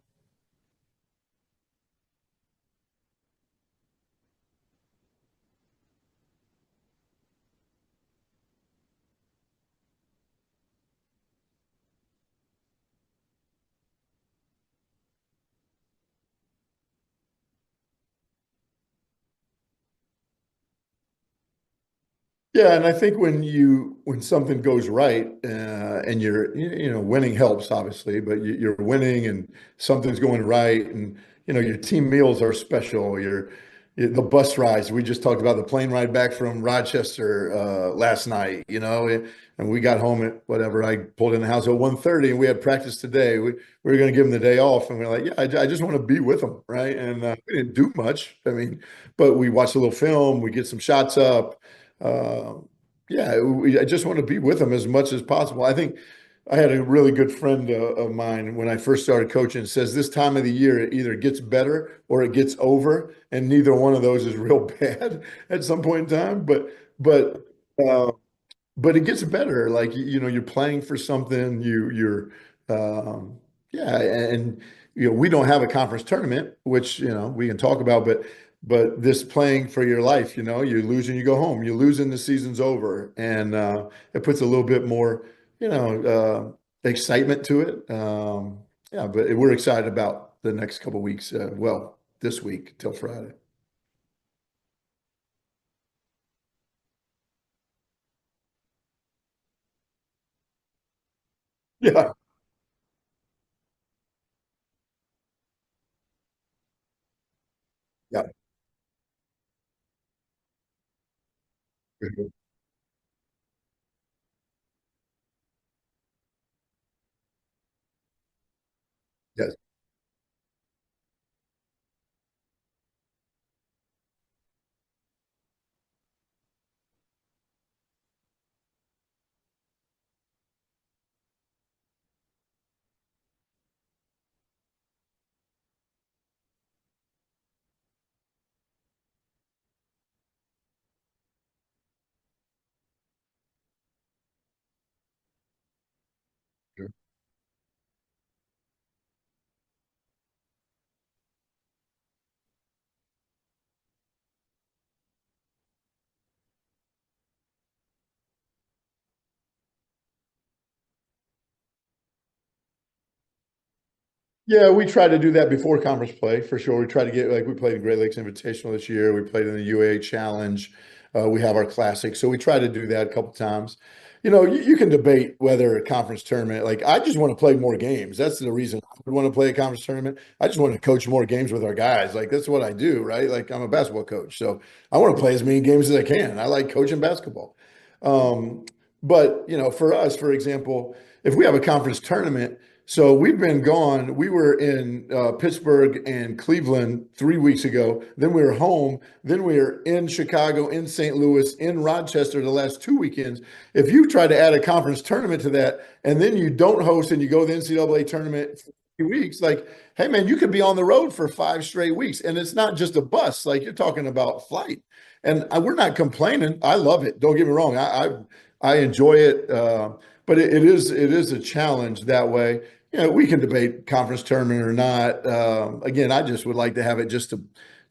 Yeah, and I think when something goes right, and you're winning helps obviously, but you're winning and something's going right, and your team meals are special. The bus rides, we just talked about the plane ride back from Rochester last night, and we got home at whatever. I pulled in the house at 1:30, and we had practice today. We were going to give them the day off, and we're like, yeah, I just want to be with them, right? And we didn't do much, but we watched a little film, we get some shots up. Uh, I just want to be with them as much as possible. I think I had a really good friend of mine when I first started coaching says this time of the year it either gets better or it gets over, and neither one of those is real bad at some point in time. Uh, but it gets better. Like you're playing for something. Um, yeah, and we don't have a conference tournament, which we can talk about, but this playing for your life, you lose and you go home. You lose and the season's over, and it puts a little bit more excitement to it. But we're excited about the next couple of weeks. This week till Friday. Yeah. Yeah. Yes. Yeah, we try to do that before conference play for sure. We try to get like we played in Great Lakes Invitational this year. We played in the UAA Challenge. We have our classic, so we try to do that a couple times. You can debate whether a conference tournament. Like I just want to play more games. That's the reason I would want to play a conference tournament. I just want to coach more games with our guys. Like that's what I do, right? Like I'm a basketball coach, so I want to play as many games as I can. I like coaching basketball. Um, but for us, for example, if we have a conference tournament. So we've been gone. We were in Pittsburgh and Cleveland 3 weeks ago. Then we were home. Then we were in Chicago, in St. Louis, in Rochester the last 2 weekends. If you try to add a conference tournament to that, and then you don't host and you go to the NCAA tournament for 3 weeks, like, hey man, you could be on the road for 5 straight weeks, and it's not just a bus. Like you're talking about flight, and we're not complaining. I love it. Don't get me wrong. I enjoy it. But it is a challenge that way. We can debate conference tournament or not. Again, I just would like to have it just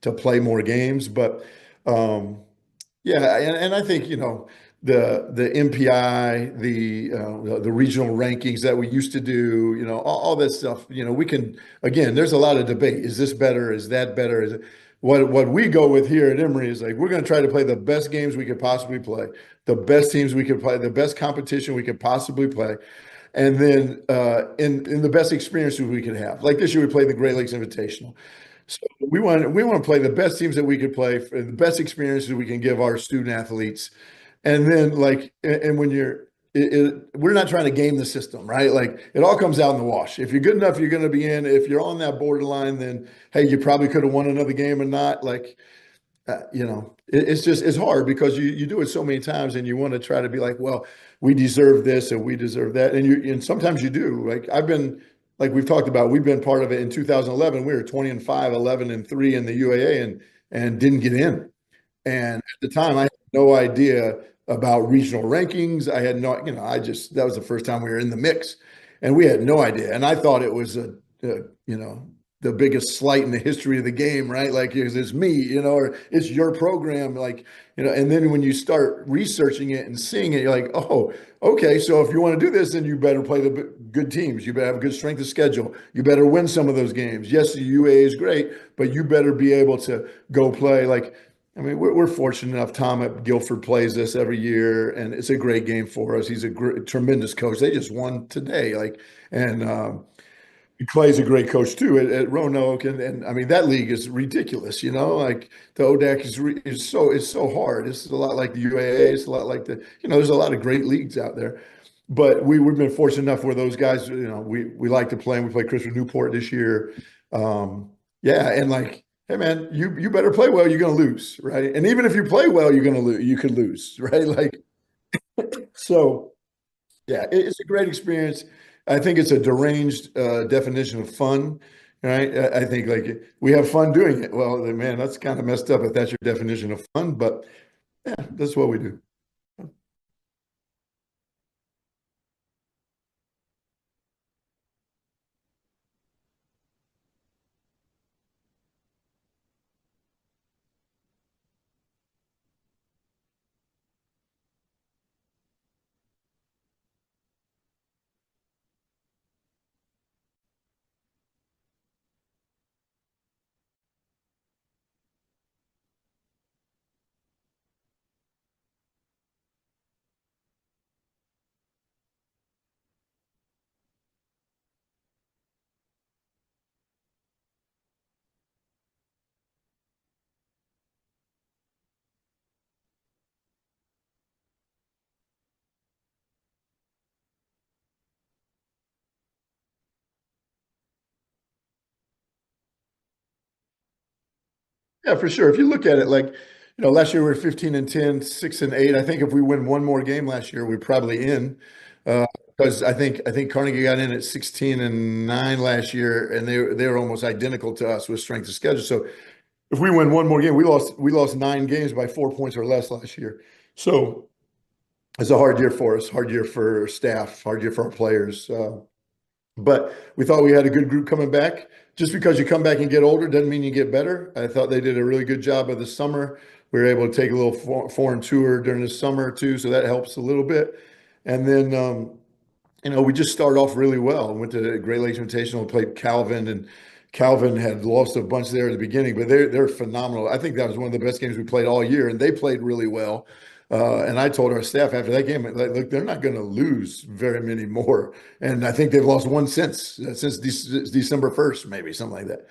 to play more games. But yeah, and I think the MPI, the regional rankings that we used to do, all that stuff. We can again. There's a lot of debate. Is this better? Is that better? What we go with here at Emory is like we're going to try to play the best games we could possibly play, the best teams we could play, the best competition we could possibly play, and then in the best experiences we could have. Like this year, we played the Great Lakes Invitational. So we want to play the best teams that we could play, for the best experiences we can give our student athletes, and then when we're not trying to game the system, right? Like it all comes out in the wash. If you're good enough, you're going to be in. If you're on that borderline, then hey, you probably could have won another game or not. Like it's hard because you do it so many times and you want to try to be like, well, we deserve this and we deserve that, and sometimes you do. Like we've talked about, we've been part of it in 2011. We were 20-5, 11-3 in the UAA and didn't get in. And at the time, I had no idea about regional rankings. I had no, that was the first time we were in the mix, and we had no idea. And I thought it was the biggest slight in the history of the game, right? Like it's me, or it's your program, and then when you start researching it and seeing it, you're like, oh, okay. So if you want to do this, then you better play the good teams. You better have a good strength of schedule. You better win some of those games. Yes, the UAA is great, but you better be able to go play we're fortunate enough. Tom at Guilford plays this every year, and it's a great game for us. He's a tremendous coach. They just won today, and Clay's a great coach too at Roanoke, and I mean that league is ridiculous. Like the ODAC is so hard. It's a lot like the UAA. It's a lot like there's a lot of great leagues out there. But we've been fortunate enough where those guys, we like to play. And we played Christopher Newport this year. Yeah, and hey man, you better play well. You're going to lose, right? And even if you play well, you're going to lose. You could lose, right? So. Yeah, it's a great experience. I think it's a deranged definition of fun, right? I think we have fun doing it. Well, man, that's kind of messed up if that's your definition of fun, but yeah, that's what we do. Yeah, for sure. If you look at it, like, last year we were 15-10, 6-8. I think if we win one more game last year, we're probably in. Because I think Carnegie got in at 16-9 last year, and they were almost identical to us with strength of schedule. So if we win one more game, we lost 9 games by 4 points or less last year. So it's a hard year for us, hard year for staff, hard year for our players. But we thought we had a good group coming back. Just because you come back and get older doesn't mean you get better. I thought they did a really good job of the summer. We were able to take a little foreign tour during the summer too, so that helps a little bit. And then, we just started off really well. Went to the Great Lakes Invitational, played Calvin, and Calvin had lost a bunch there at the beginning, but they're phenomenal. I think that was one of the best games we played all year, and they played really well. And I told our staff after that game, like, look, they're not going to lose very many more. And I think they've lost one since December 1st, maybe something like that.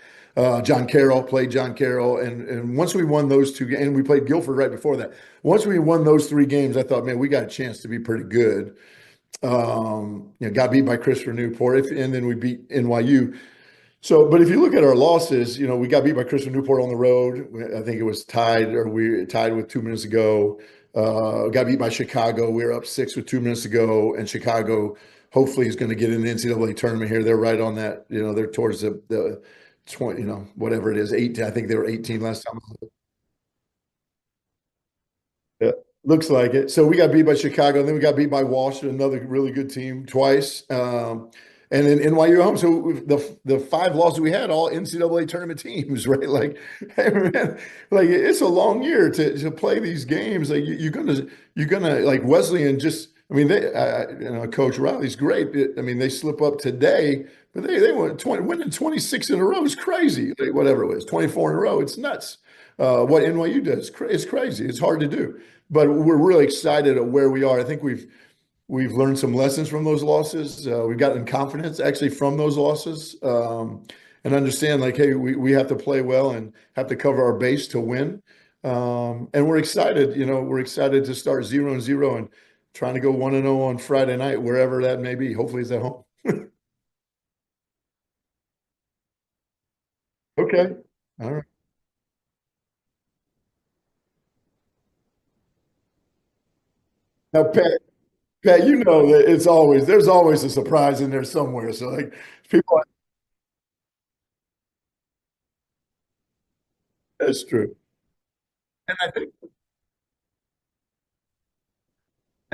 John Carroll played John Carroll. And once we won those 2 games, and we played Guilford right before that. Once we won those 3 games, I thought, man, we got a chance to be pretty good. Got beat by Christopher Newport, and then we beat NYU. So, but if you look at our losses, we got beat by Christopher Newport on the road. I think it was tied, or we tied with 2 minutes ago. Got beat by Chicago. We were up 6 with 2 minutes to go, and Chicago hopefully is going to get in the NCAA tournament here. They're right on that. They're towards the 20, whatever it is, 18. I think they were 18 last time. Yeah, looks like it. So we got beat by Chicago, and then we got beat by Washington, another really good team, twice. And then NYU home. So the 5 losses we had, all NCAA tournament teams, right? Like, hey, man, like it's a long year to play these games. Like you're gonna like Wesleyan just. I mean, Coach Riley's great. I mean, they slip up today, but they went winning 26 in a row is crazy. Like, whatever it was, 24 in a row, it's nuts. What NYU does is crazy. It's hard to do, but we're really excited at where we are. I think we've learned some lessons from those losses. We've gotten confidence actually from those losses, and understand like, hey, we have to play well and have to cover our base to win. And we're excited. We're excited to start 0-0 and trying to go 1-0 on Friday night, wherever that may be. Hopefully it's at home. Okay. All right. Now, Pat, that there's always a surprise in there somewhere. So like people, that's true.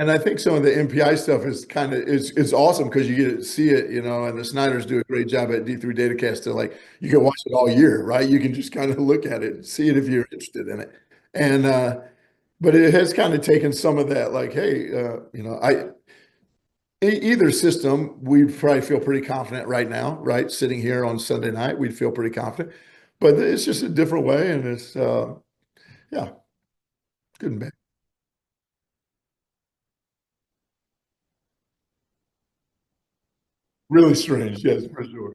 And I think some of the MPI stuff is kind of is awesome because you get to see it, and the Snyders do a great job at D3 Datacast to like you can watch it all year, right? You can just kind of look at it and see it if you're interested in it. And but it has kind of taken some of that, like, hey, either system, we'd probably feel pretty confident right now, right? Sitting here on Sunday night, we'd feel pretty confident. But it's just a different way, and it's yeah, good and bad. Really strange, yes, for sure.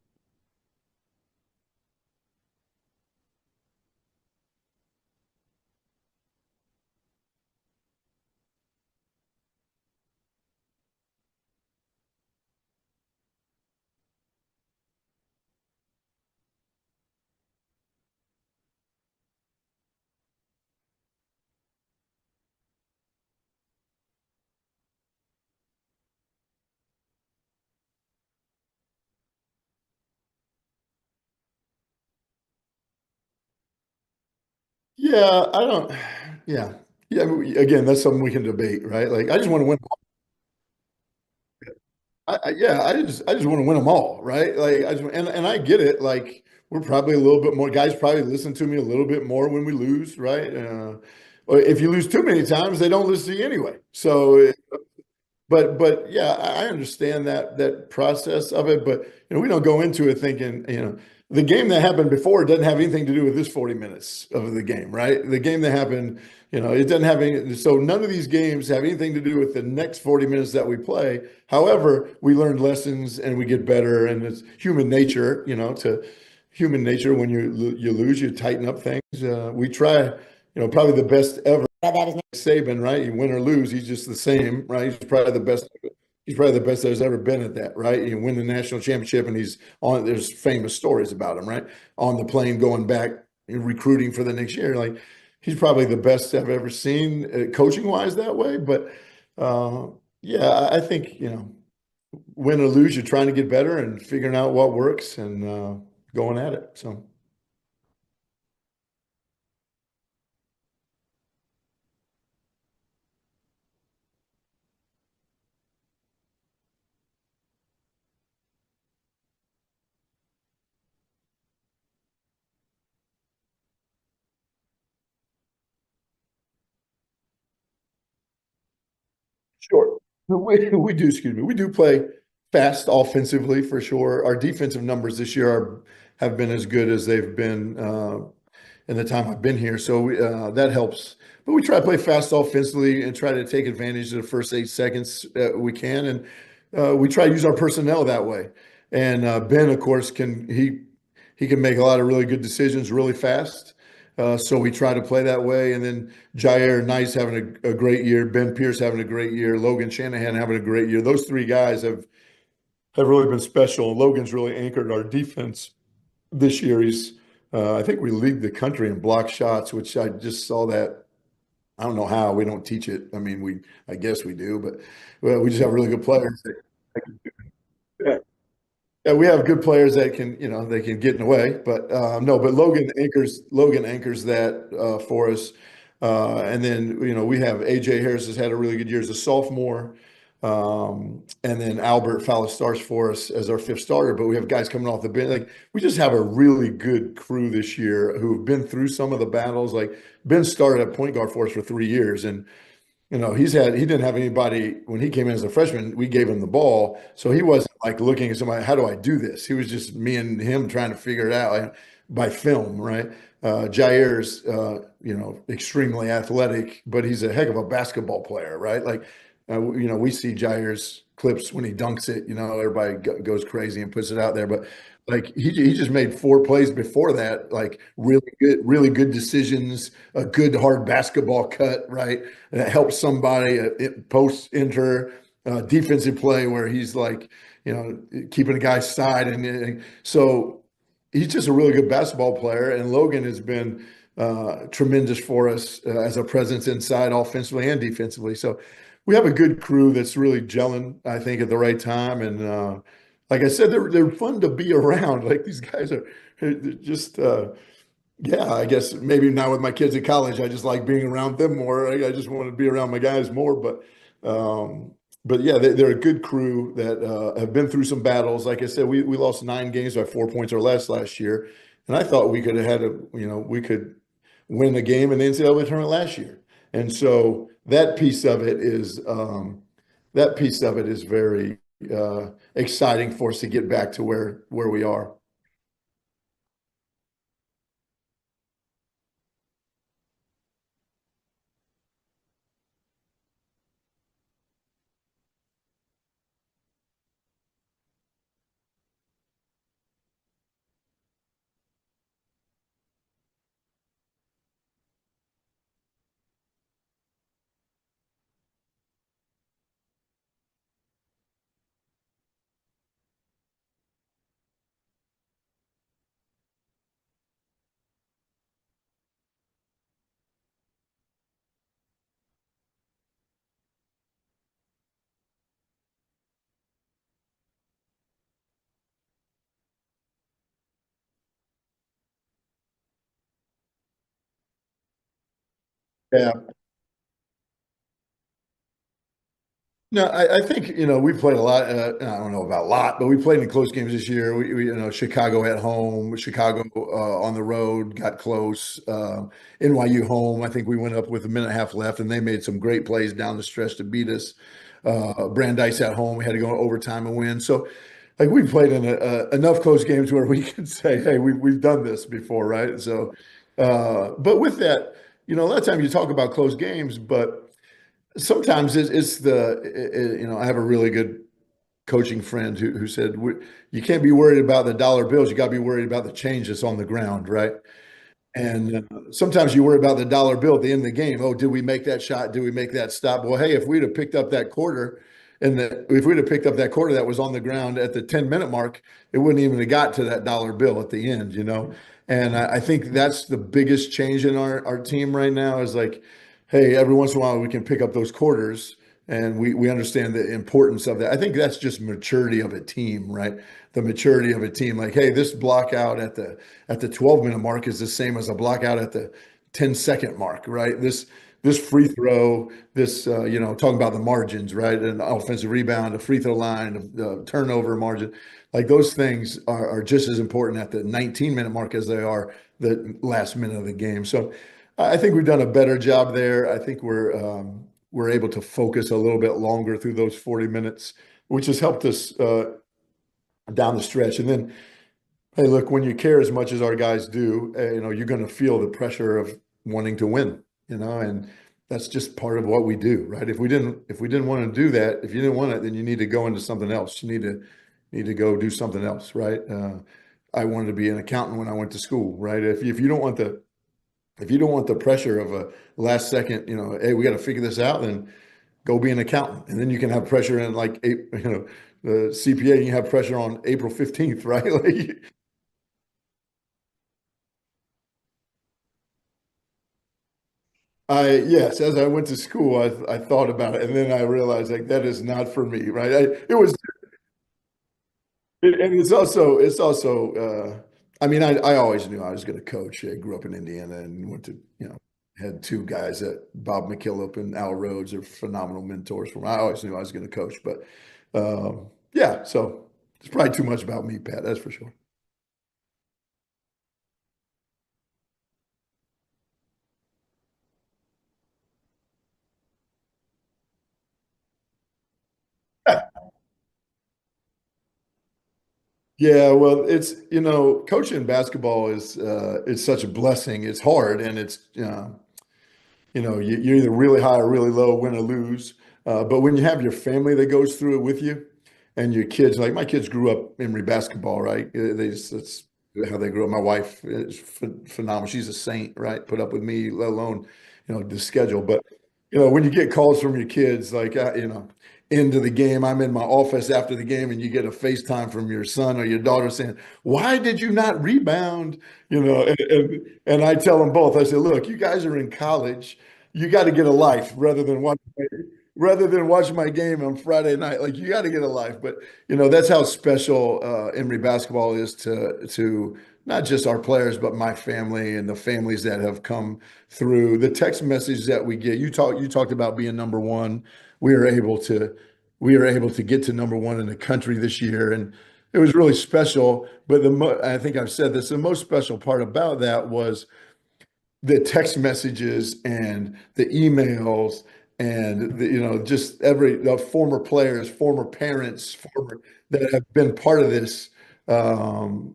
Yeah, I don't. Yeah, yeah. Again, that's something we can debate, right? Like, I just want to win. I just want to win them all, right? Like, and I get it. Like, we're probably a little bit more guys probably listen to me a little bit more when we lose, right? Or if you lose too many times, they don't listen to you anyway. So, but yeah, I understand that process of it. But we don't go into it thinking the game that happened before doesn't have anything to do with this 40 minutes of the game, right? The game that happened, it doesn't have any. So none of these games have anything to do with the next 40 minutes that we play. However, we learn lessons and we get better, and it's human nature, to human nature. When you lose, you tighten up things. We try, probably the best ever. That is Nick Saban, right? You win or lose, he's just the same, right? He's probably the best. He's probably the best there's ever been at that, right? You win the national championship, and he's on. There's famous stories about him, right? On the plane going back, recruiting for the next year. Like, he's probably the best I've ever seen coaching wise that way. But yeah, I think, win or lose, you're trying to get better and figuring out what works and going at it. So. Sure. We do, excuse me. We do play fast offensively for sure. Our defensive numbers this year have been as good as they've been in the time I've been here. So that helps. But we try to play fast offensively and try to take advantage of the first 8 seconds we can. And we try to use our personnel that way. And Ben, of course, he can make a lot of really good decisions really fast. So we try to play that way. And then Jair Nice having a great year, Ben Pierce having a great year, Logan Shanahan having a great year. Those three guys have really been special. And Logan's really anchored our defense this year. He's, I think we lead the country in block shots, which I just saw that. I don't know how we don't teach it. I mean, I guess we do, but we just have really good players. Yeah. Yeah, we have good players that can, they can get in the way, but no, but Logan anchors that for us. And then, we have AJ Harris has had a really good year as a sophomore. And then Albert Fowler starts for us as our fifth starter, but we have guys coming off the bench. Like, we just have a really good crew this year who have been through some of the battles. Like, Ben started at point guard for us for 3 years, and he didn't have anybody when he came in as a freshman. We gave him the ball, so he wasn't like looking at somebody, how do I do this? He was just me and him trying to figure it out by film, right? Jair's, extremely athletic, but he's a heck of a basketball player, right? Like, we see Jair's clips when he dunks it. Everybody goes crazy and puts it out there, but like he just made 4 plays before that, like really good decisions, a good hard basketball cut, right? That helps somebody post enter defensive play where he's like, keeping a guy's side, and so he's just a really good basketball player. And Logan has been tremendous for us as a presence inside offensively and defensively. So we have a good crew that's really gelling, I think, at the right time. And like I said, they're fun to be around. Like, these guys are just, I guess maybe now with my kids at college, I just like being around them more. I just want to be around my guys more. But yeah, they're a good crew that have been through some battles. Like I said, we lost 9 games by 4 points or less last year, and I thought we could have we could win a game in the NCAA tournament last year. And so that piece of it is very exciting for us to get back to where we are. Yeah. No, I think, we played a lot. I don't know about a lot, but we played in close games this year. Chicago at home, Chicago on the road, got close. NYU home, I think we went up with a minute and a half left, and they made some great plays down the stretch to beat us. Brandeis at home, we had to go overtime and win. So, like, we played in enough close games where we can say, hey, we've done this before, right? So, but with that, a lot of times you talk about close games, but sometimes I have a really good coaching friend who said, you can't be worried about the dollar bills. You got to be worried about the change that's on the ground, right? And sometimes you worry about the dollar bill at the end of the game. Oh, did we make that shot? Did we make that stop? Well, hey, if we'd have picked up that quarter that was on the ground at the 10-minute mark, it wouldn't even have got to that dollar bill at the end, And I think that's the biggest change in our team right now is like, hey, every once in a while we can pick up those quarters and we understand the importance of that. I think that's just maturity of a team, right? The maturity of a team. Like, hey, this block out at the 12-minute mark is the same as a block out at the 10-second mark, right? This free throw, talking about the margins, right? An offensive rebound, a free throw line, the turnover margin, like those things are just as important at the 19-minute mark as they are the last minute of the game. So I think we've done a better job there. I think we're able to focus a little bit longer through those 40 minutes, which has helped us down the stretch. And then, hey, look, when you care as much as our guys do, you're going to feel the pressure of wanting to win, and that's just part of what we do, right? If we didn't want to do that, if you didn't want it, then you need to go into something else. You need to go do something else, right? I wanted to be an accountant when I went to school, right? If you don't want the pressure of a last second, hey, we got to figure this out, then go be an accountant. And then you can have pressure in the CPA, you have pressure on April 15th, right? Like, yes, as I went to school, I thought about it, and then I realized like that is not for me, right? And I mean, I always knew I was going to coach. I grew up in Indiana and went to, had two guys that Bob McKillop and Al Rhodes are phenomenal mentors for me. I always knew I was going to coach, but yeah, so it's probably too much about me, Pat, that's for sure. Yeah, well, it's coaching basketball is such a blessing. It's hard, and it's you're either really high or really low, win or lose. But when you have your family that goes through it with you, and your kids, like my kids grew up Emory basketball, right? That's how they grew up. My wife is phenomenal. She's a saint, right? Put up with me, let alone the schedule. But when you get calls from your kids, like into the game, I'm in my office after the game, and you get a FaceTime from your son or your daughter saying, "Why did you not rebound?" And I tell them both. I say, "Look, you guys are in college. You got to get a life rather than watch my game on Friday night. Like you got to get a life." But that's how special Emory basketball is to not just our players, but my family and the families that have come through. The text message that we get. You talked about being number one. We are able to get to number one in the country this year, and it was really special. But I think I've said this. The most special part about that was the text messages and the emails and just the former players, former parents, that have been part of this, that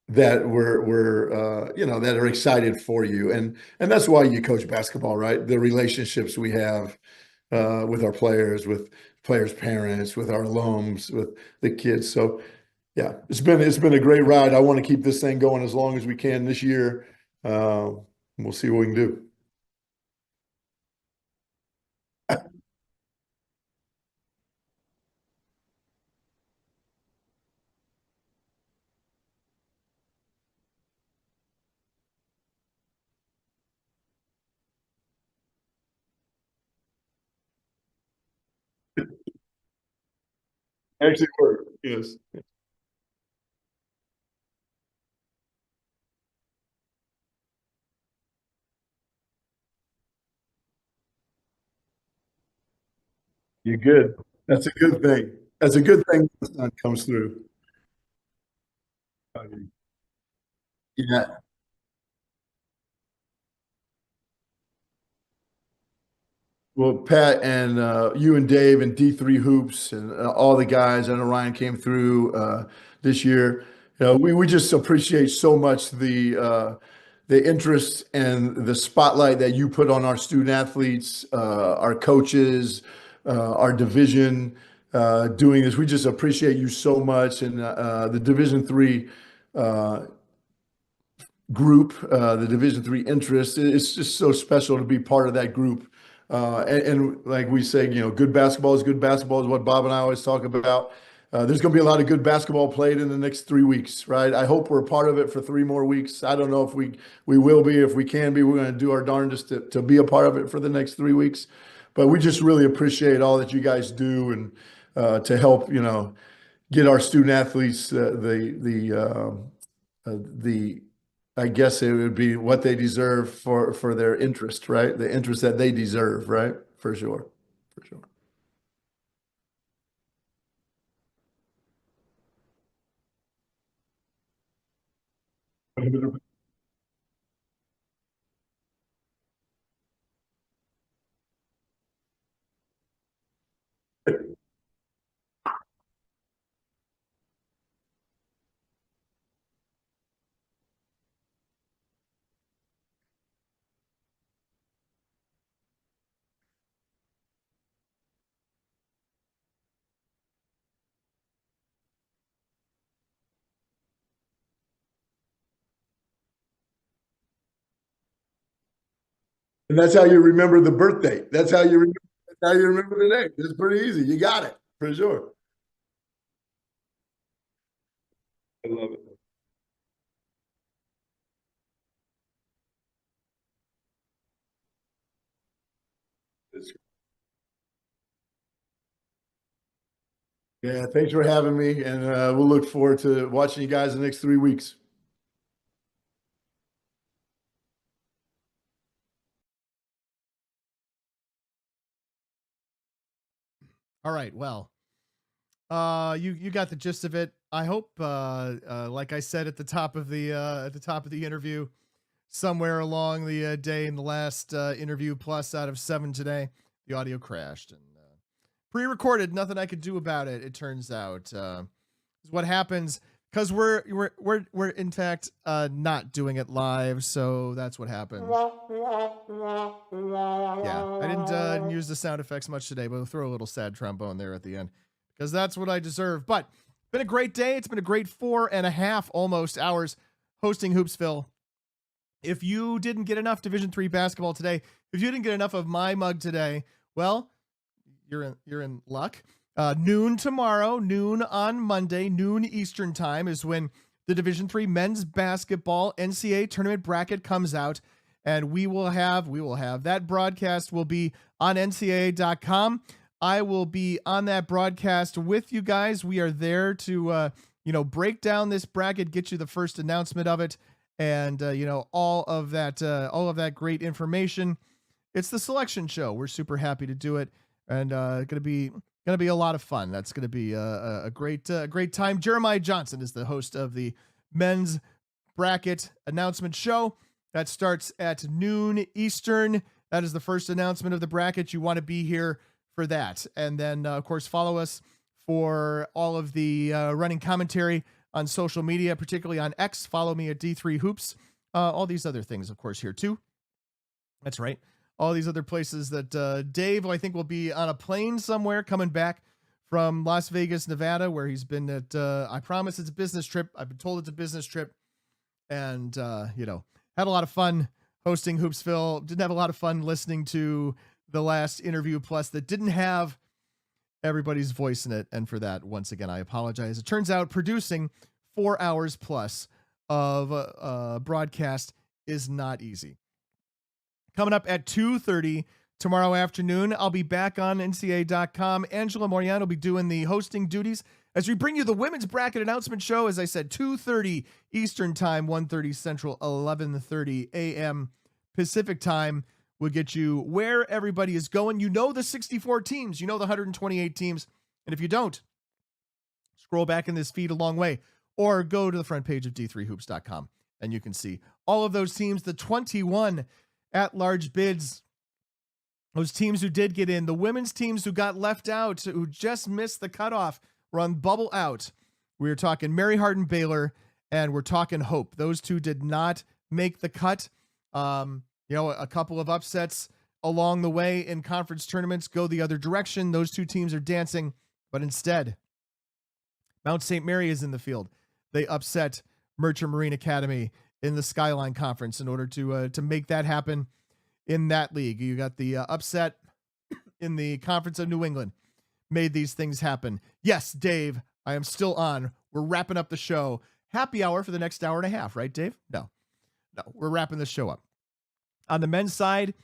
that are excited for you, and that's why you coach basketball, right? The relationships we have with our players, with players' parents, with our alums, with the kids. So yeah, it's been a great ride. I want to keep this thing going as long as we can this year. We'll see what we can do. Actually work. Yes. You're good. That's a good thing. That's a good thing when the sun comes through. Yeah. Well, Pat and you and Dave and D3 Hoops and all the guys, I know Ryan came through this year. We just appreciate so much the interest and the spotlight that you put on our student athletes, our coaches, our division doing this. We just appreciate you so much, and the Division III group, the Division III interest. It's just so special to be part of that group. And like we say, good basketball is what Bob and I always talk about. there's going to be a lot of good basketball played in the next 3 weeks, right? I hope we're a part of it for 3 more weeks. I don't know if we will be. If we can be, we're going to do our darndest to be a part of it for the next 3 weeks. But we just really appreciate all that you guys do and to help, get our student athletes the I guess it would be what they deserve for their interest, right? The interest that they deserve, right? For sure. For sure. And that's how you remember the birthday. That's how you remember the name. It's pretty easy. You got it for sure. I love it. Yeah, thanks for having me, and we'll look forward to watching you guys the next 3 weeks. All right. Well, you got the gist of it. I hope, like I said at the top of the interview, somewhere along the day in the last interview plus out of 7 today, the audio crashed and pre-recorded. Nothing I could do about it. It turns out is what happens because we're in fact not doing it live, so that's what happened. Yeah, I didn't use the sound effects much today, but we'll throw a little sad trombone there at the end because that's what I deserve. But been a great day. It's been a great 4.5 almost hours hosting Hoopsville. If you didn't get enough Division III basketball today, if you didn't get enough of my mug today, well, you're in luck. Noon tomorrow, noon on Monday, noon Eastern time is when the Division III men's basketball NCAA tournament bracket comes out, and we will have that broadcast will be on ncaa.com. I will be on that broadcast with you guys. We are there to break down this bracket, get you the first announcement of it, and all of that great information. It's the selection show. We're super happy to do it, and gonna be a lot of fun. That's gonna be a great time. Jeremiah Johnson is the host of the men's bracket announcement show. That starts at noon Eastern. That is the first announcement of the bracket. You want to be here for that. And then, of course, follow us for all of the running commentary on social media, particularly on X. Follow me at D3Hoops. All these other things, of course, here too. That's right. All these other places that Dave, I think, will be on a plane somewhere coming back from Las Vegas, Nevada, where he's been at, I promise it's a business trip. I've been told it's a business trip. And, had a lot of fun hosting Hoopsville. Didn't have a lot of fun listening to the last interview plus that didn't have everybody's voice in it. And for that, once again, I apologize. It turns out producing 4 hours plus of broadcast is not easy. Coming up at 2:30 tomorrow afternoon, I'll be back on NCAA.com. Angela Morian will be doing the hosting duties as we bring you the women's bracket announcement show. As I said, 2:30 Eastern time, 1:30 Central, 11:30 a.m. Pacific time. We'll get you where everybody is going. You know the 64 teams. You know the 128 teams. And if you don't, scroll back in this feed a long way or go to the front page of d3hoops.com and you can see all of those teams, the 21 at-large bids, those teams who did get in, the women's teams who got left out, who just missed the cutoff, were on bubble out. We were talking Mary Hardin Baylor, and we're talking Hope. Those two did not make the cut. A couple of upsets along the way in conference tournaments go the other direction. Those two teams are dancing, but instead, Mount St. Mary is in the field. They upset Merchant Marine Academy in the Skyline Conference in order to make that happen in that league. You got the upset in the Conference of New England. Made these things happen. Yes, Dave, I am still on. We're wrapping up the show. Happy hour for the next hour and a half, right, Dave? No, we're wrapping the show up. On the men's side,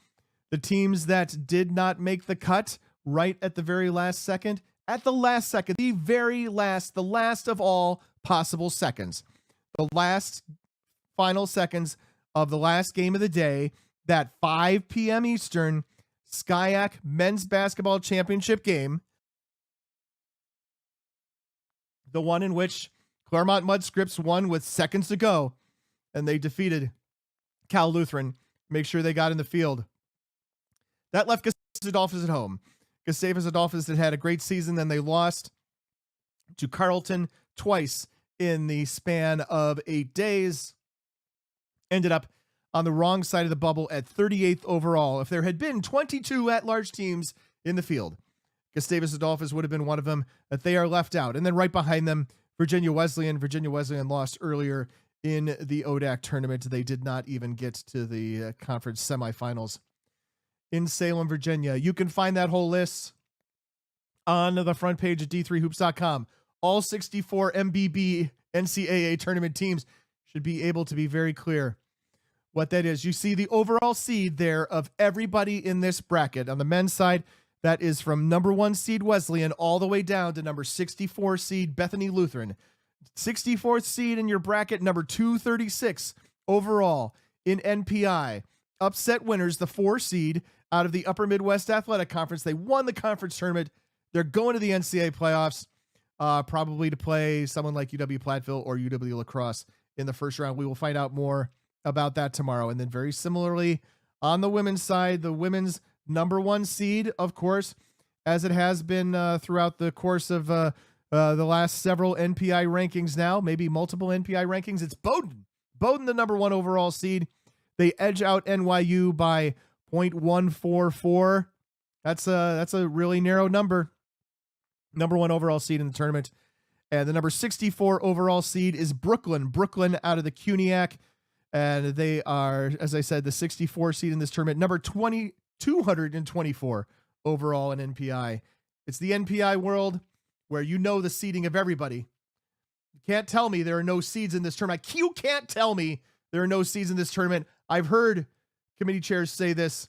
the teams that did not make the cut right at the very last second, the last of all possible seconds, the last final seconds of the last game of the day, that 5 p.m. Eastern SCIAC men's basketball championship game, the one in which Claremont Mudscripts won with seconds to go, and they defeated Cal Lutheran, make sure they got in the field. That left Gustavus Adolphus at home. Gustavus Adolphus had a great season, then they lost to Carleton twice in the span of 8 days. Ended up on the wrong side of the bubble at 38th overall. If there had been 22 at-large teams in the field, Gustavus Adolphus would have been one of them, but they are left out. And then right behind them, Virginia Wesleyan. Virginia Wesleyan lost earlier in the ODAC tournament. They did not even get to the conference semifinals in Salem, Virginia. You can find that whole list on the front page of d3hoops.com. All 64 MBB NCAA tournament teams should be able to be very clear what that is. You see the overall seed there of everybody in this bracket. On the men's side, that is from number 1 seed Wesleyan all the way down to number 64 seed Bethany Lutheran. 64th seed in your bracket, number 236 overall in NPI. Upset winners, the 4 seed out of the Upper Midwest Athletic Conference. They won the conference tournament. They're going to the NCAA playoffs, probably to play someone like UW Platteville or UW La Crosse in the first round. We will find out more about that tomorrow. And then very similarly on the women's side, the women's number 1 seed, of course, as it has been throughout the course of the last several NPI rankings now, maybe multiple NPI rankings. It's Bowdoin. Bowdoin, the number 1 overall seed. They edge out NYU by 0.144. That's a really narrow number. Number 1 overall seed in the tournament. And the number 64 overall seed is Brooklyn. Brooklyn out of the CUNYAC. And they are, as I said, the 64 seed in this tournament. Number 224 overall in NPI. It's the NPI world where you know the seeding of everybody. You can't tell me there are no seeds in this tournament. You can't tell me there are no seeds in this tournament. I've heard committee chairs say this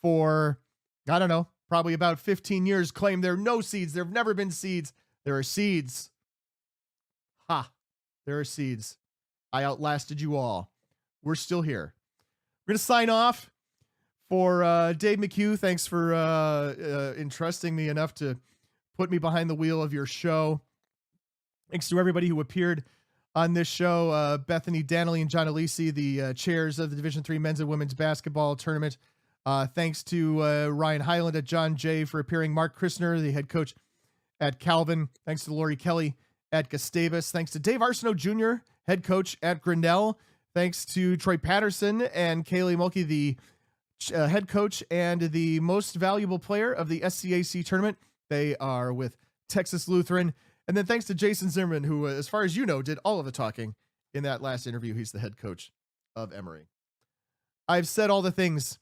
for, I don't know, probably about 15 years, claim there are no seeds. There have never been seeds. There are seeds. Ha, there are seeds. I outlasted you all. We're still here. We're going to sign off. For Dave McHugh, thanks for entrusting me enough to put me behind the wheel of your show. Thanks to everybody who appeared on this show. Bethany Danley and John Alisi, the chairs of the Division III men's and women's basketball tournament. Thanks to Ryan Highland at John Jay for appearing. Mark Christner, the head coach at Calvin. Thanks to Lori Kelly at Gustavus. Thanks to Dave Arsenault Jr., head coach at Grinnell. Thanks to Troy Patterson and Kaylee Mulkey, the head coach and the most valuable player of the SCAC tournament. They are with Texas Lutheran. And then thanks to Jason Zimmerman, who, as far as you know, did all of the talking in that last interview. He's the head coach of Emory. I've said all the things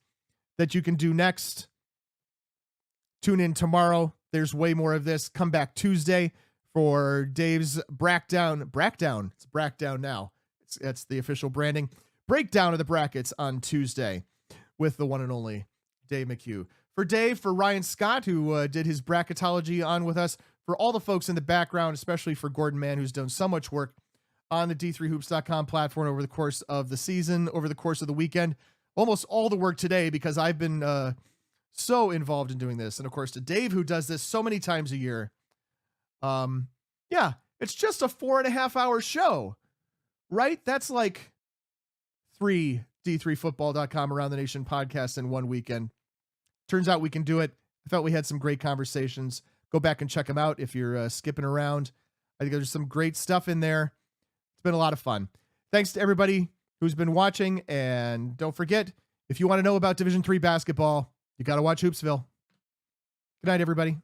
that you can do next. Tune in tomorrow. There's way more of this. Come back Tuesday for Dave's Brackdown. It's Brackdown now. That's the official branding. Breakdown of the brackets on Tuesday with the one and only Dave McHugh. For Dave, for Ryan Scott, who did his bracketology on with us, for all the folks in the background, especially for Gordon Mann, who's done so much work on the D3Hoops.com platform over the course of the season, over the course of the weekend. Almost all the work today because I've been so involved in doing this. And of course, to Dave, who does this so many times a year. Yeah, it's just a 4.5-hour show, right? That's like 3 D3Football.com Around the Nation podcasts in one weekend. Turns out we can do it. I felt we had some great conversations. Go back and check them out if you're skipping around. I think there's some great stuff in there. It's been a lot of fun. Thanks to everybody who's been watching. And don't forget, if you want to know about Division III basketball, you got to watch Hoopsville. Good night, everybody.